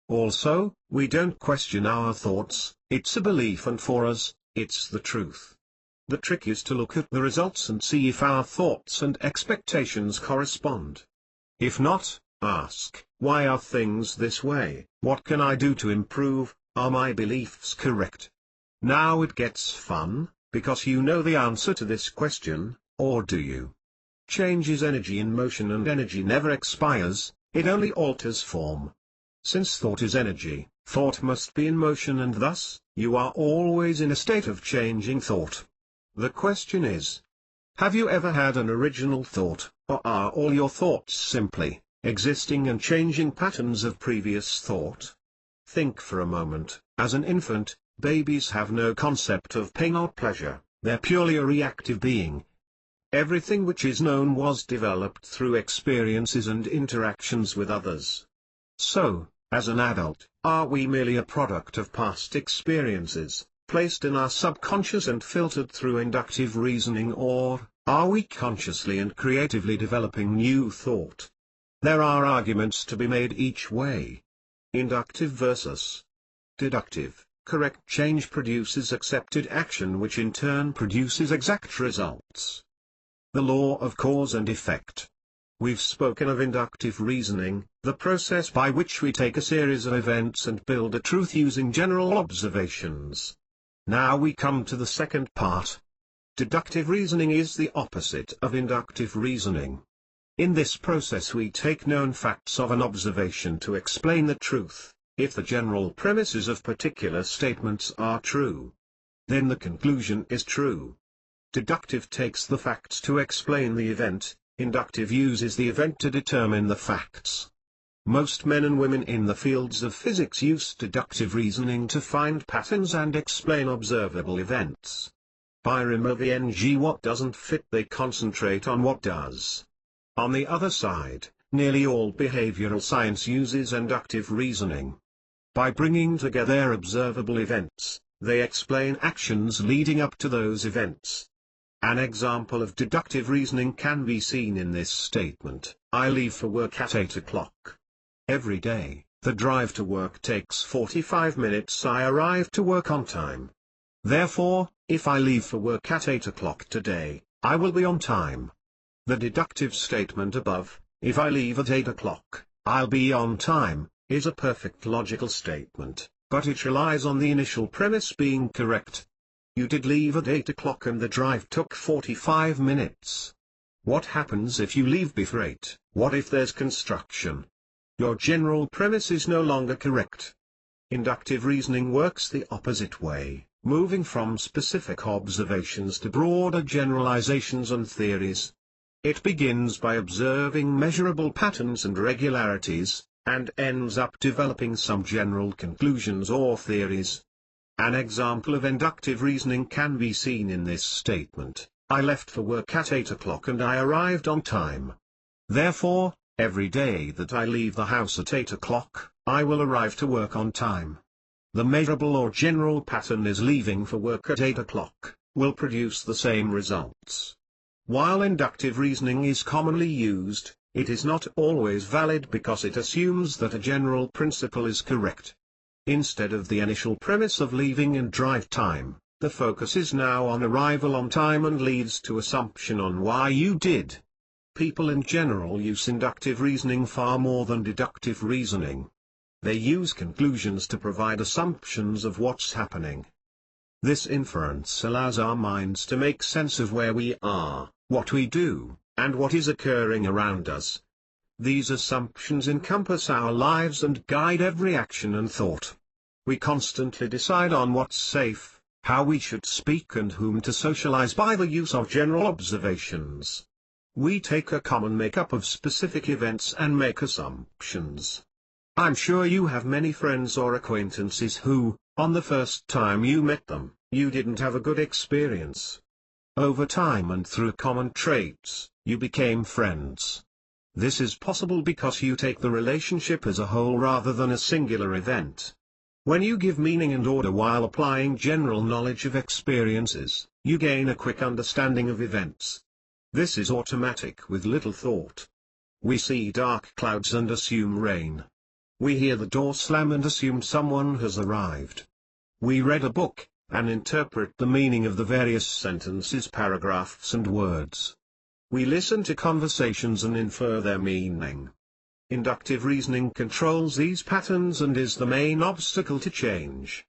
Also, we don't question our thoughts, it's a belief and for us, it's the truth. The trick is to look at the results and see if our thoughts and expectations correspond. If not, ask, why are things this way, what can I do to improve, are my beliefs correct? Now it gets fun, because you know the answer to this question, or do you? Change is energy in motion and energy never expires, it only alters form. Since thought is energy, thought must be in motion and thus, you are always in a state of changing thought. The question is, have you ever had an original thought, or are all your thoughts simply existing and changing patterns of previous thought? Think for a moment. As an infant, babies have no concept of pain or pleasure, they're purely a reactive being. Everything which is known was developed through experiences and interactions with others. So, as an adult, are we merely a product of past experiences, placed in our subconscious and filtered through inductive reasoning, or are we consciously and creatively developing new thought? There are arguments to be made each way. Inductive versus deductive. Correct change produces accepted action which in turn produces exact results. The law of cause and effect. We've spoken of inductive reasoning, the process by which we take a series of events and build a truth using general observations. Now we come to the second part. Deductive reasoning is the opposite of inductive reasoning. In this process we take known facts of an observation to explain the truth. If the general premises of particular statements are true, then the conclusion is true. Deductive takes the facts to explain the event, inductive uses the event to determine the facts. Most men and women in the fields of physics use deductive reasoning to find patterns and explain observable events. By removing what doesn't fit, they concentrate on what does. On the other side, nearly all behavioral science uses inductive reasoning. By bringing together observable events, they explain actions leading up to those events. An example of deductive reasoning can be seen in this statement: I leave for work at 8 o'clock. Every day, the drive to work takes 45 minutes. I arrive to work on time. Therefore, if I leave for work at 8 o'clock today, I will be on time. The deductive statement above, if I leave at 8 o'clock, I'll be on time, is a perfect logical statement, but it relies on the initial premise being correct. You did leave at 8 o'clock and the drive took 45 minutes. What happens if you leave before 8? What if there's construction? Your general premise is no longer correct. Inductive reasoning works the opposite way. moving from specific observations to broader generalizations and theories. It begins by observing measurable patterns and regularities, and ends up developing some general conclusions or theories. An example of inductive reasoning can be seen in this statement: I left for work at 8 o'clock and I arrived on time. Therefore, every day that I leave the house at 8 o'clock, I will arrive to work on time. The measurable or general pattern is leaving for work at 8 o'clock, will produce the same results. While inductive reasoning is commonly used, it is not always valid because it assumes that a general principle is correct. Instead of the initial premise of leaving and drive time, the focus is now on arrival on time and leads to assumption on why you did. People in general use inductive reasoning far more than deductive reasoning. They use conclusions to provide assumptions of what's happening. This inference allows our minds to make sense of where we are, what we do, and what is occurring around us. These assumptions encompass our lives and guide every action and thought. We constantly decide on what's safe, how we should speak and whom to socialize by the use of general observations. We take a common makeup of specific events and make assumptions. I'm sure you have many friends or acquaintances who, on the first time you met them, you didn't have a good experience. Over time and through common traits, you became friends. This is possible because you take the relationship as a whole rather than a singular event. When you give meaning and order while applying general knowledge of experiences, you gain a quick understanding of events. This is automatic with little thought. We see dark clouds and assume rain. We hear the door slam and assume someone has arrived. We read a book, and interpret the meaning of the various sentences, paragraphs and words. We listen to conversations and infer their meaning. Inductive reasoning controls these patterns and is the main obstacle to change.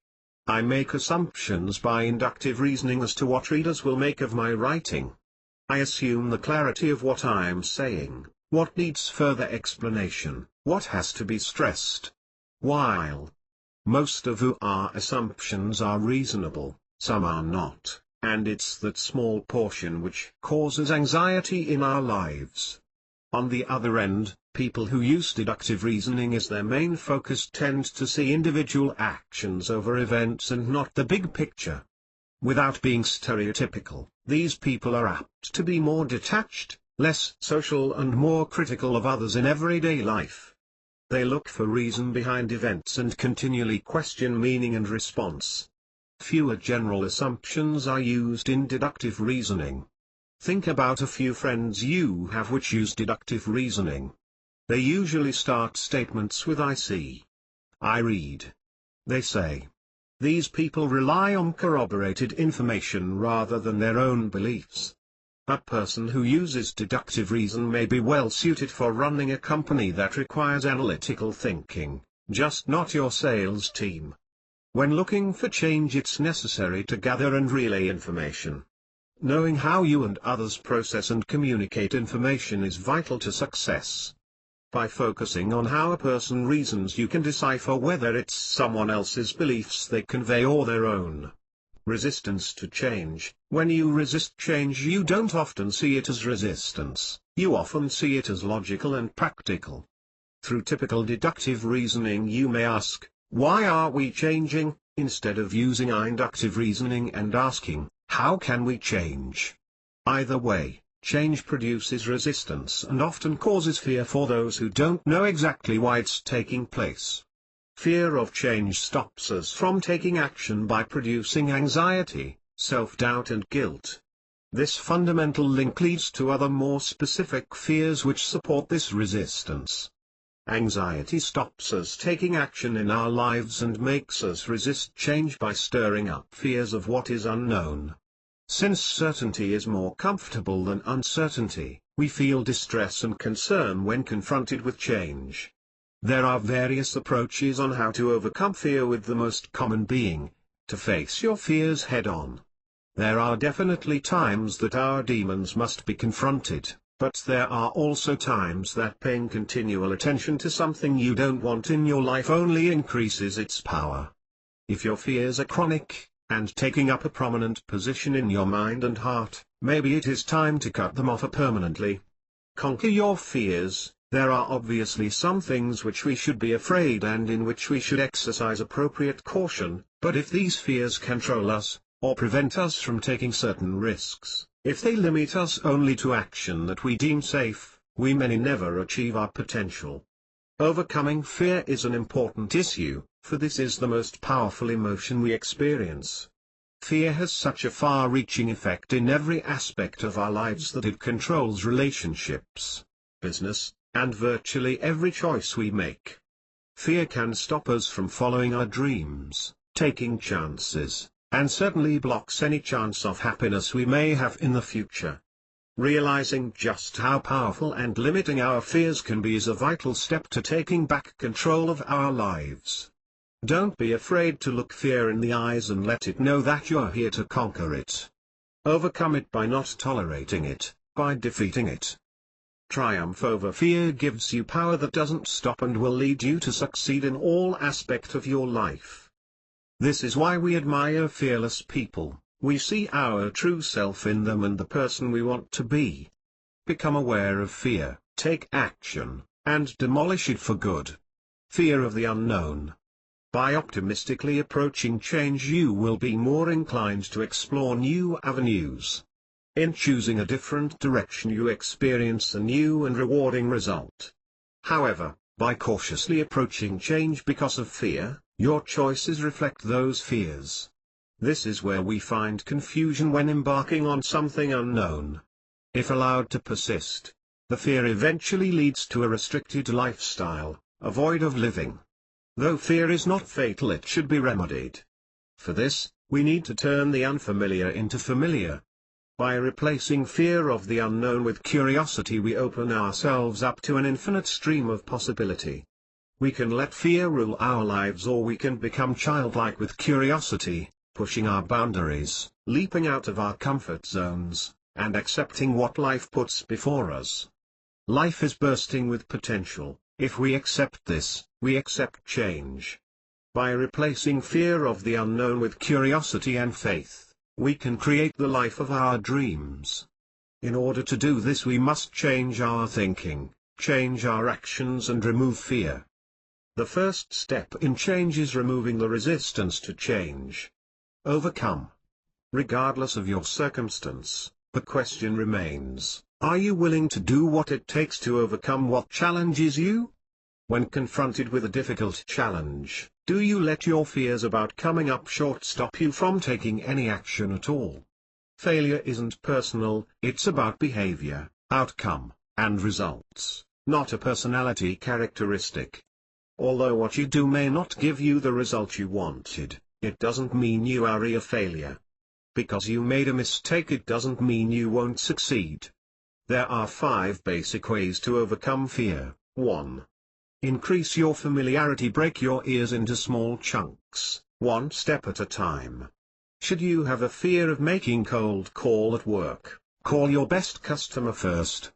I make assumptions by inductive reasoning as to what readers will make of my writing. I assume the clarity of what I am saying, what needs further explanation, what has to be stressed. While most of our assumptions are reasonable, some are not, and it's that small portion which causes anxiety in our lives. On the other end, people who use deductive reasoning as their main focus tend to see individual actions over events and not the big picture. Without being stereotypical, these people are apt to be more detached, less social and more critical of others in everyday life. They look for reason behind events and continually question meaning and response. Fewer general assumptions are used in deductive reasoning. Think about a few friends you have which use deductive reasoning. They usually start statements with I see. I read. They say. These people rely on corroborated information rather than their own beliefs. A person who uses deductive reason may be well suited for running a company that requires analytical thinking, just not your sales team. When looking for change, it's necessary to gather and relay information. Knowing how you and others process and communicate information is vital to success. By focusing on how a person reasons, you can decipher whether it's someone else's beliefs they convey or their own. Resistance to change. When you resist change, you don't often see it as resistance, you often see it as logical and practical. Through typical deductive reasoning you may ask, why are we changing, instead of using inductive reasoning and asking, how can we change? Either way, change produces resistance and often causes fear for those who don't know exactly why it's taking place. Fear of change stops us from taking action by producing anxiety, self-doubt and guilt. This fundamental link leads to other more specific fears which support this resistance. Anxiety stops us taking action in our lives and makes us resist change by stirring up fears of what is unknown. Since certainty is more comfortable than uncertainty, we feel distress and concern when confronted with change. There are various approaches on how to overcome fear, with the most common being, to face your fears head-on. There are definitely times that our demons must be confronted, but there are also times that paying continual attention to something you don't want in your life only increases its power. If your fears are chronic, and taking up a prominent position in your mind and heart, maybe it is time to cut them off permanently. Conquer your fears. There are obviously some things which we should be afraid and in which we should exercise appropriate caution, but if these fears control us, or prevent us from taking certain risks, if they limit us only to action that we deem safe, we may never achieve our potential. Overcoming fear is an important issue, for this is the most powerful emotion we experience. Fear has such a far-reaching effect in every aspect of our lives that it controls relationships, business, and virtually every choice we make. Fear can stop us from following our dreams, taking chances, and certainly blocks any chance of happiness we may have in the future. Realizing just how powerful and limiting our fears can be is a vital step to taking back control of our lives. Don't be afraid to look fear in the eyes and let it know that you're here to conquer it. Overcome it by not tolerating it, by defeating it. Triumph over fear gives you power that doesn't stop and will lead you to succeed in all aspects of your life. This is why we admire fearless people. We see our true self in them and the person we want to be. Become aware of fear, take action, and demolish it for good. Fear of the unknown. By optimistically approaching change, you will be more inclined to explore new avenues. In choosing a different direction, you experience a new and rewarding result. However, by cautiously approaching change because of fear, your choices reflect those fears. This is where we find confusion when embarking on something unknown. If allowed to persist, the fear eventually leads to a restricted lifestyle, a void of living. Though fear is not fatal, it should be remedied. For this, we need to turn the unfamiliar into familiar. By replacing fear of the unknown with curiosity, we open ourselves up to an infinite stream of possibility. We can let fear rule our lives, or we can become childlike with curiosity, pushing our boundaries, leaping out of our comfort zones, and accepting what life puts before us. Life is bursting with potential. If we accept this, we accept change. By replacing fear of the unknown with curiosity and faith, we can create the life of our dreams. In order to do this, we must change our thinking, change our actions, and remove fear. The first step in change is removing the resistance to change. Overcome. Regardless of your circumstance, the question remains, are you willing to do what it takes to overcome what challenges you? When confronted with a difficult challenge, do you let your fears about coming up short stop you from taking any action at all? Failure isn't personal, it's about behavior, outcome, and results, not a personality characteristic. Although what you do may not give you the result you wanted, it doesn't mean you are a failure. Because you made a mistake, it doesn't mean you won't succeed. There are 5 basic ways to overcome fear. 1. Increase your familiarity. Break your ears into small chunks, one step at a time. Should you have a fear of making cold call at work, call your best customer first.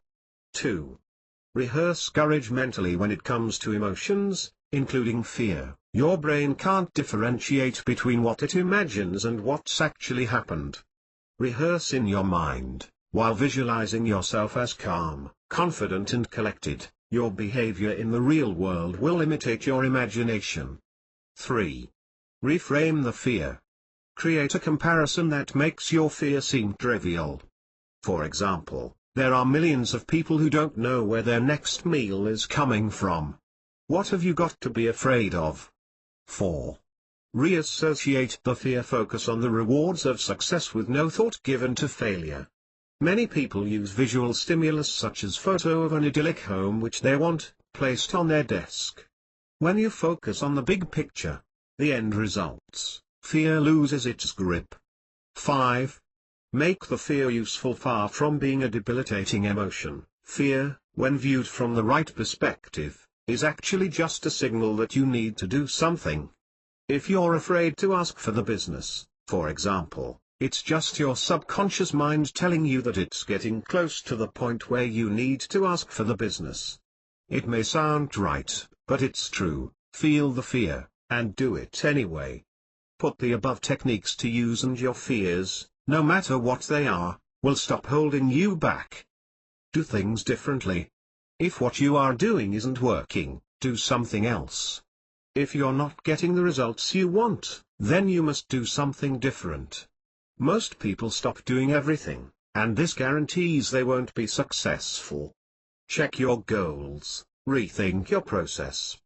2. Rehearse courage mentally. When it comes to emotions, including fear, your brain can't differentiate between what it imagines and what's actually happened. Rehearse in your mind, while visualizing yourself as calm, confident and collected. Your behavior in the real world will imitate your imagination. 3. Reframe the fear. Create a comparison that makes your fear seem trivial. For example, there are millions of people who don't know where their next meal is coming from. What have you got to be afraid of? 4. Reassociate the fear. Focus on the rewards of success with no thought given to failure. Many people use visual stimulus such as photo of an idyllic home which they want, placed on their desk. When you focus on the big picture, the end results, fear loses its grip. 5. Make the fear useful. Far from being a debilitating emotion, fear, when viewed from the right perspective, is actually just a signal that you need to do something. If you're afraid to ask for the business, for example, it's just your subconscious mind telling you that it's getting close to the point where you need to ask for the business. It may sound right, but it's true. Feel the fear, and do it anyway. Put the above techniques to use and your fears, no matter what they are, will stop holding you back. Do things differently. If what you are doing isn't working, do something else. If you're not getting the results you want, then you must do something different. Most people stop doing everything, and this guarantees they won't be successful. Check your goals, rethink your process.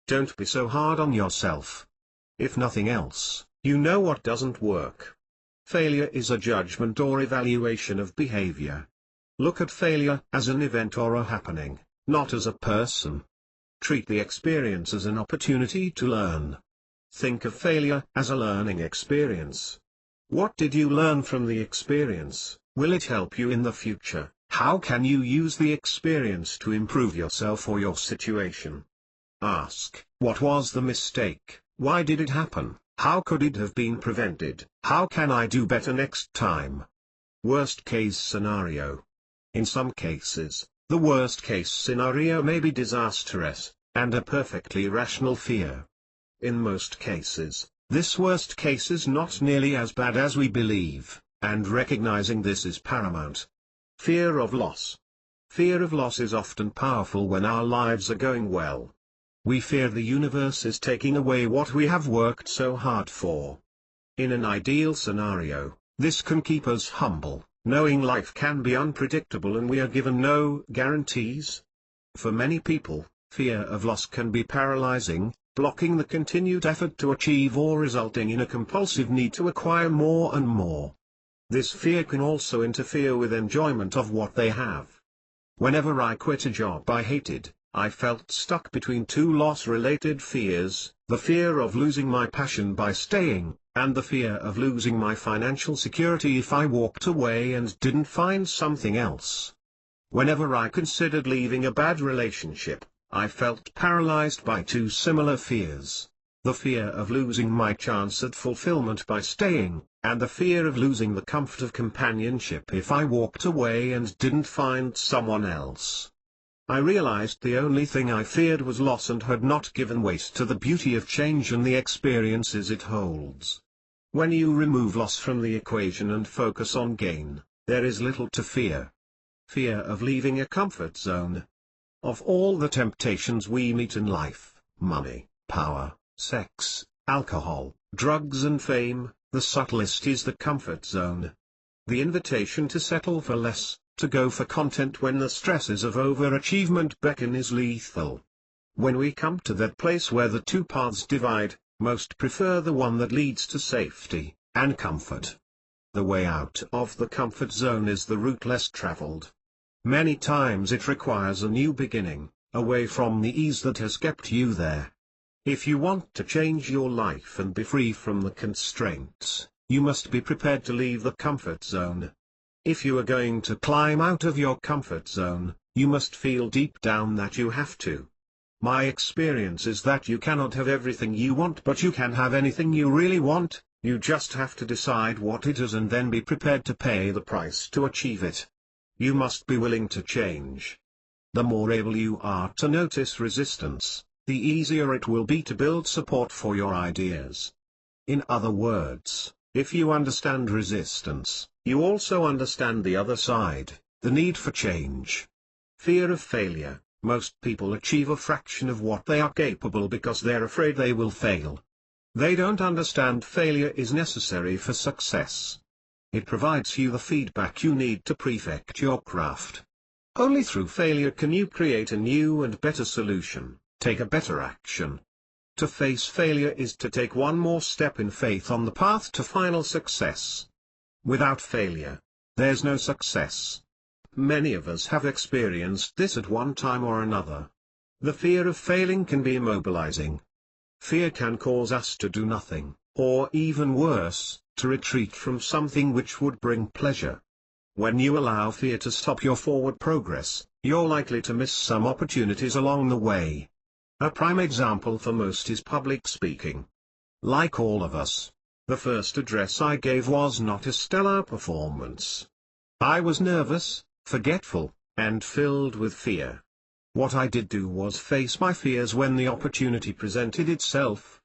Don't be so hard on yourself. If nothing else, you know what doesn't work. Failure is a judgment or evaluation of behavior. Look at failure as an event or a happening, not as a person. Treat the experience as an opportunity to learn. Think of failure as a learning experience. What did you learn from the experience? Will it help you in the future? How can you use the experience to improve yourself or your situation? Ask, what was the mistake? Why did it happen? How could it have been prevented? How can I do better next time? Worst case scenario. In some cases, the worst case scenario may be disastrous, and a perfectly rational fear. In most cases, this worst case is not nearly as bad as we believe, and recognizing this is paramount. Fear of loss. Fear of loss is often powerful when our lives are going well. We fear the universe is taking away what we have worked so hard for. In an ideal scenario, this can keep us humble, knowing life can be unpredictable and we are given no guarantees. For many people, fear of loss can be paralyzing, blocking the continued effort to achieve or resulting in a compulsive need to acquire more and more. This fear can also interfere with enjoyment of what they have. Whenever I quit a job I hated, I felt stuck between two loss-related fears, the fear of losing my passion by staying, and the fear of losing my financial security if I walked away and didn't find something else. Whenever I considered leaving a bad relationship, I felt paralyzed by two similar fears. The fear of losing my chance at fulfillment by staying, and the fear of losing the comfort of companionship if I walked away and didn't find someone else. I realized the only thing I feared was loss and had not given weight to the beauty of change and the experiences it holds. When you remove loss from the equation and focus on gain, there is little to fear. Fear of leaving a comfort zone. Of all the temptations we meet in life, money, power, sex, alcohol, drugs and fame, the subtlest is the comfort zone. The invitation to settle for less, to go for content when the stresses of overachievement beckon is lethal. When we come to that place where the two paths divide, most prefer the one that leads to safety and comfort. The way out of the comfort zone is the route less traveled. Many times it requires a new beginning, away from the ease that has kept you there. If you want to change your life and be free from the constraints, you must be prepared to leave the comfort zone. If you are going to climb out of your comfort zone, you must feel deep down that you have to. My experience is that you cannot have everything you want, but you can have anything you really want. You just have to decide what it is and then be prepared to pay the price to achieve it. You must be willing to change. The more able you are to notice resistance, the easier it will be to build support for your ideas. In other words, if you understand resistance, you also understand the other side, the need for change. Fear of failure. Most people achieve a fraction of what they are capable because they're afraid they will fail. They don't understand failure is necessary for success. It provides you the feedback you need to perfect your craft. Only through failure can you create a new and better solution, take a better action. To face failure is to take one more step in faith on the path to final success. Without failure, there's no success. Many of us have experienced this at one time or another. The fear of failing can be immobilizing. Fear can cause us to do nothing, or even worse, to retreat from something which would bring pleasure. When you allow fear to stop your forward progress, you're likely to miss some opportunities along the way. A prime example for most is public speaking. Like all of us, the first address I gave was not a stellar performance. I was nervous, forgetful, and filled with fear. What I did do was face my fears when the opportunity presented itself.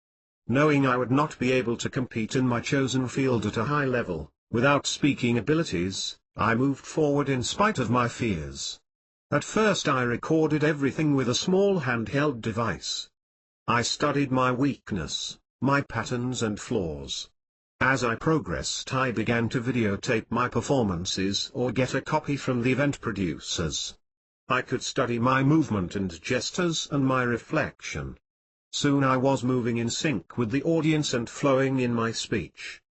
knowing I would not be able to compete in my chosen field at a high level, without speaking abilities, I moved forward in spite of my fears. At first I recorded everything with a small handheld device. I studied my weakness, my patterns and flaws. As I progressed, I began to videotape my performances or get a copy from the event producers. I could study my movement and gestures and my reflection. Soon I was moving in sync with the audience and flowing in my speech.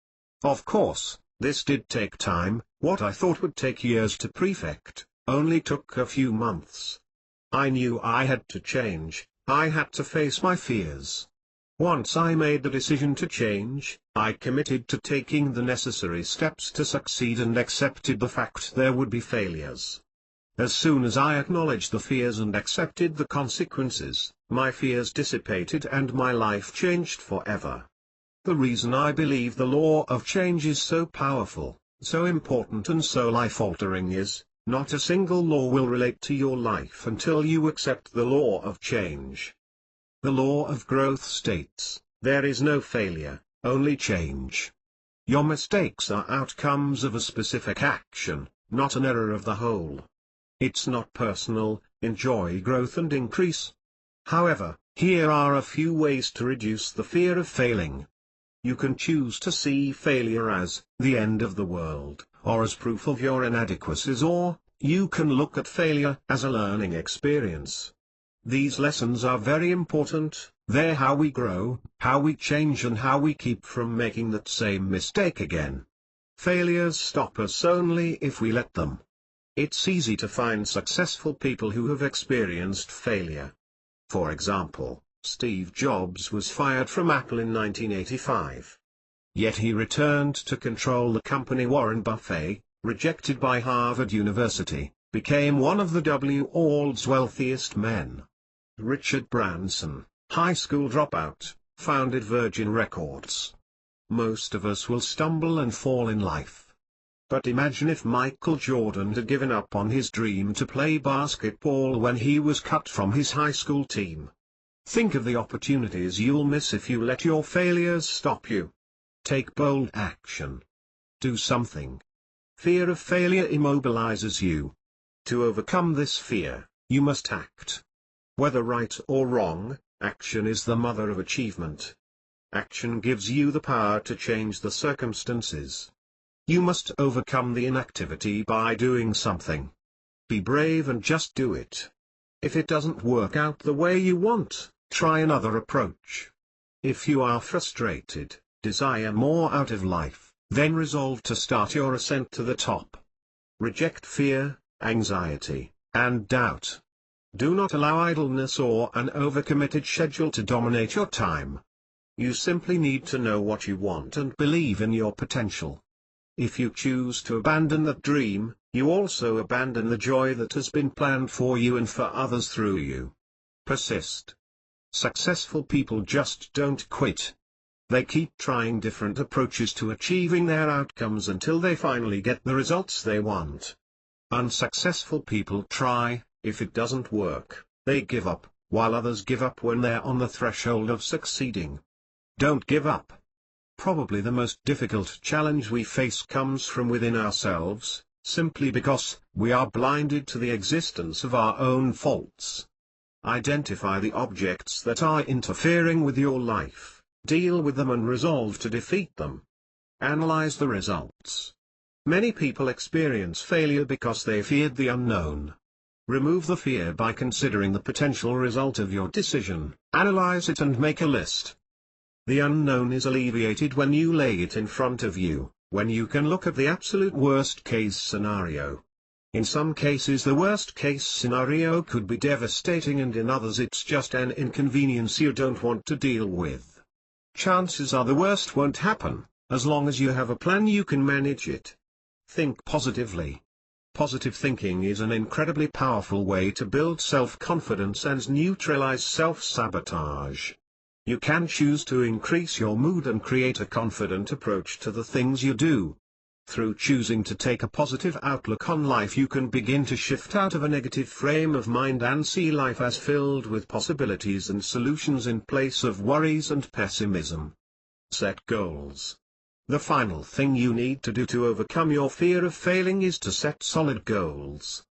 Of course, this did take time. What I thought would take years to perfect only took a few months. I knew I had to change. I had to face my fears. Once I made the decision to change, I committed to taking the necessary steps to succeed and accepted the fact there would be failures. As soon as I acknowledged the fears and accepted the consequences, my fears dissipated and my life changed forever. The reason I believe the law of change is so powerful, so important and so life-altering is, not a single law will relate to your life until you accept the law of change. The law of growth states, there is no failure, only change. Your mistakes are outcomes of a specific action, not an error of the whole. It's not personal. Enjoy growth and increase. However, here are a few ways to reduce the fear of failing. You can choose to see failure as the end of the world, or as proof of your inadequacies, or you can look at failure as a learning experience. These lessons are very important. They're how we grow, how we change and how we keep from making that same mistake again. Failures stop us only if we let them. It's easy to find successful people who have experienced failure. For example, Steve Jobs was fired from Apple in 1985. Yet he returned to control the company. Warren Buffett, rejected by Harvard University, became one of the world's wealthiest men. Richard Branson, high school dropout, founded Virgin Records. Most of us will stumble and fall in life. But imagine if Michael Jordan had given up on his dream to play basketball when he was cut from his high school team. Think of the opportunities you'll miss if you let your failures stop you. Take bold action. Do something. Fear of failure immobilizes you. To overcome this fear, you must act. Whether right or wrong, action is the mother of achievement. Action gives you the power to change the circumstances. You must overcome the inactivity by doing something. Be brave and just do it. If it doesn't work out the way you want, try another approach. If you are frustrated, desire more out of life, then resolve to start your ascent to the top. Reject fear, anxiety, and doubt. Do not allow idleness or an overcommitted schedule to dominate your time. You simply need to know what you want and believe in your potential. If you choose to abandon that dream, you also abandon the joy that has been planned for you and for others through you. Persist. Successful people just don't quit. They keep trying different approaches to achieving their outcomes until they finally get the results they want. Unsuccessful people try. If it doesn't work, they give up, while others give up when they're on the threshold of succeeding. Don't give up. Probably the most difficult challenge we face comes from within ourselves, simply because we are blinded to the existence of our own faults. Identify the objects that are interfering with your life, deal with them and resolve to defeat them. Analyze the results. Many people experience failure because they feared the unknown. Remove the fear by considering the potential result of your decision, analyze it and make a list. The unknown is alleviated when you lay it in front of you, when you can look at the absolute worst-case scenario. In some cases the worst-case scenario could be devastating and in others it's just an inconvenience you don't want to deal with. Chances are the worst won't happen, as long as you have a plan you can manage it. Think positively. Positive thinking is an incredibly powerful way to build self-confidence and neutralize self-sabotage. You can choose to increase your mood and create a confident approach to the things you do. Through choosing to take a positive outlook on life, you can begin to shift out of a negative frame of mind and see life as filled with possibilities and solutions in place of worries and pessimism. Set goals. The final thing you need to do to overcome your fear of failing is to set solid goals.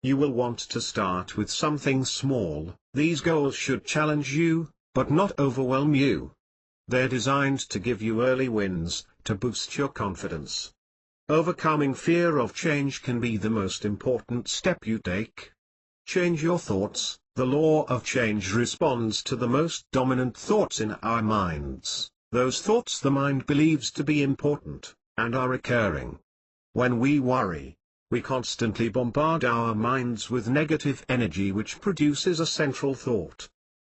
You will want to start with something small. These goals should challenge you, but not overwhelm you. They're designed to give you early wins, to boost your confidence. Overcoming fear of change can be the most important step you take. Change your thoughts. The law of change responds to the most dominant thoughts in our minds, those thoughts the mind believes to be important, and are recurring. When we worry, we constantly bombard our minds with negative energy, which produces a central thought.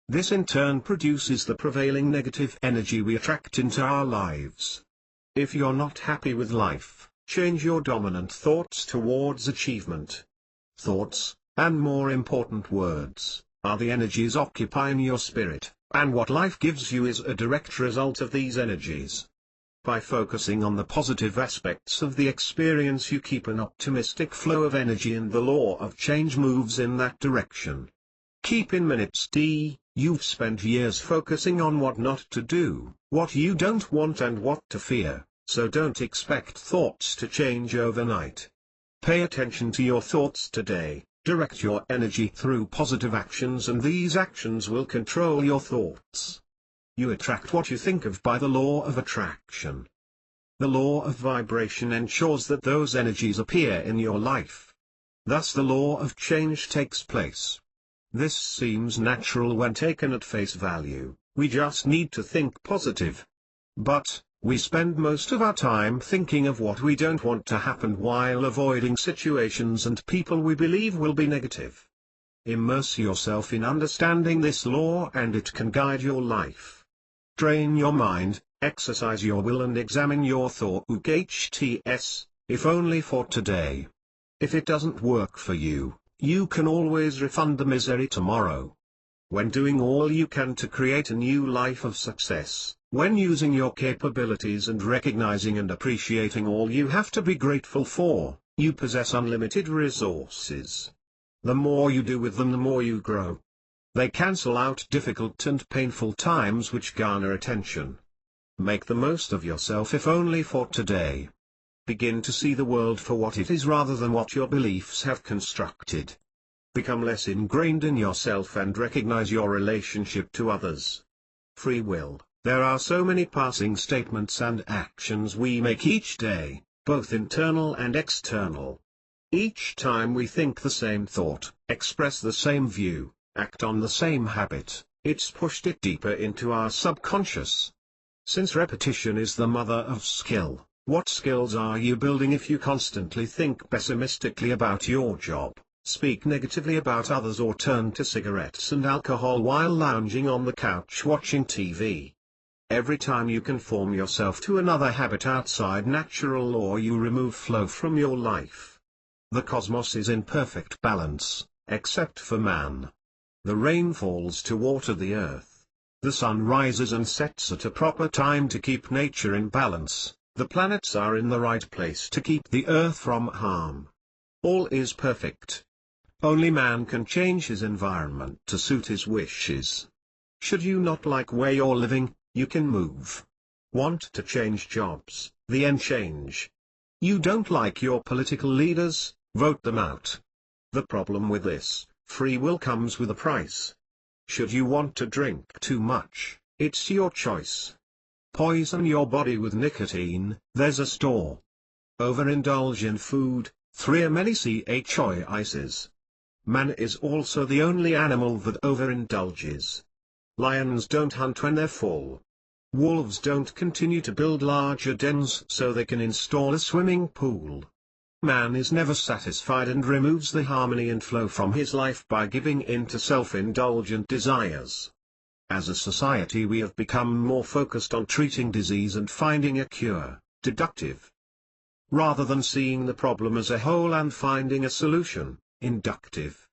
This in turn produces the prevailing negative energy we attract into our lives. If you're not happy with life, change your dominant thoughts towards achievement. Thoughts, and more important words, are the energies occupying your spirit, and what life gives you is a direct result of these energies. By focusing on the positive aspects of the experience, you keep an optimistic flow of energy, and the law of change moves in that direction. Keep in minutes you've spent years focusing on what not to do, what you don't want and what to fear. So don't expect thoughts to change overnight. Pay attention to your thoughts today, direct your energy through positive actions, and these actions will control your thoughts. You attract what you think of by the law of attraction. The law of vibration ensures that those energies appear in your life. Thus the law of change takes place. This seems natural when taken at face value. We just need to think positive. But we spend most of our time thinking of what we don't want to happen while avoiding situations and people we believe will be negative. Immerse yourself in understanding this law, and it can guide your life. Train your mind, exercise your will, and examine your thoughts, if only for today. If it doesn't work for you, you can always refund the misery tomorrow. When doing all you can to create a new life of success, when using your capabilities and recognizing and appreciating all you have to be grateful for, you possess unlimited resources. The more you do with them, the more you grow. They cancel out difficult and painful times which garner attention. Make the most of yourself, if only for today. Begin to see the world for what it is rather than what your beliefs have constructed. Become less ingrained in yourself and recognize your relationship to others. Free will. There are so many passing statements and actions we make each day, both internal and external. Each time we think the same thought, express the same view, act on the same habit, it's pushed it deeper into our subconscious. Since repetition is the mother of skill, what skills are you building if you constantly think pessimistically about your job, speak negatively about others, or turn to cigarettes and alcohol while lounging on the couch watching TV? Every time you conform yourself to another habit outside natural law, you remove flow from your life. The cosmos is in perfect balance, except for man. The rain falls to water the earth. The sun rises and sets at a proper time to keep nature in balance. The planets are in the right place to keep the earth from harm. All is perfect. Only man can change his environment to suit his wishes. Should you not like where you're living, you can move. Want to change jobs, then change. You don't like your political leaders, vote them out. The problem with this, free will comes with a price. Should you want to drink too much, it's your choice. Poison your body with nicotine, there's a store. Overindulge in food, 3 many choices. Man is also the only animal that overindulges. Lions don't hunt when they're full. Wolves don't continue to build larger dens so they can install a swimming pool. Man is never satisfied and removes the harmony and flow from his life by giving in to self-indulgent desires. As a society, we have become more focused on treating disease and finding a cure, deductive. Rather than seeing the problem as a whole and finding a solution, inductive.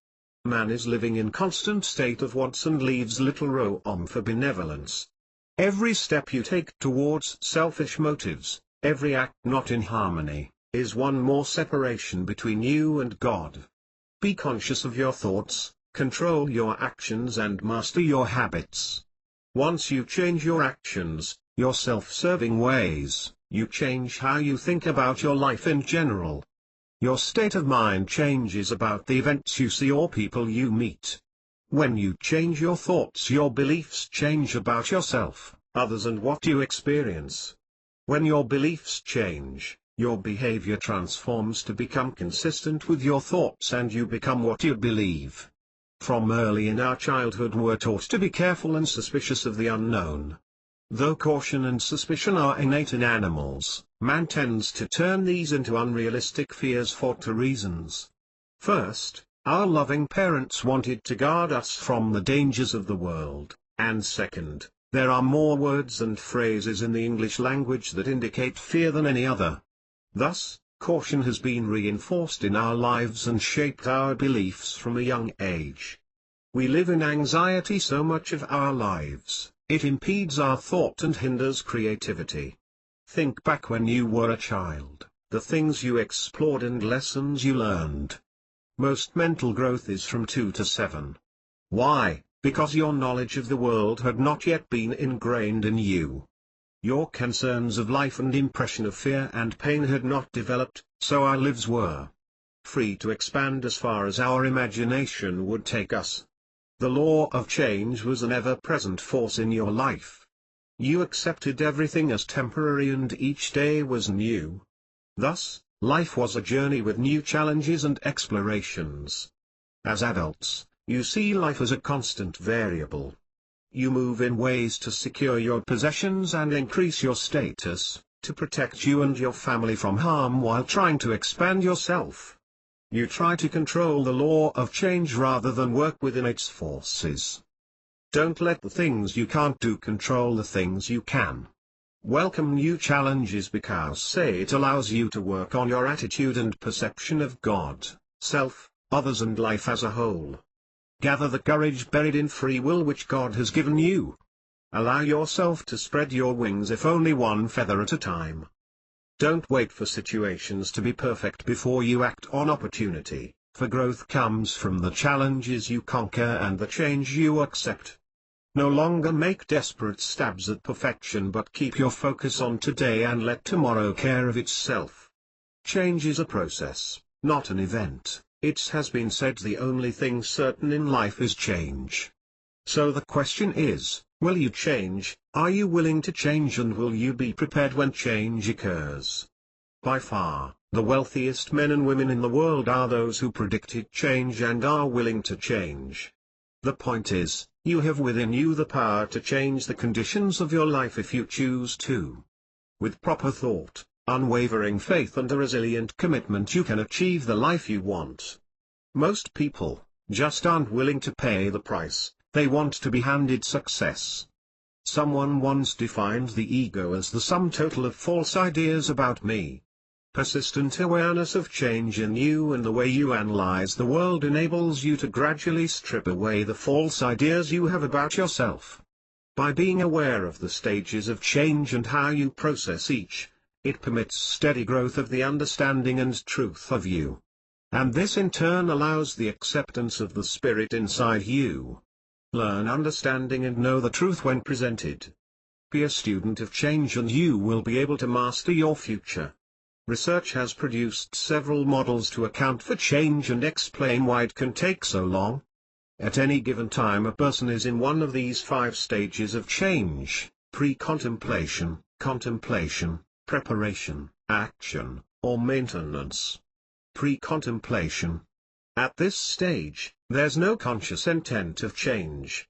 Man is living in constant state of wants and leaves little room for benevolence. Every step you take towards selfish motives, Every act not in harmony is one more separation between you and God. Be conscious of your thoughts, control your actions and master your habits. Once you change your actions, your self-serving ways, you change how you think about your life in general. Your state of mind changes about the events you see or people you meet. When you change your thoughts, your beliefs change about yourself, others and what you experience. When your beliefs change, your behavior transforms to become consistent with your thoughts and you become what you believe. From early in our childhood we're taught to be careful and suspicious of the unknown. Though caution and suspicion are innate in animals, man tends to turn these into unrealistic fears for two reasons. First, our loving parents wanted to guard us from the dangers of the world, and second, there are more words and phrases in the English language that indicate fear than any other. Thus, caution has been reinforced in our lives and shaped our beliefs from a young age. We live in anxiety so much of our lives, it impedes our thought and hinders creativity. Think back when you were a child, the things you explored and lessons you learned. Most mental growth is from 2 to 7. Why? Because your knowledge of the world had not yet been ingrained in you. Your concerns of life and impression of fear and pain had not developed, so our lives were free to expand as far as our imagination would take us. The law of change was an ever-present force in your life. You accepted everything as temporary and each day was new. Thus, life was a journey with new challenges and explorations. As adults, you see life as a constant variable. You move in ways to secure your possessions and increase your status, to protect you and your family from harm while trying to expand yourself. You try to control the law of change rather than work within its forces. Don't let the things you can't do control the things you can. Welcome new challenges because say it allows you to work on your attitude and perception of God, self, others and life as a whole. Gather the courage buried in free will which God has given you. Allow yourself to spread your wings if only one feather at a time. Don't wait for situations to be perfect before you act on opportunity, for growth comes from the challenges you conquer and the change you accept. No longer make desperate stabs at perfection but keep your focus on today and let tomorrow care of itself. Change is a process, not an event. It has been said the only thing certain in life is change. So the question is, will you change? Are you willing to change and will you be prepared when change occurs? By far, the wealthiest men and women in the world are those who predicted change and are willing to change. The point is, you have within you the power to change the conditions of your life if you choose to. With proper thought, unwavering faith and a resilient commitment you can achieve the life you want. Most people just aren't willing to pay the price, they want to be handed success. Someone once defined the ego as the sum total of false ideas about me. Persistent awareness of change in you and the way you analyze the world enables you to gradually strip away the false ideas you have about yourself. By being aware of the stages of change and how you process each, it permits steady growth of the understanding and truth of you. And this in turn allows the acceptance of the spirit inside you. Learn understanding and know the truth when presented. Be a student of change and you will be able to master your future. Research has produced several models to account for change and explain why it can take so long. At any given time a person is in one of these 5 stages of change: pre-contemplation, contemplation, preparation, action, or maintenance. Pre-contemplation. At this stage, there's no conscious intent of change.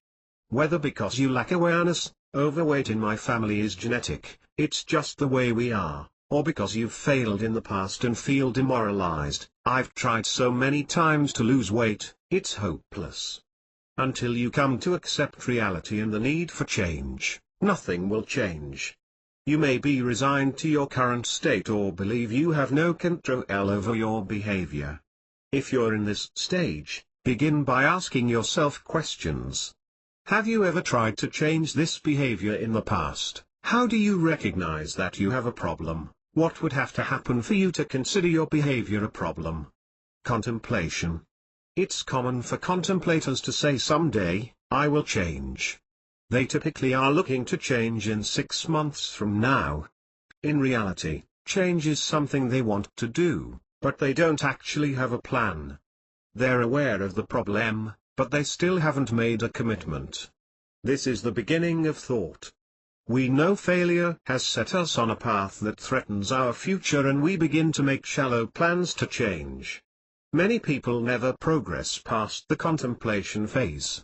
Whether because you lack awareness, overweight in my family is genetic, it's just the way we are, or because you've failed in the past and feel demoralized, I've tried so many times to lose weight, it's hopeless. Until you come to accept reality and the need for change, nothing will change. You may be resigned to your current state or believe you have no control over your behavior. If you're in this stage, begin by asking yourself questions. Have you ever tried to change this behavior in the past? How do you recognize that you have a problem? What would have to happen for you to consider your behavior a problem? Contemplation. It's common for contemplators to say someday, I will change. They typically are looking to change in 6 months from now. In reality, change is something they want to do, but they don't actually have a plan. They're aware of the problem, but they still haven't made a commitment. This is the beginning of thought. We know failure has set us on a path that threatens our future, and we begin to make shallow plans to change. Many people never progress past the contemplation phase.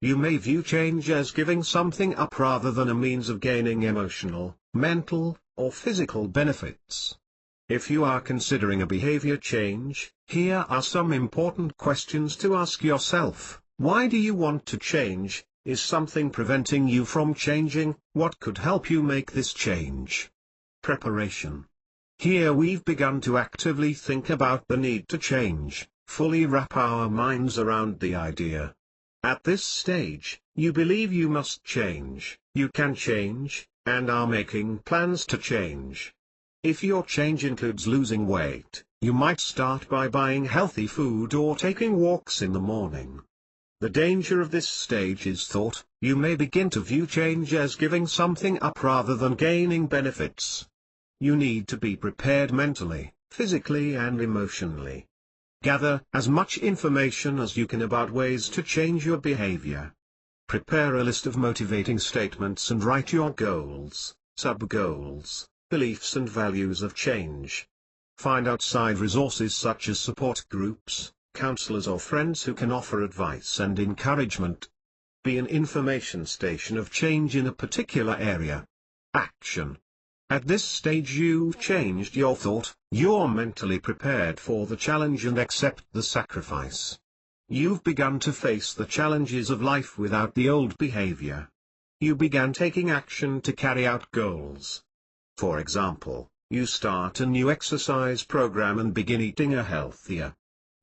You may view change as giving something up rather than a means of gaining emotional, mental, or physical benefits. If you are considering a behavior change, here are some important questions to ask yourself. Why do you want to change? Is something preventing you from changing? What could help you make this change? Preparation. Here we've begun to actively think about the need to change, fully wrap our minds around the idea. At this stage, you believe you must change, you can change, and are making plans to change. If your change includes losing weight, you might start by buying healthy food or taking walks in the morning. The danger of this stage is thought. You may begin to view change as giving something up rather than gaining benefits. You need to be prepared mentally, physically and emotionally. Gather as much information as you can about ways to change your behavior. Prepare a list of motivating statements and write your goals, sub-goals, beliefs and values of change. Find outside resources such as support groups, counselors or friends who can offer advice and encouragement. Be an information station of change in a particular area. Action. At this stage you've changed your thought, you're mentally prepared for the challenge and accept the sacrifice. You've begun to face the challenges of life without the old behavior. You began taking action to carry out goals. For example, you start a new exercise program and begin eating a healthier.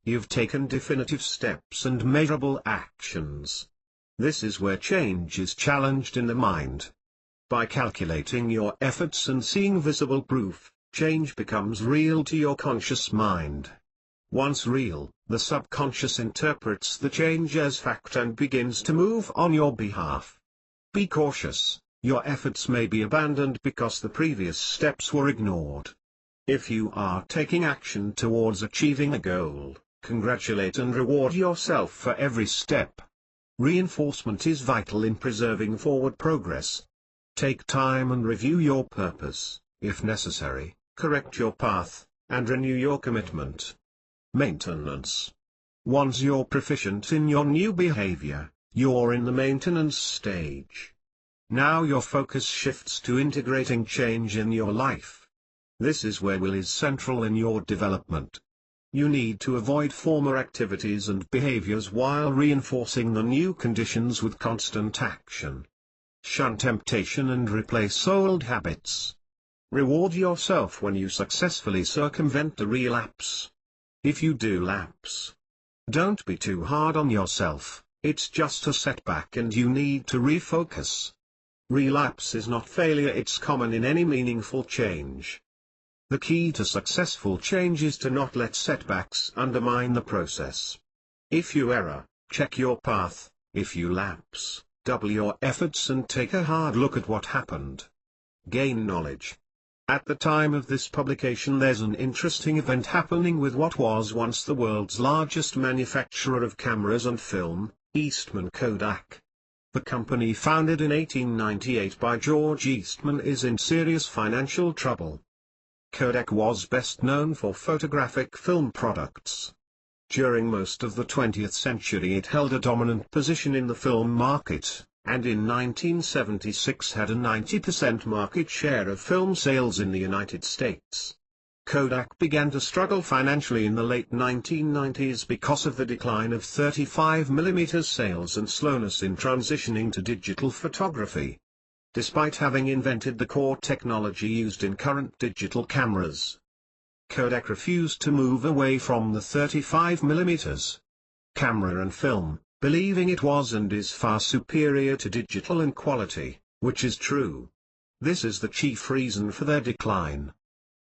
You've taken definitive steps and measurable actions. This is where change is challenged in the mind. By calculating your efforts and seeing visible proof, change becomes real to your conscious mind. Once real, the subconscious interprets the change as fact and begins to move on your behalf. Be cautious, your efforts may be abandoned because the previous steps were ignored. If you are taking action towards achieving a goal, congratulate and reward yourself for every step. Reinforcement is vital in preserving forward progress. Take time and review your purpose, if necessary, correct your path, and renew your commitment. Maintenance. Once you're proficient in your new behavior, you're in the maintenance stage. Now your focus shifts to integrating change in your life. This is where will is central in your development. You need to avoid former activities and behaviors while reinforcing the new conditions with constant action. Shun temptation and replace old habits. Reward yourself when you successfully circumvent the relapse. If you do lapse, don't be too hard on yourself, it's just a setback and you need to refocus. Relapse is not failure, it's common in any meaningful change. The key to successful change is to not let setbacks undermine the process. If you err, check your path. If you lapse, double your efforts and take a hard look at what happened. Gain knowledge. At the time of this publication there's an interesting event happening with what was once the world's largest manufacturer of cameras and film, Eastman Kodak. The company founded in 1898 by George Eastman is in serious financial trouble. Kodak was best known for photographic film products. During most of the 20th century it held a dominant position in the film market, and in 1976 had a 90% market share of film sales in the United States. Kodak began to struggle financially in the late 1990s because of the decline of 35mm sales and slowness in transitioning to digital photography. Despite having invented the core technology used in current digital cameras, Kodak refused to move away from the 35mm camera and film, believing it was and is far superior to digital in quality, which is true. This is the chief reason for their decline.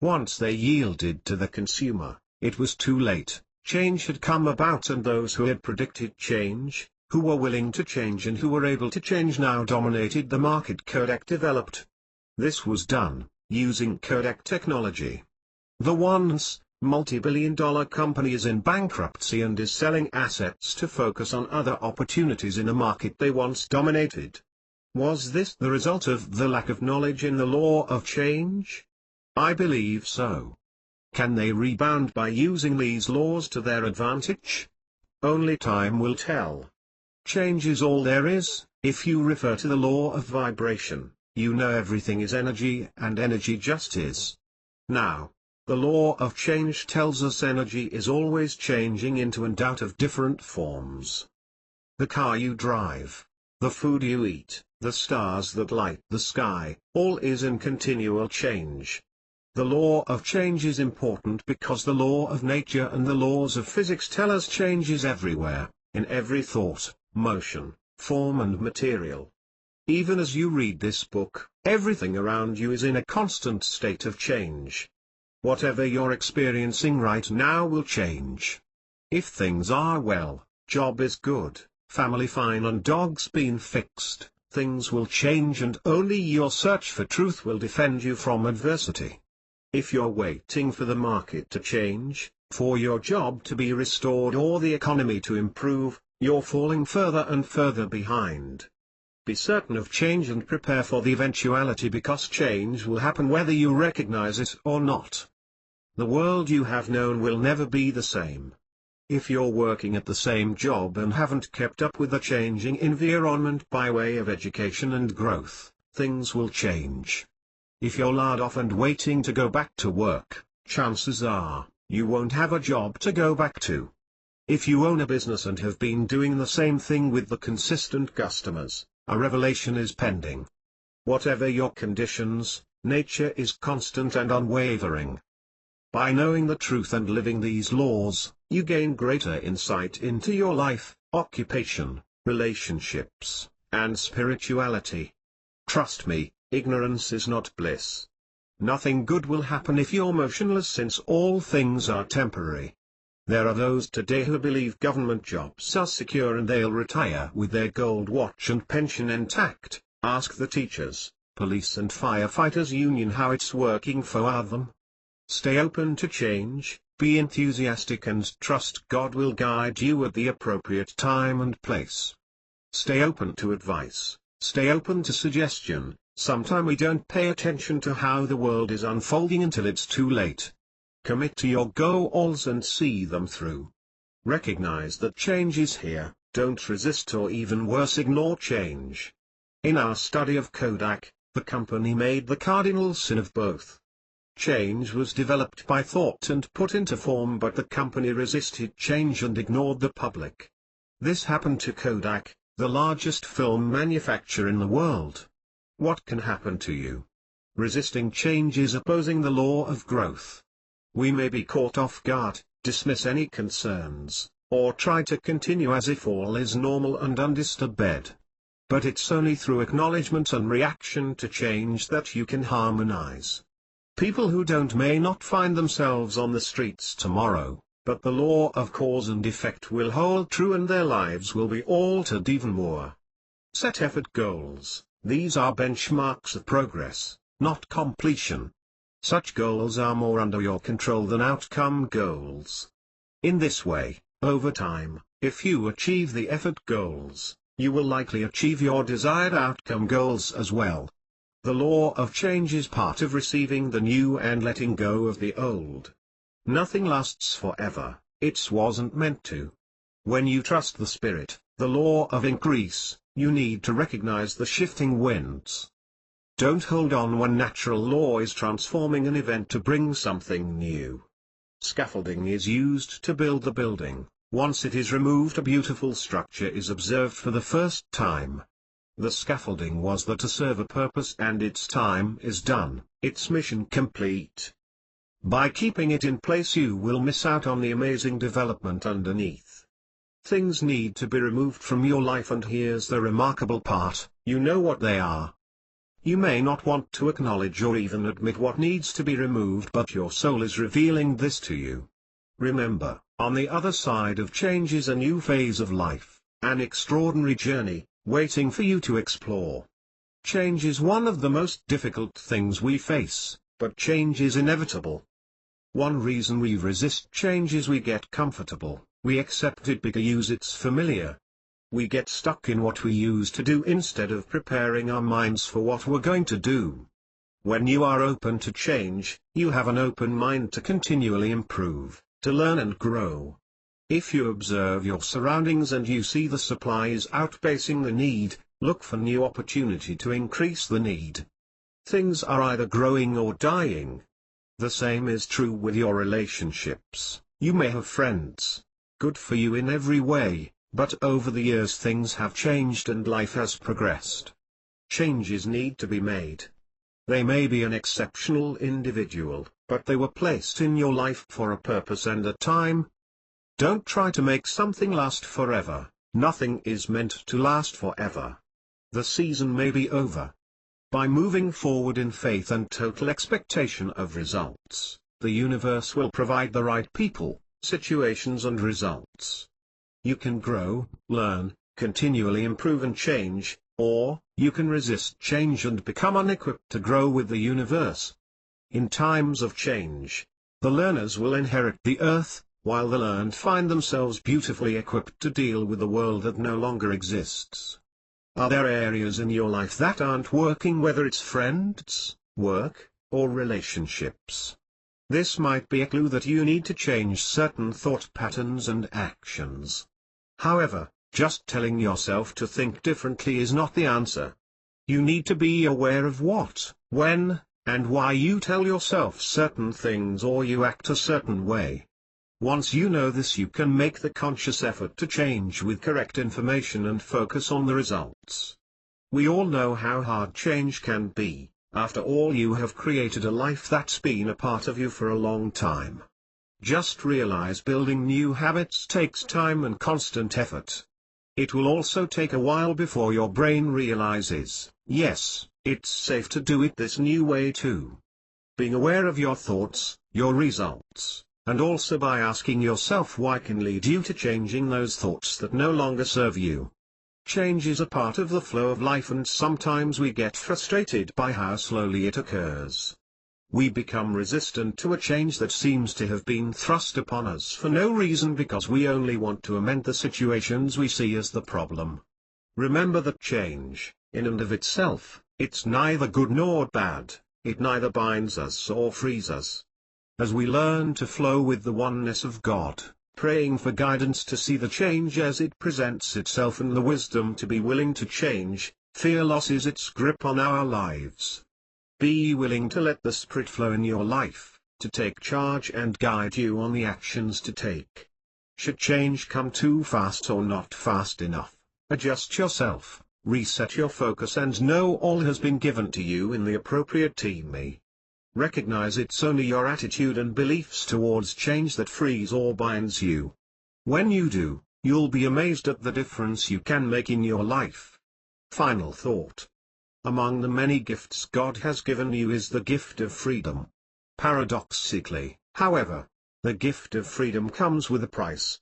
Once they yielded to the consumer, it was too late. Change had come about, and those who had predicted change, who were willing to change and who were able to change, now dominated the market Kodak developed. This was done using Kodak technology. The once multi-billion-dollar company is in bankruptcy and is selling assets to focus on other opportunities in a market they once dominated. Was this the result of the lack of knowledge in the law of change? I believe so. Can they rebound by using these laws to their advantage? Only time will tell. Change is all there is. If you refer to the law of vibration, you know everything is energy and energy just is. Now, the law of change tells us energy is always changing into and out of different forms. The car you drive, the food you eat, the stars that light the sky, all is in continual change. The law of change is important because the law of nature and the laws of physics tell us change is everywhere, in every thought, motion, form and material. Even as you read this book, everything around you is in a constant state of change. Whatever you're experiencing right now will change. If things are well, job is good, family fine and dogs been fixed, things will change, and only your search for truth will defend you from adversity. If you're waiting for the market to change, for your job to be restored or the economy to improve, you're falling further and further behind. Be certain of change and prepare for the eventuality, because change will happen whether you recognize it or not. The world you have known will never be the same. If you're working at the same job and haven't kept up with the changing environment by way of education and growth, things will change. If you're laid off and waiting to go back to work, chances are, you won't have a job to go back to. If you own a business and have been doing the same thing with the consistent customers, a revelation is pending. Whatever your conditions, nature is constant and unwavering. By knowing the truth and living these laws, you gain greater insight into your life, occupation, relationships, and spirituality. Trust me, ignorance is not bliss. Nothing good will happen if you're motionless, since all things are temporary. There are those today who believe government jobs are secure and they'll retire with their gold watch and pension intact. Ask the teachers, police and firefighters union how it's working for them. Stay open to change, be enthusiastic and trust God will guide you at the appropriate time and place. Stay open to advice, stay open to suggestion. Sometimes we don't pay attention to how the world is unfolding until it's too late. Commit to your goals and see them through. Recognize that change is here, don't resist or even worse ignore change. In our study of Kodak, the company made the cardinal sin of both. Change was developed by thought and put into form, but the company resisted change and ignored the public. This happened to Kodak, the largest film manufacturer in the world. What can happen to you? Resisting change is opposing the law of growth. We may be caught off guard, dismiss any concerns, or try to continue as if all is normal and undisturbed. But it's only through acknowledgement and reaction to change that you can harmonize. People who don't may not find themselves on the streets tomorrow, but the law of cause and effect will hold true and their lives will be altered even more. Set effort goals. These are benchmarks of progress, not completion. Such goals are more under your control than outcome goals. In this way, over time, if you achieve the effort goals, you will likely achieve your desired outcome goals as well. The law of change is part of receiving the new and letting go of the old. Nothing lasts forever, it wasn't meant to. When you trust the spirit, the law of increase, you need to recognize the shifting winds. Don't hold on when natural law is transforming an event to bring something new. Scaffolding is used to build the building. Once it is removed, a beautiful structure is observed for the first time. The scaffolding was there to serve a purpose, and its time is done, its mission complete. By keeping it in place, you will miss out on the amazing development underneath. Things need to be removed from your life, and here's the remarkable part, you know what they are. You may not want to acknowledge or even admit what needs to be removed, but your soul is revealing this to you. Remember, on the other side of change is a new phase of life, an extraordinary journey, waiting for you to explore. Change is one of the most difficult things we face, but change is inevitable. One reason we resist change is we get comfortable, we accept it because it's familiar. We get stuck in what we used to do instead of preparing our minds for what we're going to do. When you are open to change, you have an open mind to continually improve, to learn and grow. If you observe your surroundings and you see the supply is outpacing the need, look for new opportunity to increase the need. Things are either growing or dying. The same is true with your relationships. You may have friends, good for you in every way, but over the years things have changed and life has progressed. Changes need to be made. They may be an exceptional individual, but they were placed in your life for a purpose and a time. Don't try to make something last forever. Nothing is meant to last forever. The season may be over. By moving forward in faith and total expectation of results, the universe will provide the right people, situations and results. You can grow, learn, continually improve and change, or, you can resist change and become unequipped to grow with the universe. In times of change, the learners will inherit the earth, while the learned find themselves beautifully equipped to deal with the world that no longer exists. Are there areas in your life that aren't working, whether it's friends, work, or relationships? This might be a clue that you need to change certain thought patterns and actions. However, just telling yourself to think differently is not the answer. You need to be aware of what, when, and why you tell yourself certain things or you act a certain way. Once you know this, you can make the conscious effort to change with correct information and focus on the results. We all know how hard change can be. After all, you have created a life that's been a part of you for a long time. Just realize building new habits takes time and constant effort. It will also take a while before your brain realizes, yes, it's safe to do it this new way too. Being aware of your thoughts, your results, and also by asking yourself why can lead you to changing those thoughts that no longer serve you. Change is a part of the flow of life, and sometimes we get frustrated by how slowly it occurs. We become resistant to a change that seems to have been thrust upon us for no reason because we only want to amend the situations we see as the problem. Remember that change, in and of itself, it's neither good nor bad, it neither binds us or frees us. As we learn to flow with the oneness of God, praying for guidance to see the change as it presents itself and the wisdom to be willing to change, fear loses its grip on our lives. Be willing to let the Spirit flow in your life, to take charge and guide you on the actions to take. Should change come too fast or not fast enough, adjust yourself, reset your focus and know all has been given to you in the appropriate time. Recognize it's only your attitude and beliefs towards change that frees or binds you. When you do, you'll be amazed at the difference you can make in your life. Final thought. Among the many gifts God has given you is the gift of freedom. Paradoxically, however, the gift of freedom comes with a price.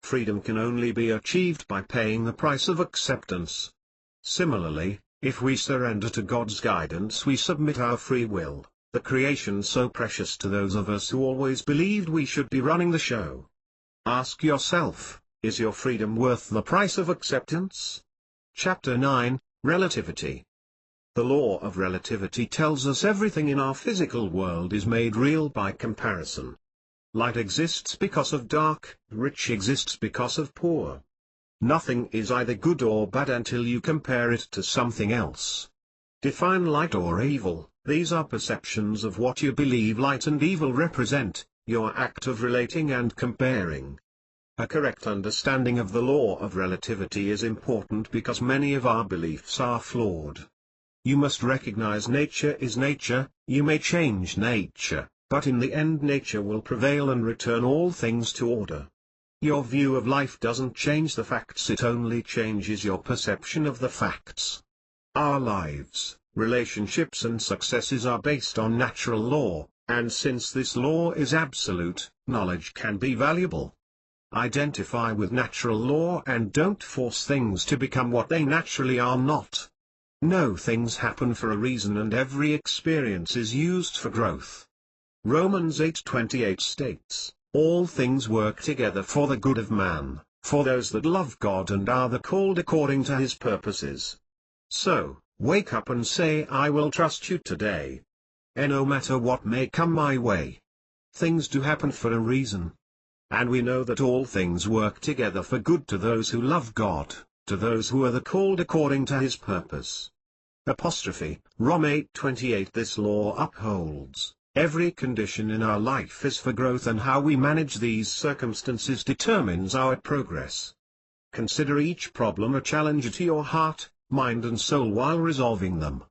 Freedom can only be achieved by paying the price of acceptance. Similarly, if we surrender to God's guidance, we submit our free will, the creation so precious to those of us who always believed we should be running the show. Ask yourself, is your freedom worth the price of acceptance? Chapter 9, Relativity. The law of relativity tells us everything in our physical world is made real by comparison. Light exists because of dark, rich exists because of poor. Nothing is either good or bad until you compare it to something else. Define light or evil. These are perceptions of what you believe light and evil represent, your act of relating and comparing. A correct understanding of the law of relativity is important because many of our beliefs are flawed. You must recognize nature is nature. You may change nature, but in the end nature will prevail and return all things to order. Your view of life doesn't change the facts, it only changes your perception of the facts. Our lives, Relationships and successes are based on natural law, and since this law is absolute, knowledge can be valuable. Identify with natural law and don't force things to become what they naturally are not. Know things happen for a reason and every experience is used for growth. Romans 8:28 states, "All things work together for the good of man, for those that love God and are the called according to his purposes." So, wake up and say, "I will trust you today. And no matter what may come my way, things do happen for a reason. And we know that all things work together for good to those who love God, to those who are the called according to his purpose." Rom 8:28 This law upholds, every condition in our life is for growth and how we manage these circumstances determines our progress. Consider each problem a challenge to your heart, mind and soul while resolving them.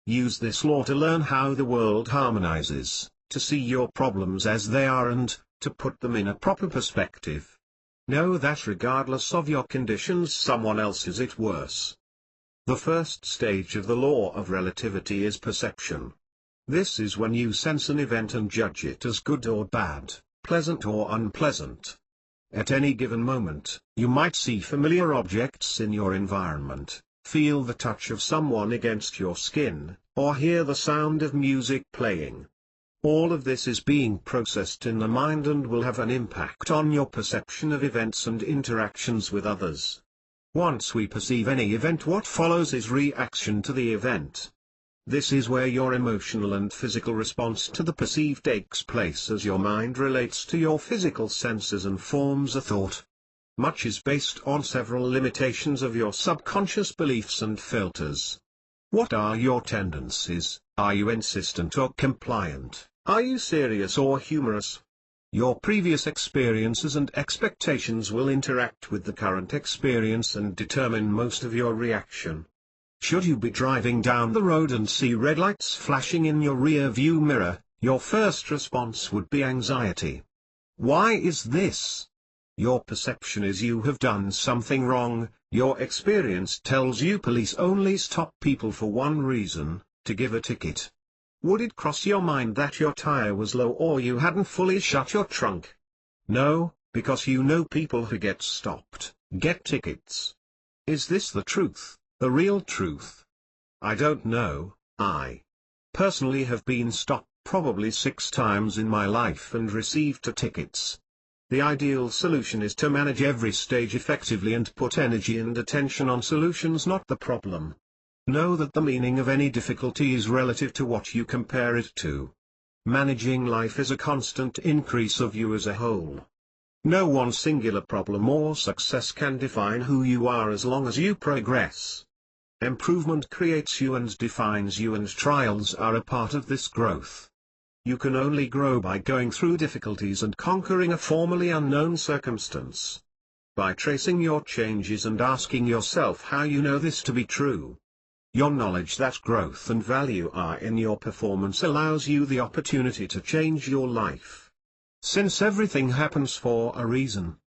Use this law to learn how the world harmonizes, to see your problems as they are and, to put them in a proper perspective. Know that regardless of your conditions someone else is it worse. The first stage of the law of relativity is perception. This is when you sense an event and judge it as good or bad, pleasant or unpleasant. At any given moment, you might see familiar objects in your environment, feel the touch of someone against your skin, or hear the sound of music playing. All of this is being processed in the mind and will have an impact on your perception of events and interactions with others. Once we perceive any event, what follows is reaction to the event. This is where your emotional and physical response to the perceived takes place as your mind relates to your physical senses and forms a thought. Much is based on several limitations of your subconscious beliefs and filters. What are your tendencies? Are you insistent or compliant? Are you serious or humorous? Your previous experiences and expectations will interact with the current experience and determine most of your reaction. Should you be driving down the road and see red lights flashing in your rear view mirror, your first response would be anxiety. Why is this? Your perception is you have done something wrong. Your experience tells you police only stop people for one reason, to give a ticket. Would it cross your mind that your tire was low or you hadn't fully shut your trunk? No, because you know people who get stopped, get tickets. Is this the truth, the real truth? I don't know. I personally have been stopped probably 6 times in my life and received 2 tickets. The ideal solution is to manage every stage effectively and put energy and attention on solutions, not the problem. Know that the meaning of any difficulty is relative to what you compare it to. Managing life is a constant increase of you as a whole. No one singular problem or success can define who you are as long as you progress. Improvement creates you and defines you, and trials are a part of this growth. You can only grow by going through difficulties and conquering a formerly unknown circumstance. By tracing your changes and asking yourself how you know this to be true. Your knowledge that growth and value are in your performance allows you the opportunity to change your life. Since everything happens for a reason.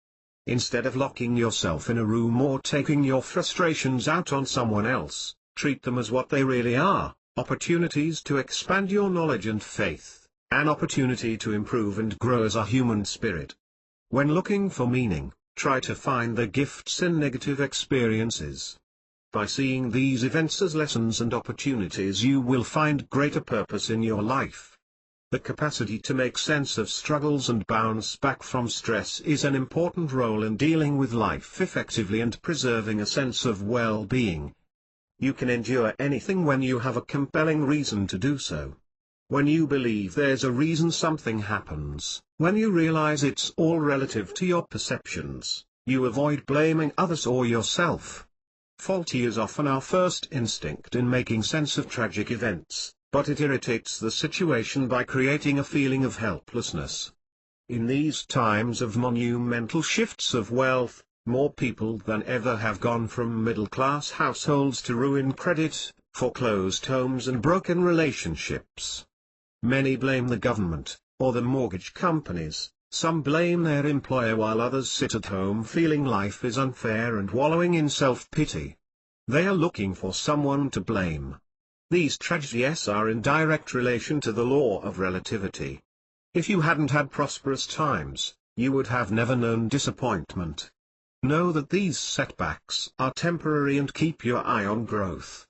Instead of locking yourself in a room or taking your frustrations out on someone else, treat them as what they really are, opportunities to expand your knowledge and faith, an opportunity to improve and grow as a human spirit. When looking for meaning, try to find the gifts in negative experiences. By seeing these events as lessons and opportunities, you will find greater purpose in your life. The capacity to make sense of struggles and bounce back from stress is an important role in dealing with life effectively and preserving a sense of well-being. You can endure anything when you have a compelling reason to do so. When you believe there's a reason something happens, when you realize it's all relative to your perceptions, you avoid blaming others or yourself. Faulty is often our first instinct in making sense of tragic events, but it irritates the situation by creating a feeling of helplessness. In these times of monumental shifts of wealth, more people than ever have gone from middle-class households to ruined credit, foreclosed homes and broken relationships. Many blame the government, or the mortgage companies. Some blame their employer while others sit at home feeling life is unfair and wallowing in self-pity. They are looking for someone to blame. These tragedies are in direct relation to the law of relativity. If you hadn't had prosperous times, you would have never known disappointment. Know that these setbacks are temporary and keep your eye on growth.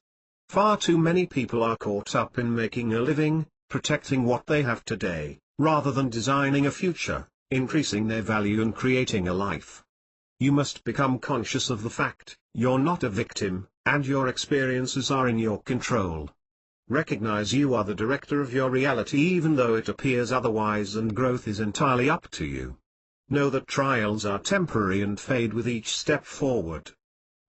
Far too many people are caught up in making a living, protecting what they have today, rather than designing a future, increasing their value and creating a life. You must become conscious of the fact, you're not a victim, and your experiences are in your control. Recognize you are the director of your reality even though it appears otherwise, and growth is entirely up to you. Know that trials are temporary and fade with each step forward.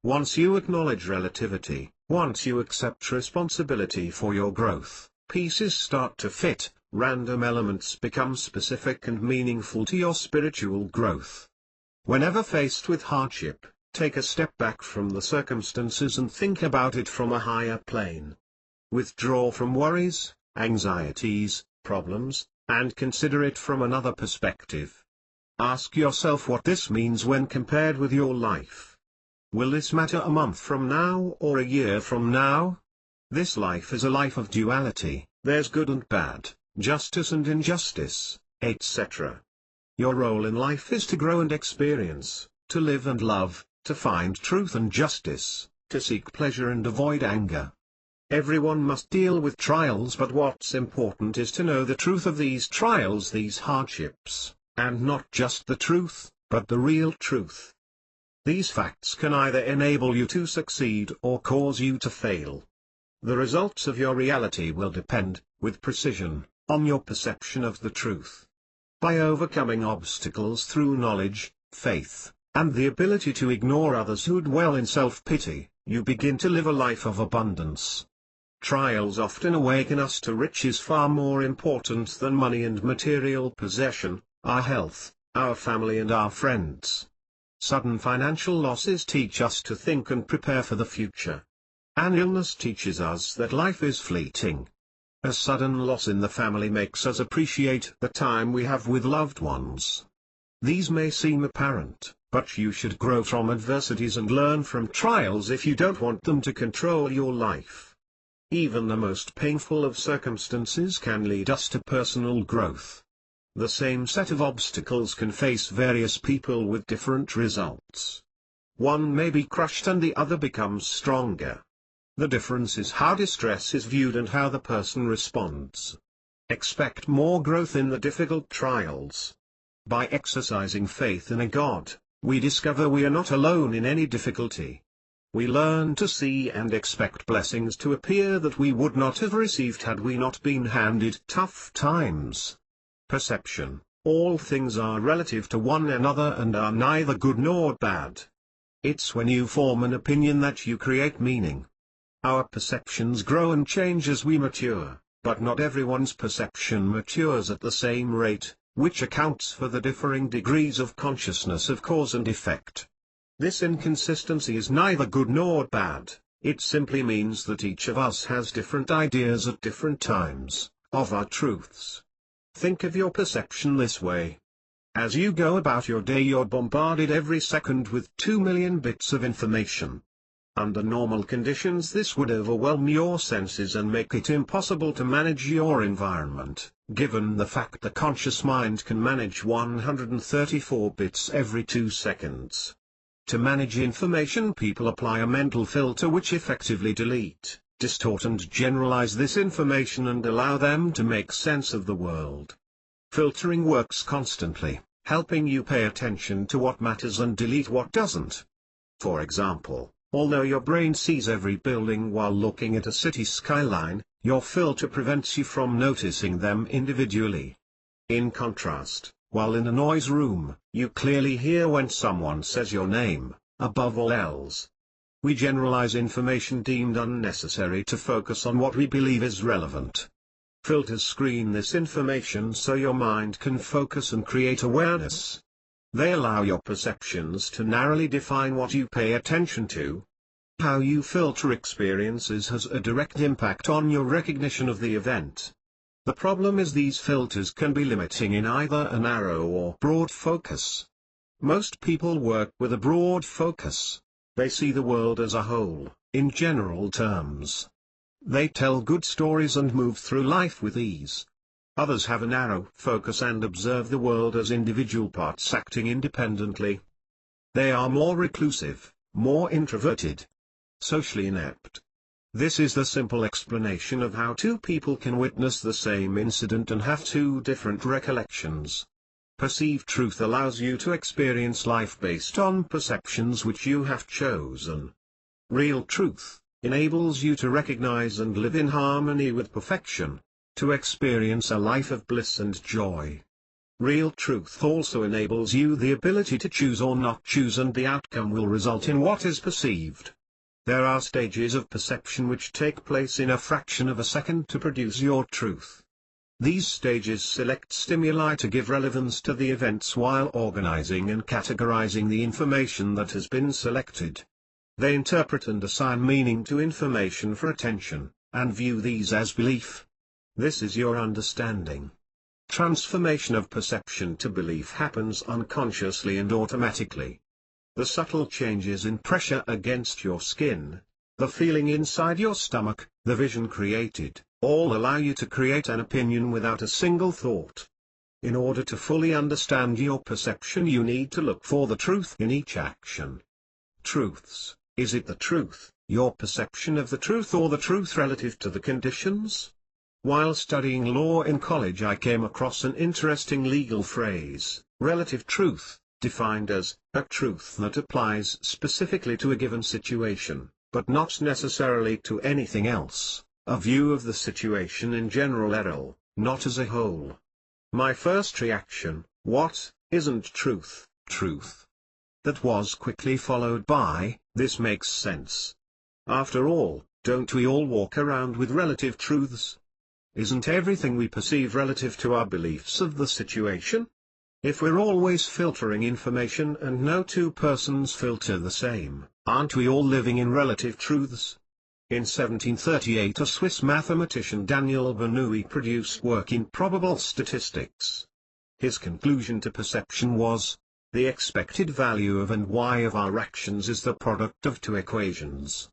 Once you acknowledge relativity, once you accept responsibility for your growth, pieces start to fit, random elements become specific and meaningful to your spiritual growth. Whenever faced with hardship, take a step back from the circumstances and think about it from a higher plane. Withdraw from worries, anxieties, problems, and consider it from another perspective. Ask yourself what this means when compared with your life. Will this matter a month from now or a year from now? This life is a life of duality, there's good and bad, justice and injustice, etc. Your role in life is to grow and experience, to live and love, to find truth and justice, to seek pleasure and avoid anger. Everyone must deal with trials, but what's important is to know the truth of these trials, these hardships, and not just the truth, but the real truth. These facts can either enable you to succeed or cause you to fail. The results of your reality will depend, with precision, on your perception of the truth. By overcoming obstacles through knowledge, faith, and the ability to ignore others who dwell in self-pity, you begin to live a life of abundance. Trials often awaken us to riches far more important than money and material possession, our health, our family and our friends. Sudden financial losses teach us to think and prepare for the future. An illness teaches us that life is fleeting. A sudden loss in the family makes us appreciate the time we have with loved ones. These may seem apparent, but you should grow from adversities and learn from trials if you don't want them to control your life. Even the most painful of circumstances can lead us to personal growth. The same set of obstacles can face various people with different results. One may be crushed and the other becomes stronger. The difference is how distress is viewed and how the person responds. Expect more growth in the difficult trials. By exercising faith in a God, we discover we are not alone in any difficulty. We learn to see and expect blessings to appear that we would not have received had we not been handed tough times. Perception: all things are relative to one another and are neither good nor bad. It's when you form an opinion that you create meaning. Our perceptions grow and change as we mature, but not everyone's perception matures at the same rate, which accounts for the differing degrees of consciousness of cause and effect. This inconsistency is neither good nor bad, it simply means that each of us has different ideas at different times, of our truths. Think of your perception this way. As you go about your day, you're bombarded every second with 2 million bits of information. Under normal conditions this would overwhelm your senses and make it impossible to manage your environment, given the fact the conscious mind can manage 134 bits every 2 seconds. To manage information, people apply a mental filter which effectively delete, distort and generalize this information and allow them to make sense of the world. Filtering works constantly, helping you pay attention to what matters and delete what doesn't. For example, although your brain sees every building while looking at a city skyline, your filter prevents you from noticing them individually. In contrast, while in a noise room, you clearly hear when someone says your name, above all else. We generalize information deemed unnecessary to focus on what we believe is relevant. Filters screen this information so your mind can focus and create awareness. They allow your perceptions to narrowly define what you pay attention to. How you filter experiences has a direct impact on your recognition of the event. The problem is these filters can be limiting in either a narrow or broad focus. Most people work with a broad focus. They see the world as a whole, in general terms. They tell good stories and move through life with ease. Others have a narrow focus and observe the world as individual parts acting independently. They are more reclusive, more introverted, socially inept. This is the simple explanation of how two people can witness the same incident and have two different recollections. Perceived truth allows you to experience life based on perceptions which you have chosen. Real truth enables you to recognize and live in harmony with perfection, to experience a life of bliss and joy. Real truth also enables you the ability to choose or not choose, and the outcome will result in what is perceived. There are stages of perception which take place in a fraction of a second to produce your truth. These stages select stimuli to give relevance to the events while organizing and categorizing the information that has been selected. They interpret and assign meaning to information for attention, and view these as belief. This is your understanding. Transformation of perception to belief happens unconsciously and automatically. The subtle changes in pressure against your skin, the feeling inside your stomach, the vision created, all allow you to create an opinion without a single thought. In order to fully understand your perception, you need to look for the truth in each action. Truths: is it the truth, your perception of the truth, or the truth relative to the conditions? While studying law in college, I came across an interesting legal phrase, relative truth, defined as a truth that applies specifically to a given situation, but not necessarily to anything else, a view of the situation in general, not as a whole. My first reaction: what, isn't truth, truth? That was quickly followed by, this makes sense. After all, don't we all walk around with relative truths? Isn't everything we perceive relative to our beliefs of the situation? If we're always filtering information and no two persons filter the same, aren't we all living in relative truths? In 1738, a Swiss mathematician, Daniel Bernoulli, produced work in probable statistics. His conclusion to perception was: the expected value of and y of our actions is the product of two equations.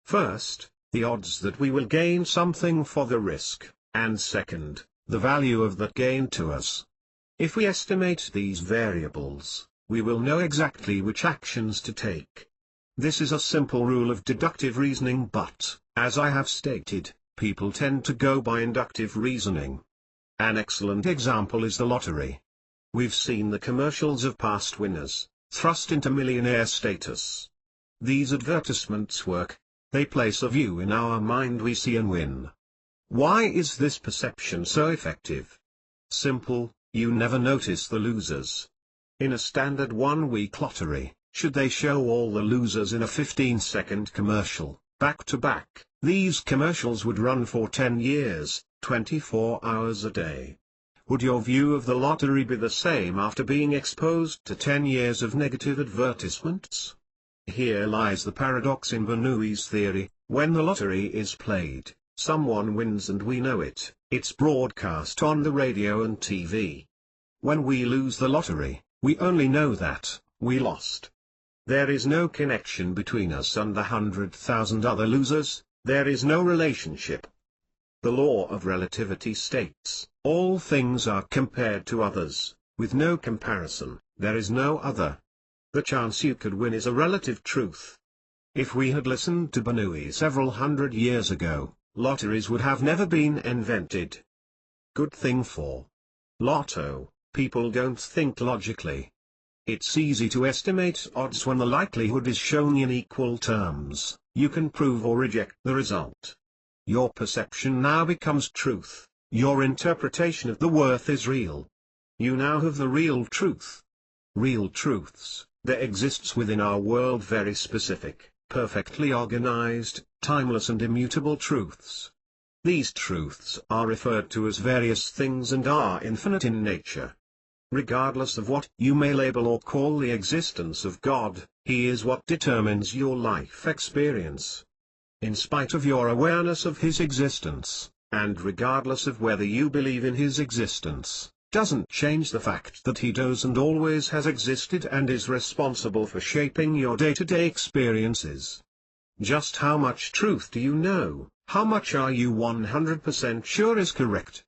First, the odds that we will gain something for the risk, and second, the value of that gain to us. If we estimate these variables, we will know exactly which actions to take. This is a simple rule of deductive reasoning, but, as I have stated, people tend to go by inductive reasoning. An excellent example is the lottery. We've seen the commercials of past winners, thrust into millionaire status. These advertisements work. They place a view in our mind we see and win. Why is this perception so effective? Simple: you never notice the losers. In a standard one-week lottery, should they show all the losers in a 15-second commercial, back to back, these commercials would run for 10 years, 24 hours a day. Would your view of the lottery be the same after being exposed to 10 years of negative advertisements? Here lies the paradox in Bernoulli's theory: when the lottery is played, someone wins and we know it, it's broadcast on the radio and TV. When we lose the lottery, we only know that we lost. There is no connection between us and the 100,000 other losers, there is no relationship. The law of relativity states, all things are compared to others, with no comparison, there is no other. The chance you could win is a relative truth. If we had listened to Bernoulli several hundred years ago, lotteries would have never been invented. Good thing for Lotto: people don't think logically. It's easy to estimate odds when the likelihood is shown in equal terms. You can prove or reject the result. Your perception now becomes truth. Your interpretation of the worth is real. You now have the real truth. Real truths: there exists within our world very specific, perfectly organized, timeless and immutable truths. These truths are referred to as various things and are infinite in nature. Regardless of what you may label or call the existence of God, He is what determines your life experience. In spite of your awareness of His existence, and regardless of whether you believe in His existence, doesn't change the fact that He does and always has existed and is responsible for shaping your day-to-day experiences. Just how much truth do you know? How much are you 100% sure is correct?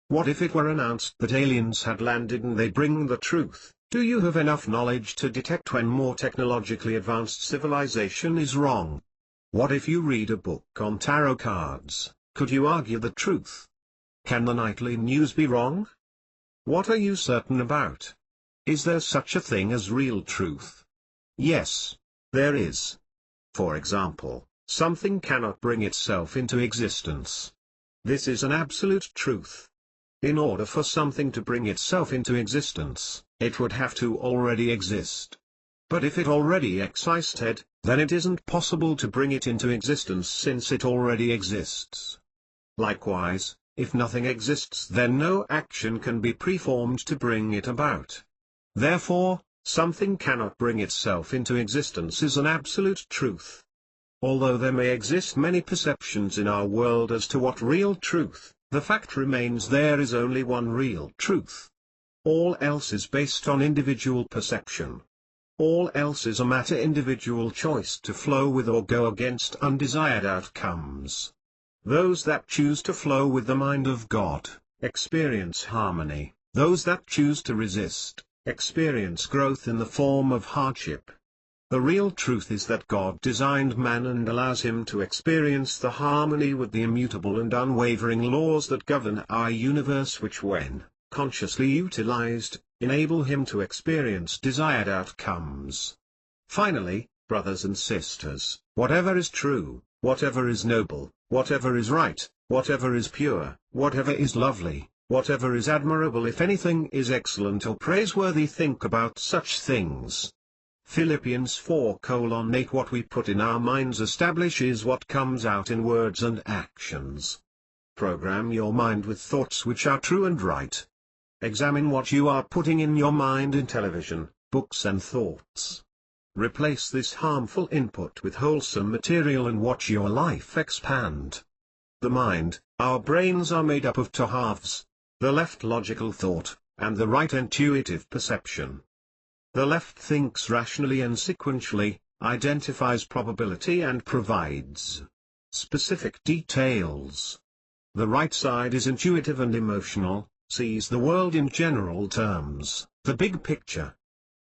What if it were announced that aliens had landed and they bring the truth? Do you have enough knowledge to detect when more technologically advanced civilization is wrong? What if you read a book on tarot cards? Could you argue the truth? Can the nightly news be wrong? What are you certain about? Is there such a thing as real truth? Yes, there is. For example, something cannot bring itself into existence. This is an absolute truth. In order for something to bring itself into existence, it would have to already exist. But if it already existed, then it isn't possible to bring it into existence since it already exists. Likewise, if nothing exists, then no action can be preformed to bring it about. Therefore, something cannot bring itself into existence is an absolute truth. Although there may exist many perceptions in our world as to what real truth, the fact remains there is only one real truth. All else is based on individual perception. All else is a matter individual choice to flow with or go against undesired outcomes. Those that choose to flow with the mind of God, experience harmony. Those that choose to resist, experience growth in the form of hardship. The real truth is that God designed man and allows him to experience the harmony with the immutable and unwavering laws that govern our universe, which when consciously utilized, enable him to experience desired outcomes. Finally, brothers and sisters, whatever is true, whatever is noble, whatever is right, whatever is pure, whatever is lovely, whatever is admirable, if anything is excellent or praiseworthy, think about such things. Philippians 4:8 What we put in our minds establishes what comes out in words and actions. Program your mind with thoughts which are true and right. Examine what you are putting in your mind in television, books and thoughts. Replace this harmful input with wholesome material and watch your life expand. The mind, our brains are made up of two halves, the left logical thought, and the right intuitive perception. The left thinks rationally and sequentially, identifies probability and provides specific details. The right side is intuitive and emotional, sees the world in general terms, the big picture.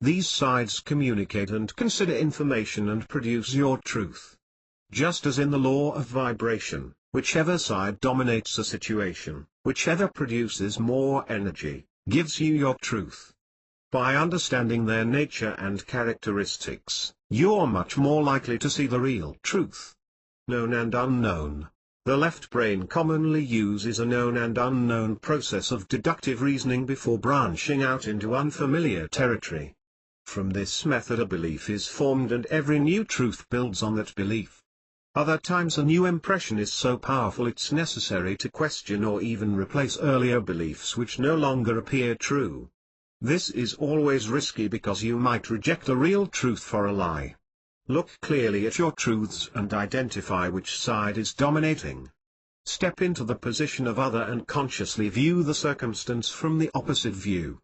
These sides communicate and consider information and produce your truth. Just as in the law of vibration, whichever side dominates a situation, whichever produces more energy, gives you your truth. By understanding their nature and characteristics, you're much more likely to see the real truth. Known and unknown. The left brain commonly uses a known and unknown process of deductive reasoning before branching out into unfamiliar territory. From this method a belief is formed and every new truth builds on that belief. Other times a new impression is so powerful it's necessary to question or even replace earlier beliefs which no longer appear true. This is always risky because you might reject a real truth for a lie. Look clearly at your truths and identify which side is dominating. Step into the position of other and consciously view the circumstance from the opposite view.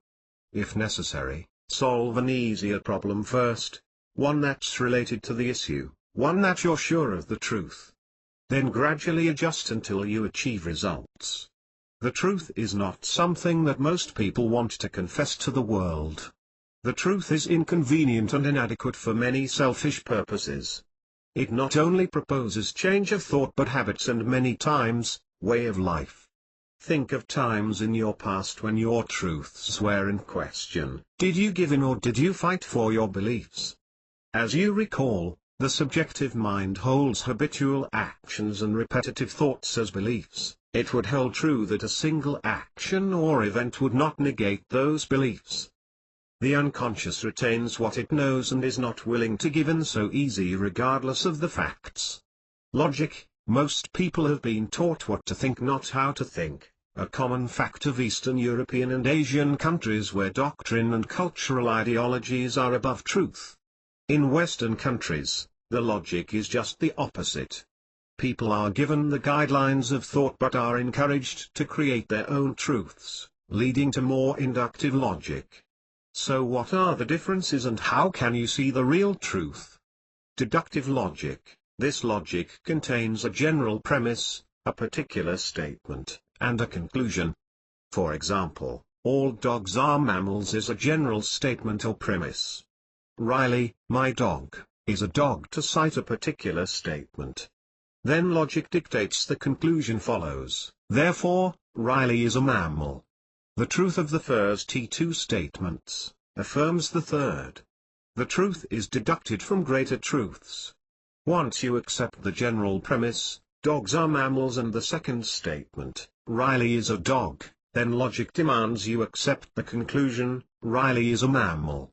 If necessary, solve an easier problem first, one that's related to the issue, one that you're sure of the truth. Then gradually adjust until you achieve results. The truth is not something that most people want to confess to the world. The truth is inconvenient and inadequate for many selfish purposes. It not only proposes change of thought but habits and many times, way of life. Think of times in your past when your truths were in question. Did you give in or did you fight for your beliefs? As you recall, the subjective mind holds habitual actions and repetitive thoughts as beliefs. It would hold true that a single action or event would not negate those beliefs. The unconscious retains what it knows and is not willing to give in so easy regardless of the facts. Logic: most people have been taught what to think, not how to think, a common fact of Eastern European and Asian countries where doctrine and cultural ideologies are above truth. In Western countries, the logic is just the opposite. People are given the guidelines of thought but are encouraged to create their own truths, leading to more inductive logic. So what are the differences and how can you see the real truth? Deductive logic. This logic contains a general premise, a particular statement, and a conclusion. For example, all dogs are mammals is a general statement or premise. Riley, my dog, is a dog to cite a particular statement. Then logic dictates the conclusion follows, therefore, Riley is a mammal. The truth of the first two statements affirms the third. The truth is deducted from greater truths. Once you accept the general premise, dogs are mammals, and the second statement, Riley is a dog, then logic demands you accept the conclusion, Riley is a mammal.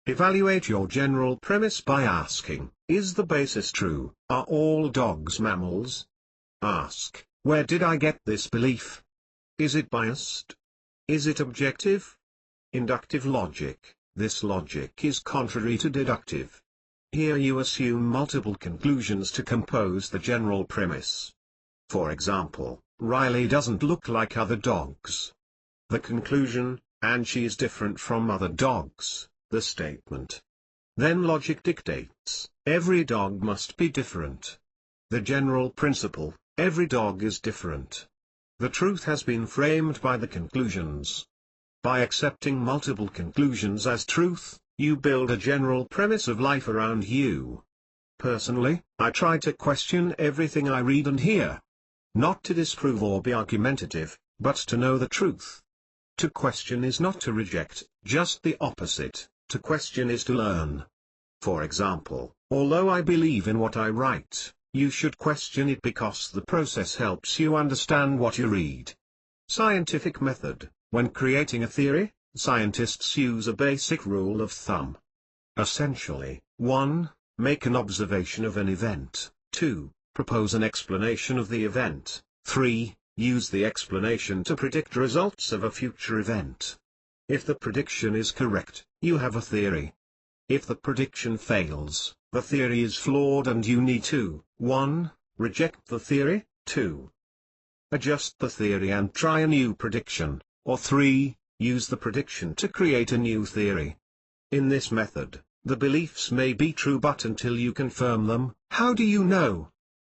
Evaluate your general premise by asking, is the basis true? Are all dogs mammals? Ask, where did I get this belief? Is it biased? Is it objective? Inductive logic. This logic is contrary to deductive. Here you assume multiple conclusions to compose the general premise. For example, Riley doesn't look like other dogs. The conclusion, and she is different from other dogs, the statement. Then logic dictates, every dog must be different. The general principle, every dog is different. The truth has been framed by the conclusions. By accepting multiple conclusions as truth, you build a general premise of life around you. Personally, I try to question everything I read and hear. Not to disprove or be argumentative, but to know the truth. To question is not to reject, just the opposite. To question is to learn. For example, although I believe in what I write, you should question it because the process helps you understand what you read. Scientific method. When creating a theory, scientists use a basic rule of thumb. Essentially, 1. Make an observation of an event. 2. Propose an explanation of the event. 3. Use the explanation to predict results of a future event. If the prediction is correct, you have a theory. If the prediction fails, the theory is flawed and you need to 1. Reject the theory, 2. Adjust the theory and try a new prediction, or 3. Use the prediction to create a new theory. In this method, the beliefs may be true, but until you confirm them, how do you know?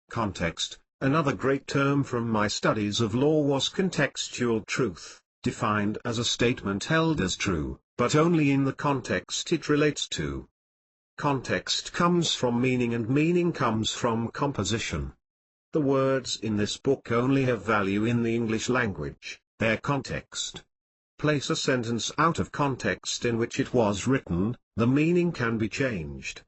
Context. Another great term from my studies of law was contextual truth, defined as a statement held as true, but only in the context it relates to. Context comes from meaning and meaning comes from composition. The words in this book only have value in the English language, their context. Place a sentence out of context in which it was written, the meaning can be changed.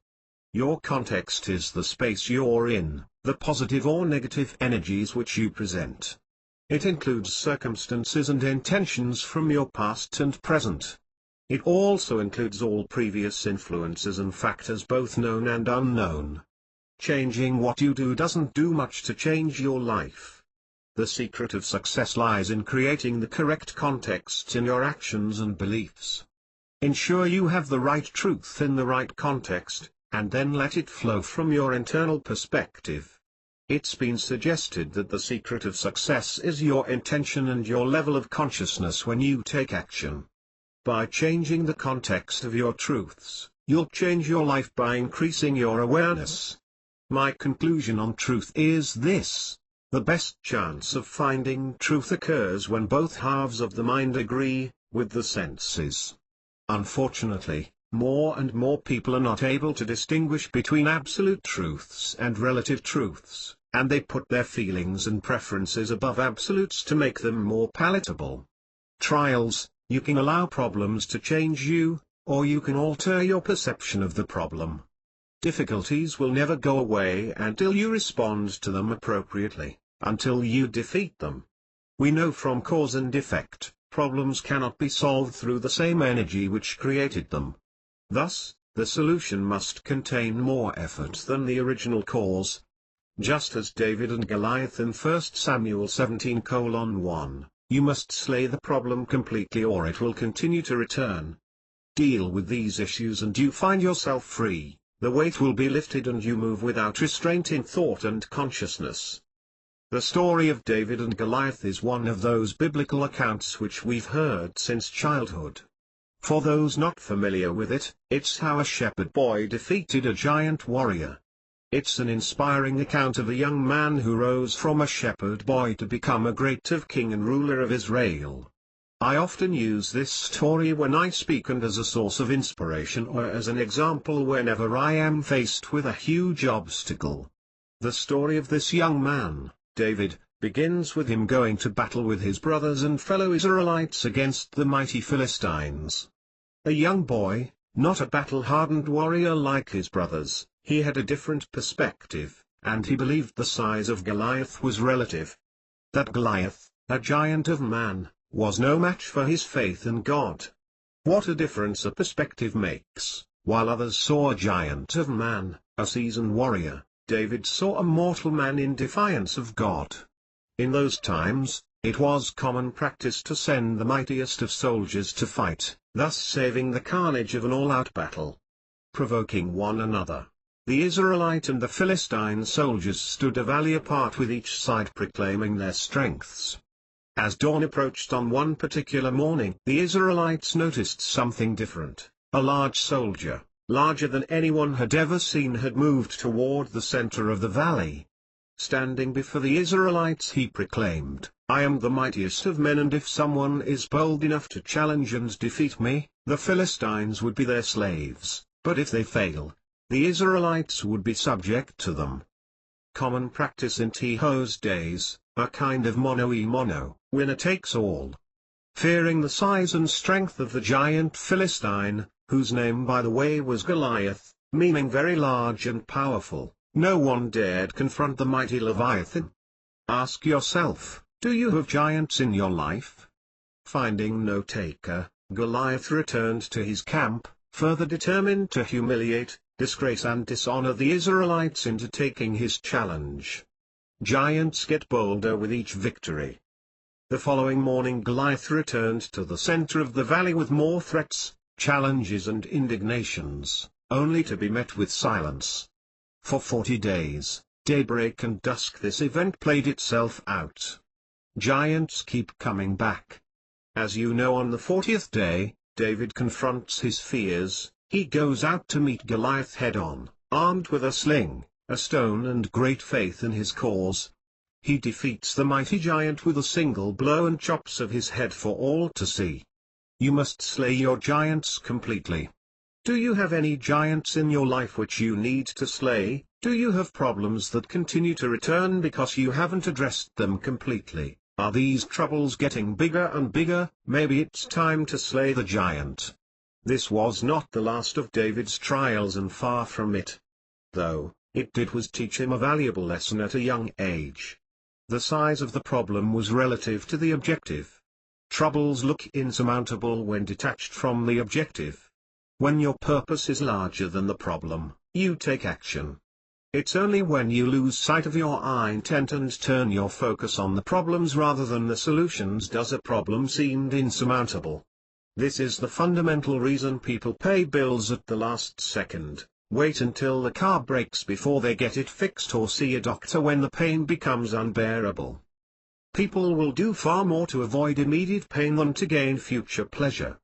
Your context is the space you're in, the positive or negative energies which you present. It includes circumstances and intentions from your past and present. It also includes all previous influences and factors, both known and unknown. Changing what you do doesn't do much to change your life. The secret of success lies in creating the correct context in your actions and beliefs. Ensure you have the right truth in the right context, and then let it flow from your internal perspective. It's been suggested that the secret of success is your intention and your level of consciousness when you take action. By changing the context of your truths, you'll change your life by increasing your awareness. My conclusion on truth is this: the best chance of finding truth occurs when both halves of the mind agree with the senses. Unfortunately, more and more people are not able to distinguish between absolute truths and relative truths, and they put their feelings and preferences above absolutes to make them more palatable. Trials. You can allow problems to change you, or you can alter your perception of the problem. Difficulties will never go away until you respond to them appropriately, until you defeat them. We know from cause and effect, problems cannot be solved through the same energy which created them. Thus, the solution must contain more effort than the original cause. Just as David and Goliath in 1 Samuel 17:1, you must slay the problem completely or it will continue to return. Deal with these issues and you find yourself free, the weight will be lifted and you move without restraint in thought and consciousness. The story of David and Goliath is one of those biblical accounts which we've heard since childhood. For those not familiar with it, it's how a shepherd boy defeated a giant warrior. It's an inspiring account of a young man who rose from a shepherd boy to become a great king and ruler of Israel. I often use this story when I speak and as a source of inspiration or as an example whenever I am faced with a huge obstacle. The story of this young man, David, begins with him going to battle with his brothers and fellow Israelites against the mighty Philistines. A young boy, not a battle-hardened warrior like his brothers, he had a different perspective, and he believed the size of Goliath was relative. That Goliath, a giant of man, was no match for his faith in God. What a difference a perspective makes. While others saw a giant of man, a seasoned warrior, David saw a mortal man in defiance of God. In those times, it was common practice to send the mightiest of soldiers to fight, thus saving the carnage of an all-out battle. Provoking one another, the Israelite and the Philistine soldiers stood a valley apart with each side proclaiming their strengths. As dawn approached on one particular morning, the Israelites noticed something different. A large soldier, larger than anyone had ever seen, had moved toward the center of the valley. Standing before the Israelites, he proclaimed, "I am the mightiest of men, and if someone is bold enough to challenge and defeat me, the Philistines would be their slaves, but if they fail, the Israelites would be subject to them." Common practice in those days, a kind of mono-e-mono, winner takes all. Fearing the size and strength of the giant Philistine, whose name by the way was Goliath, meaning very large and powerful, no one dared confront the mighty Leviathan. Ask yourself, do you have giants in your life? Finding no taker, Goliath returned to his camp, further determined to humiliate, disgrace and dishonor the Israelites into taking his challenge. Giants get bolder with each victory. The following morning Goliath returned to the center of the valley with more threats, challenges and indignations, only to be met with silence. For 40 days, daybreak and dusk, this event played itself out. Giants keep coming back. As you know, on the 40th day, David confronts his fears. He goes out to meet Goliath head-on, armed with a sling, a stone and great faith in his cause. He defeats the mighty giant with a single blow and chops off his head for all to see. You must slay your giants completely. Do you have any giants in your life which you need to slay? Do you have problems that continue to return because you haven't addressed them completely? Are these troubles getting bigger and bigger? Maybe it's time to slay the giant. This was not the last of David's trials, and far from it. Though, it did was teach him a valuable lesson at a young age. The size of the problem was relative to the objective. Troubles look insurmountable when detached from the objective. When your purpose is larger than the problem, you take action. It's only when you lose sight of your intent and turn your focus on the problems rather than the solutions does a problem seem insurmountable. This is the fundamental reason people pay bills at the last second, wait until the car breaks before they get it fixed, or see a doctor when the pain becomes unbearable. People will do far more to avoid immediate pain than to gain future pleasure.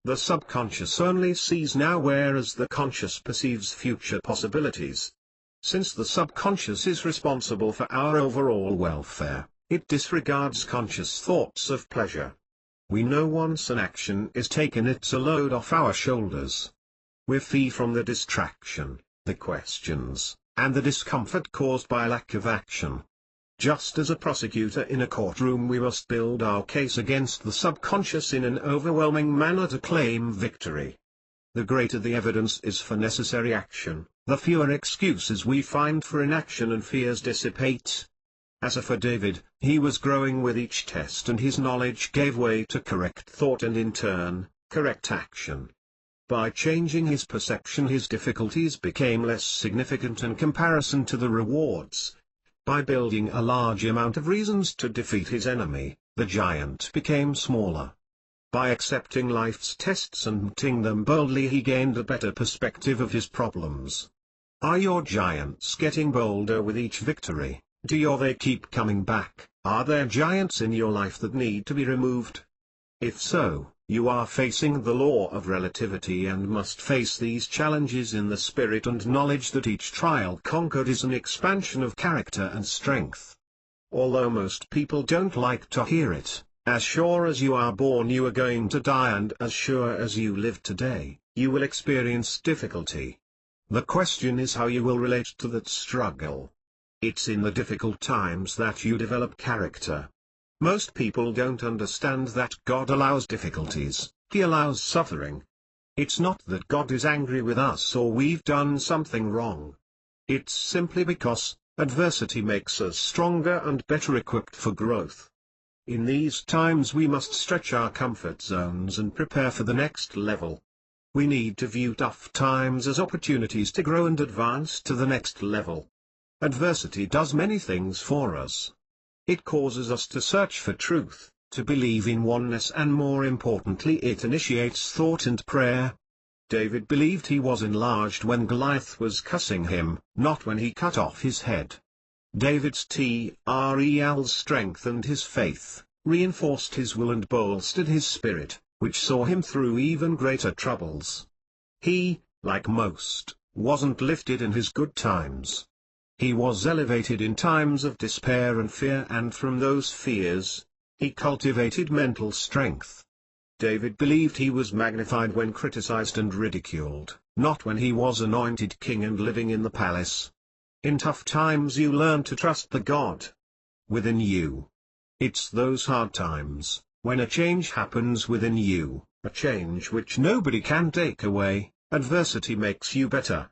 The subconscious only sees now, whereas the conscious perceives future possibilities. Since the subconscious is responsible for our overall welfare, it disregards conscious thoughts of pleasure. We know once an action is taken, it's a load off our shoulders. We're free from the distraction, the questions, and the discomfort caused by lack of action. Just as a prosecutor in a courtroom, we must build our case against the subconscious in an overwhelming manner to claim victory. The greater the evidence is for necessary action, the fewer excuses we find for inaction and fears dissipate. As for David, he was growing with each test, and his knowledge gave way to correct thought and in turn, correct action. By changing his perception, his difficulties became less significant in comparison to the rewards. By building a large amount of reasons to defeat his enemy, the giant became smaller. By accepting life's tests and meeting them boldly, he gained a better perspective of his problems. Are your giants getting bolder with each victory? Or they keep coming back? Are there giants in your life that need to be removed? If so, You are facing the law of relativity and must face these challenges in the spirit and knowledge that each trial conquered is an expansion of character and strength. Although most people don't like to hear it, as sure as you are born you are going to die, and as sure as you live today, you will experience difficulty. The question is how you will relate to that struggle. It's in the difficult times that you develop character. Most people don't understand that God allows difficulties, He allows suffering. It's not that God is angry with us or we've done something wrong. It's simply because adversity makes us stronger and better equipped for growth. In these times we must stretch our comfort zones and prepare for the next level. We need to view tough times as opportunities to grow and advance to the next level. Adversity does many things for us. It causes us to search for truth, to believe in oneness, and more importantly it initiates thought and prayer. David believed he was enlarged when Goliath was cussing him, not when he cut off his head. David's TREL's strengthened his faith, reinforced his will and bolstered his spirit, which saw him through even greater troubles. He, like most, wasn't lifted in his good times. He was elevated in times of despair and fear, and from those fears, he cultivated mental strength. David believed he was magnified when criticized and ridiculed, not when he was anointed king and living in the palace. In tough times you learn to trust the God within you. It's those hard times, when a change happens within you, a change which nobody can take away. Adversity makes you better.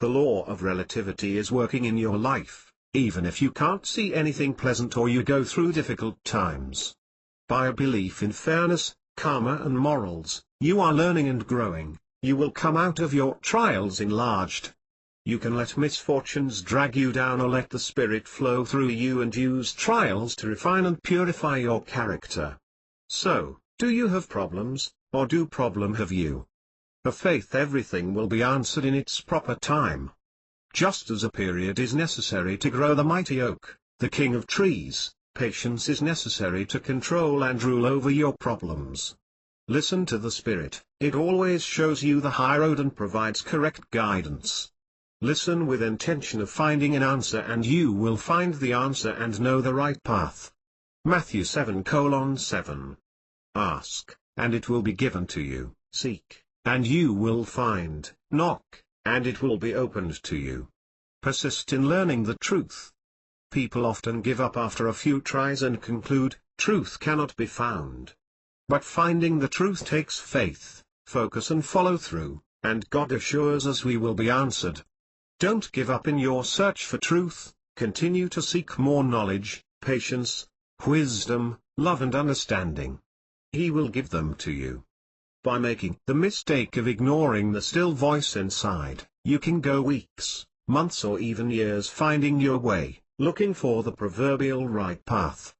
The law of relativity is working in your life, even if you can't see anything pleasant or you go through difficult times. By a belief in fairness, karma and morals, you are learning and growing. You will come out of your trials enlarged. You can let misfortunes drag you down or let the Spirit flow through you and use trials to refine and purify your character. So, do you have problems, or do problem have you? Of faith everything will be answered in its proper time. Just as a period is necessary to grow the mighty oak, the king of trees, patience is necessary to control and rule over your problems. Listen to the Spirit, it always shows you the high road and provides correct guidance. Listen with intention of finding an answer and you will find the answer and know the right path. Matthew 7:7. Ask, and it will be given to you, seek, and you will find, knock, and it will be opened to you. Persist in learning the truth. People often give up after a few tries and conclude, truth cannot be found. But finding the truth takes faith, focus and follow through, and God assures us we will be answered. Don't give up in your search for truth, continue to seek more knowledge, patience, wisdom, love and understanding. He will give them to you. By making the mistake of ignoring the still voice inside, you can go weeks, months or even years finding your way, looking for the proverbial right path.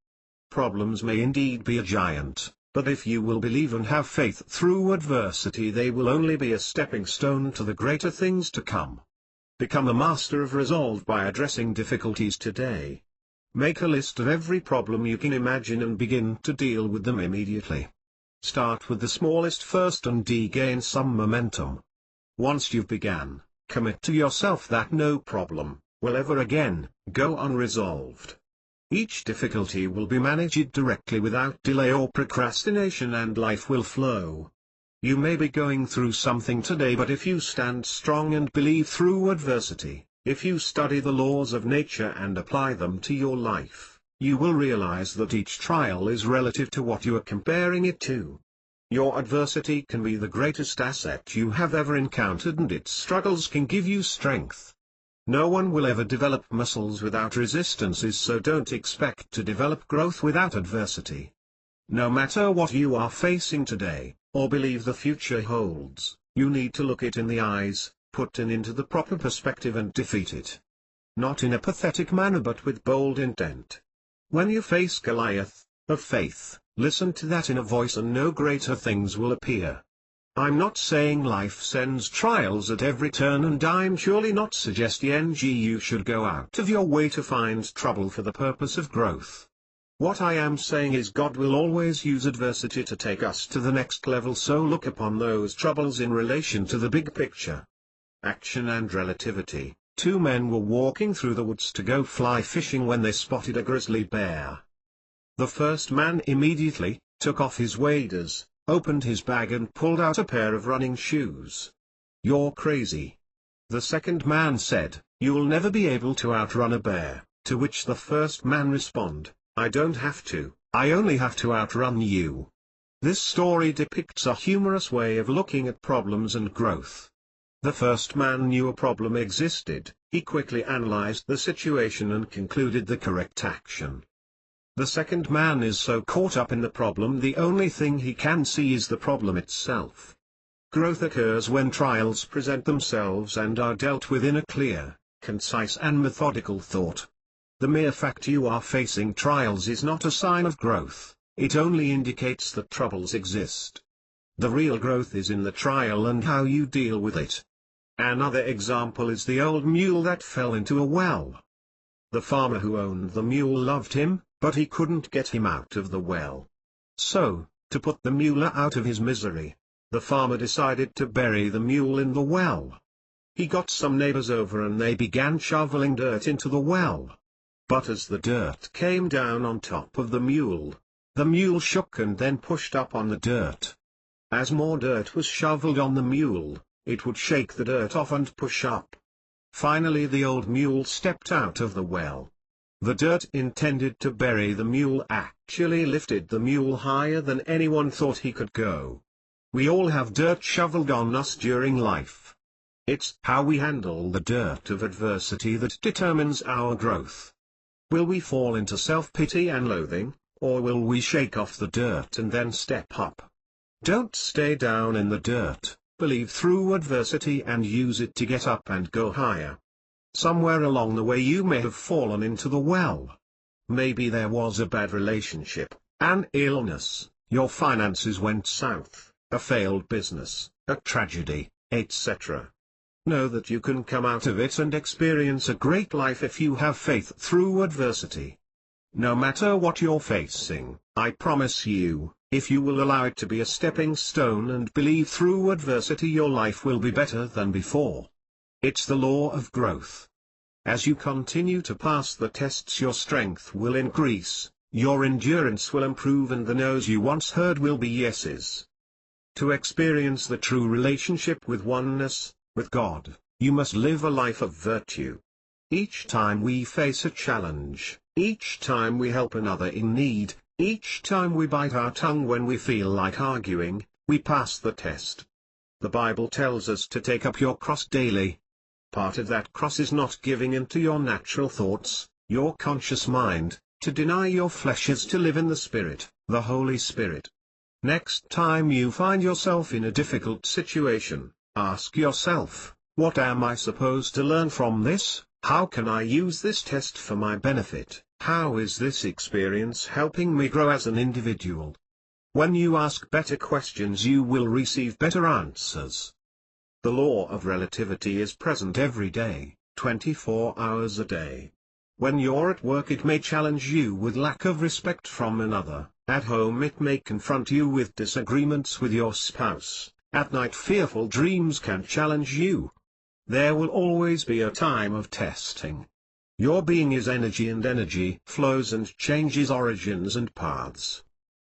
Problems may indeed be a giant, but if you will believe and have faith through adversity they will only be a stepping stone to the greater things to come. Become a master of resolve by addressing difficulties today. Make a list of every problem you can imagine and begin to deal with them immediately. Start with the smallest first and gain some momentum. Once you've begun, commit to yourself that no problem will ever again go unresolved. Each difficulty will be managed directly without delay or procrastination and life will flow. You may be going through something today, but if you stand strong and believe through adversity, if you study the laws of nature and apply them to your life, you will realize that each trial is relative to what you are comparing it to. Your adversity can be the greatest asset you have ever encountered and its struggles can give you strength. No one will ever develop muscles without resistances, so don't expect to develop growth without adversity. No matter what you are facing today, or believe the future holds, you need to look it in the eyes, put it into the proper perspective and defeat it. Not in a pathetic manner but with bold intent. When you face Goliath, of faith, listen to that inner voice and no greater things will appear. I'm not saying life sends trials at every turn, and I'm surely not suggesting you should go out of your way to find trouble for the purpose of growth. What I am saying is God will always use adversity to take us to the next level, so look upon those troubles in relation to the big picture. Action and relativity. Two men were walking through the woods to go fly fishing when they spotted a grizzly bear. The first man immediately took off his waders, opened his bag and pulled out a pair of running shoes. "You're crazy." The second man said, "You'll never be able to outrun a bear," to which the first man responded, "I don't have to, I only have to outrun you." This story depicts a humorous way of looking at problems and growth. The first man knew a problem existed, he quickly analyzed the situation and concluded the correct action. The second man is so caught up in the problem the only thing he can see is the problem itself. Growth occurs when trials present themselves and are dealt with in a clear, concise and methodical thought. The mere fact you are facing trials is not a sign of growth, it only indicates that troubles exist. The real growth is in the trial and how you deal with it. Another example is the old mule that fell into a well. The farmer who owned the mule loved him, but he couldn't get him out of the well. So, to put the mule out of his misery, the farmer decided to bury the mule in the well. He got some neighbors over and they began shoveling dirt into the well. But as the dirt came down on top of the mule shook and then pushed up on the dirt. As more dirt was shoveled on the mule, it would shake the dirt off and push up. Finally the old mule stepped out of the well. The dirt intended to bury the mule actually lifted the mule higher than anyone thought he could go. We all have dirt shoveled on us during life. It's how we handle the dirt of adversity that determines our growth. Will we fall into self-pity and loathing, or will we shake off the dirt and then step up? Don't stay down in the dirt, believe through adversity and use it to get up and go higher. Somewhere along the way you may have fallen into the well. Maybe there was a bad relationship, an illness, your finances went south, a failed business, a tragedy, etc. Know that you can come out of it and experience a great life if you have faith through adversity. No matter what you're facing, I promise you, if you will allow it to be a stepping stone and believe through adversity, your life will be better than before. It's the law of growth. As you continue to pass the tests, your strength will increase, your endurance will improve, and the no's you once heard will be yeses. To experience the true relationship with oneness, with God, you must live a life of virtue. Each time we face a challenge, each time we help another in need, each time we bite our tongue when we feel like arguing, we pass the test. The Bible tells us to take up your cross daily. Part of that cross is not giving in to your natural thoughts, your conscious mind. To deny your flesh is to live in the Spirit, the Holy Spirit. Next time you find yourself in a difficult situation, ask yourself, what am I supposed to learn from this? How can I use this test for my benefit? How is this experience helping me grow as an individual? When you ask better questions, you will receive better answers. The law of relativity is present every day, 24 hours a day. When you're at work, it may challenge you with lack of respect from another. At home, it may confront you with disagreements with your spouse. At night, fearful dreams can challenge you. There will always be a time of testing. Your being is energy, and energy flows and changes origins and paths.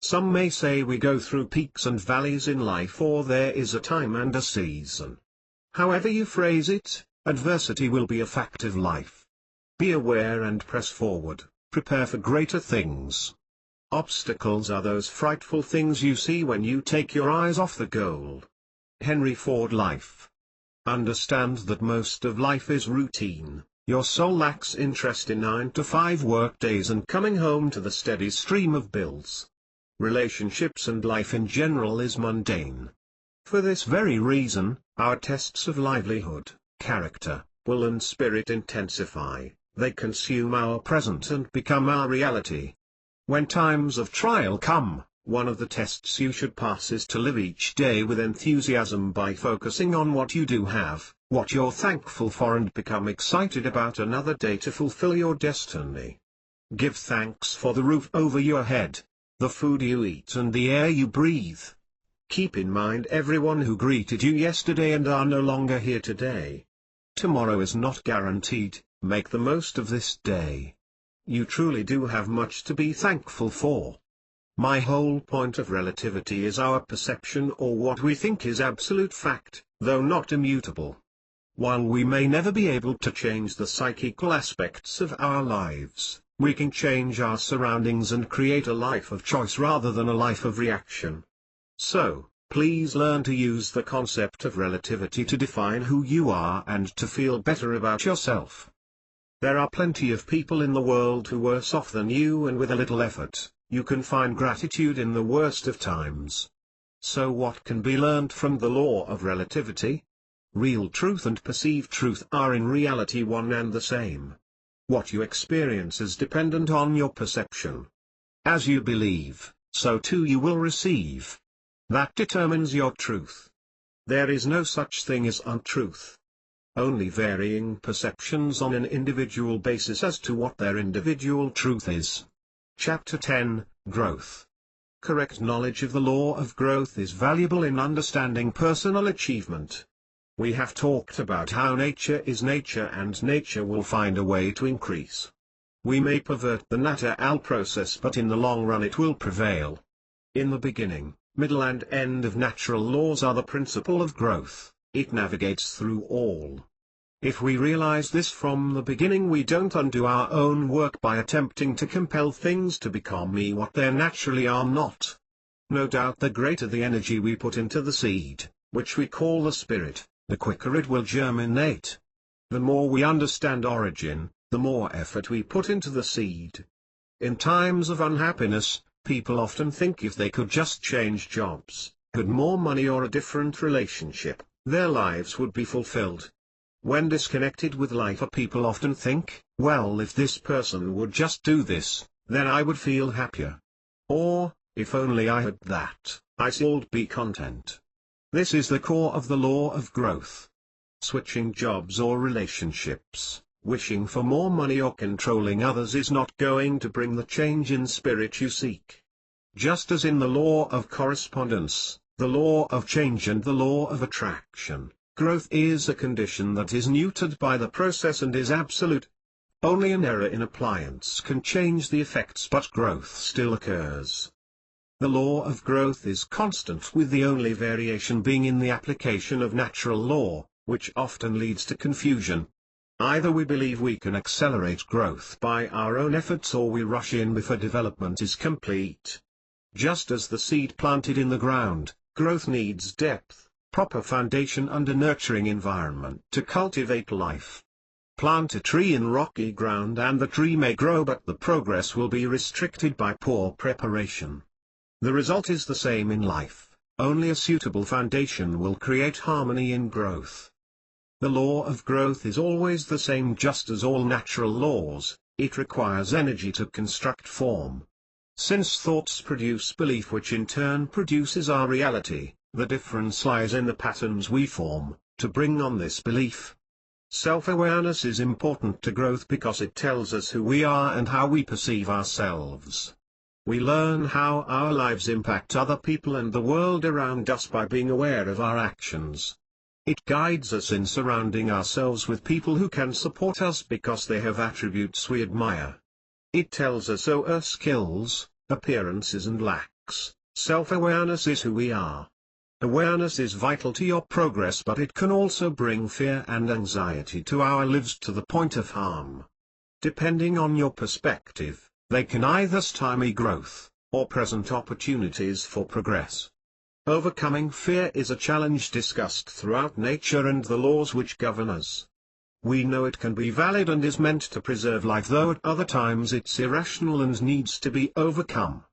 Some may say we go through peaks and valleys in life, or there is a time and a season. However you phrase it, adversity will be a fact of life. Be aware and press forward, prepare for greater things. Obstacles are those frightful things you see when you take your eyes off the goal. Henry Ford. Life. Understand that most of life is routine. Your soul lacks interest in 9-to-5 work days and coming home to the steady stream of bills. Relationships and life in general is mundane. For this very reason, our tests of livelihood, character, will and spirit intensify. They consume our present and become our reality. When times of trial come, one of the tests you should pass is to live each day with enthusiasm by focusing on what you do have, what you're thankful for, and become excited about another day to fulfill your destiny. Give thanks for the roof over your head, the food you eat and the air you breathe. Keep in mind everyone who greeted you yesterday and are no longer here today. Tomorrow is not guaranteed, make the most of this day. You truly do have much to be thankful for. My whole point of relativity is our perception or what we think is absolute fact, though not immutable. While we may never be able to change the psychical aspects of our lives, we can change our surroundings and create a life of choice rather than a life of reaction. So, please learn to use the concept of relativity to define who you are and to feel better about yourself. There are plenty of people in the world who are worse off than you, and with a little effort, you can find gratitude in the worst of times. So what can be learned from the law of relativity? Real truth and perceived truth are in reality one and the same. What you experience is dependent on your perception. As you believe, so too you will receive. That determines your truth. There is no such thing as untruth. Only varying perceptions on an individual basis as to what their individual truth is. Chapter 10, Growth. Correct knowledge of the law of growth is valuable in understanding personal achievement. We have talked about how nature is nature and nature will find a way to increase. We may pervert the natural process, but in the long run it will prevail. In the beginning, middle and end of natural laws are the principle of growth. It navigates through all. If we realize this from the beginning, we don't undo our own work by attempting to compel things to become what they naturally are not. No doubt the greater the energy we put into the seed, which we call the spirit, the quicker it will germinate. The more we understand origin, the more effort we put into the seed. In times of unhappiness, people often think if they could just change jobs, had more money or a different relationship, their lives would be fulfilled. When disconnected with life, people often think, well, if this person would just do this, then I would feel happier. Or, if only I had that, I would be content. This is the core of the law of growth. Switching jobs or relationships, wishing for more money or controlling others is not going to bring the change in spirit you seek. Just as in the law of correspondence, the law of change and the law of attraction, growth is a condition that is neutered by the process and is absolute. Only an error in appliance can change the effects, but growth still occurs. The law of growth is constant, with the only variation being in the application of natural law, which often leads to confusion. Either we believe we can accelerate growth by our own efforts, or we rush in before development is complete. Just as the seed planted in the ground, growth needs depth, proper foundation and a nurturing environment to cultivate life. Plant a tree in rocky ground and the tree may grow, but the progress will be restricted by poor preparation. The result is the same in life, only a suitable foundation will create harmony in growth. The law of growth is always the same, just as all natural laws, it requires energy to construct form. Since thoughts produce belief, which in turn produces our reality, the difference lies in the patterns we form to bring on this belief. Self-awareness is important to growth because it tells us who we are and how we perceive ourselves. We learn how our lives impact other people and the world around us by being aware of our actions. It guides us in surrounding ourselves with people who can support us because they have attributes we admire. It tells us our skills, appearances and lacks. Self-awareness is who we are. Awareness is vital to your progress, but it can also bring fear and anxiety to our lives to the point of harm. Depending on your perspective, they can either stymie growth, or present opportunities for progress. Overcoming fear is a challenge discussed throughout nature and the laws which govern us. We know it can be valid and is meant to preserve life, though at other times it's irrational and needs to be overcome.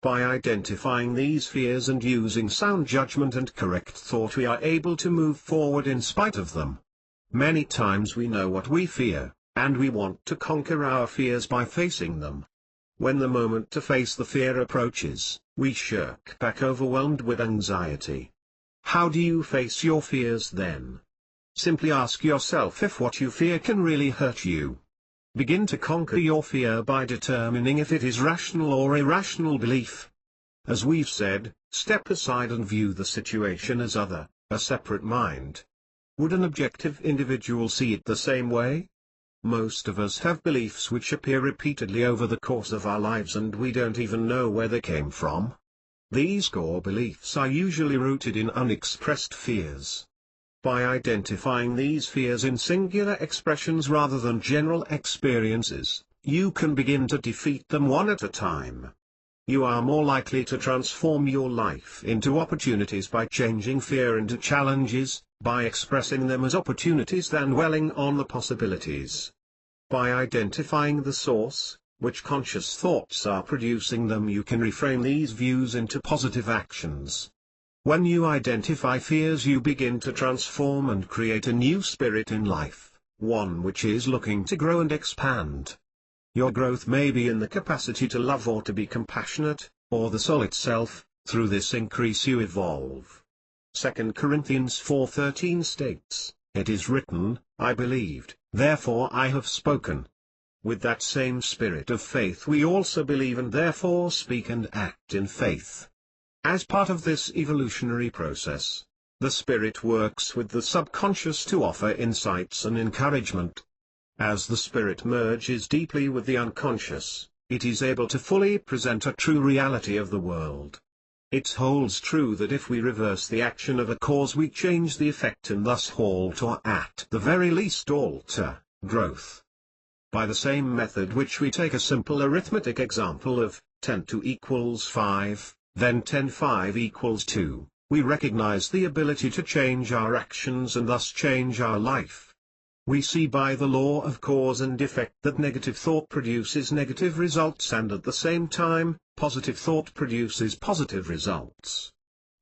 By identifying these fears and using sound judgment and correct thought, we are able to move forward in spite of them. Many times we know what we fear, and we want to conquer our fears by facing them. When the moment to face the fear approaches, we shirk back, overwhelmed with anxiety. How do you face your fears then? Simply ask yourself if what you fear can really hurt you. Begin to conquer your fear by determining if it is rational or irrational belief. As we've said, step aside and view the situation as other, a separate mind. Would an objective individual see it the same way? Most of us have beliefs which appear repeatedly over the course of our lives and we don't even know where they came from. These core beliefs are usually rooted in unexpressed fears. By identifying these fears in singular expressions rather than general experiences, you can begin to defeat them one at a time. You are more likely to transform your life into opportunities by changing fear into challenges, by expressing them as opportunities than dwelling on the possibilities. By identifying the source, which conscious thoughts are producing them, you can reframe these views into positive actions. When you identify fears, you begin to transform and create a new spirit in life, one which is looking to grow and expand. Your growth may be in the capacity to love or to be compassionate, or the soul itself. Through this increase you evolve. 2 Corinthians 4:13 states, "It is written, I believed, therefore I have spoken." With that same spirit of faith we also believe and therefore speak and act in faith. As part of this evolutionary process, the Spirit works with the subconscious to offer insights and encouragement. As the Spirit merges deeply with the unconscious, it is able to fully present a true reality of the world. It holds true that if we reverse the action of a cause we change the effect and thus halt or at the very least alter growth. By the same method which we take a simple arithmetic example of 10 to equals 5, then 10 5 equals 2, we recognize the ability to change our actions and thus change our life. We see by the law of cause and effect that negative thought produces negative results and at the same time, positive thought produces positive results.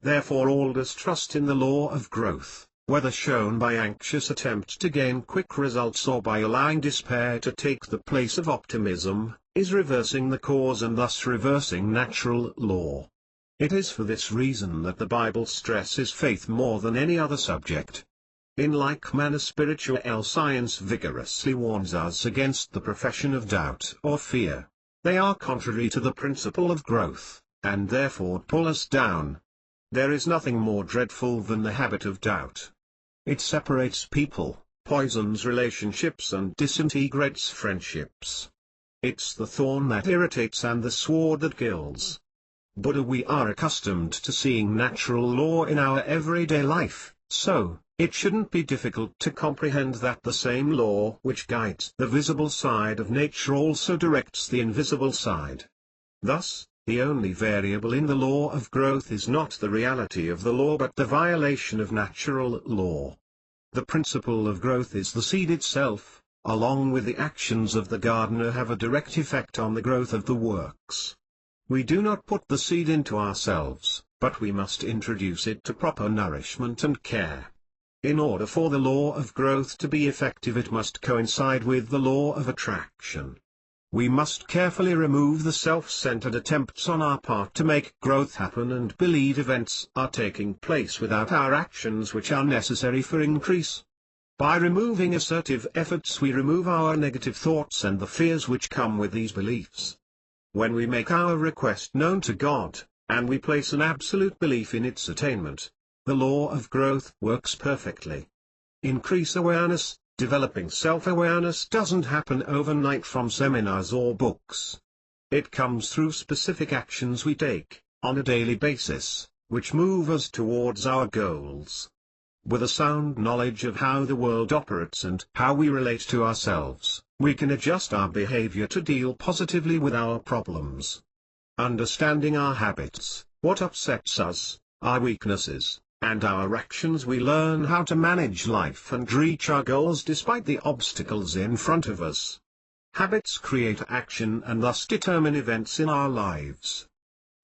Therefore Aldous trust in the law of growth, whether shown by anxious attempt to gain quick results or by allowing despair to take the place of optimism, is reversing the cause and thus reversing natural law. It is for this reason that the Bible stresses faith more than any other subject. In like manner spiritual science vigorously warns us against the profession of doubt or fear. They are contrary to the principle of growth, and therefore pull us down. There is nothing more dreadful than the habit of doubt. It separates people, poisons relationships and disintegrates friendships. It's the thorn that irritates and the sword that kills. But we are accustomed to seeing natural law in our everyday life, so it shouldn't be difficult to comprehend that the same law which guides the visible side of nature also directs the invisible side. Thus, the only variable in the law of growth is not the reality of the law but the violation of natural law. The principle of growth is the seed itself, along with the actions of the gardener have a direct effect on the growth of the works. We do not put the seed into ourselves, but we must introduce it to proper nourishment and care. In order for the law of growth to be effective it must coincide with the law of attraction. We must carefully remove the self-centered attempts on our part to make growth happen and believe events are taking place without our actions which are necessary for increase. By removing assertive efforts we remove our negative thoughts and the fears which come with these beliefs. When we make our request known to God, and we place an absolute belief in its attainment, the law of growth works perfectly. Increase awareness. Developing self-awareness doesn't happen overnight from seminars or books. It comes through specific actions we take, on a daily basis, which move us towards our goals. With a sound knowledge of how the world operates and how we relate to ourselves, we can adjust our behavior to deal positively with our problems. Understanding our habits, what upsets us, our weaknesses, and our actions, we learn how to manage life and reach our goals despite the obstacles in front of us. Habits create action and thus determine events in our lives.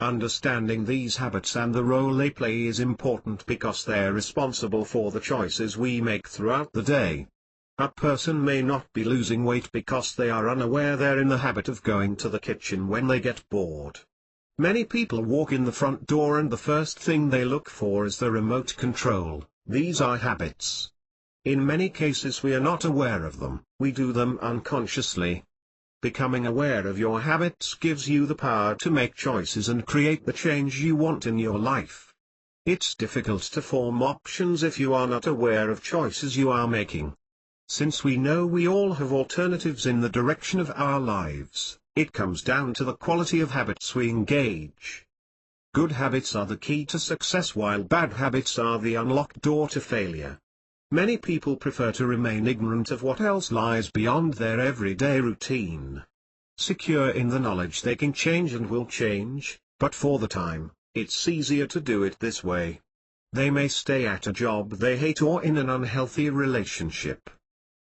Understanding these habits and the role they play is important because they're responsible for the choices we make throughout the day. A person may not be losing weight because they are unaware they're in the habit of going to the kitchen when they get bored. Many people walk in the front door and the first thing they look for is the remote control. These are habits. In many cases we are not aware of them, we do them unconsciously. Becoming aware of your habits gives you the power to make choices and create the change you want in your life. It's difficult to form options if you are not aware of choices you are making. Since we know we all have alternatives in the direction of our lives, it comes down to the quality of habits we engage. Good habits are the key to success while bad habits are the unlocked door to failure. Many people prefer to remain ignorant of what else lies beyond their everyday routine. Secure in the knowledge they can change and will change, but for the time, it's easier to do it this way. They may stay at a job they hate or in an unhealthy relationship.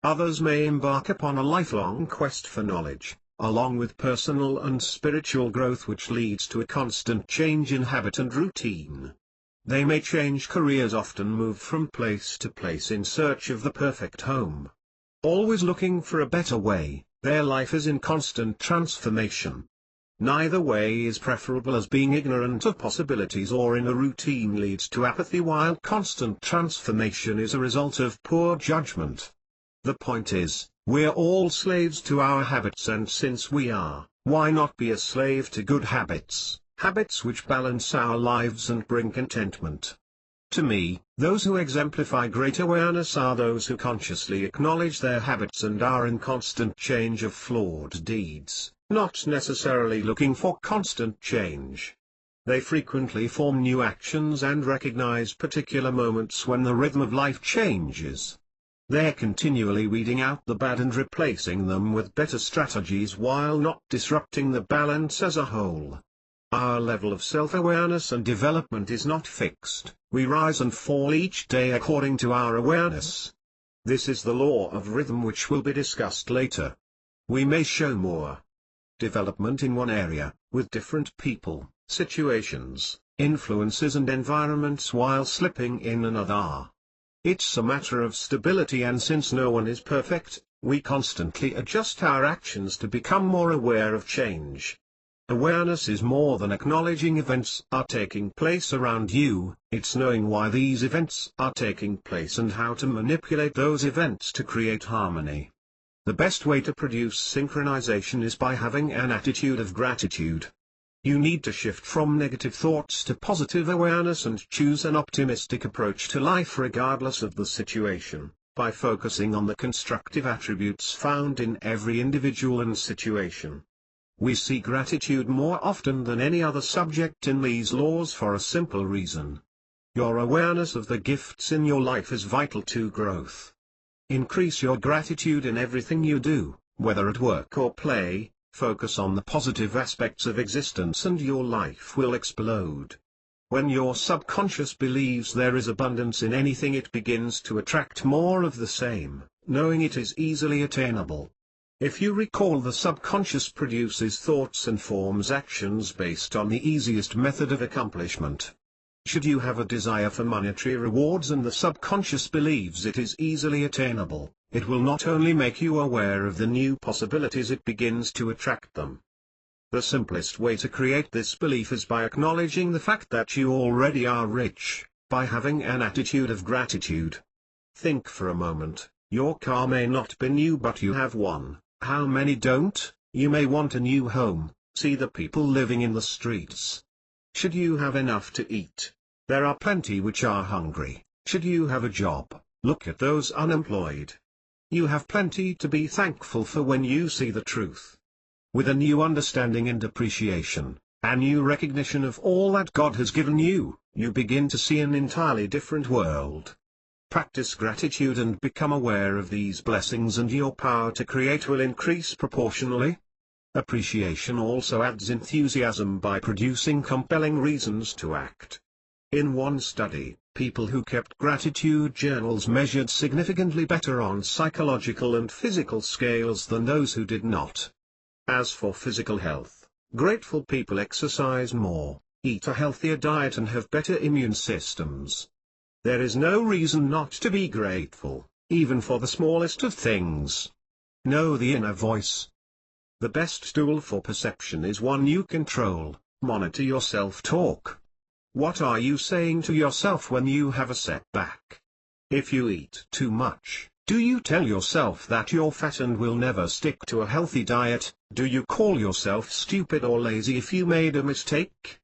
Others may embark upon a lifelong quest for knowledge, along with personal and spiritual growth which leads to a constant change in habit and routine. They may change careers, often move from place to place in search of the perfect home. Always looking for a better way, their life is in constant transformation. Neither way is preferable, as being ignorant of possibilities or in a routine leads to apathy, while constant transformation is a result of poor judgment. The point is, we're all slaves to our habits, and since we are, why not be a slave to good habits, habits which balance our lives and bring contentment? To me, those who exemplify great awareness are those who consciously acknowledge their habits and are in constant change of flawed deeds, not necessarily looking for constant change. They frequently form new actions and recognize particular moments when the rhythm of life changes. They're continually weeding out the bad and replacing them with better strategies while not disrupting the balance as a whole. Our level of self-awareness and development is not fixed, we rise and fall each day according to our awareness. This is the law of rhythm which will be discussed later. We may show more development in one area, with different people, situations, influences and environments, while slipping in another. It's a matter of stability, and since no one is perfect, we constantly adjust our actions to become more aware of change. Awareness is more than acknowledging events are taking place around you, it's knowing why these events are taking place and how to manipulate those events to create harmony. The best way to produce synchronization is by having an attitude of gratitude. You need to shift from negative thoughts to positive awareness and choose an optimistic approach to life regardless of the situation, by focusing on the constructive attributes found in every individual and situation. We see gratitude more often than any other subject in these laws for a simple reason. Your awareness of the gifts in your life is vital to growth. Increase your gratitude in everything you do, whether at work or play. Focus on the positive aspects of existence and your life will explode. When your subconscious believes there is abundance in anything, it begins to attract more of the same, knowing it is easily attainable. If you recall, the subconscious produces thoughts and forms actions based on the easiest method of accomplishment. Should you have a desire for monetary rewards and the subconscious believes it is easily attainable, it will not only make you aware of the new possibilities, it begins to attract them. The simplest way to create this belief is by acknowledging the fact that you already are rich, by having an attitude of gratitude. Think for a moment, your car may not be new but you have one. How many don't? You may want a new home, see the people living in the streets. Should you have enough to eat? There are plenty which are hungry. Should you have a job? Look at those unemployed. You have plenty to be thankful for when you see the truth. With a new understanding and appreciation, a new recognition of all that God has given you, you begin to see an entirely different world. Practice gratitude and become aware of these blessings, and your power to create will increase proportionally. Appreciation also adds enthusiasm by producing compelling reasons to act. In one study, people who kept gratitude journals measured significantly better on psychological and physical scales than those who did not. As for physical health, grateful people exercise more, eat a healthier diet and have better immune systems. There is no reason not to be grateful, even for the smallest of things. Know the inner voice. The best tool for perception is one you control. Monitor your self-talk. What are you saying to yourself when you have a setback? If you eat too much, do you tell yourself that you're fat and will never stick to a healthy diet? Do you call yourself stupid or lazy if you made a mistake?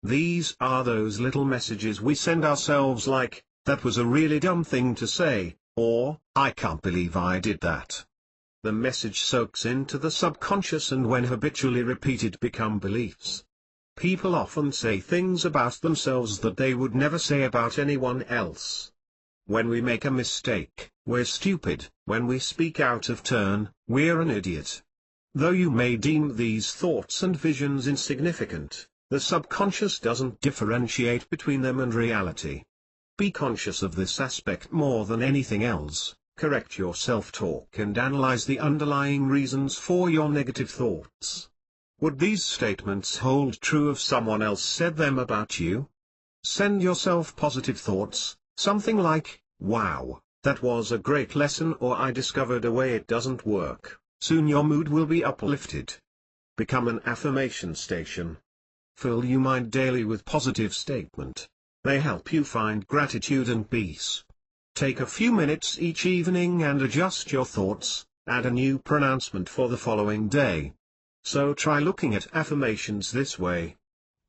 These are those little messages we send ourselves like, "That was a really dumb thing to say," or, "I can't believe I did that." The message soaks into the subconscious and when habitually repeated become beliefs. People often say things about themselves that they would never say about anyone else. When we make a mistake, we're stupid. When we speak out of turn, we're an idiot. Though you may deem these thoughts and visions insignificant, the subconscious doesn't differentiate between them and reality. Be conscious of this aspect more than anything else. Correct your self-talk and analyze the underlying reasons for your negative thoughts. Would these statements hold true if someone else said them about you? Send yourself positive thoughts, something like, "Wow, that was a great lesson," or "I discovered a way it doesn't work." Soon your mood will be uplifted. Become an affirmation station. Fill your mind daily with positive statement. They help you find gratitude and peace. Take a few minutes each evening and adjust your thoughts, add a new pronouncement for the following day. So try looking at affirmations this way.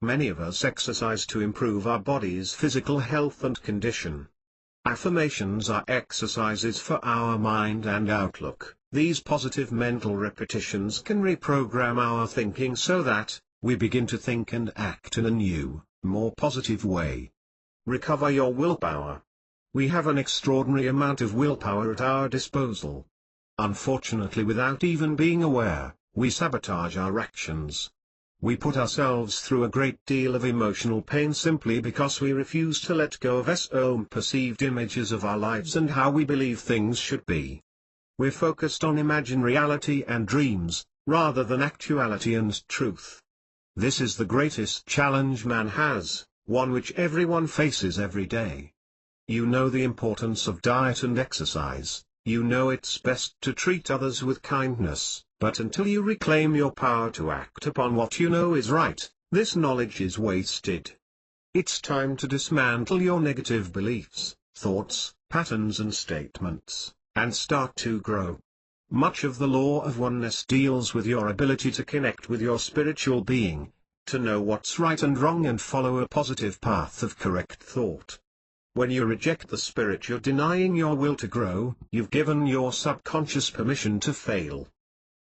Many of us exercise to improve our body's physical health and condition. Affirmations are exercises for our mind and outlook. These positive mental repetitions can reprogram our thinking so that we begin to think and act in a new, more positive way. Recover your willpower. We have an extraordinary amount of willpower at our disposal. Unfortunately, without even being aware, we sabotage our actions. We put ourselves through a great deal of emotional pain simply because we refuse to let go of our own perceived images of our lives and how we believe things should be. We're focused on imagined reality and dreams, rather than actuality and truth. This is the greatest challenge man has, one which everyone faces every day. You know the importance of diet and exercise, you know it's best to treat others with kindness, but until you reclaim your power to act upon what you know is right, this knowledge is wasted. It's time to dismantle your negative beliefs, thoughts, patterns and statements, and start to grow. Much of the law of oneness deals with your ability to connect with your spiritual being, to know what's right and wrong and follow a positive path of correct thought. When you reject the spirit, you're denying your will to grow. You've given your subconscious permission to fail.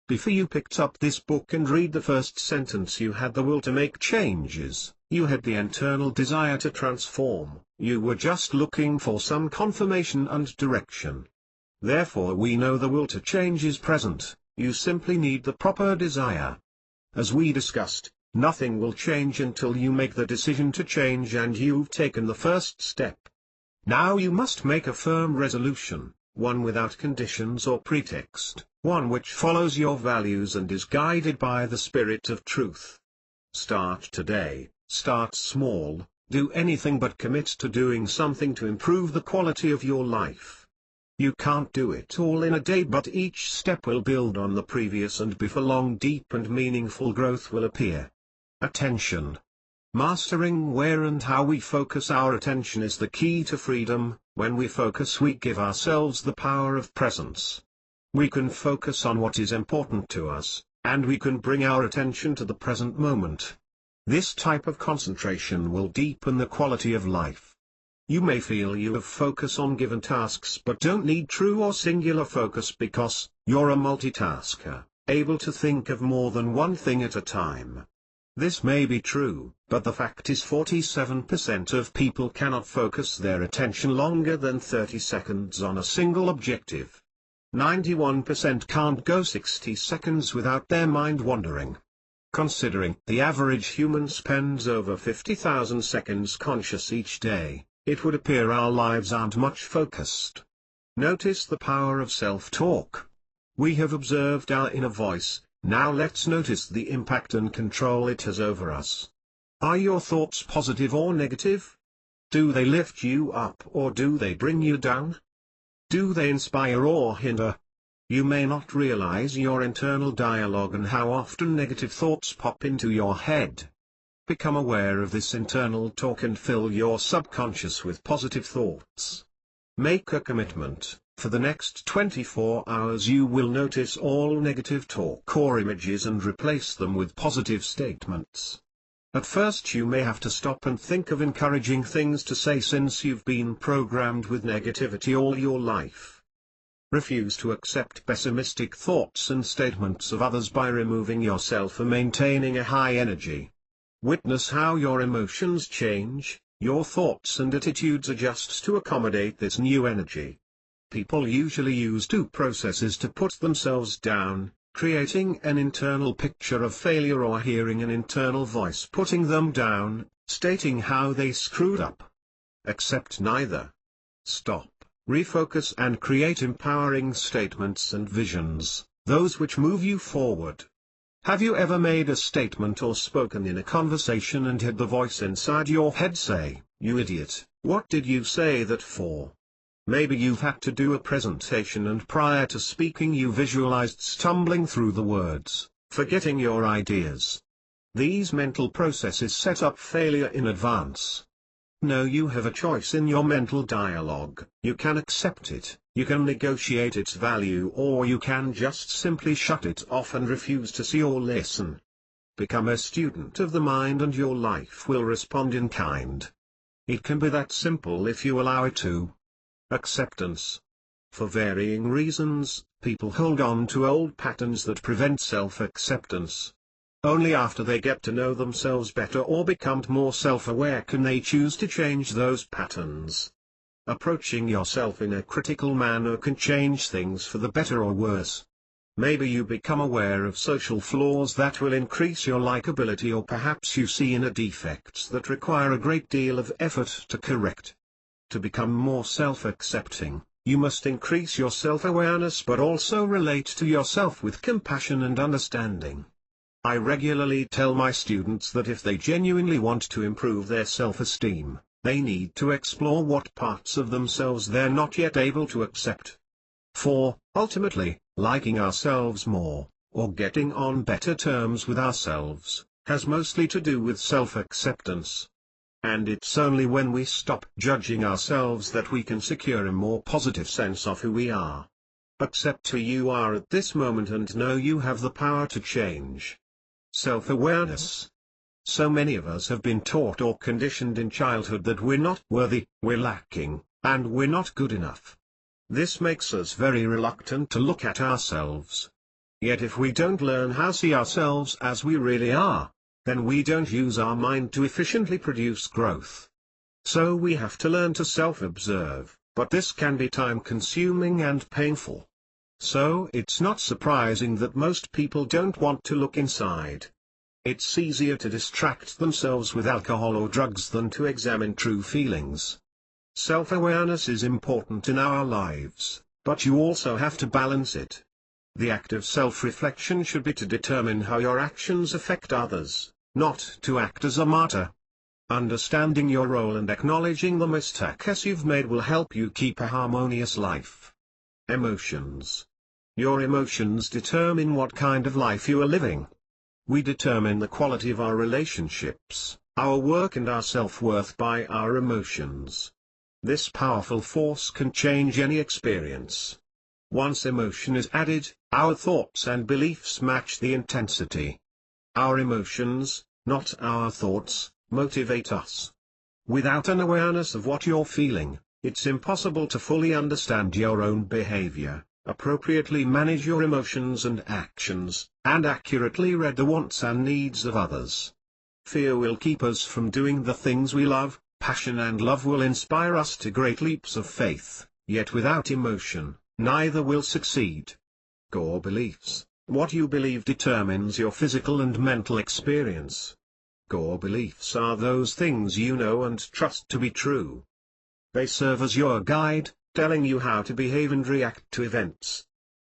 Before you picked up this book and read the first sentence, you had the will to make changes, you had the internal desire to transform, you were just looking for some confirmation and direction. Therefore we know the will to change is present, you simply need the proper desire. As we discussed, nothing will change until you make the decision to change, and you've taken the first step. Now you must make a firm resolution, one without conditions or pretext, one which follows your values and is guided by the spirit of truth. Start today, start small, do anything but commit to doing something to improve the quality of your life. You can't do it all in a day, but each step will build on the previous, and before long deep and meaningful growth will appear. Attention. Mastering where and how we focus our attention is the key to freedom. When we focus, we give ourselves the power of presence. We can focus on what is important to us, and we can bring our attention to the present moment. This type of concentration will deepen the quality of life. You may feel you have focus on given tasks but don't need true or singular focus because you're a multitasker, able to think of more than one thing at a time. This may be true, but the fact is 47% of people cannot focus their attention longer than 30 seconds on a single objective. 91% can't go 60 seconds without their mind wandering. Considering the average human spends over 50,000 seconds conscious each day, it would appear our lives aren't much focused. Notice the power of self-talk. We have observed our inner voice. Now let's notice the impact and control it has over us. Are your thoughts positive or negative? Do they lift you up or do they bring you down? Do they inspire or hinder? You may not realize your internal dialogue and how often negative thoughts pop into your head. Become aware of this internal talk and fill your subconscious with positive thoughts. Make a commitment. For the next 24 hours you will notice all negative talk or images and replace them with positive statements. At first you may have to stop and think of encouraging things to say since you've been programmed with negativity all your life. Refuse to accept pessimistic thoughts and statements of others by removing yourself and maintaining a high energy. Witness how your emotions change, your thoughts and attitudes adjust to accommodate this new energy. People usually use two processes to put themselves down, creating an internal picture of failure or hearing an internal voice putting them down, stating how they screwed up. Accept neither. Stop, refocus and create empowering statements and visions, those which move you forward. Have you ever made a statement or spoken in a conversation and had the voice inside your head say, "You idiot, what did you say that for?" Maybe you've had to do a presentation and prior to speaking you visualized stumbling through the words, forgetting your ideas. These mental processes set up failure in advance. No, you have a choice in your mental dialogue. You can accept it, you can negotiate its value, or you can just simply shut it off and refuse to see or listen. Become a student of the mind and your life will respond in kind. It can be that simple if you allow it to. Acceptance. For varying reasons, people hold on to old patterns that prevent self-acceptance. Only after they get to know themselves better or become more self-aware can they choose to change those patterns. Approaching yourself in a critical manner can change things for the better or worse. Maybe you become aware of social flaws that will increase your likability, or perhaps you see inner defects that require a great deal of effort to correct. To become more self-accepting, you must increase your self-awareness but also relate to yourself with compassion and understanding. I regularly tell my students that if they genuinely want to improve their self-esteem, they need to explore what parts of themselves they're not yet able to accept. For, ultimately, liking ourselves more, or getting on better terms with ourselves, has mostly to do with self-acceptance. And it's only when we stop judging ourselves that we can secure a more positive sense of who we are. Accept who you are at this moment and know you have the power to change. Self-awareness. So many of us have been taught or conditioned in childhood that we're not worthy, we're lacking, and we're not good enough. This makes us very reluctant to look at ourselves. Yet if we don't learn how to see ourselves as we really are, then we don't use our mind to efficiently produce growth. So we have to learn to self-observe, but this can be time-consuming and painful. So it's not surprising that most people don't want to look inside. It's easier to distract themselves with alcohol or drugs than to examine true feelings. Self-awareness is important in our lives, but you also have to balance it. The act of self-reflection should be to determine how your actions affect others, not to act as a martyr. Understanding your role and acknowledging the mistakes you've made will help you keep a harmonious life. Emotions. Your emotions determine what kind of life you are living. We determine the quality of our relationships, our work and our self-worth by our emotions. This powerful force can change any experience. Once emotion is added, our thoughts and beliefs match the intensity. Our emotions, not our thoughts, motivate us. Without an awareness of what you're feeling, it's impossible to fully understand your own behavior, appropriately manage your emotions and actions, and accurately read the wants and needs of others. Fear will keep us from doing the things we love, passion and love will inspire us to great leaps of faith, yet without emotion, neither will succeed. Core beliefs. What you believe determines your physical and mental experience. Core beliefs are those things you know and trust to be true. They serve as your guide, telling you how to behave and react to events.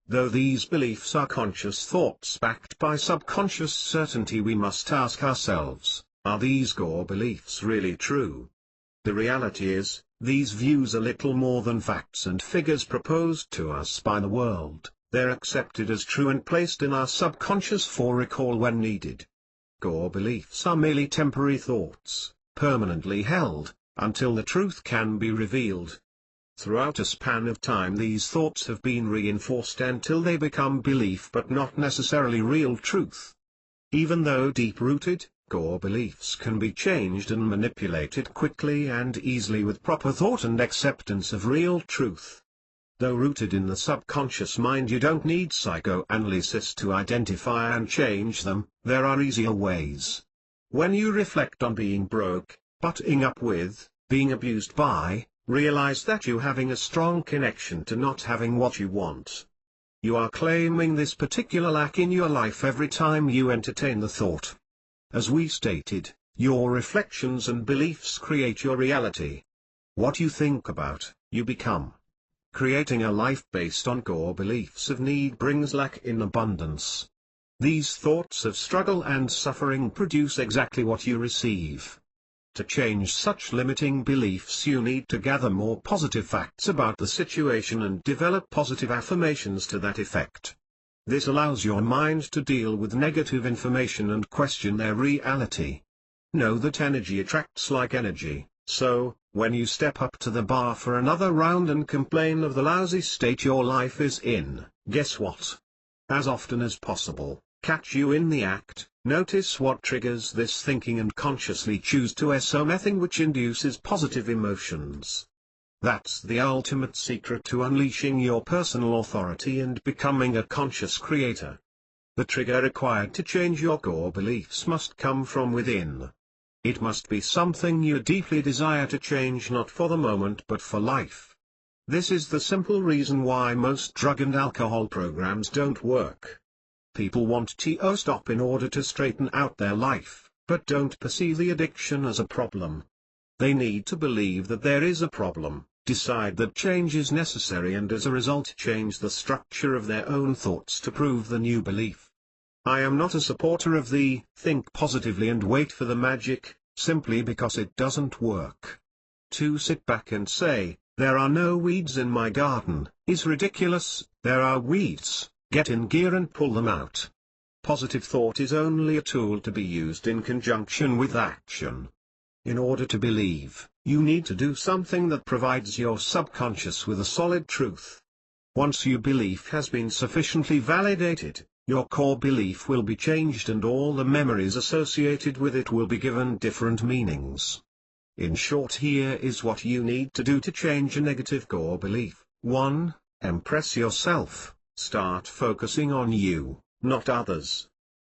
Though these beliefs are conscious thoughts backed by subconscious certainty, we must ask ourselves, are these core beliefs really true? The reality is, these views are little more than facts and figures proposed to us by the world. They're accepted as true and placed in our subconscious for recall when needed. Core beliefs are merely temporary thoughts, permanently held, until the truth can be revealed. Throughout a span of time these thoughts have been reinforced until they become belief but not necessarily real truth. Even though deep-rooted, core beliefs can be changed and manipulated quickly and easily with proper thought and acceptance of real truth. Though rooted in the subconscious mind, you don't need psychoanalysis to identify and change them. There are easier ways. When you reflect on being broke, butting up with, being abused by, realize that you're having a strong connection to not having what you want. You are claiming this particular lack in your life every time you entertain the thought. As we stated, your reflections and beliefs create your reality. What you think about, you become. Creating a life based on core beliefs of need brings lack in abundance. These thoughts of struggle and suffering produce exactly what you receive. To change such limiting beliefs, you need to gather more positive facts about the situation and develop positive affirmations to that effect. This allows your mind to deal with negative information and question their reality. Know that energy attracts like energy, so, when you step up to the bar for another round and complain of the lousy state your life is in, guess what? As often as possible, catch you in the act. Notice what triggers this thinking and consciously choose to something which induces positive emotions. That's the ultimate secret to unleashing your personal authority and becoming a conscious creator. The trigger required to change your core beliefs must come from within. It must be something you deeply desire to change, not for the moment but for life. This is the simple reason why most drug and alcohol programs don't work. People want to stop in order to straighten out their life, but don't perceive the addiction as a problem. They need to believe that there is a problem, decide that change is necessary, and as a result change the structure of their own thoughts to prove the new belief. I am not a supporter of the think positively and wait for the magic, simply because it doesn't work. To sit back and say, there are no weeds in my garden, is ridiculous. There are weeds. Get in gear and pull them out. Positive thought is only a tool to be used in conjunction with action. In order to believe, you need to do something that provides your subconscious with a solid truth. Once your belief has been sufficiently validated, your core belief will be changed and all the memories associated with it will be given different meanings. In short, here is what you need to do to change a negative core belief. 1. Impress yourself. Start focusing on you, not others.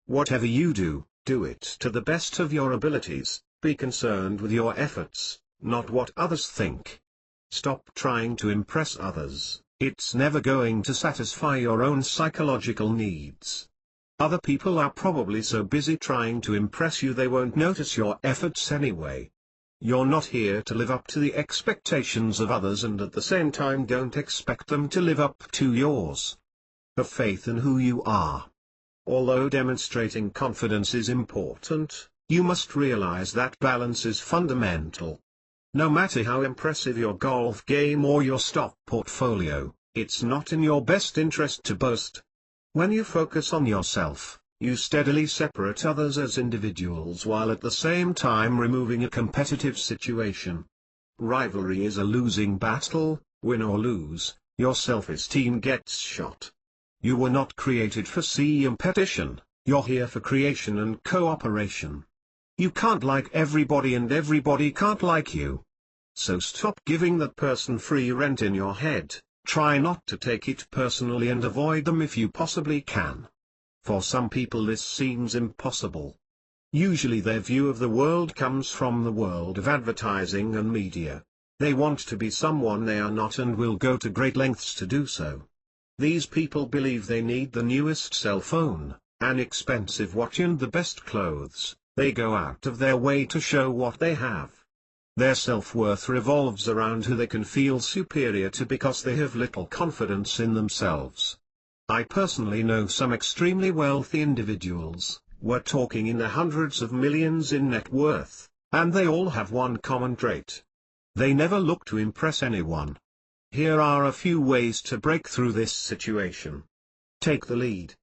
Whatever you do, do it to the best of your abilities. Be concerned with your efforts, not what others think. Stop trying to impress others. It's never going to satisfy your own psychological needs. Other people are probably so busy trying to impress you they won't notice your efforts anyway. You're not here to live up to the expectations of others, and at the same time don't expect them to live up to yours. Have faith in who you are. Although demonstrating confidence is important, you must realize that balance is fundamental. No matter how impressive your golf game or your stock portfolio, it's not in your best interest to boast. When you focus on yourself, you steadily separate others as individuals while at the same time removing a competitive situation. Rivalry is a losing battle. Win or lose, your self-esteem gets shot. You were not created for competition, you're here for creation and cooperation. You can't like everybody and everybody can't like you. So stop giving that person free rent in your head, try not to take it personally and avoid them if you possibly can. For some people this seems impossible. Usually their view of the world comes from the world of advertising and media. They want to be someone they are not and will go to great lengths to do so. These people believe they need the newest cell phone, an expensive watch and the best clothes. They go out of their way to show what they have. Their self-worth revolves around who they can feel superior to because they have little confidence in themselves. I personally know some extremely wealthy individuals, we're talking in the hundreds of millions in net worth, and they all have one common trait. They never look to impress anyone. Here are a few ways to break through this situation. Take the lead.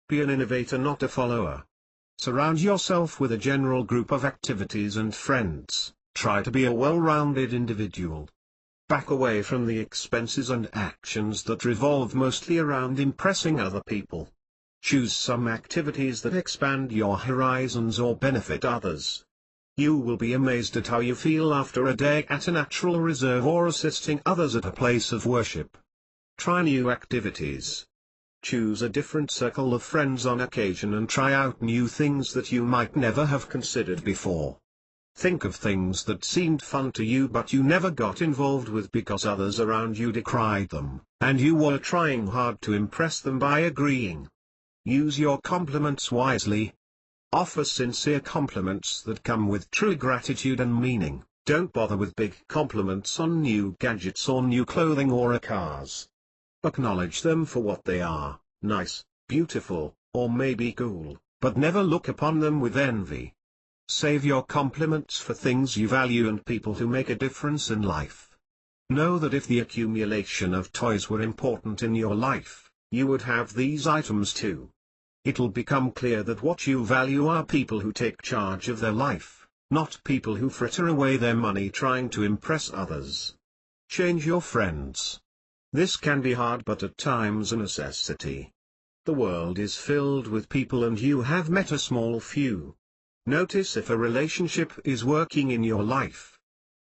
Be an innovator, not a follower. Surround yourself with a general group of activities and friends. Try to be a well-rounded individual. Back away from the expenses and actions that revolve mostly around impressing other people. Choose some activities that expand your horizons or benefit others. You will be amazed at how you feel after a day at a natural reserve or assisting others at a place of worship. Try new activities. Choose a different circle of friends on occasion and try out new things that you might never have considered before. Think of things that seemed fun to you but you never got involved with because others around you decried them, and you were trying hard to impress them by agreeing. Use your compliments wisely. Offer sincere compliments that come with true gratitude and meaning. Don't bother with big compliments on new gadgets or new clothing or cars. Acknowledge them for what they are, nice, beautiful, or maybe cool, but never look upon them with envy. Save your compliments for things you value and people who make a difference in life. Know that if the accumulation of toys were important in your life, you would have these items too. It'll become clear that what you value are people who take charge of their life, not people who fritter away their money trying to impress others. Change your friends. This can be hard but at times a necessity. The world is filled with people and you have met a small few. Notice if a relationship is working in your life.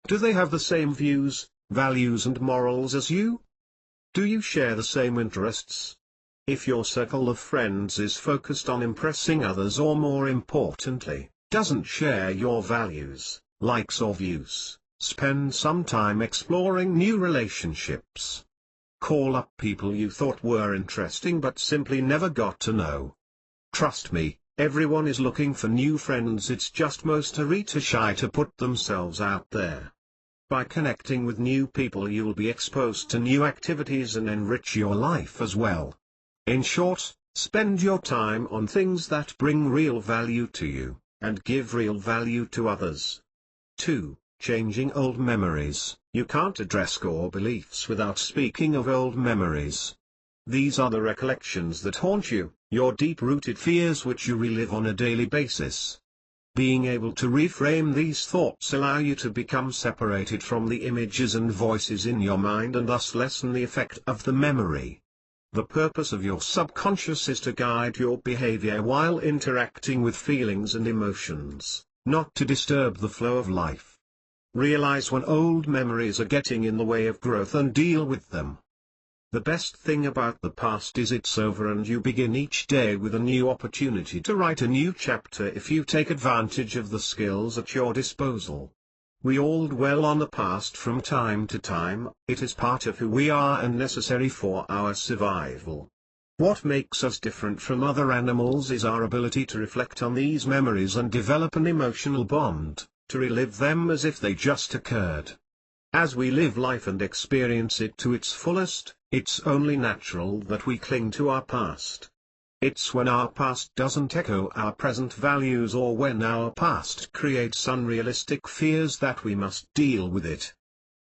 Do they have the same views, values and morals as you? Do you share the same interests? If your circle of friends is focused on impressing others or more importantly, doesn't share your values, likes or views, spend some time exploring new relationships. Call up people you thought were interesting but simply never got to know. Trust me. Everyone is looking for new friends, it's just most are too shy to put themselves out there. By connecting with new people you'll be exposed to new activities and enrich your life as well. In short, spend your time on things that bring real value to you, and give real value to others. 2. Changing old memories. You can't address core beliefs without speaking of old memories. These are the recollections that haunt you, your deep-rooted fears which you relive on a daily basis. Being able to reframe these thoughts allow you to become separated from the images and voices in your mind and thus lessen the effect of the memory. The purpose of your subconscious is to guide your behavior while interacting with feelings and emotions, not to disturb the flow of life. Realize when old memories are getting in the way of growth and deal with them. The best thing about the past is it's over and you begin each day with a new opportunity to write a new chapter if you take advantage of the skills at your disposal. We all dwell on the past from time to time, it is part of who we are and necessary for our survival. What makes us different from other animals is our ability to reflect on these memories and develop an emotional bond, to relive them as if they just occurred. As we live life and experience it to its fullest, it's only natural that we cling to our past. It's when our past doesn't echo our present values or when our past creates unrealistic fears that we must deal with it.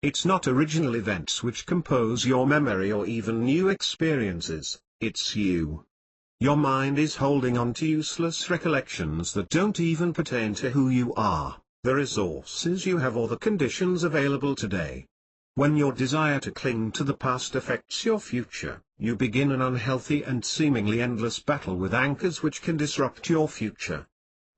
It's not original events which compose your memory or even new experiences, it's you. Your mind is holding on to useless recollections that don't even pertain to who you are, the resources you have or the conditions available today. When your desire to cling to the past affects your future, you begin an unhealthy and seemingly endless battle with anchors which can disrupt your future.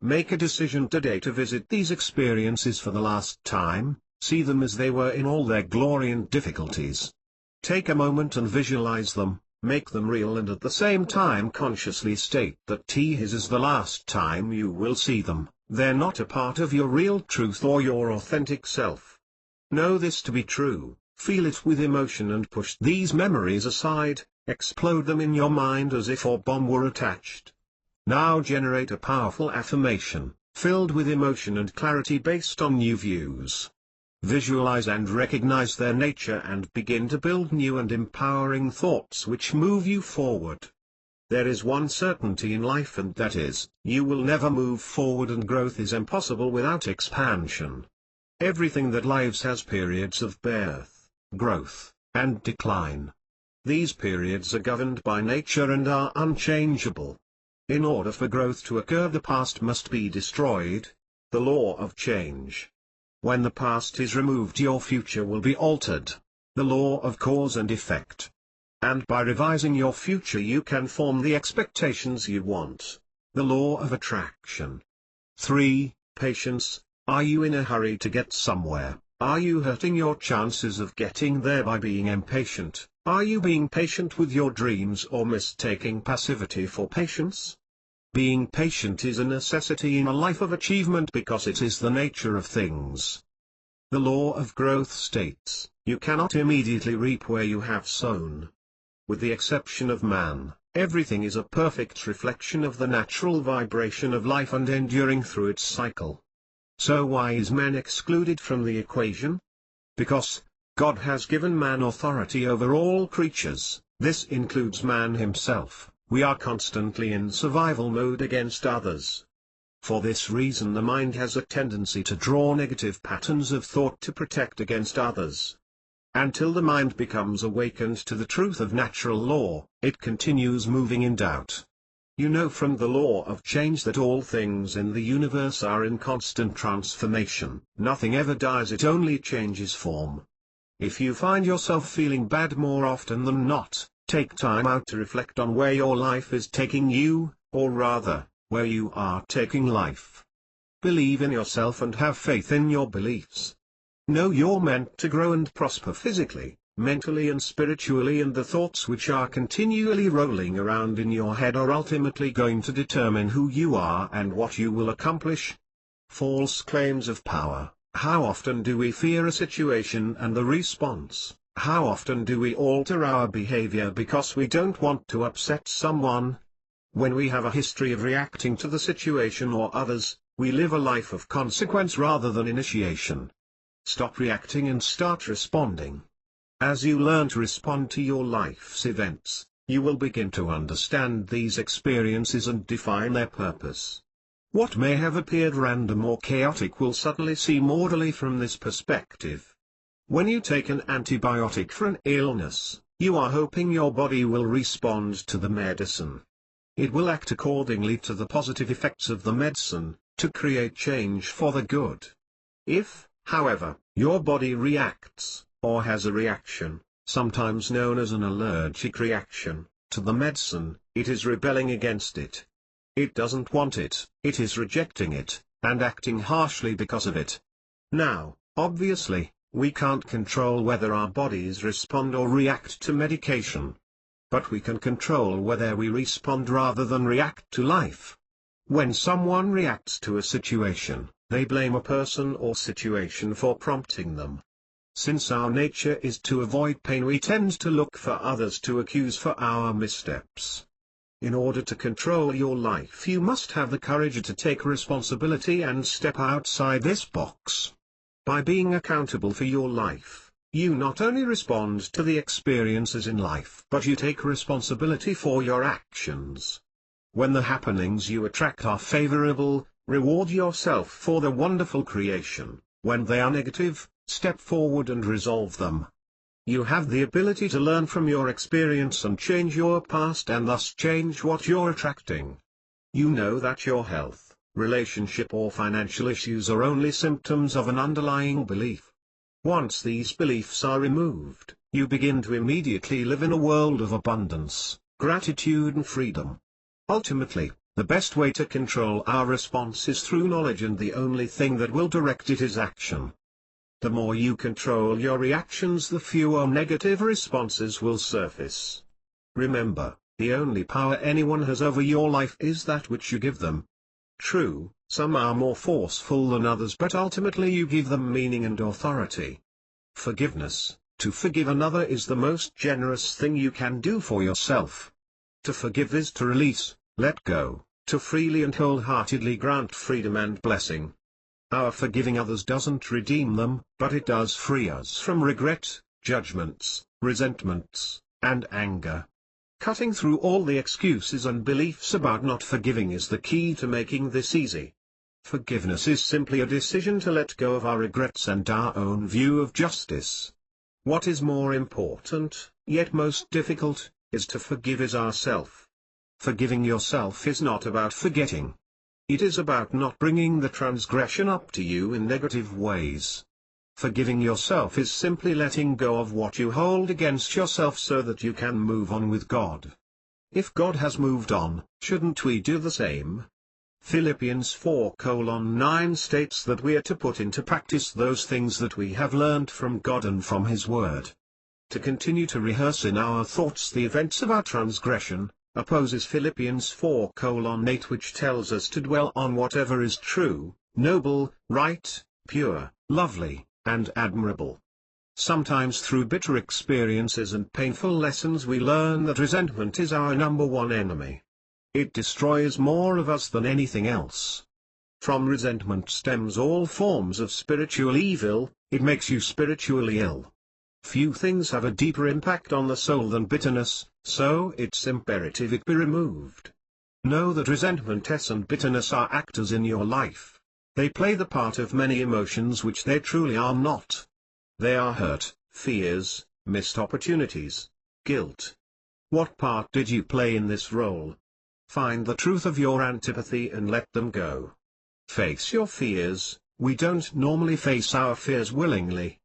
Make a decision today to visit these experiences for the last time, see them as they were in all their glory and difficulties. Take a moment and visualize them, make them real and at the same time consciously state that this is the last time you will see them, they're not a part of your real truth or your authentic self. Know this to be true, feel it with emotion and push these memories aside, explode them in your mind as if a bomb were attached. Now generate a powerful affirmation, filled with emotion and clarity based on new views. Visualize and recognize their nature and begin to build new and empowering thoughts which move you forward. There is one certainty in life and that is, you will never move forward and growth is impossible without expansion. Everything that lives has periods of birth, growth, and decline. These periods are governed by nature and are unchangeable. In order for growth to occur, the past must be destroyed, the law of change. When the past is removed, your future will be altered, the law of cause and effect. And by revising your future you can form the expectations you want. The law of attraction. 3. Patience. Are you in a hurry to get somewhere? Are you hurting your chances of getting there by being impatient? Are you being patient with your dreams or mistaking passivity for patience? Being patient is a necessity in a life of achievement because it is the nature of things. The law of growth states, you cannot immediately reap where you have sown. With the exception of man, everything is a perfect reflection of the natural vibration of life and enduring through its cycle. So why is man excluded from the equation? Because God has given man authority over all creatures, this includes man himself. We are constantly in survival mode against others. For this reason the mind has a tendency to draw negative patterns of thought to protect against others. Until the mind becomes awakened to the truth of natural law, it continues moving in doubt. You know from the law of change that all things in the universe are in constant transformation. Nothing ever dies, it only changes form. If you find yourself feeling bad more often than not, take time out to reflect on where your life is taking you, or rather, where you are taking life. Believe in yourself and have faith in your beliefs. Know you're meant to grow and prosper physically, mentally and spiritually, and the thoughts which are continually rolling around in your head are ultimately going to determine who you are and what you will accomplish. False claims of power. How often do we fear a situation and the response? How often do we alter our behavior because we don't want to upset someone? When we have a history of reacting to the situation or others, we live a life of consequence rather than initiation. Stop reacting and start responding. As you learn to respond to your life's events, you will begin to understand these experiences and define their purpose. What may have appeared random or chaotic will suddenly seem orderly from this perspective. When you take an antibiotic for an illness, you are hoping your body will respond to the medicine. It will act accordingly to the positive effects of the medicine, to create change for the good. If, however, your body reacts, or has a reaction, sometimes known as an allergic reaction, to the medicine, it is rebelling against it. It doesn't want it, it is rejecting it, and acting harshly because of it. Now, obviously, we can't control whether our bodies respond or react to medication. But we can control whether we respond rather than react to life. When someone reacts to a situation, they blame a person or situation for prompting them. Since our nature is to avoid pain, we tend to look for others to accuse for our missteps. In order to control your life, you must have the courage to take responsibility and step outside this box. By being accountable for your life, you not only respond to the experiences in life, but you take responsibility for your actions. When the happenings you attract are favorable, reward yourself for the wonderful creation. When they are negative, step forward and resolve them. You have the ability to learn from your experience and change your past and thus change what you're attracting. You know that your health, relationship or financial issues are only symptoms of an underlying belief. Once these beliefs are removed, you begin to immediately live in a world of abundance, gratitude and freedom. Ultimately, the best way to control our response is through knowledge, and the only thing that will direct it is action. The more you control your reactions, the fewer negative responses will surface. Remember, the only power anyone has over your life is that which you give them. True, some are more forceful than others, but ultimately you give them meaning and authority. Forgiveness. To forgive another is the most generous thing you can do for yourself. To forgive is to release, let go, to freely and wholeheartedly grant freedom and blessing. Our forgiving others doesn't redeem them, but it does free us from regret, judgments, resentments, and anger. Cutting through all the excuses and beliefs about not forgiving is the key to making this easy. Forgiveness is simply a decision to let go of our regrets and our own view of justice. What is more important, yet most difficult, is to forgive ourselves. Forgiving yourself is not about forgetting. It is about not bringing the transgression up to you in negative ways. Forgiving yourself is simply letting go of what you hold against yourself so that you can move on with God. If God has moved on, shouldn't we do the same? Philippians 4:9 states that we are to put into practice those things that we have learned from God and from His Word. To continue to rehearse in our thoughts the events of our transgression, opposes Philippians 4:8, which tells us to dwell on whatever is true, noble, right, pure, lovely, and admirable. Sometimes through bitter experiences and painful lessons we learn that resentment is our number one enemy. It destroys more of us than anything else. From resentment stems all forms of spiritual evil. It makes you spiritually ill. Few things have a deeper impact on the soul than bitterness, so it's imperative it be removed. Know that resentment and bitterness are actors in your life. They play the part of many emotions which they truly are not. They are hurt, fears, missed opportunities, guilt. What part did you play in this role? Find the truth of your antipathy and let them go. Face your fears. We don't normally face our fears willingly.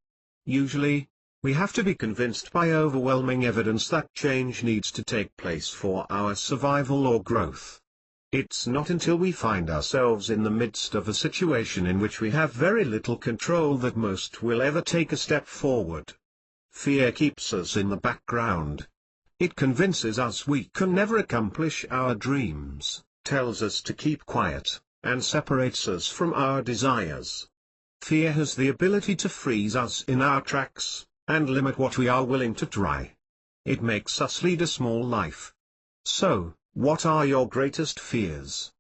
Usually, we have to be convinced by overwhelming evidence that change needs to take place for our survival or growth. It's not until we find ourselves in the midst of a situation in which we have very little control that most will ever take a step forward. Fear keeps us in the background. It convinces us we can never accomplish our dreams, tells us to keep quiet, and separates us from our desires. Fear has the ability to freeze us in our tracks, and limit what we are willing to try. It makes us lead a small life. So, what are your greatest fears?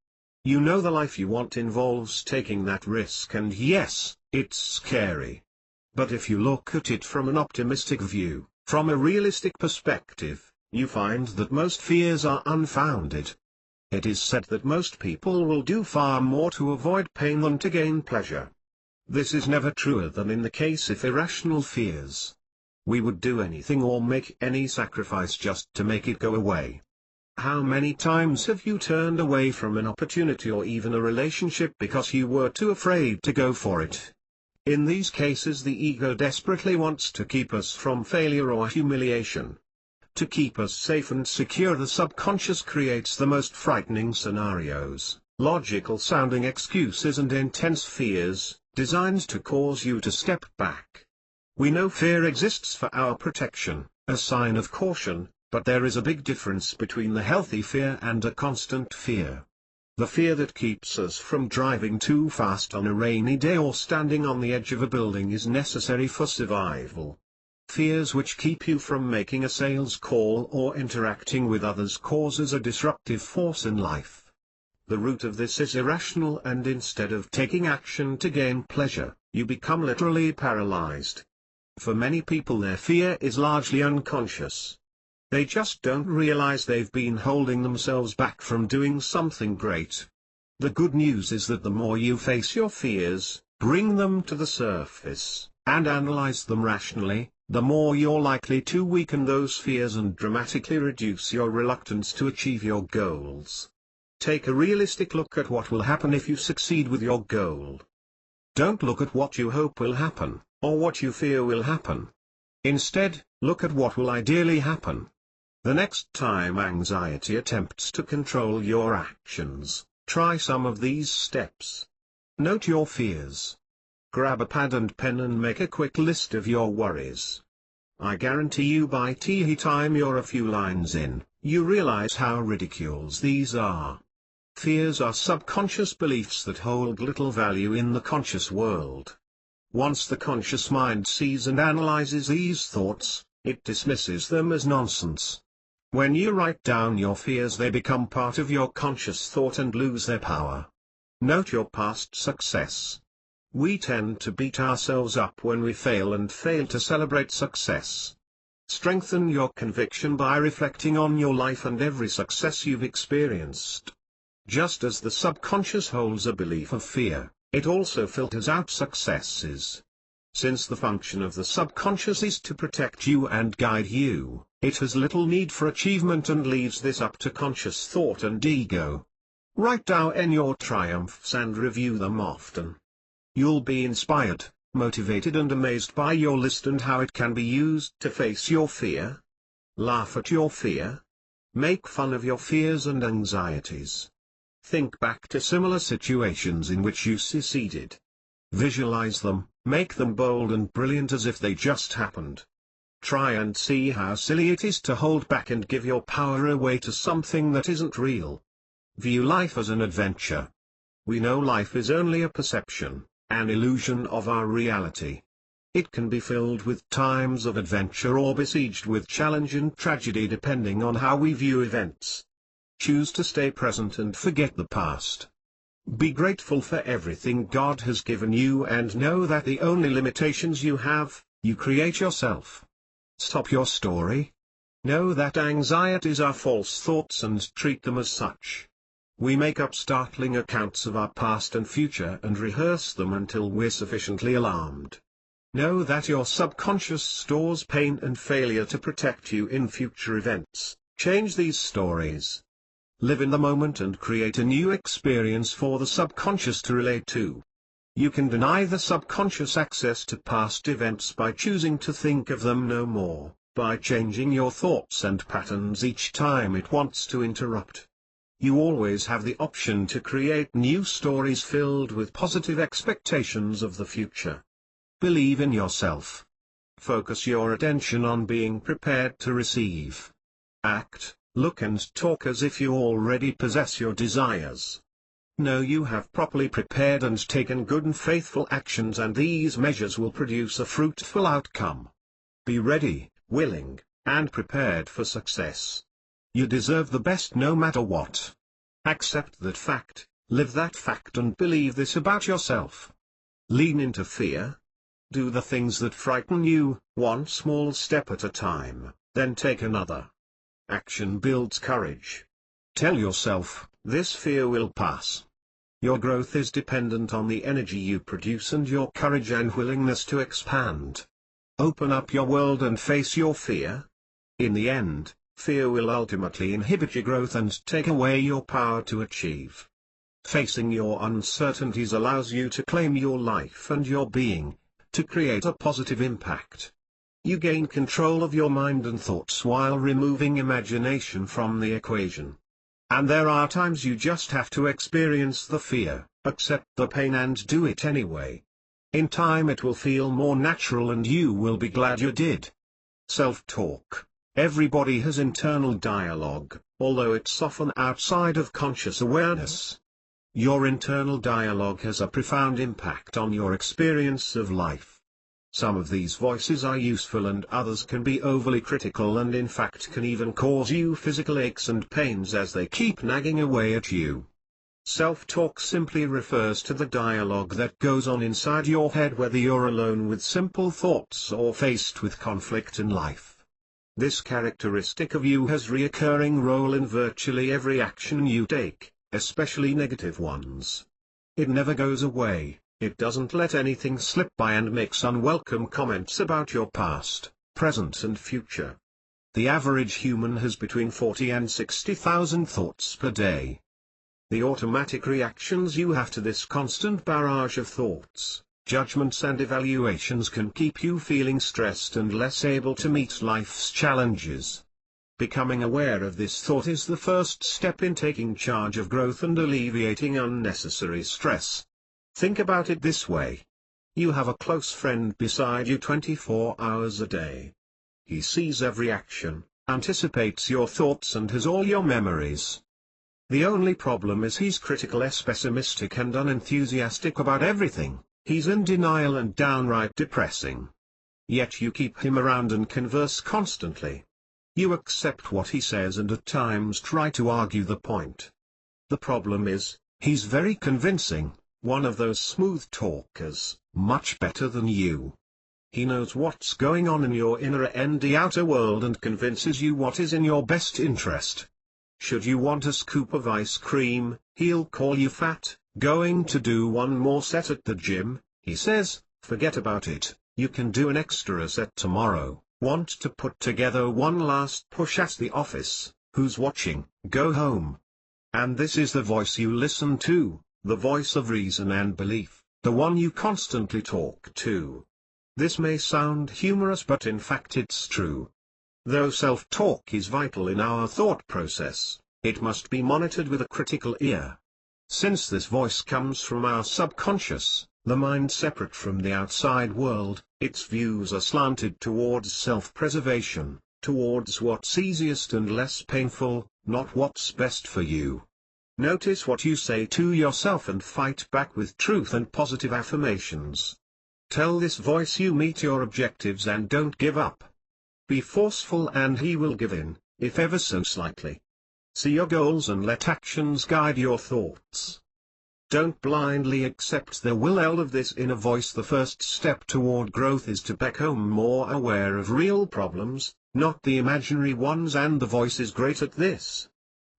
You know the life you want involves taking that risk, and yes, it's scary. But if you look at it from an optimistic view, from a realistic perspective, you find that most fears are unfounded. It is said that most people will do far more to avoid pain than to gain pleasure. This is never truer than in the case of irrational fears. We would do anything or make any sacrifice just to make it go away. How many times have you turned away from an opportunity or even a relationship because you were too afraid to go for it? In these cases the ego desperately wants to keep us from failure or humiliation. To keep us safe and secure, the subconscious creates the most frightening scenarios, logical-sounding excuses and intense fears, designed to cause you to step back. We know fear exists for our protection, a sign of caution, but there is a big difference between the healthy fear and a constant fear. The fear that keeps us from driving too fast on a rainy day or standing on the edge of a building is necessary for survival. Fears which keep you from making a sales call or interacting with others causes a disruptive force in life. The root of this is irrational, and instead of taking action to gain pleasure, you become literally paralyzed. For many people their fear is largely unconscious. They just don't realize they've been holding themselves back from doing something great. The good news is that the more you face your fears, bring them to the surface, and analyze them rationally, the more you're likely to weaken those fears and dramatically reduce your reluctance to achieve your goals. Take a realistic look at what will happen if you succeed with your goal. Don't look at what you hope will happen, or what you fear will happen. Instead, look at what will ideally happen. The next time anxiety attempts to control your actions, try some of these steps. Note your fears. Grab a pad and pen and make a quick list of your worries. I guarantee you by the time you're a few lines in, you realize how ridiculous these are. Fears are subconscious beliefs that hold little value in the conscious world. Once the conscious mind sees and analyzes these thoughts, it dismisses them as nonsense. When you write down your fears, they become part of your conscious thought and lose their power. Note your past success. We tend to beat ourselves up when we fail and fail to celebrate success. Strengthen your conviction by reflecting on your life and every success you've experienced. Just as the subconscious holds a belief of fear, it also filters out successes. Since the function of the subconscious is to protect you and guide you, it has little need for achievement and leaves this up to conscious thought and ego. Write down your triumphs and review them often. You'll be inspired, Motivated and amazed by your list and how it can be used to face your fear? Laugh at your fear? Make fun of your fears and anxieties? Think back to similar situations in which you succeeded. Visualize them, make them bold and brilliant as if they just happened. Try and see how silly it is to hold back and give your power away to something that isn't real. View life as an adventure. We know life is only a perception, an illusion of our reality. It can be filled with times of adventure or besieged with challenge and tragedy depending on how we view events. Choose to stay present and forget the past. Be grateful for everything God has given you and know that the only limitations you have, you create yourself. Stop your story. Know that anxieties are false thoughts and treat them as such. We make up startling accounts of our past and future and rehearse them until we're sufficiently alarmed. Know that your subconscious stores pain and failure to protect you in future events. Change these stories. Live in the moment and create a new experience for the subconscious to relate to. You can deny the subconscious access to past events by choosing to think of them no more, by changing your thoughts and patterns each time it wants to interrupt. You always have the option to create new stories filled with positive expectations of the future. Believe in yourself. Focus your attention on being prepared to receive. Act, look and talk as if you already possess your desires. Know you have properly prepared and taken good and faithful actions, and these measures will produce a fruitful outcome. Be ready, willing, and prepared for success. You deserve the best no matter what. Accept that fact, live that fact and believe this about yourself. Lean into fear. Do the things that frighten you, one small step at a time, then take another. Action builds courage. Tell yourself, this fear will pass. Your growth is dependent on the energy you produce and your courage and willingness to expand. Open up your world and face your fear. In the end, fear will ultimately inhibit your growth and take away your power to achieve. Facing your uncertainties allows you to claim your life and your being, to create a positive impact. You gain control of your mind and thoughts while removing imagination from the equation. And there are times you just have to experience the fear, accept the pain and do it anyway. In time it will feel more natural and you will be glad you did. Self-talk. Everybody has internal dialogue, although it's often outside of conscious awareness. Your internal dialogue has a profound impact on your experience of life. Some of these voices are useful and others can be overly critical and in fact can even cause you physical aches and pains as they keep nagging away at you. Self-talk simply refers to the dialogue that goes on inside your head whether you're alone with simple thoughts or faced with conflict in life. This characteristic of you has a recurring role in virtually every action you take, especially negative ones. It never goes away. It doesn't let anything slip by and makes unwelcome comments about your past, present and future. The average human has between 40 and 60,000 thoughts per day. The automatic reactions you have to this constant barrage of thoughts, judgments and evaluations can keep you feeling stressed and less able to meet life's challenges. Becoming aware of this thought is the first step in taking charge of growth and alleviating unnecessary stress. Think about it this way. You have a close friend beside you 24 hours a day. He sees every action, anticipates your thoughts and has all your memories. The only problem is he's critical, pessimistic and unenthusiastic about everything. He's in denial and downright depressing. Yet you keep him around and converse constantly. You accept what he says and at times try to argue the point. The problem is, he's very convincing. One of those smooth talkers, much better than you. He knows what's going on in your inner and the outer world and convinces you what is in your best interest. Should you want a scoop of ice cream, he'll call you fat. Going to do one more set at the gym, he says, forget about it, you can do an extra set tomorrow. Want to put together one last push at the office, who's watching, go home. And this is the voice you listen to. The voice of reason and belief. the one you constantly talk to. This may sound humorous, but in fact it's true. Though self-talk is vital in our thought process, it must be monitored with a critical ear. Since this voice comes from our subconscious, the mind separate from the outside world, its views are slanted towards self-preservation, towards what's easiest and less painful, not what's best for you. Notice what you say to yourself and fight back with truth and positive affirmations. Tell this voice you meet your objectives and don't give up. Be forceful and he will give in, if ever so slightly. See your goals and let actions guide your thoughts. Don't blindly accept the will of this inner voice. The first step toward growth is to become more aware of real problems, not the imaginary ones, and the voice is great at this.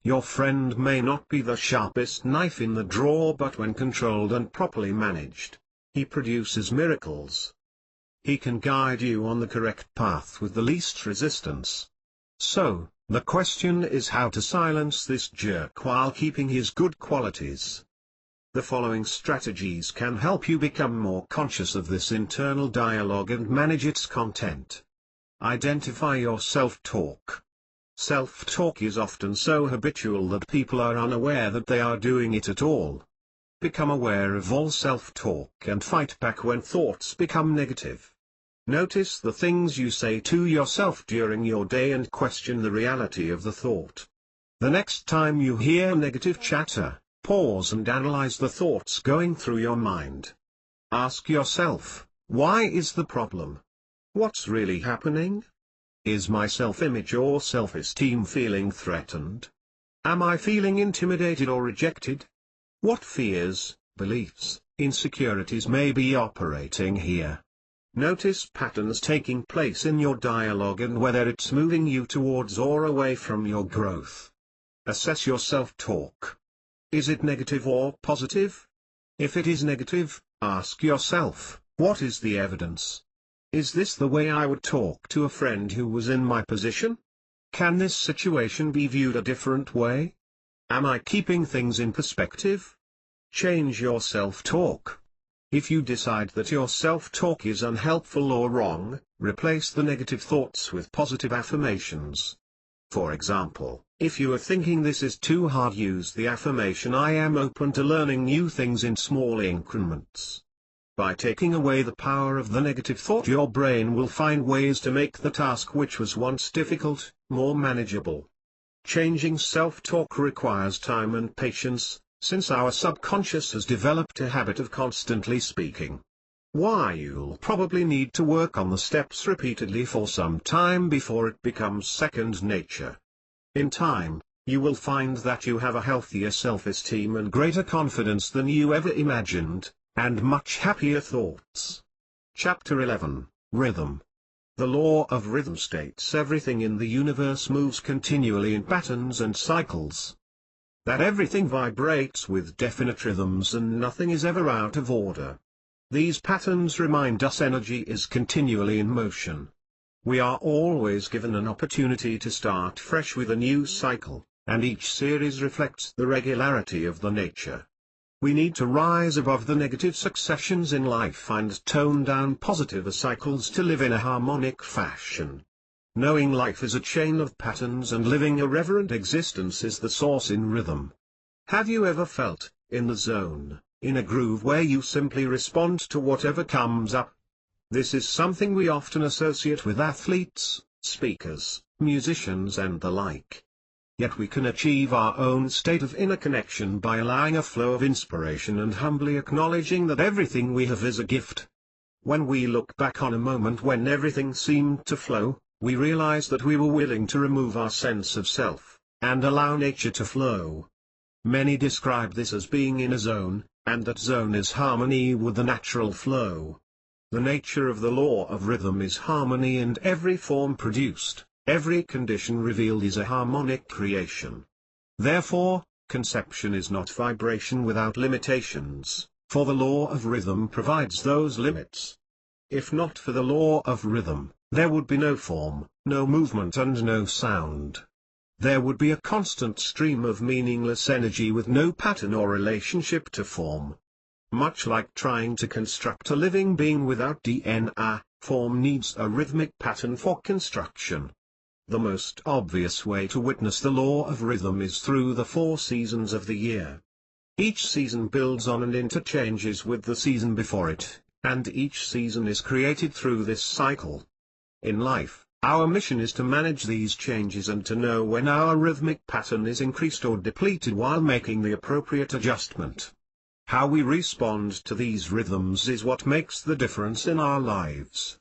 Your friend may not be the sharpest knife in the drawer, but when controlled and properly managed, he produces miracles. He can guide you on the correct path with the least resistance. So, the question is how to silence this jerk while keeping his good qualities. The following strategies can help you become more conscious of this internal dialogue and manage its content. Identify your self-talk. Self-talk is often so habitual that people are unaware that they are doing it at all. Become aware of all self-talk and fight back when thoughts become negative. Notice the things you say to yourself during your day and question the reality of the thought. The next time you hear negative chatter, pause and analyze the thoughts going through your mind. Ask yourself, why is the problem? What's really happening? Is my self-image or self-esteem feeling threatened? Am I feeling intimidated or rejected? What fears, beliefs, insecurities may be operating here? Notice patterns taking place in your dialogue and whether it's moving you towards or away from your growth. Assess your self-talk. Is it negative or positive? If it is negative, ask yourself, what is the evidence? Is this the way I would talk to a friend who was in my position? Can this situation be viewed a different way? Am I keeping things in perspective? Change your self-talk. If you decide that your self-talk is unhelpful or wrong, replace the negative thoughts with positive affirmations. For example, if you are thinking this is too hard, use the affirmation I am open to learning new things in small increments. By taking away the power of the negative thought, your brain will find ways to make the task which was once difficult, more manageable. Changing self-talk requires time and patience, since our subconscious has developed a habit of constantly speaking. Why, you'll probably need to work on the steps repeatedly for some time before it becomes second nature. In time, you will find that you have a healthier self-esteem and greater confidence than you ever imagined, and much happier thoughts. Chapter 11, Rhythm. The law of rhythm states everything in the universe moves continually in patterns and cycles. That everything vibrates with definite rhythms and nothing is ever out of order. These patterns remind us energy is continually in motion. We are always given an opportunity to start fresh with a new cycle, and each series reflects the regularity of the nature. We need to rise above the negative successions in life and tone down positive cycles to live in a harmonic fashion. Knowing life is a chain of patterns and living a reverent existence is the source in rhythm. Have you ever felt, in the zone, in a groove where you simply respond to whatever comes up? This is something we often associate with athletes, speakers, musicians and the like. Yet we can achieve our own state of inner connection by allowing a flow of inspiration and humbly acknowledging that everything we have is a gift. When we look back on a moment when everything seemed to flow, we realize that we were willing to remove our sense of self, and allow nature to flow. Many describe this as being in a zone, and that zone is harmony with the natural flow. The nature of the law of rhythm is harmony, and every form produced, every condition revealed is a harmonic creation. Therefore, conception is not vibration without limitations, for the law of rhythm provides those limits. If not for the law of rhythm, there would be no form, no movement and no sound. There would be a constant stream of meaningless energy with no pattern or relationship to form. Much like trying to construct a living being without DNA, form needs a rhythmic pattern for construction. The most obvious way to witness the law of rhythm is through the 4 seasons of the year. Each season builds on and interchanges with the season before it, and each season is created through this cycle. In life, our mission is to manage these changes and to know when our rhythmic pattern is increased or depleted while making the appropriate adjustment. How we respond to these rhythms is what makes the difference in our lives.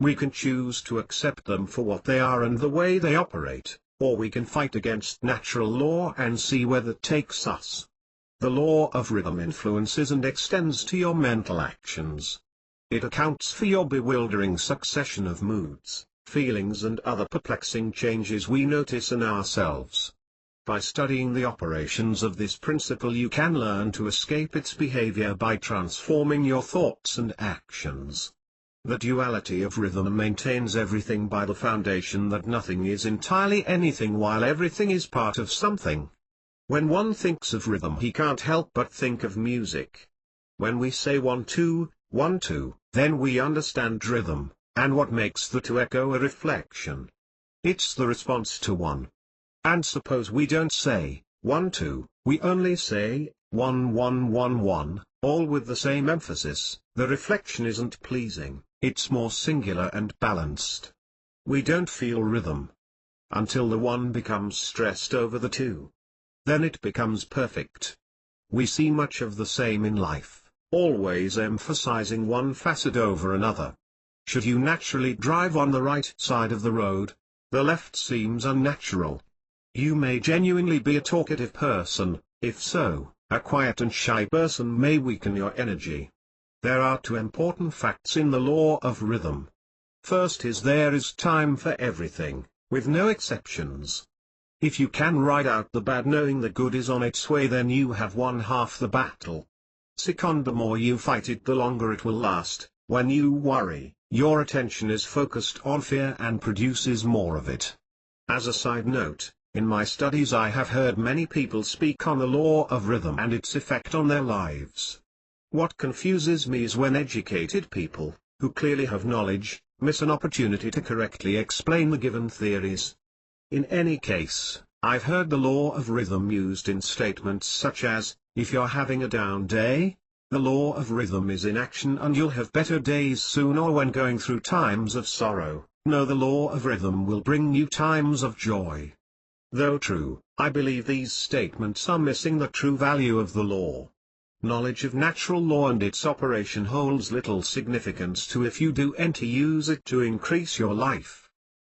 We can choose to accept them for what they are and the way they operate, or we can fight against natural law and see where that takes us. The law of rhythm influences and extends to your mental actions. It accounts for your bewildering succession of moods, feelings and other perplexing changes we notice in ourselves. By studying the operations of this principle you can learn to escape its behavior by transforming your thoughts and actions. The duality of rhythm maintains everything by the foundation that nothing is entirely anything while everything is part of something. When one thinks of rhythm he can't help but think of music. When we say 1 2, 1 2, then we understand rhythm, and what makes the 2 echo a reflection. It's the response to 1. And suppose we don't say 1 2, we only say 1 1 1 1, all with the same emphasis, the reflection isn't pleasing, it's more singular and balanced. We don't feel rhythm until the 1 becomes stressed over the 2. Then it becomes perfect. We see much of the same in life, always emphasizing one facet over another. Should you naturally drive on the right side of the road, the left seems unnatural. You may genuinely be a talkative person; if so, a quiet and shy person may weaken your energy. There are 2 important facts in the law of rhythm. First is there is time for everything, with no exceptions. If you can ride out the bad knowing the good is on its way, then you have won half the battle. Second, the more you fight it the longer it will last. When you worry, your attention is focused on fear and produces more of it. As a side note, in my studies I have heard many people speak on the law of rhythm and its effect on their lives. What confuses me is when educated people, who clearly have knowledge, miss an opportunity to correctly explain the given theories. In any case, I've heard the law of rhythm used in statements such as, if you're having a down day, the law of rhythm is in action and you'll have better days soon, or when going through times of sorrow, no, the law of rhythm will bring you times of joy. Though true, I believe these statements are missing the true value of the law. Knowledge of natural law and its operation holds little significance to if you do and to use it to increase your life.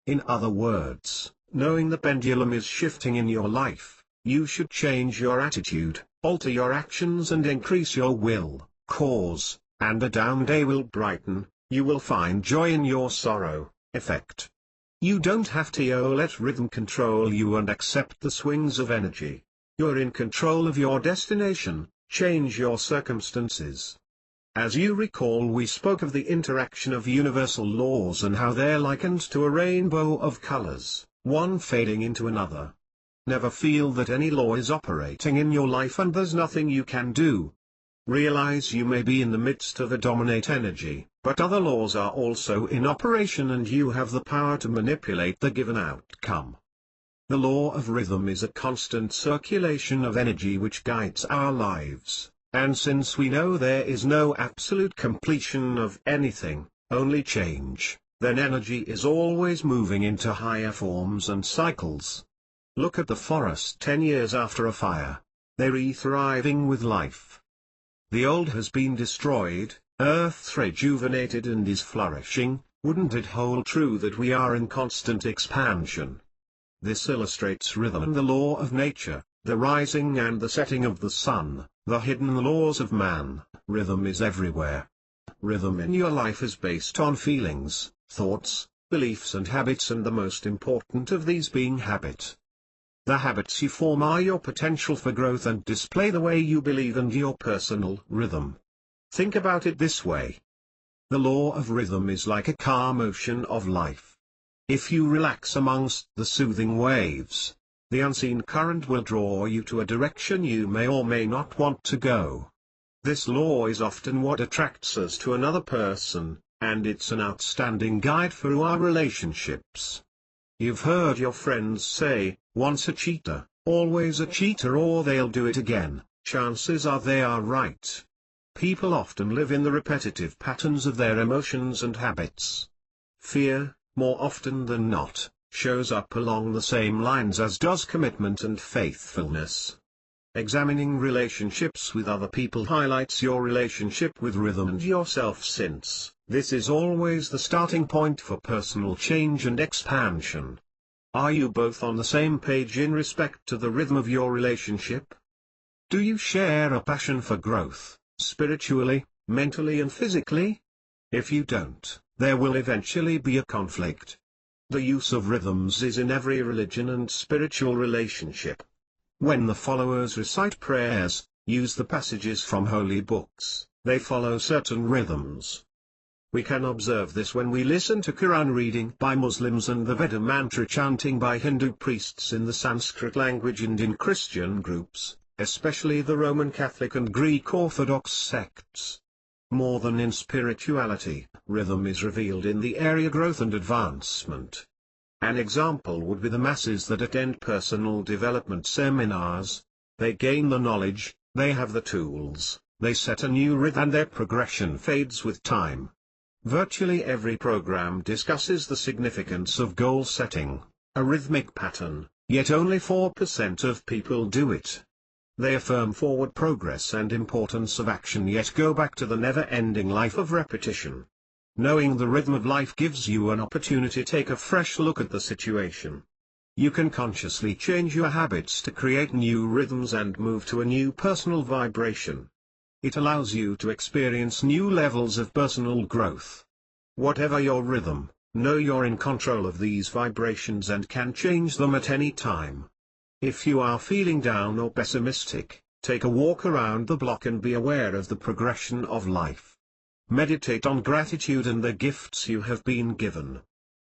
In other words, knowing the pendulum is shifting in your life, you should change your attitude, alter your actions and increase your will, cause, and a down day will brighten, you will find joy in your sorrow, effect. You don't have to let rhythm control you and accept the swings of energy. You're in control of your destination, change your circumstances. As you recall, we spoke of the interaction of universal laws and how they're likened to a rainbow of colors, one fading into another. Never feel that any law is operating in your life and there's nothing you can do. Realize you may be in the midst of a dominant energy, but other laws are also in operation and you have the power to manipulate the given outcome. The law of rhythm is a constant circulation of energy which guides our lives, and since we know there is no absolute completion of anything, only change, then energy is always moving into higher forms and cycles. Look at the forest 10 years after a fire. They're thriving with life. The old has been destroyed, Earth's rejuvenated and is flourishing. Wouldn't it hold true that we are in constant expansion? This illustrates rhythm and the law of nature, the rising and the setting of the sun, the hidden laws of man. Rhythm is everywhere. Rhythm in your life is based on feelings, thoughts, beliefs and habits, and the most important of these being habit. The habits you form are your potential for growth and display the way you believe and your personal rhythm. Think about it this way. The law of rhythm is like a calm ocean of life. If you relax amongst the soothing waves, the unseen current will draw you to a direction you may or may not want to go. This law is often what attracts us to another person, and it's an outstanding guide for our relationships. You've heard your friends say, once a cheater, always a cheater, or they'll do it again. Chances are they are right. People often live in the repetitive patterns of their emotions and habits. Fear, more often than not, shows up along the same lines as does commitment and faithfulness. Examining relationships with other people highlights your relationship with rhythm and yourself, since this is always the starting point for personal change and expansion. Are you both on the same page in respect to the rhythm of your relationship? Do you share a passion for growth, spiritually, mentally and physically? If you don't, there will eventually be a conflict. The use of rhythms is in every religion and spiritual relationship. When the followers recite prayers, use the passages from holy books, they follow certain rhythms. We can observe this when we listen to Quran reading by Muslims and the Veda mantra chanting by Hindu priests in the Sanskrit language, and in Christian groups, especially the Roman Catholic and Greek Orthodox sects. More than in spirituality, rhythm is revealed in the area growth and advancement. An example would be the masses that attend personal development seminars. They gain the knowledge, they have the tools, they set a new rhythm, and their progression fades with time. Virtually every program discusses the significance of goal setting, a rhythmic pattern, yet only 4% of people do it. They affirm forward progress and importance of action, yet go back to the never-ending life of repetition. Knowing the rhythm of life gives you an opportunity to take a fresh look at the situation. You can consciously change your habits to create new rhythms and move to a new personal vibration. It allows you to experience new levels of personal growth. Whatever your rhythm, know you're in control of these vibrations and can change them at any time. If you are feeling down or pessimistic, take a walk around the block and be aware of the progression of life. Meditate on gratitude and the gifts you have been given.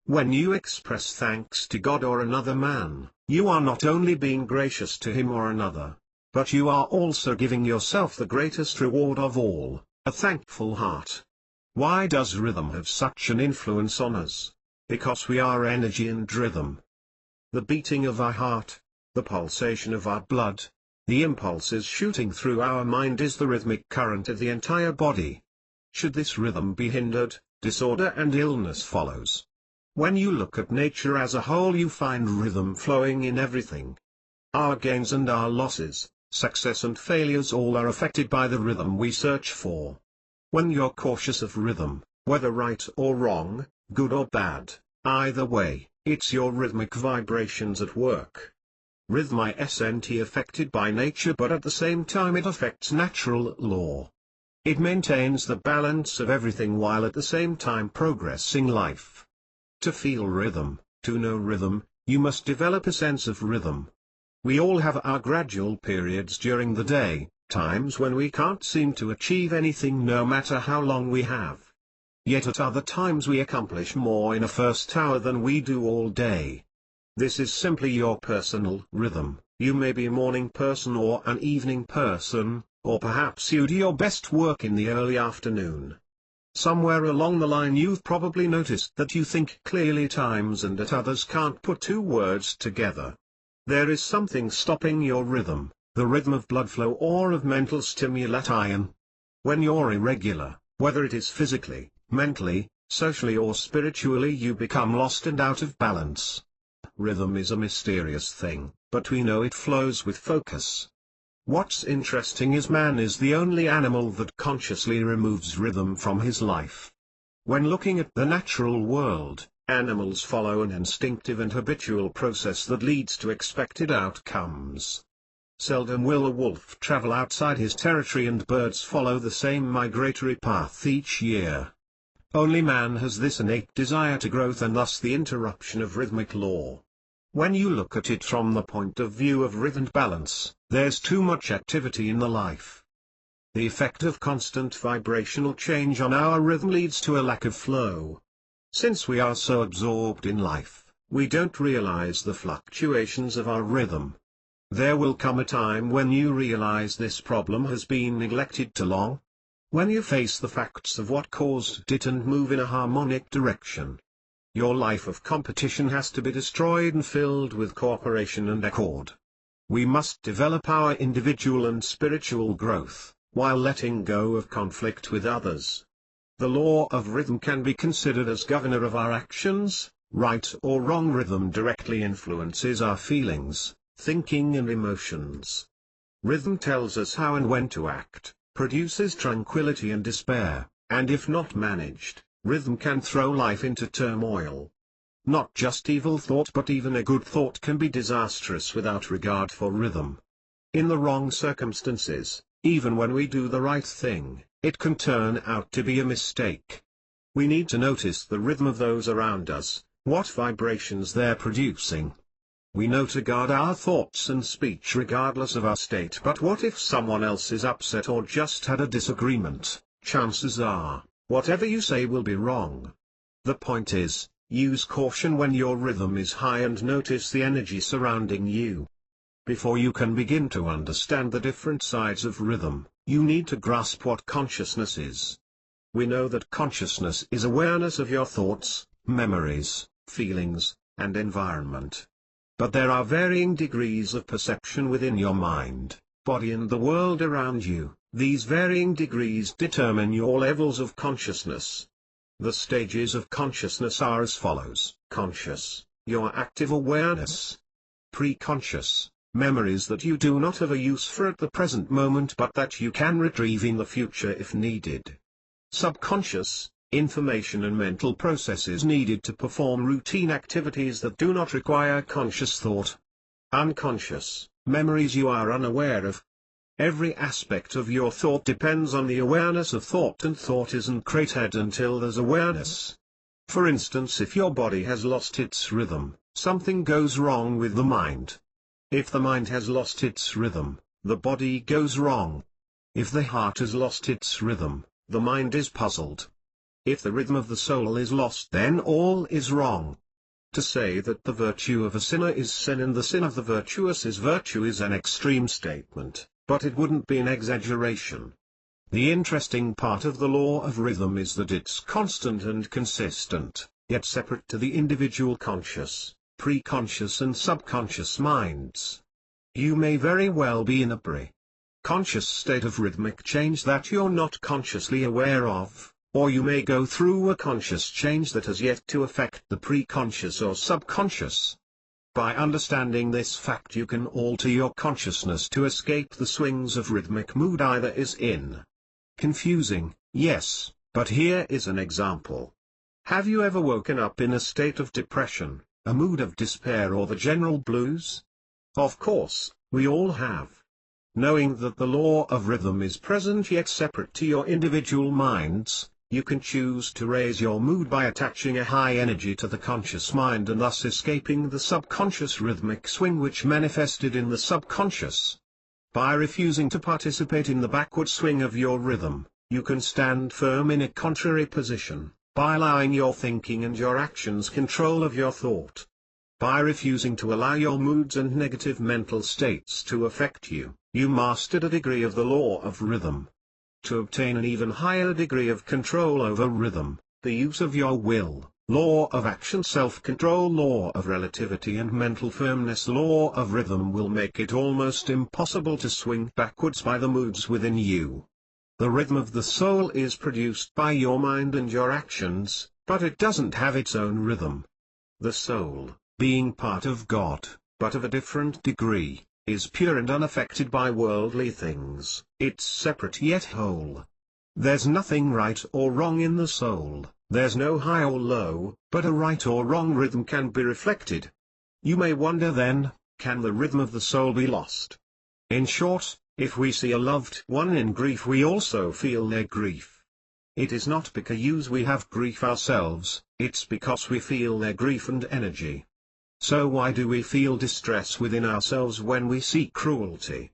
When you express thanks to God or another man, you are not only being gracious to him or another, but you are also giving yourself the greatest reward of all, a thankful heart. Why does rhythm have such an influence on us? Because we are energy and rhythm. The beating of our heart, the pulsation of our blood, the impulses shooting through our mind is the rhythmic current of the entire body. Should this rhythm be hindered, disorder and illness follows. When you look at nature as a whole, you find rhythm flowing in everything. Our gains and our losses, success and failures, all are affected by the rhythm we search for. When you're cautious of rhythm, whether right or wrong, good or bad, either way, it's your rhythmic vibrations at work. Rhythm isn't affected by nature, but at the same time it affects natural law. It maintains the balance of everything while at the same time progressing life. To feel rhythm, to know rhythm, you must develop a sense of rhythm. We all have our gradual periods during the day, times when we can't seem to achieve anything no matter how long we have. Yet at other times we accomplish more in a first hour than we do all day. This is simply your personal rhythm. You may be a morning person or an evening person, or perhaps you do your best work in the early afternoon. Somewhere along the line you've probably noticed that you think clearly at times and at others can't put two words together. There is something stopping your rhythm, the rhythm of blood flow or of mental stimulation. When you're irregular, whether it is physically, mentally, socially or spiritually, you become lost and out of balance. Rhythm is a mysterious thing, but we know it flows with focus. What's interesting is man is the only animal that consciously removes rhythm from his life. When looking at the natural world, animals follow an instinctive and habitual process that leads to expected outcomes. Seldom will a wolf travel outside his territory, and birds follow the same migratory path each year. Only man has this innate desire to growth and thus the interruption of rhythmic law. When you look at it from the point of view of rhythm and balance, there's too much activity in the life. The effect of constant vibrational change on our rhythm leads to a lack of flow. Since we are so absorbed in life, we don't realize the fluctuations of our rhythm. There will come a time when you realize this problem has been neglected too long. When you face the facts of what caused it and move in a harmonic direction. Your life of competition has to be destroyed and filled with cooperation and accord. We must develop our individual and spiritual growth, while letting go of conflict with others. The law of rhythm can be considered as governor of our actions. Right or wrong rhythm directly influences our feelings, thinking and emotions. Rhythm tells us how and when to act, produces tranquility and despair, and if not managed, rhythm can throw life into turmoil. Not just evil thought but even a good thought can be disastrous without regard for rhythm. In the wrong circumstances, even when we do the right thing, it can turn out to be a mistake. We need to notice the rhythm of those around us, what vibrations they're producing. We know to guard our thoughts and speech regardless of our state, but what if someone else is upset or just had a disagreement? Chances are, whatever you say will be wrong. The point is, use caution when your rhythm is high and notice the energy surrounding you. Before you can begin to understand the different sides of rhythm, you need to grasp what consciousness is. We know that consciousness is awareness of your thoughts, memories, feelings, and environment. But there are varying degrees of perception within your mind, body and the world around you. These varying degrees determine your levels of consciousness. The stages of consciousness are as follows: conscious, your active awareness. Pre-conscious, memories that you do not have a use for at the present moment but that you can retrieve in the future if needed. Subconscious, information and mental processes needed to perform routine activities that do not require conscious thought. Unconscious, memories you are unaware of. Every aspect of your thought depends on the awareness of thought, and thought isn't created until there's awareness. For instance, if your body has lost its rhythm, something goes wrong with the mind. If the mind has lost its rhythm, the body goes wrong. If the heart has lost its rhythm, the mind is puzzled. If the rhythm of the soul is lost, then all is wrong. To say that the virtue of a sinner is sin and the sin of the virtuous is virtue is an extreme statement, but it wouldn't be an exaggeration. The interesting part of the law of rhythm is that it's constant and consistent, yet separate to the individual conscious, pre-conscious and subconscious minds. You may very well be in a pre-conscious state of rhythmic change that you're not consciously aware of, or you may go through a conscious change that has yet to affect the pre-conscious or subconscious. By understanding this fact, you can alter your consciousness to escape the swings of rhythmic mood. Either is in. Confusing, yes, but here is an example. Have you ever woken up in a state of depression, a mood of despair or the general blues? Of course, we all have. Knowing that the law of rhythm is present yet separate to your individual minds, you can choose to raise your mood by attaching a high energy to the conscious mind and thus escaping the subconscious rhythmic swing which manifested in the subconscious. By refusing to participate in the backward swing of your rhythm, you can stand firm in a contrary position, by allowing your thinking and your actions control of your thought. By refusing to allow your moods and negative mental states to affect you, you mastered a degree of the law of rhythm. To obtain an even higher degree of control over rhythm, the use of your will, law of action, self-control, law of relativity and mental firmness, law of rhythm will make it almost impossible to swing backwards by the moods within you. The rhythm of the soul is produced by your mind and your actions, but it doesn't have its own rhythm. The soul, being part of God, but of a different degree, is pure and unaffected by worldly things. It's separate yet whole. There's nothing right or wrong in the soul, there's no high or low, but a right or wrong rhythm can be reflected. You may wonder then, can the rhythm of the soul be lost? In short, if we see a loved one in grief, we also feel their grief. It is not because we have grief ourselves, it's because we feel their grief and energy. So why do we feel distress within ourselves when we see cruelty?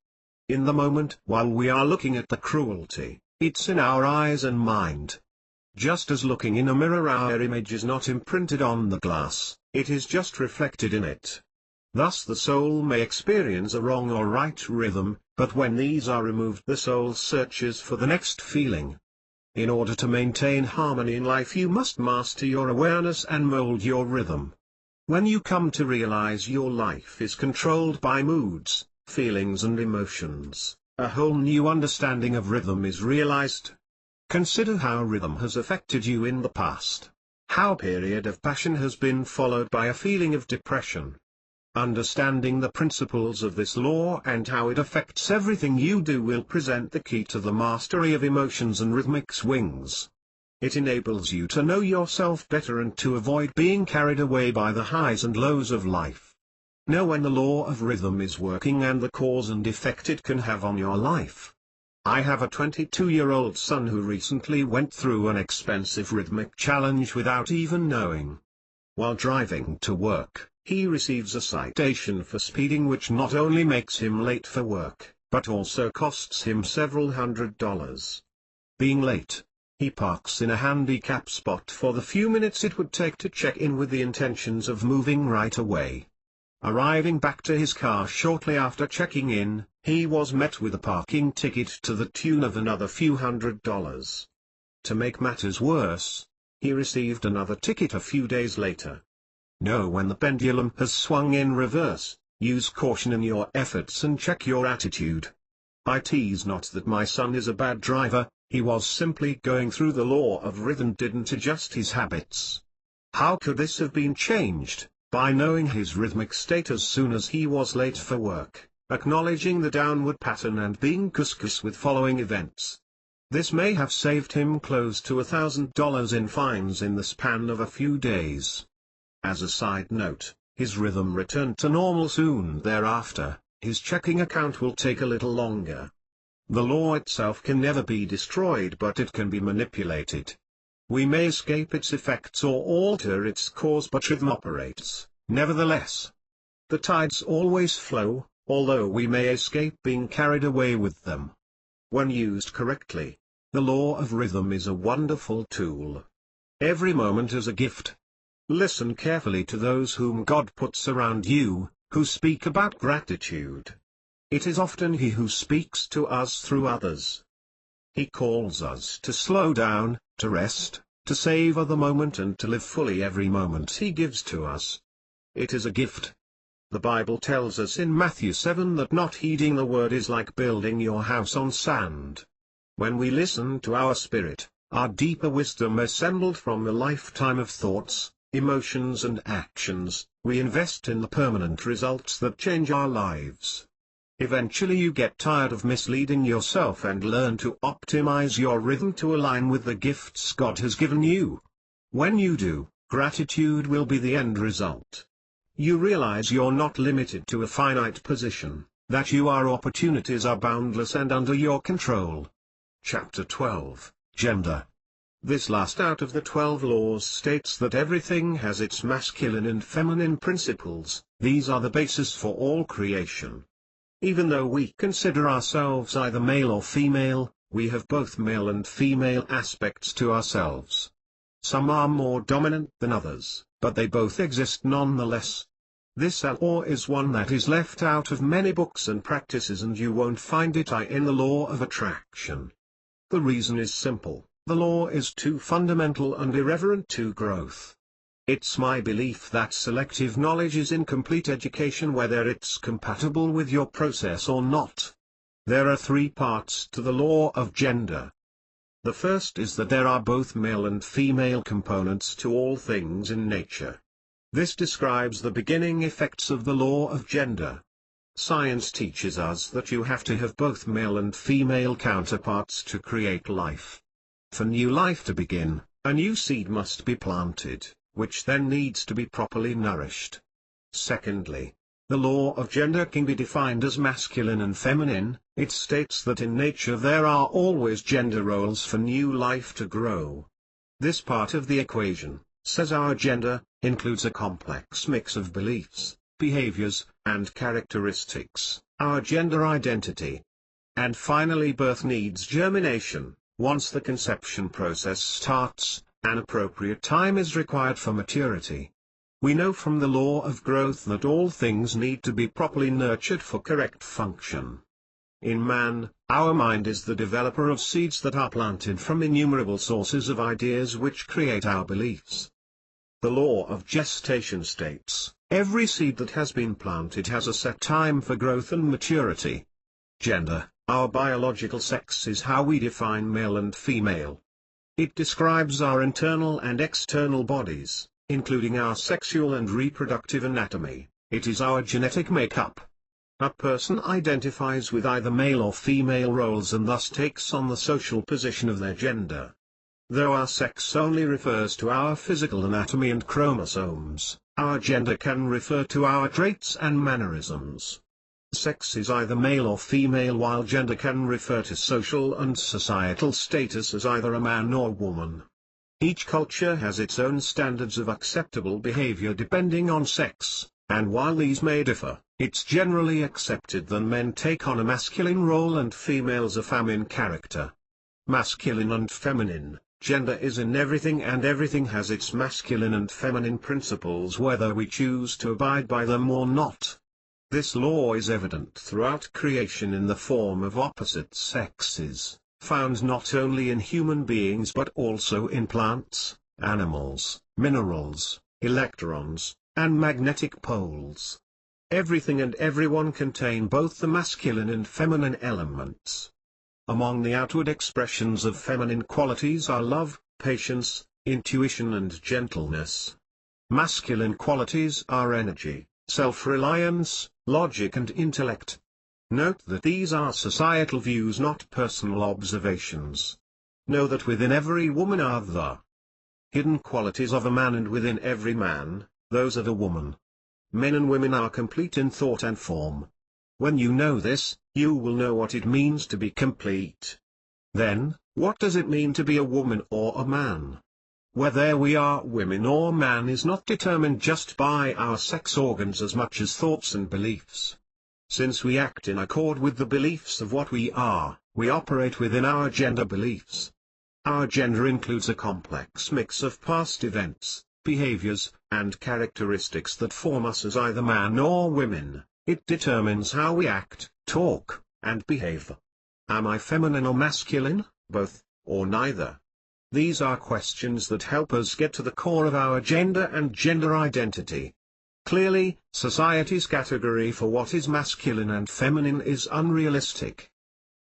In the moment while we are looking at the cruelty, it's in our eyes and mind. Just as looking in a mirror, our image is not imprinted on the glass, it is just reflected in it. Thus the soul may experience a wrong or right rhythm, but when these are removed the soul searches for the next feeling. In order to maintain harmony in life you must master your awareness and mold your rhythm. When you come to realize your life is controlled by moods, feelings and emotions, a whole new understanding of rhythm is realized. Consider how rhythm has affected you in the past. How a period of passion has been followed by a feeling of depression. Understanding the principles of this law and how it affects everything you do will present the key to the mastery of emotions and rhythmic swings. It enables you to know yourself better and to avoid being carried away by the highs and lows of life. Know when the law of rhythm is working and the cause and effect it can have on your life. I have a 22-year-old son who recently went through an expensive rhythmic challenge without even knowing. While driving to work, he receives a citation for speeding which not only makes him late for work, but also costs him several $100s. Being late, he parks in a handicap spot for the few minutes it would take to check in with the intentions of moving right away. Arriving back to his car shortly after checking in, he was met with a parking ticket to the tune of another few $100s. To make matters worse, he received another ticket a few days later. Know when the pendulum has swung in reverse, use caution in your efforts and check your attitude. I tease not that my son is a bad driver, he was simply going through the law of rhythm, didn't adjust his habits. How could this have been changed? By knowing his rhythmic state as soon as he was late for work, acknowledging the downward pattern and being cautious with following events. This may have saved him close to $1,000 in fines in the span of a few days. As a side note, his rhythm returned to normal soon thereafter. His checking account will take a little longer. The law itself can never be destroyed, but it can be manipulated. We may escape its effects or alter its cause, but rhythm operates, nevertheless. The tides always flow, although we may escape being carried away with them. When used correctly, the law of rhythm is a wonderful tool. Every moment is a gift. Listen carefully to those whom God puts around you, who speak about gratitude. It is often He who speaks to us through others. He calls us to slow down, to rest, to savor the moment and to live fully every moment He gives to us. It is a gift. The Bible tells us in Matthew 7 that not heeding the word is like building your house on sand. When we listen to our spirit, our deeper wisdom assembled from a lifetime of thoughts, emotions and actions, we invest in the permanent results that change our lives. Eventually you get tired of misleading yourself and learn to optimize your rhythm to align with the gifts God has given you. When you do, gratitude will be the end result. You realize you're not limited to a finite position, that your opportunities are boundless and under your control. Chapter 12, Gender. This last out of the 12 laws states that everything has its masculine and feminine principles. These are the basis for all creation. Even though we consider ourselves either male or female, we have both male and female aspects to ourselves. Some are more dominant than others, but they both exist nonetheless. This law is one that is left out of many books and practices, and you won't find it in the law of attraction. The reason is simple. The law is too fundamental and irreverent to growth. It's my belief that selective knowledge is incomplete education whether it's compatible with your process or not. There are 3 parts to the law of gender. The first is that there are both male and female components to all things in nature. This describes the beginning effects of the law of gender. Science teaches us that you have to have both male and female counterparts to create life. For new life to begin, a new seed must be planted, which then needs to be properly nourished. Secondly, the law of gender can be defined as masculine and feminine. It states that in nature there are always gender roles for new life to grow. This part of the equation, says our gender, includes a complex mix of beliefs, behaviors, and characteristics, our gender identity. And finally, birth needs germination. Once the conception process starts, an appropriate time is required for maturity. We know from the law of growth that all things need to be properly nurtured for correct function. In man, our mind is the developer of seeds that are planted from innumerable sources of ideas which create our beliefs. The law of gestation states, every seed that has been planted has a set time for growth and maturity. Gender, our biological sex, is how we define male and female. It describes our internal and external bodies, including our sexual and reproductive anatomy. It is our genetic makeup. A person identifies with either male or female roles and thus takes on the social position of their gender. Though our sex only refers to our physical anatomy and chromosomes, our gender can refer to our traits and mannerisms. Sex is either male or female, while gender can refer to social and societal status as either a man or woman. Each culture has its own standards of acceptable behavior depending on sex, and while these may differ, it's generally accepted that men take on a masculine role and females a feminine character. Masculine and feminine, gender is in everything, and everything has its masculine and feminine principles whether we choose to abide by them or not. This law is evident throughout creation in the form of opposite sexes, found not only in human beings but also in plants, animals, minerals, electrons, and magnetic poles. Everything and everyone contain both the masculine and feminine elements. Among the outward expressions of feminine qualities are love, patience, intuition and gentleness. Masculine qualities are energy, self-reliance, logic and intellect. Note that these are societal views, not personal observations. Know that within every woman are the hidden qualities of a man, and within every man, those of a woman. Men and women are complete in thought and form. When you know this, you will know what it means to be complete. Then, what does it mean to be a woman or a man? Whether we are women or man is not determined just by our sex organs as much as thoughts and beliefs. Since we act in accord with the beliefs of what we are, we operate within our gender beliefs. Our gender includes a complex mix of past events, behaviors, and characteristics that form us as either man or women. It determines how we act, talk, and behave. Am I feminine or masculine, both, or neither? These are questions that help us get to the core of our gender and gender identity. Clearly, society's category for what is masculine and feminine is unrealistic.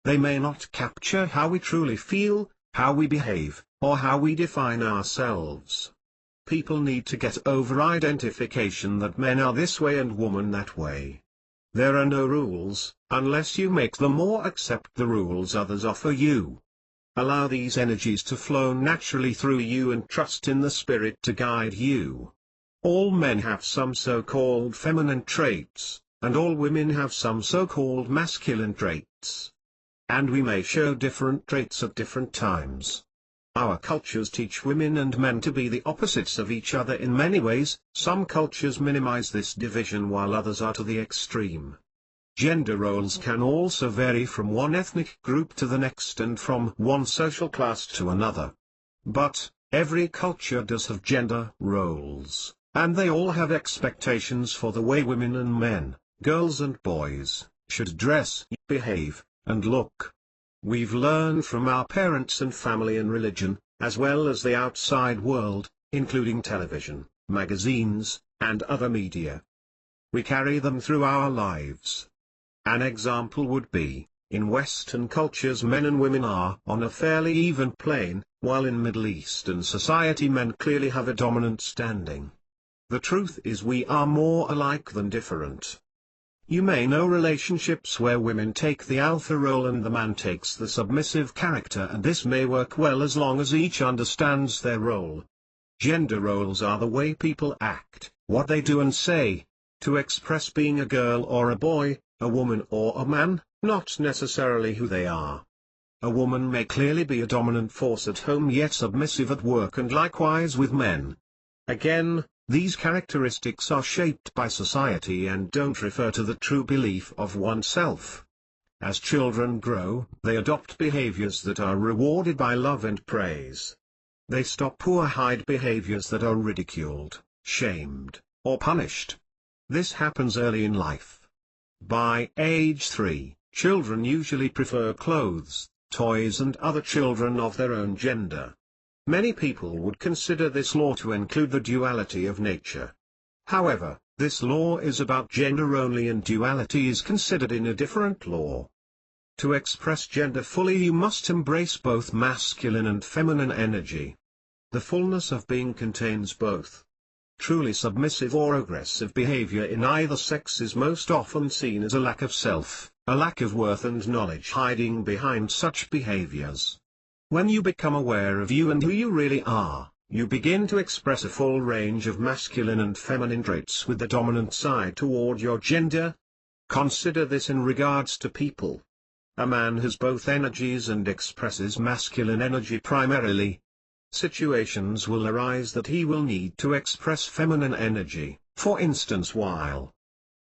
They may not capture how we truly feel, how we behave, or how we define ourselves. People need to get over identification that men are this way and women that way. There are no rules, unless you make them or accept the rules others offer you. Allow these energies to flow naturally through you and trust in the spirit to guide you. All men have some so-called feminine traits, and all women have some so-called masculine traits. And we may show different traits at different times. Our cultures teach women and men to be the opposites of each other in many ways. Some cultures minimize this division while others are to the extreme. Gender roles can also vary from one ethnic group to the next and from one social class to another. But, every culture does have gender roles, and they all have expectations for the way women and men, girls and boys, should dress, behave, and look. We've learned from our parents and family and religion, as well as the outside world, including television, magazines, and other media. We carry them through our lives. An example would be, in Western cultures men and women are on a fairly even plane, while in Middle Eastern society men clearly have a dominant standing. The truth is we are more alike than different. You may know relationships where women take the alpha role and the man takes the submissive character, and this may work well as long as each understands their role. Gender roles are the way people act, what they do and say, to express being a girl or a boy, a woman or a man, not necessarily who they are. A woman may clearly be a dominant force at home yet submissive at work, and likewise with men. Again, these characteristics are shaped by society and don't refer to the true belief of oneself. As children grow, they adopt behaviors that are rewarded by love and praise. They stop or hide behaviors that are ridiculed, shamed, or punished. This happens early in life. By age 3, children usually prefer clothes, toys and other children of their own gender. Many people would consider this law to include the duality of nature. However, this law is about gender only and duality is considered in a different law. To express gender fully you must embrace both masculine and feminine energy. The fullness of being contains both. Truly submissive or aggressive behavior in either sex is most often seen as a lack of self, a lack of worth and knowledge hiding behind such behaviors. When you become aware of you and who you really are, you begin to express a full range of masculine and feminine traits with the dominant side toward your gender. Consider this in regards to people. A man has both energies and expresses masculine energy primarily. Situations will arise that he will need to express feminine energy, for instance while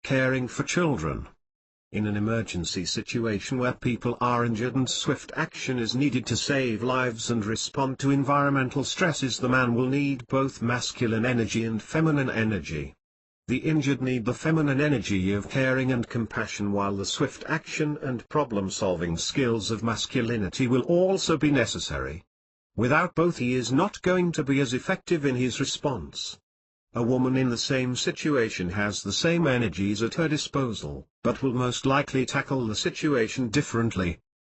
caring for children. In an emergency situation where people are injured and swift action is needed to save lives and respond to environmental stresses, the man will need both masculine energy and feminine energy. The injured need the feminine energy of caring and compassion, while the swift action and problem-solving skills of masculinity will also be necessary. Without both he is not going to be as effective in his response. A woman in the same situation has the same energies at her disposal, but will most likely tackle the situation differently.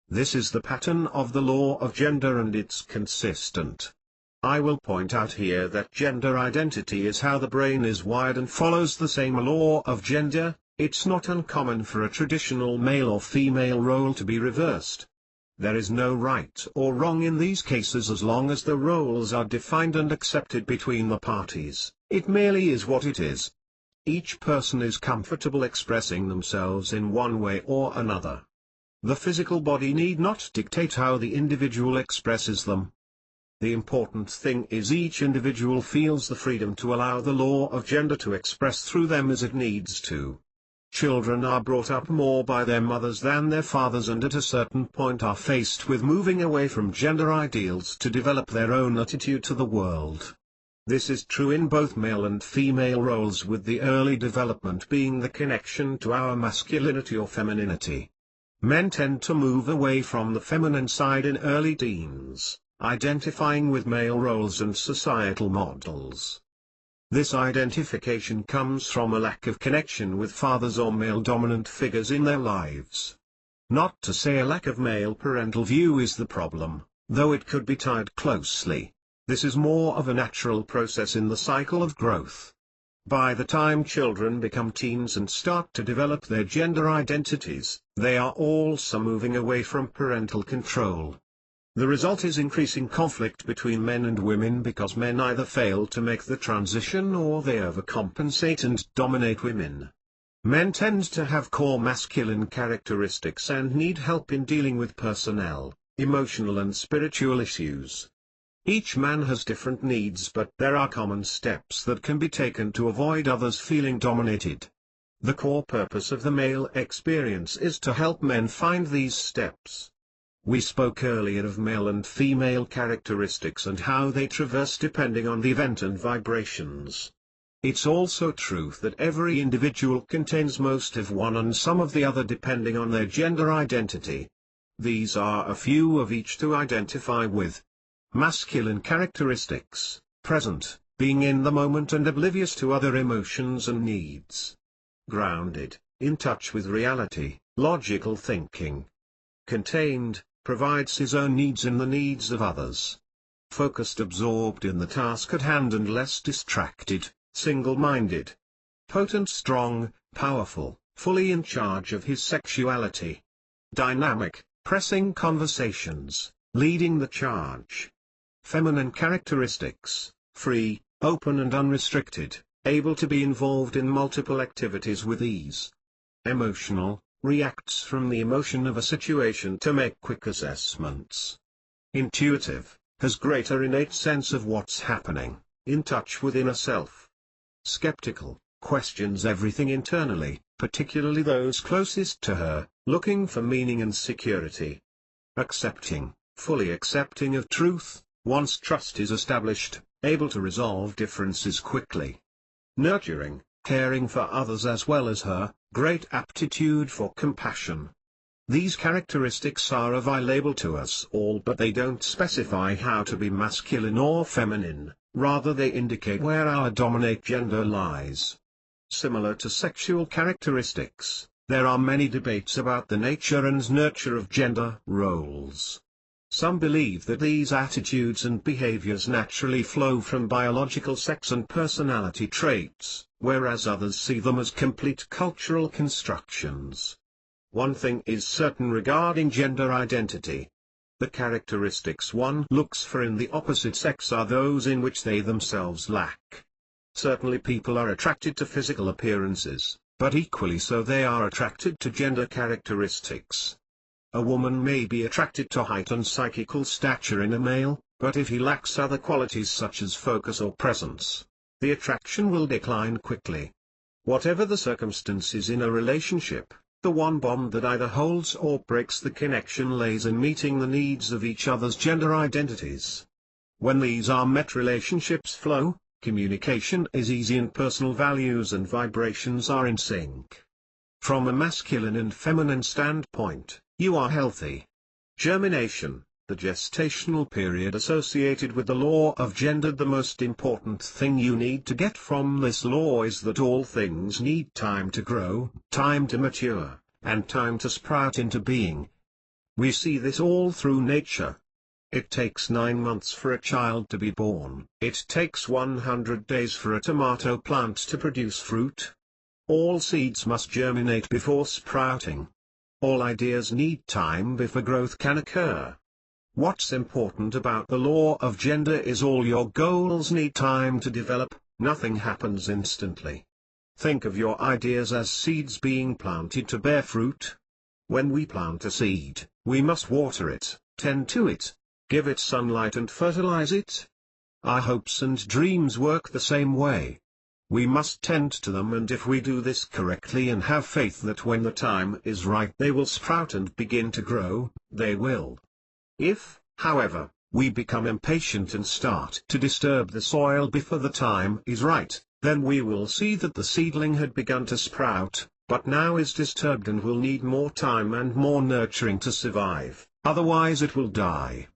This is the pattern of the law of gender and it's consistent. I will point out here that gender identity is how the brain is wired and follows the same law of gender. It's not uncommon for a traditional male or female role to be reversed. There is no right or wrong in these cases as long as the roles are defined and accepted between the parties. It merely is what it is. Each person is comfortable expressing themselves in one way or another. The physical body need not dictate how the individual expresses them. The important thing is each individual feels the freedom to allow the law of gender to express through them as it needs to. Children are brought up more by their mothers than their fathers, and at a certain point are faced with moving away from gender ideals to develop their own attitude to the world. This is true in both male and female roles, with the early development being the connection to our masculinity or femininity. Men tend to move away from the feminine side in early teens, identifying with male roles and societal models. This identification comes from a lack of connection with fathers or male-dominant figures in their lives. Not to say a lack of male parental view is the problem, though it could be tied closely. This is more of a natural process in the cycle of growth. By the time children become teens and start to develop their gender identities, they are also moving away from parental control. The result is increasing conflict between men and women because men either fail to make the transition or they overcompensate and dominate women. Men tend to have core masculine characteristics and need help in dealing with personnel, emotional and spiritual issues. Each man has different needs, but there are common steps that can be taken to avoid others feeling dominated. The core purpose of the male experience is to help men find these steps. We spoke earlier of male and female characteristics and how they traverse depending on the event and vibrations. It's also true that every individual contains most of one and some of the other depending on their gender identity. These are a few of each to identify with. Masculine characteristics: present, being in the moment and oblivious to other emotions and needs. Grounded, in touch with reality, logical thinking. Contained, provides his own needs and the needs of others. Focused, absorbed in the task at hand and less distracted, single-minded. Potent, strong, powerful, fully in charge of his sexuality. Dynamic, pressing conversations, leading the charge. Feminine characteristics: free, open and unrestricted, able to be involved in multiple activities with ease. Emotional, reacts from the emotion of a situation to make quick assessments. Intuitive, has greater innate sense of what's happening, in touch with inner self. Skeptical, questions everything internally, particularly those closest to her, looking for meaning and security. Accepting, fully accepting of truth, once trust is established, able to resolve differences quickly. nurturing, caring for others as well as her, great aptitude for compassion. These characteristics are available to us all, but they don't specify how to be masculine or feminine, rather they indicate where our dominant gender lies. Similar to sexual characteristics, there are many debates about the nature and nurture of gender roles. Some believe that these attitudes and behaviors naturally flow from biological sex and personality traits, whereas others see them as complete cultural constructions. One thing is certain regarding gender identity. The characteristics one looks for in the opposite sex are those in which they themselves lack. Certainly people are attracted to physical appearances, but equally so they are attracted to gender characteristics. A woman may be attracted to height and psychical stature in a male, but if he lacks other qualities such as focus or presence, the attraction will decline quickly. Whatever the circumstances in a relationship, the one bond that either holds or breaks the connection lays in meeting the needs of each other's gender identities. When these are met, relationships flow, communication is easy, and personal values and vibrations are in sync. From a masculine and feminine standpoint, you are healthy. Germination, the gestational period associated with the law of gender. The most important thing you need to get from this law is that all things need time to grow, time to mature, and time to sprout into being. We see this all through nature. It takes 9 months for a child to be born. It takes 100 days for a tomato plant to produce fruit. All seeds must germinate before sprouting. All ideas need time before growth can occur. What's important about the law of gender is all your goals need time to develop, nothing happens instantly. Think of your ideas as seeds being planted to bear fruit. When we plant a seed, we must water it, tend to it, give it sunlight and fertilize it. Our hopes and dreams work the same way. We must tend to them, and if we do this correctly and have faith that when the time is right they will sprout and begin to grow, they will. If, however, we become impatient and start to disturb the soil before the time is right, then we will see that the seedling had begun to sprout, but now is disturbed and will need more time and more nurturing to survive, otherwise it will die.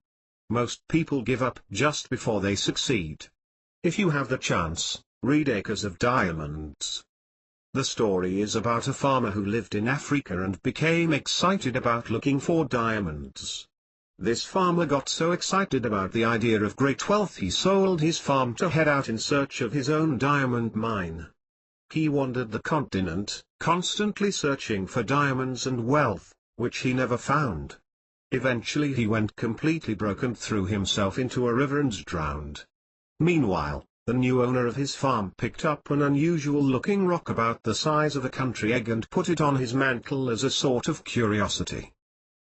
Most people give up just before they succeed. If you have the chance, read Acres of Diamonds. The story is about a farmer who lived in Africa and became excited about looking for diamonds. This farmer got so excited about the idea of great wealth he sold his farm to head out in search of his own diamond mine. He wandered the continent, constantly searching for diamonds and wealth, which he never found. Eventually he went completely broke and threw himself into a river and drowned. Meanwhile, the new owner of his farm picked up an unusual-looking rock about the size of a country egg and put it on his mantle as a sort of curiosity.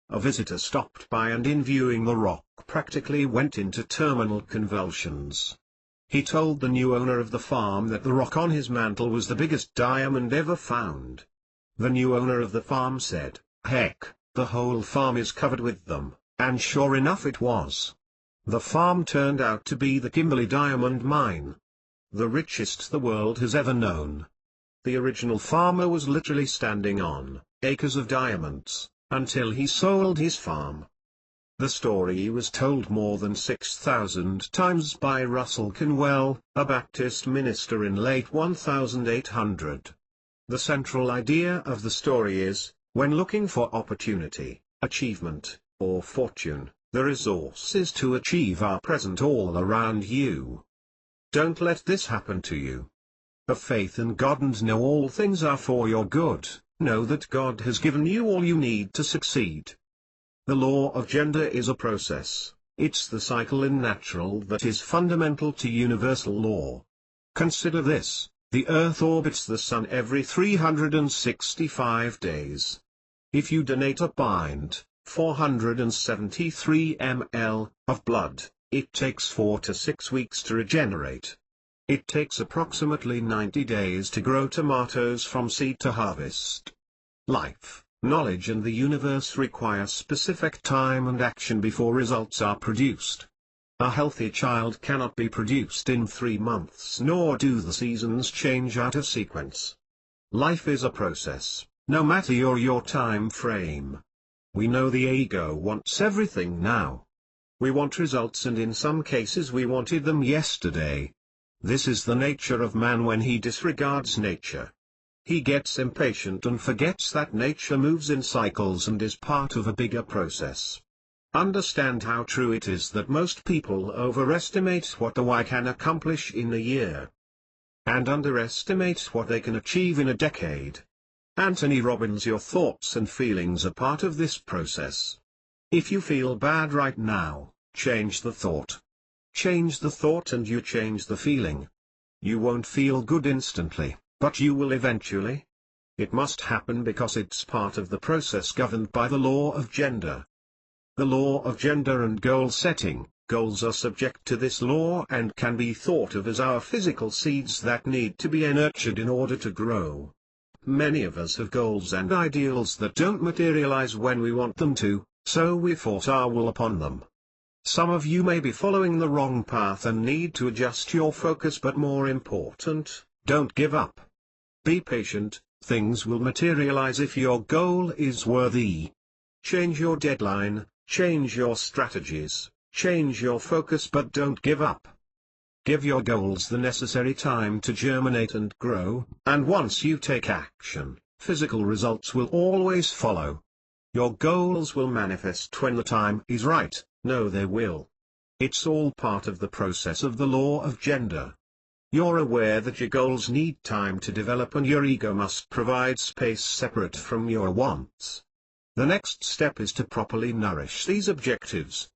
A visitor stopped by and in viewing the rock practically went into terminal convulsions. He told the new owner of the farm that the rock on his mantle was the biggest diamond ever found. The new owner of the farm said, "Heck, the whole farm is covered with them," and sure enough it was. The farm turned out to be the Kimberley Diamond Mine, the richest the world has ever known. The original farmer was literally standing on acres of diamonds, until he sold his farm. The story was told more than 6,000 times by Russell Conwell, a Baptist minister in late 1800. The central idea of the story is, when looking for opportunity, achievement, or fortune, the resources to achieve are present all around you. Don't let this happen to you. Have faith in God and know all things are for your good. Know that God has given you all you need to succeed. The law of gender is a process. It's the cycle in natural that is fundamental to universal law. Consider this: the Earth orbits the Sun every 365 days. If you donate a pint, 473 ml, of blood, it takes 4 to 6 weeks to regenerate. It takes approximately 90 days to grow tomatoes from seed to harvest. Life, knowledge and the universe require specific time and action before results are produced. A healthy child cannot be produced in 3 months, nor do the seasons change out of sequence. Life is a process, no matter your time frame. We know the ego wants everything now. We want results, and in some cases we wanted them yesterday. This is the nature of man when he disregards nature. He gets impatient and forgets that nature moves in cycles and is part of a bigger process. Understand how true it is that most people overestimate what the why can accomplish in a year, and underestimate what they can achieve in a decade. Anthony Robbins: your thoughts and feelings are part of this process. If you feel bad right now, change the thought. Change the thought and you change the feeling. You won't feel good instantly, but you will eventually. It must happen because it's part of the process governed by the law of gender. The law of gender and goal setting. Goals are subject to this law and can be thought of as our physical seeds that need to be nurtured in order to grow. Many of us have goals and ideals that don't materialize when we want them to, so we force our will upon them. Some of you may be following the wrong path and need to adjust your focus, but more important, don't give up. Be patient, things will materialize if your goal is worthy. Change your deadline, change your strategies, change your focus, but don't give up. Give your goals the necessary time to germinate and grow, and once you take action, physical results will always follow. Your goals will manifest when the time is right. No, they will. It's all part of the process of the law of gender. You're aware that your goals need time to develop and your ego must provide space separate from your wants. The next step is to properly nourish these objectives.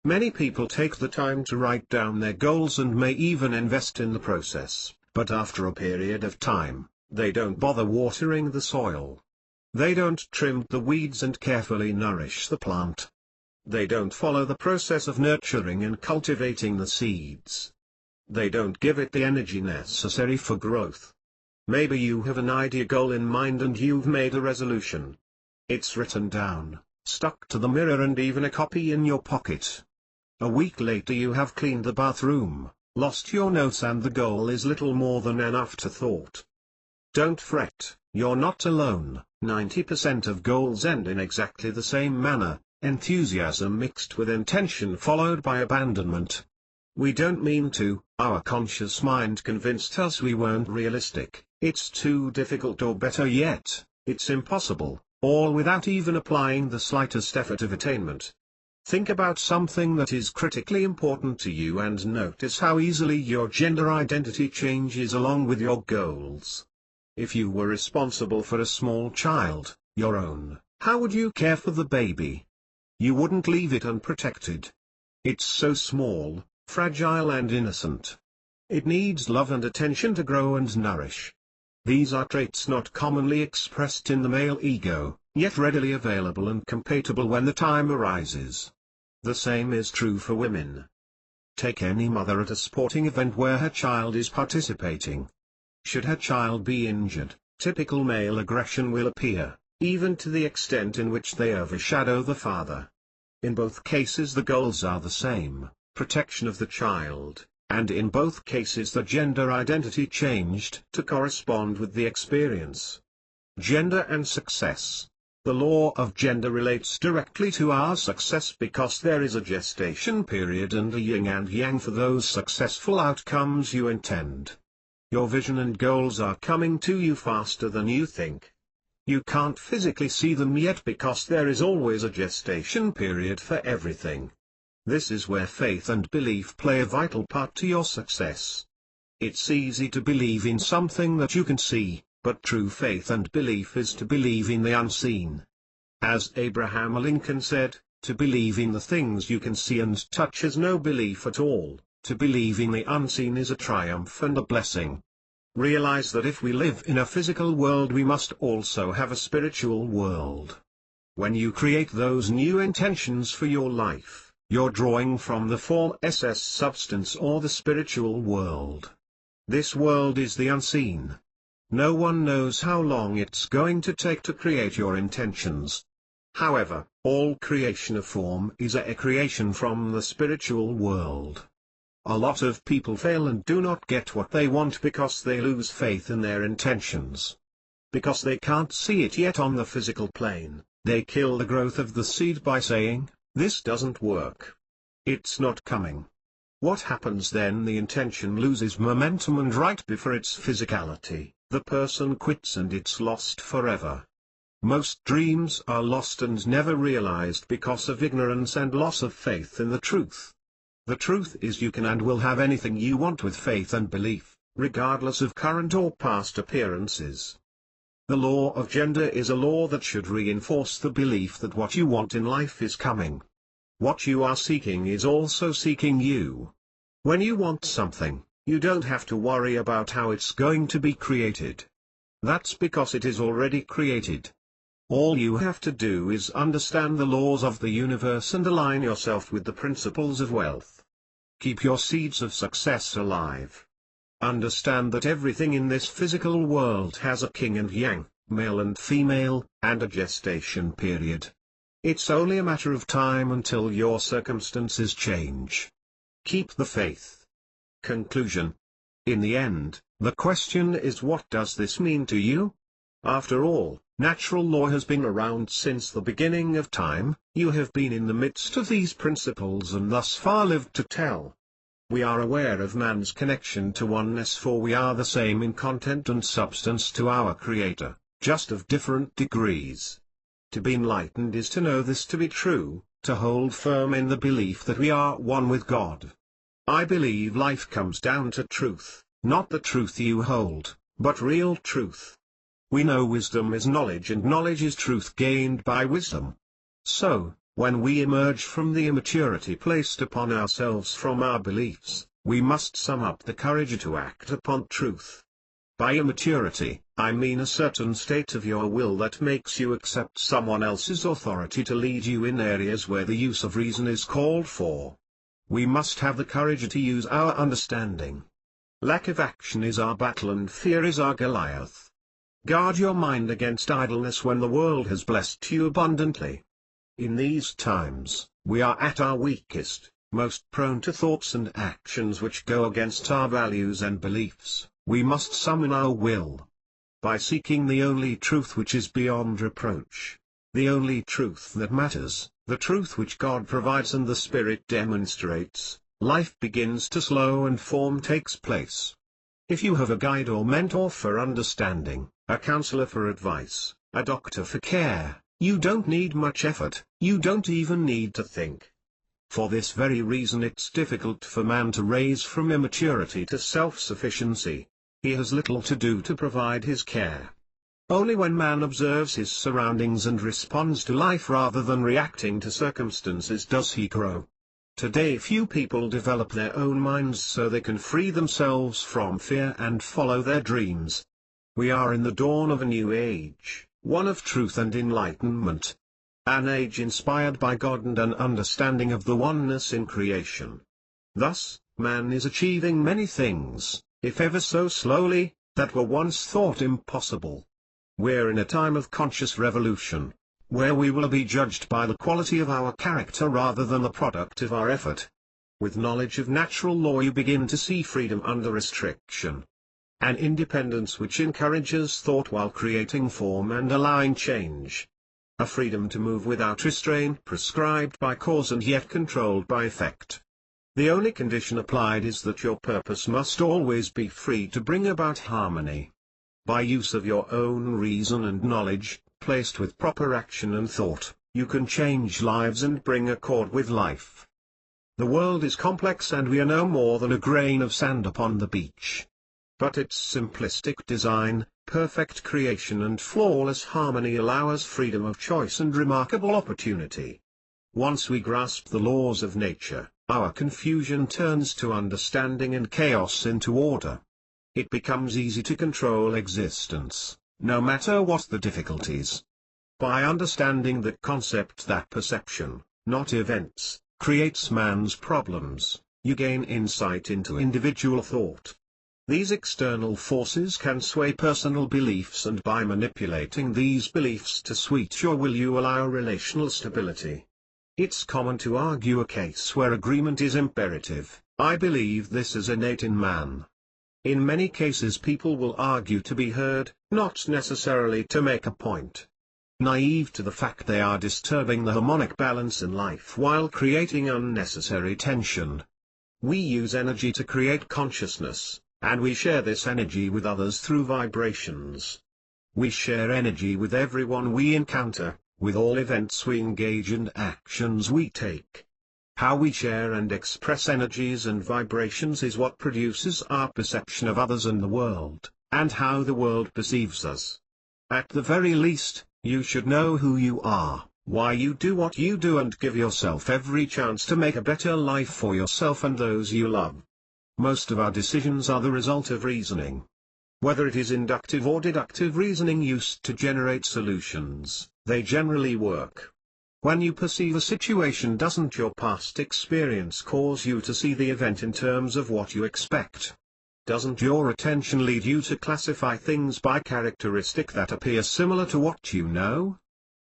Many people take the time to write down their goals and may even invest in the process, but after a period of time, they don't bother watering the soil. They don't trim the weeds and carefully nourish the plant. They don't follow the process of nurturing and cultivating the seeds. They don't give it the energy necessary for growth. Maybe you have an idea goal in mind and you've made a resolution. It's written down, stuck to the mirror, and even a copy in your pocket. A week later you have cleaned the bathroom, lost your notes, and the goal is little more than an afterthought. Don't fret, you're not alone. 90% of goals end in exactly the same manner: enthusiasm mixed with intention followed by abandonment. We don't mean to, our conscious mind convinced us we weren't realistic, it's too difficult, or better yet, it's impossible, all without even applying the slightest effort of attainment. Think about something that is critically important to you and notice how easily your gender identity changes along with your goals. If you were responsible for a small child, your own, how would you care for the baby? You wouldn't leave it unprotected. It's so small, fragile and innocent. It needs love and attention to grow and nourish. These are traits not commonly expressed in the male ego, yet readily available and compatible when the time arises. The same is true for women. Take any mother at a sporting event where her child is participating. Should her child be injured, typical male aggression will appear, even to the extent in which they overshadow the father. In both cases the goals are the same: protection of the child, and in both cases the gender identity changed to correspond with the experience. Gender and success. The law of gender relates directly to our success because there is a gestation period and a yin and yang for those successful outcomes you intend. Your vision and goals are coming to you faster than you think. You can't physically see them yet because there is always a gestation period for everything. This is where faith and belief play a vital part to your success. It's easy to believe in something that you can see, but true faith and belief is to believe in the unseen. As Abraham Lincoln said, to believe in the things you can see and touch is no belief at all, to believe in the unseen is a triumph and a blessing. Realize that if we live in a physical world we must also have a spiritual world. When you create those new intentions for your life, you're drawing from the form SS substance or the spiritual world. This world is the unseen. No one knows how long it's going to take to create your intentions. However, all creation of form is a creation from the spiritual world. A lot of people fail and do not get what they want because they lose faith in their intentions. Because they can't see it yet on the physical plane, they kill the growth of the seed by saying, "This doesn't work. It's not coming." What happens then? The intention loses momentum, and right before its physicality, the person quits and it's lost forever. Most dreams are lost and never realized because of ignorance and loss of faith in the truth. The truth is you can and will have anything you want with faith and belief, regardless of current or past appearances. The law of gender is a law that should reinforce the belief that what you want in life is coming. What you are seeking is also seeking you. When you want something, you don't have to worry about how it's going to be created. That's because it is already created. All you have to do is understand the laws of the universe and align yourself with the principles of wealth. Keep your seeds of success alive. Understand that everything in this physical world has a yin and yang, male and female, and a gestation period. It's only a matter of time until your circumstances change. Keep the faith. Conclusion. In the end, the question is, what does this mean to you? After all, natural law has been around since the beginning of time. You have been in the midst of these principles and thus far lived to tell. We are aware of man's connection to oneness, for we are the same in content and substance to our Creator, just of different degrees. To be enlightened is to know this to be true, to hold firm in the belief that we are one with God. I believe life comes down to truth, not the truth you hold, but real truth. We know wisdom is knowledge and knowledge is truth gained by wisdom. So, when we emerge from the immaturity placed upon ourselves from our beliefs, we must sum up the courage to act upon truth. By immaturity, I mean a certain state of your will that makes you accept someone else's authority to lead you in areas where the use of reason is called for. We must have the courage to use our understanding. Lack of action is our battle and fear is our Goliath. Guard your mind against idleness when the world has blessed you abundantly. In these times, we are at our weakest, most prone to thoughts and actions which go against our values and beliefs. We must summon our will. By seeking the only truth which is beyond reproach, the only truth that matters, the truth which God provides and the Spirit demonstrates, life begins to slow and form takes place. If you have a guide or mentor for understanding, a counselor for advice, a doctor for care, you don't need much effort, you don't even need to think. For this very reason it's difficult for man to raise from immaturity to self-sufficiency. He has little to do to provide his care. Only when man observes his surroundings and responds to life rather than reacting to circumstances does he grow. Today few people develop their own minds so they can free themselves from fear and follow their dreams. We are in the dawn of a new age, one of truth and enlightenment. An age inspired by God and an understanding of the oneness in creation. Thus, man is achieving many things, if ever so slowly, that were once thought impossible. We're in a time of conscious revolution, where we will be judged by the quality of our character rather than the product of our effort. With knowledge of natural law you begin to see freedom under restriction. An independence which encourages thought while creating form and allowing change. A freedom to move without restraint prescribed by cause and yet controlled by effect. The only condition applied is that your purpose must always be free to bring about harmony. By use of your own reason and knowledge, placed with proper action and thought, you can change lives and bring accord with life. The world is complex and we are no more than a grain of sand upon the beach. But its simplistic design, perfect creation and flawless harmony allow us freedom of choice and remarkable opportunity. Once we grasp the laws of nature, our confusion turns to understanding and chaos into order. It becomes easy to control existence, no matter what the difficulties. By understanding that concept, that perception, not events, creates man's problems, you gain insight into individual thought. These external forces can sway personal beliefs, and by manipulating these beliefs to suit your will you allow relational stability. It's common to argue a case where agreement is imperative. I believe this is innate in man. In many cases people will argue to be heard, not necessarily to make a point. Naive to the fact they are disturbing the harmonic balance in life while creating unnecessary tension. We use energy to create consciousness, and we share this energy with others through vibrations. We share energy with everyone we encounter, with all events we engage and actions we take. How we share and express energies and vibrations is what produces our perception of others and the world, and how the world perceives us. At the very least, you should know who you are, why you do what you do, and give yourself every chance to make a better life for yourself and those you love. Most of our decisions are the result of reasoning. Whether it is inductive or deductive reasoning used to generate solutions, they generally work. When you perceive a situation, doesn't your past experience cause you to see the event in terms of what you expect? Doesn't your attention lead you to classify things by characteristic that appear similar to what you know?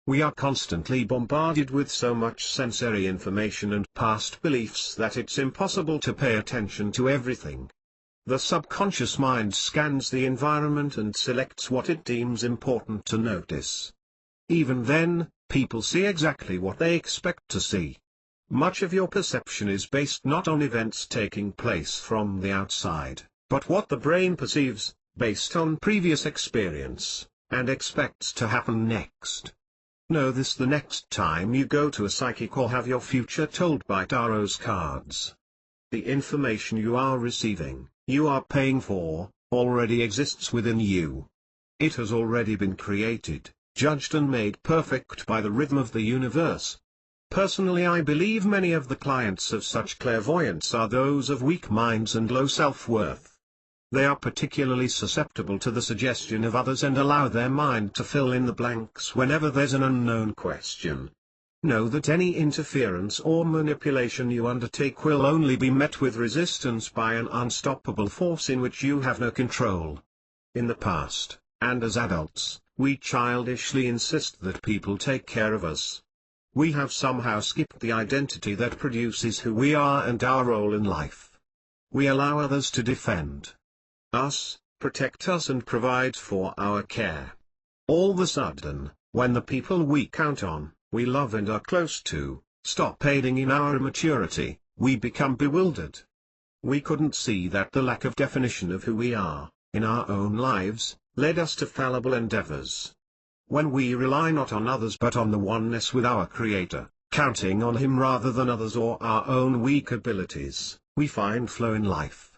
We are constantly bombarded with so much sensory information and past beliefs that it's impossible to pay attention to everything. The subconscious mind scans the environment and selects what it deems important to notice. Even then, people see exactly what they expect to see. Much of your perception is based not on events taking place from the outside, but what the brain perceives, based on previous experience, and expects to happen next. Know this the next time you go to a psychic or have your future told by tarot cards. The information you are receiving, you are paying for, already exists within you. It has already been created, judged and made perfect by the rhythm of the universe. Personally, I believe many of the clients of such clairvoyants are those of weak minds and low self-worth. They are particularly susceptible to the suggestion of others and allow their mind to fill in the blanks whenever there's an unknown question. Know that any interference or manipulation you undertake will only be met with resistance by an unstoppable force in which you have no control. In the past, and as adults, we childishly insist that people take care of us. We have somehow skipped the identity that produces who we are and our role in life. We allow others to defend us, protect us and provide for our care. All of a sudden, when the people we count on, we love and are close to, stop aiding in our immaturity, we become bewildered. We couldn't see that the lack of definition of who we are, in our own lives, led us to fallible endeavors. When we rely not on others but on the oneness with our Creator, counting on Him rather than others or our own weak abilities, we find flow in life.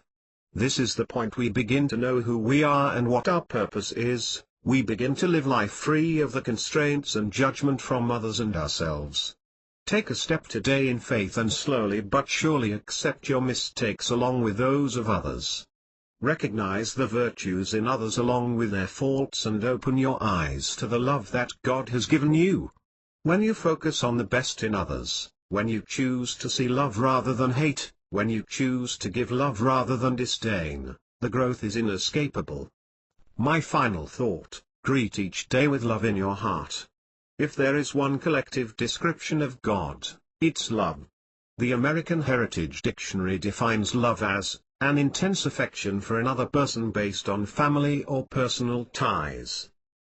This is the point we begin to know who we are and what our purpose is. We begin to live life free of the constraints and judgment from others and ourselves. Take a step today in faith and slowly but surely accept your mistakes along with those of others. Recognize the virtues in others along with their faults and open your eyes to the love that God has given you. When you focus on the best in others, when you choose to see love rather than hate, when you choose to give love rather than disdain, the growth is inescapable. My final thought, greet each day with love in your heart. If there is one collective description of God, it's love. The American Heritage Dictionary defines love as an intense affection for another person based on family or personal ties.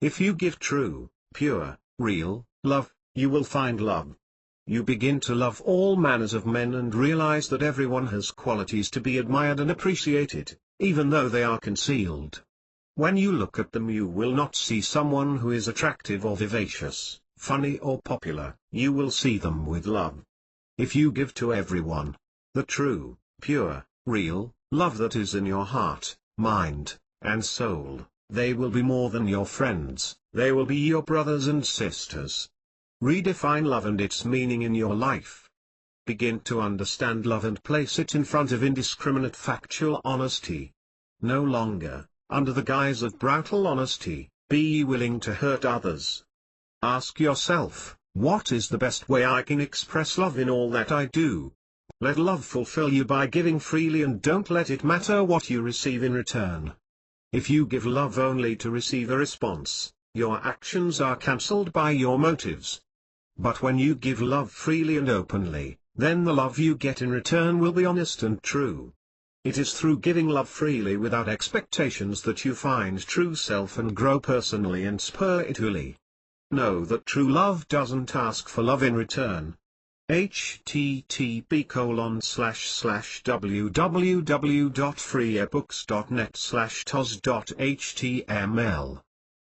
If you give true, pure, real love, you will find love. You begin to love all manners of men and realize that everyone has qualities to be admired and appreciated, even though they are concealed. When you look at them you will not see someone who is attractive or vivacious, funny or popular, you will see them with love. If you give to everyone the true, pure, real love that is in your heart, mind, and soul, they will be more than your friends, they will be your brothers and sisters. Redefine love and its meaning in your life. Begin to understand love and place it in front of indiscriminate factual honesty. No longer, under the guise of brutal honesty, be ye willing to hurt others. Ask yourself, what is the best way I can express love in all that I do? Let love fulfill you by giving freely and don't let it matter what you receive in return. If you give love only to receive a response, your actions are cancelled by your motives. But when you give love freely and openly, then the love you get in return will be honest and true. It is through giving love freely without expectations that you find true self and grow personally and spiritually. Know that true love doesn't ask for love in return. http://www.freeebooks.net/tos.html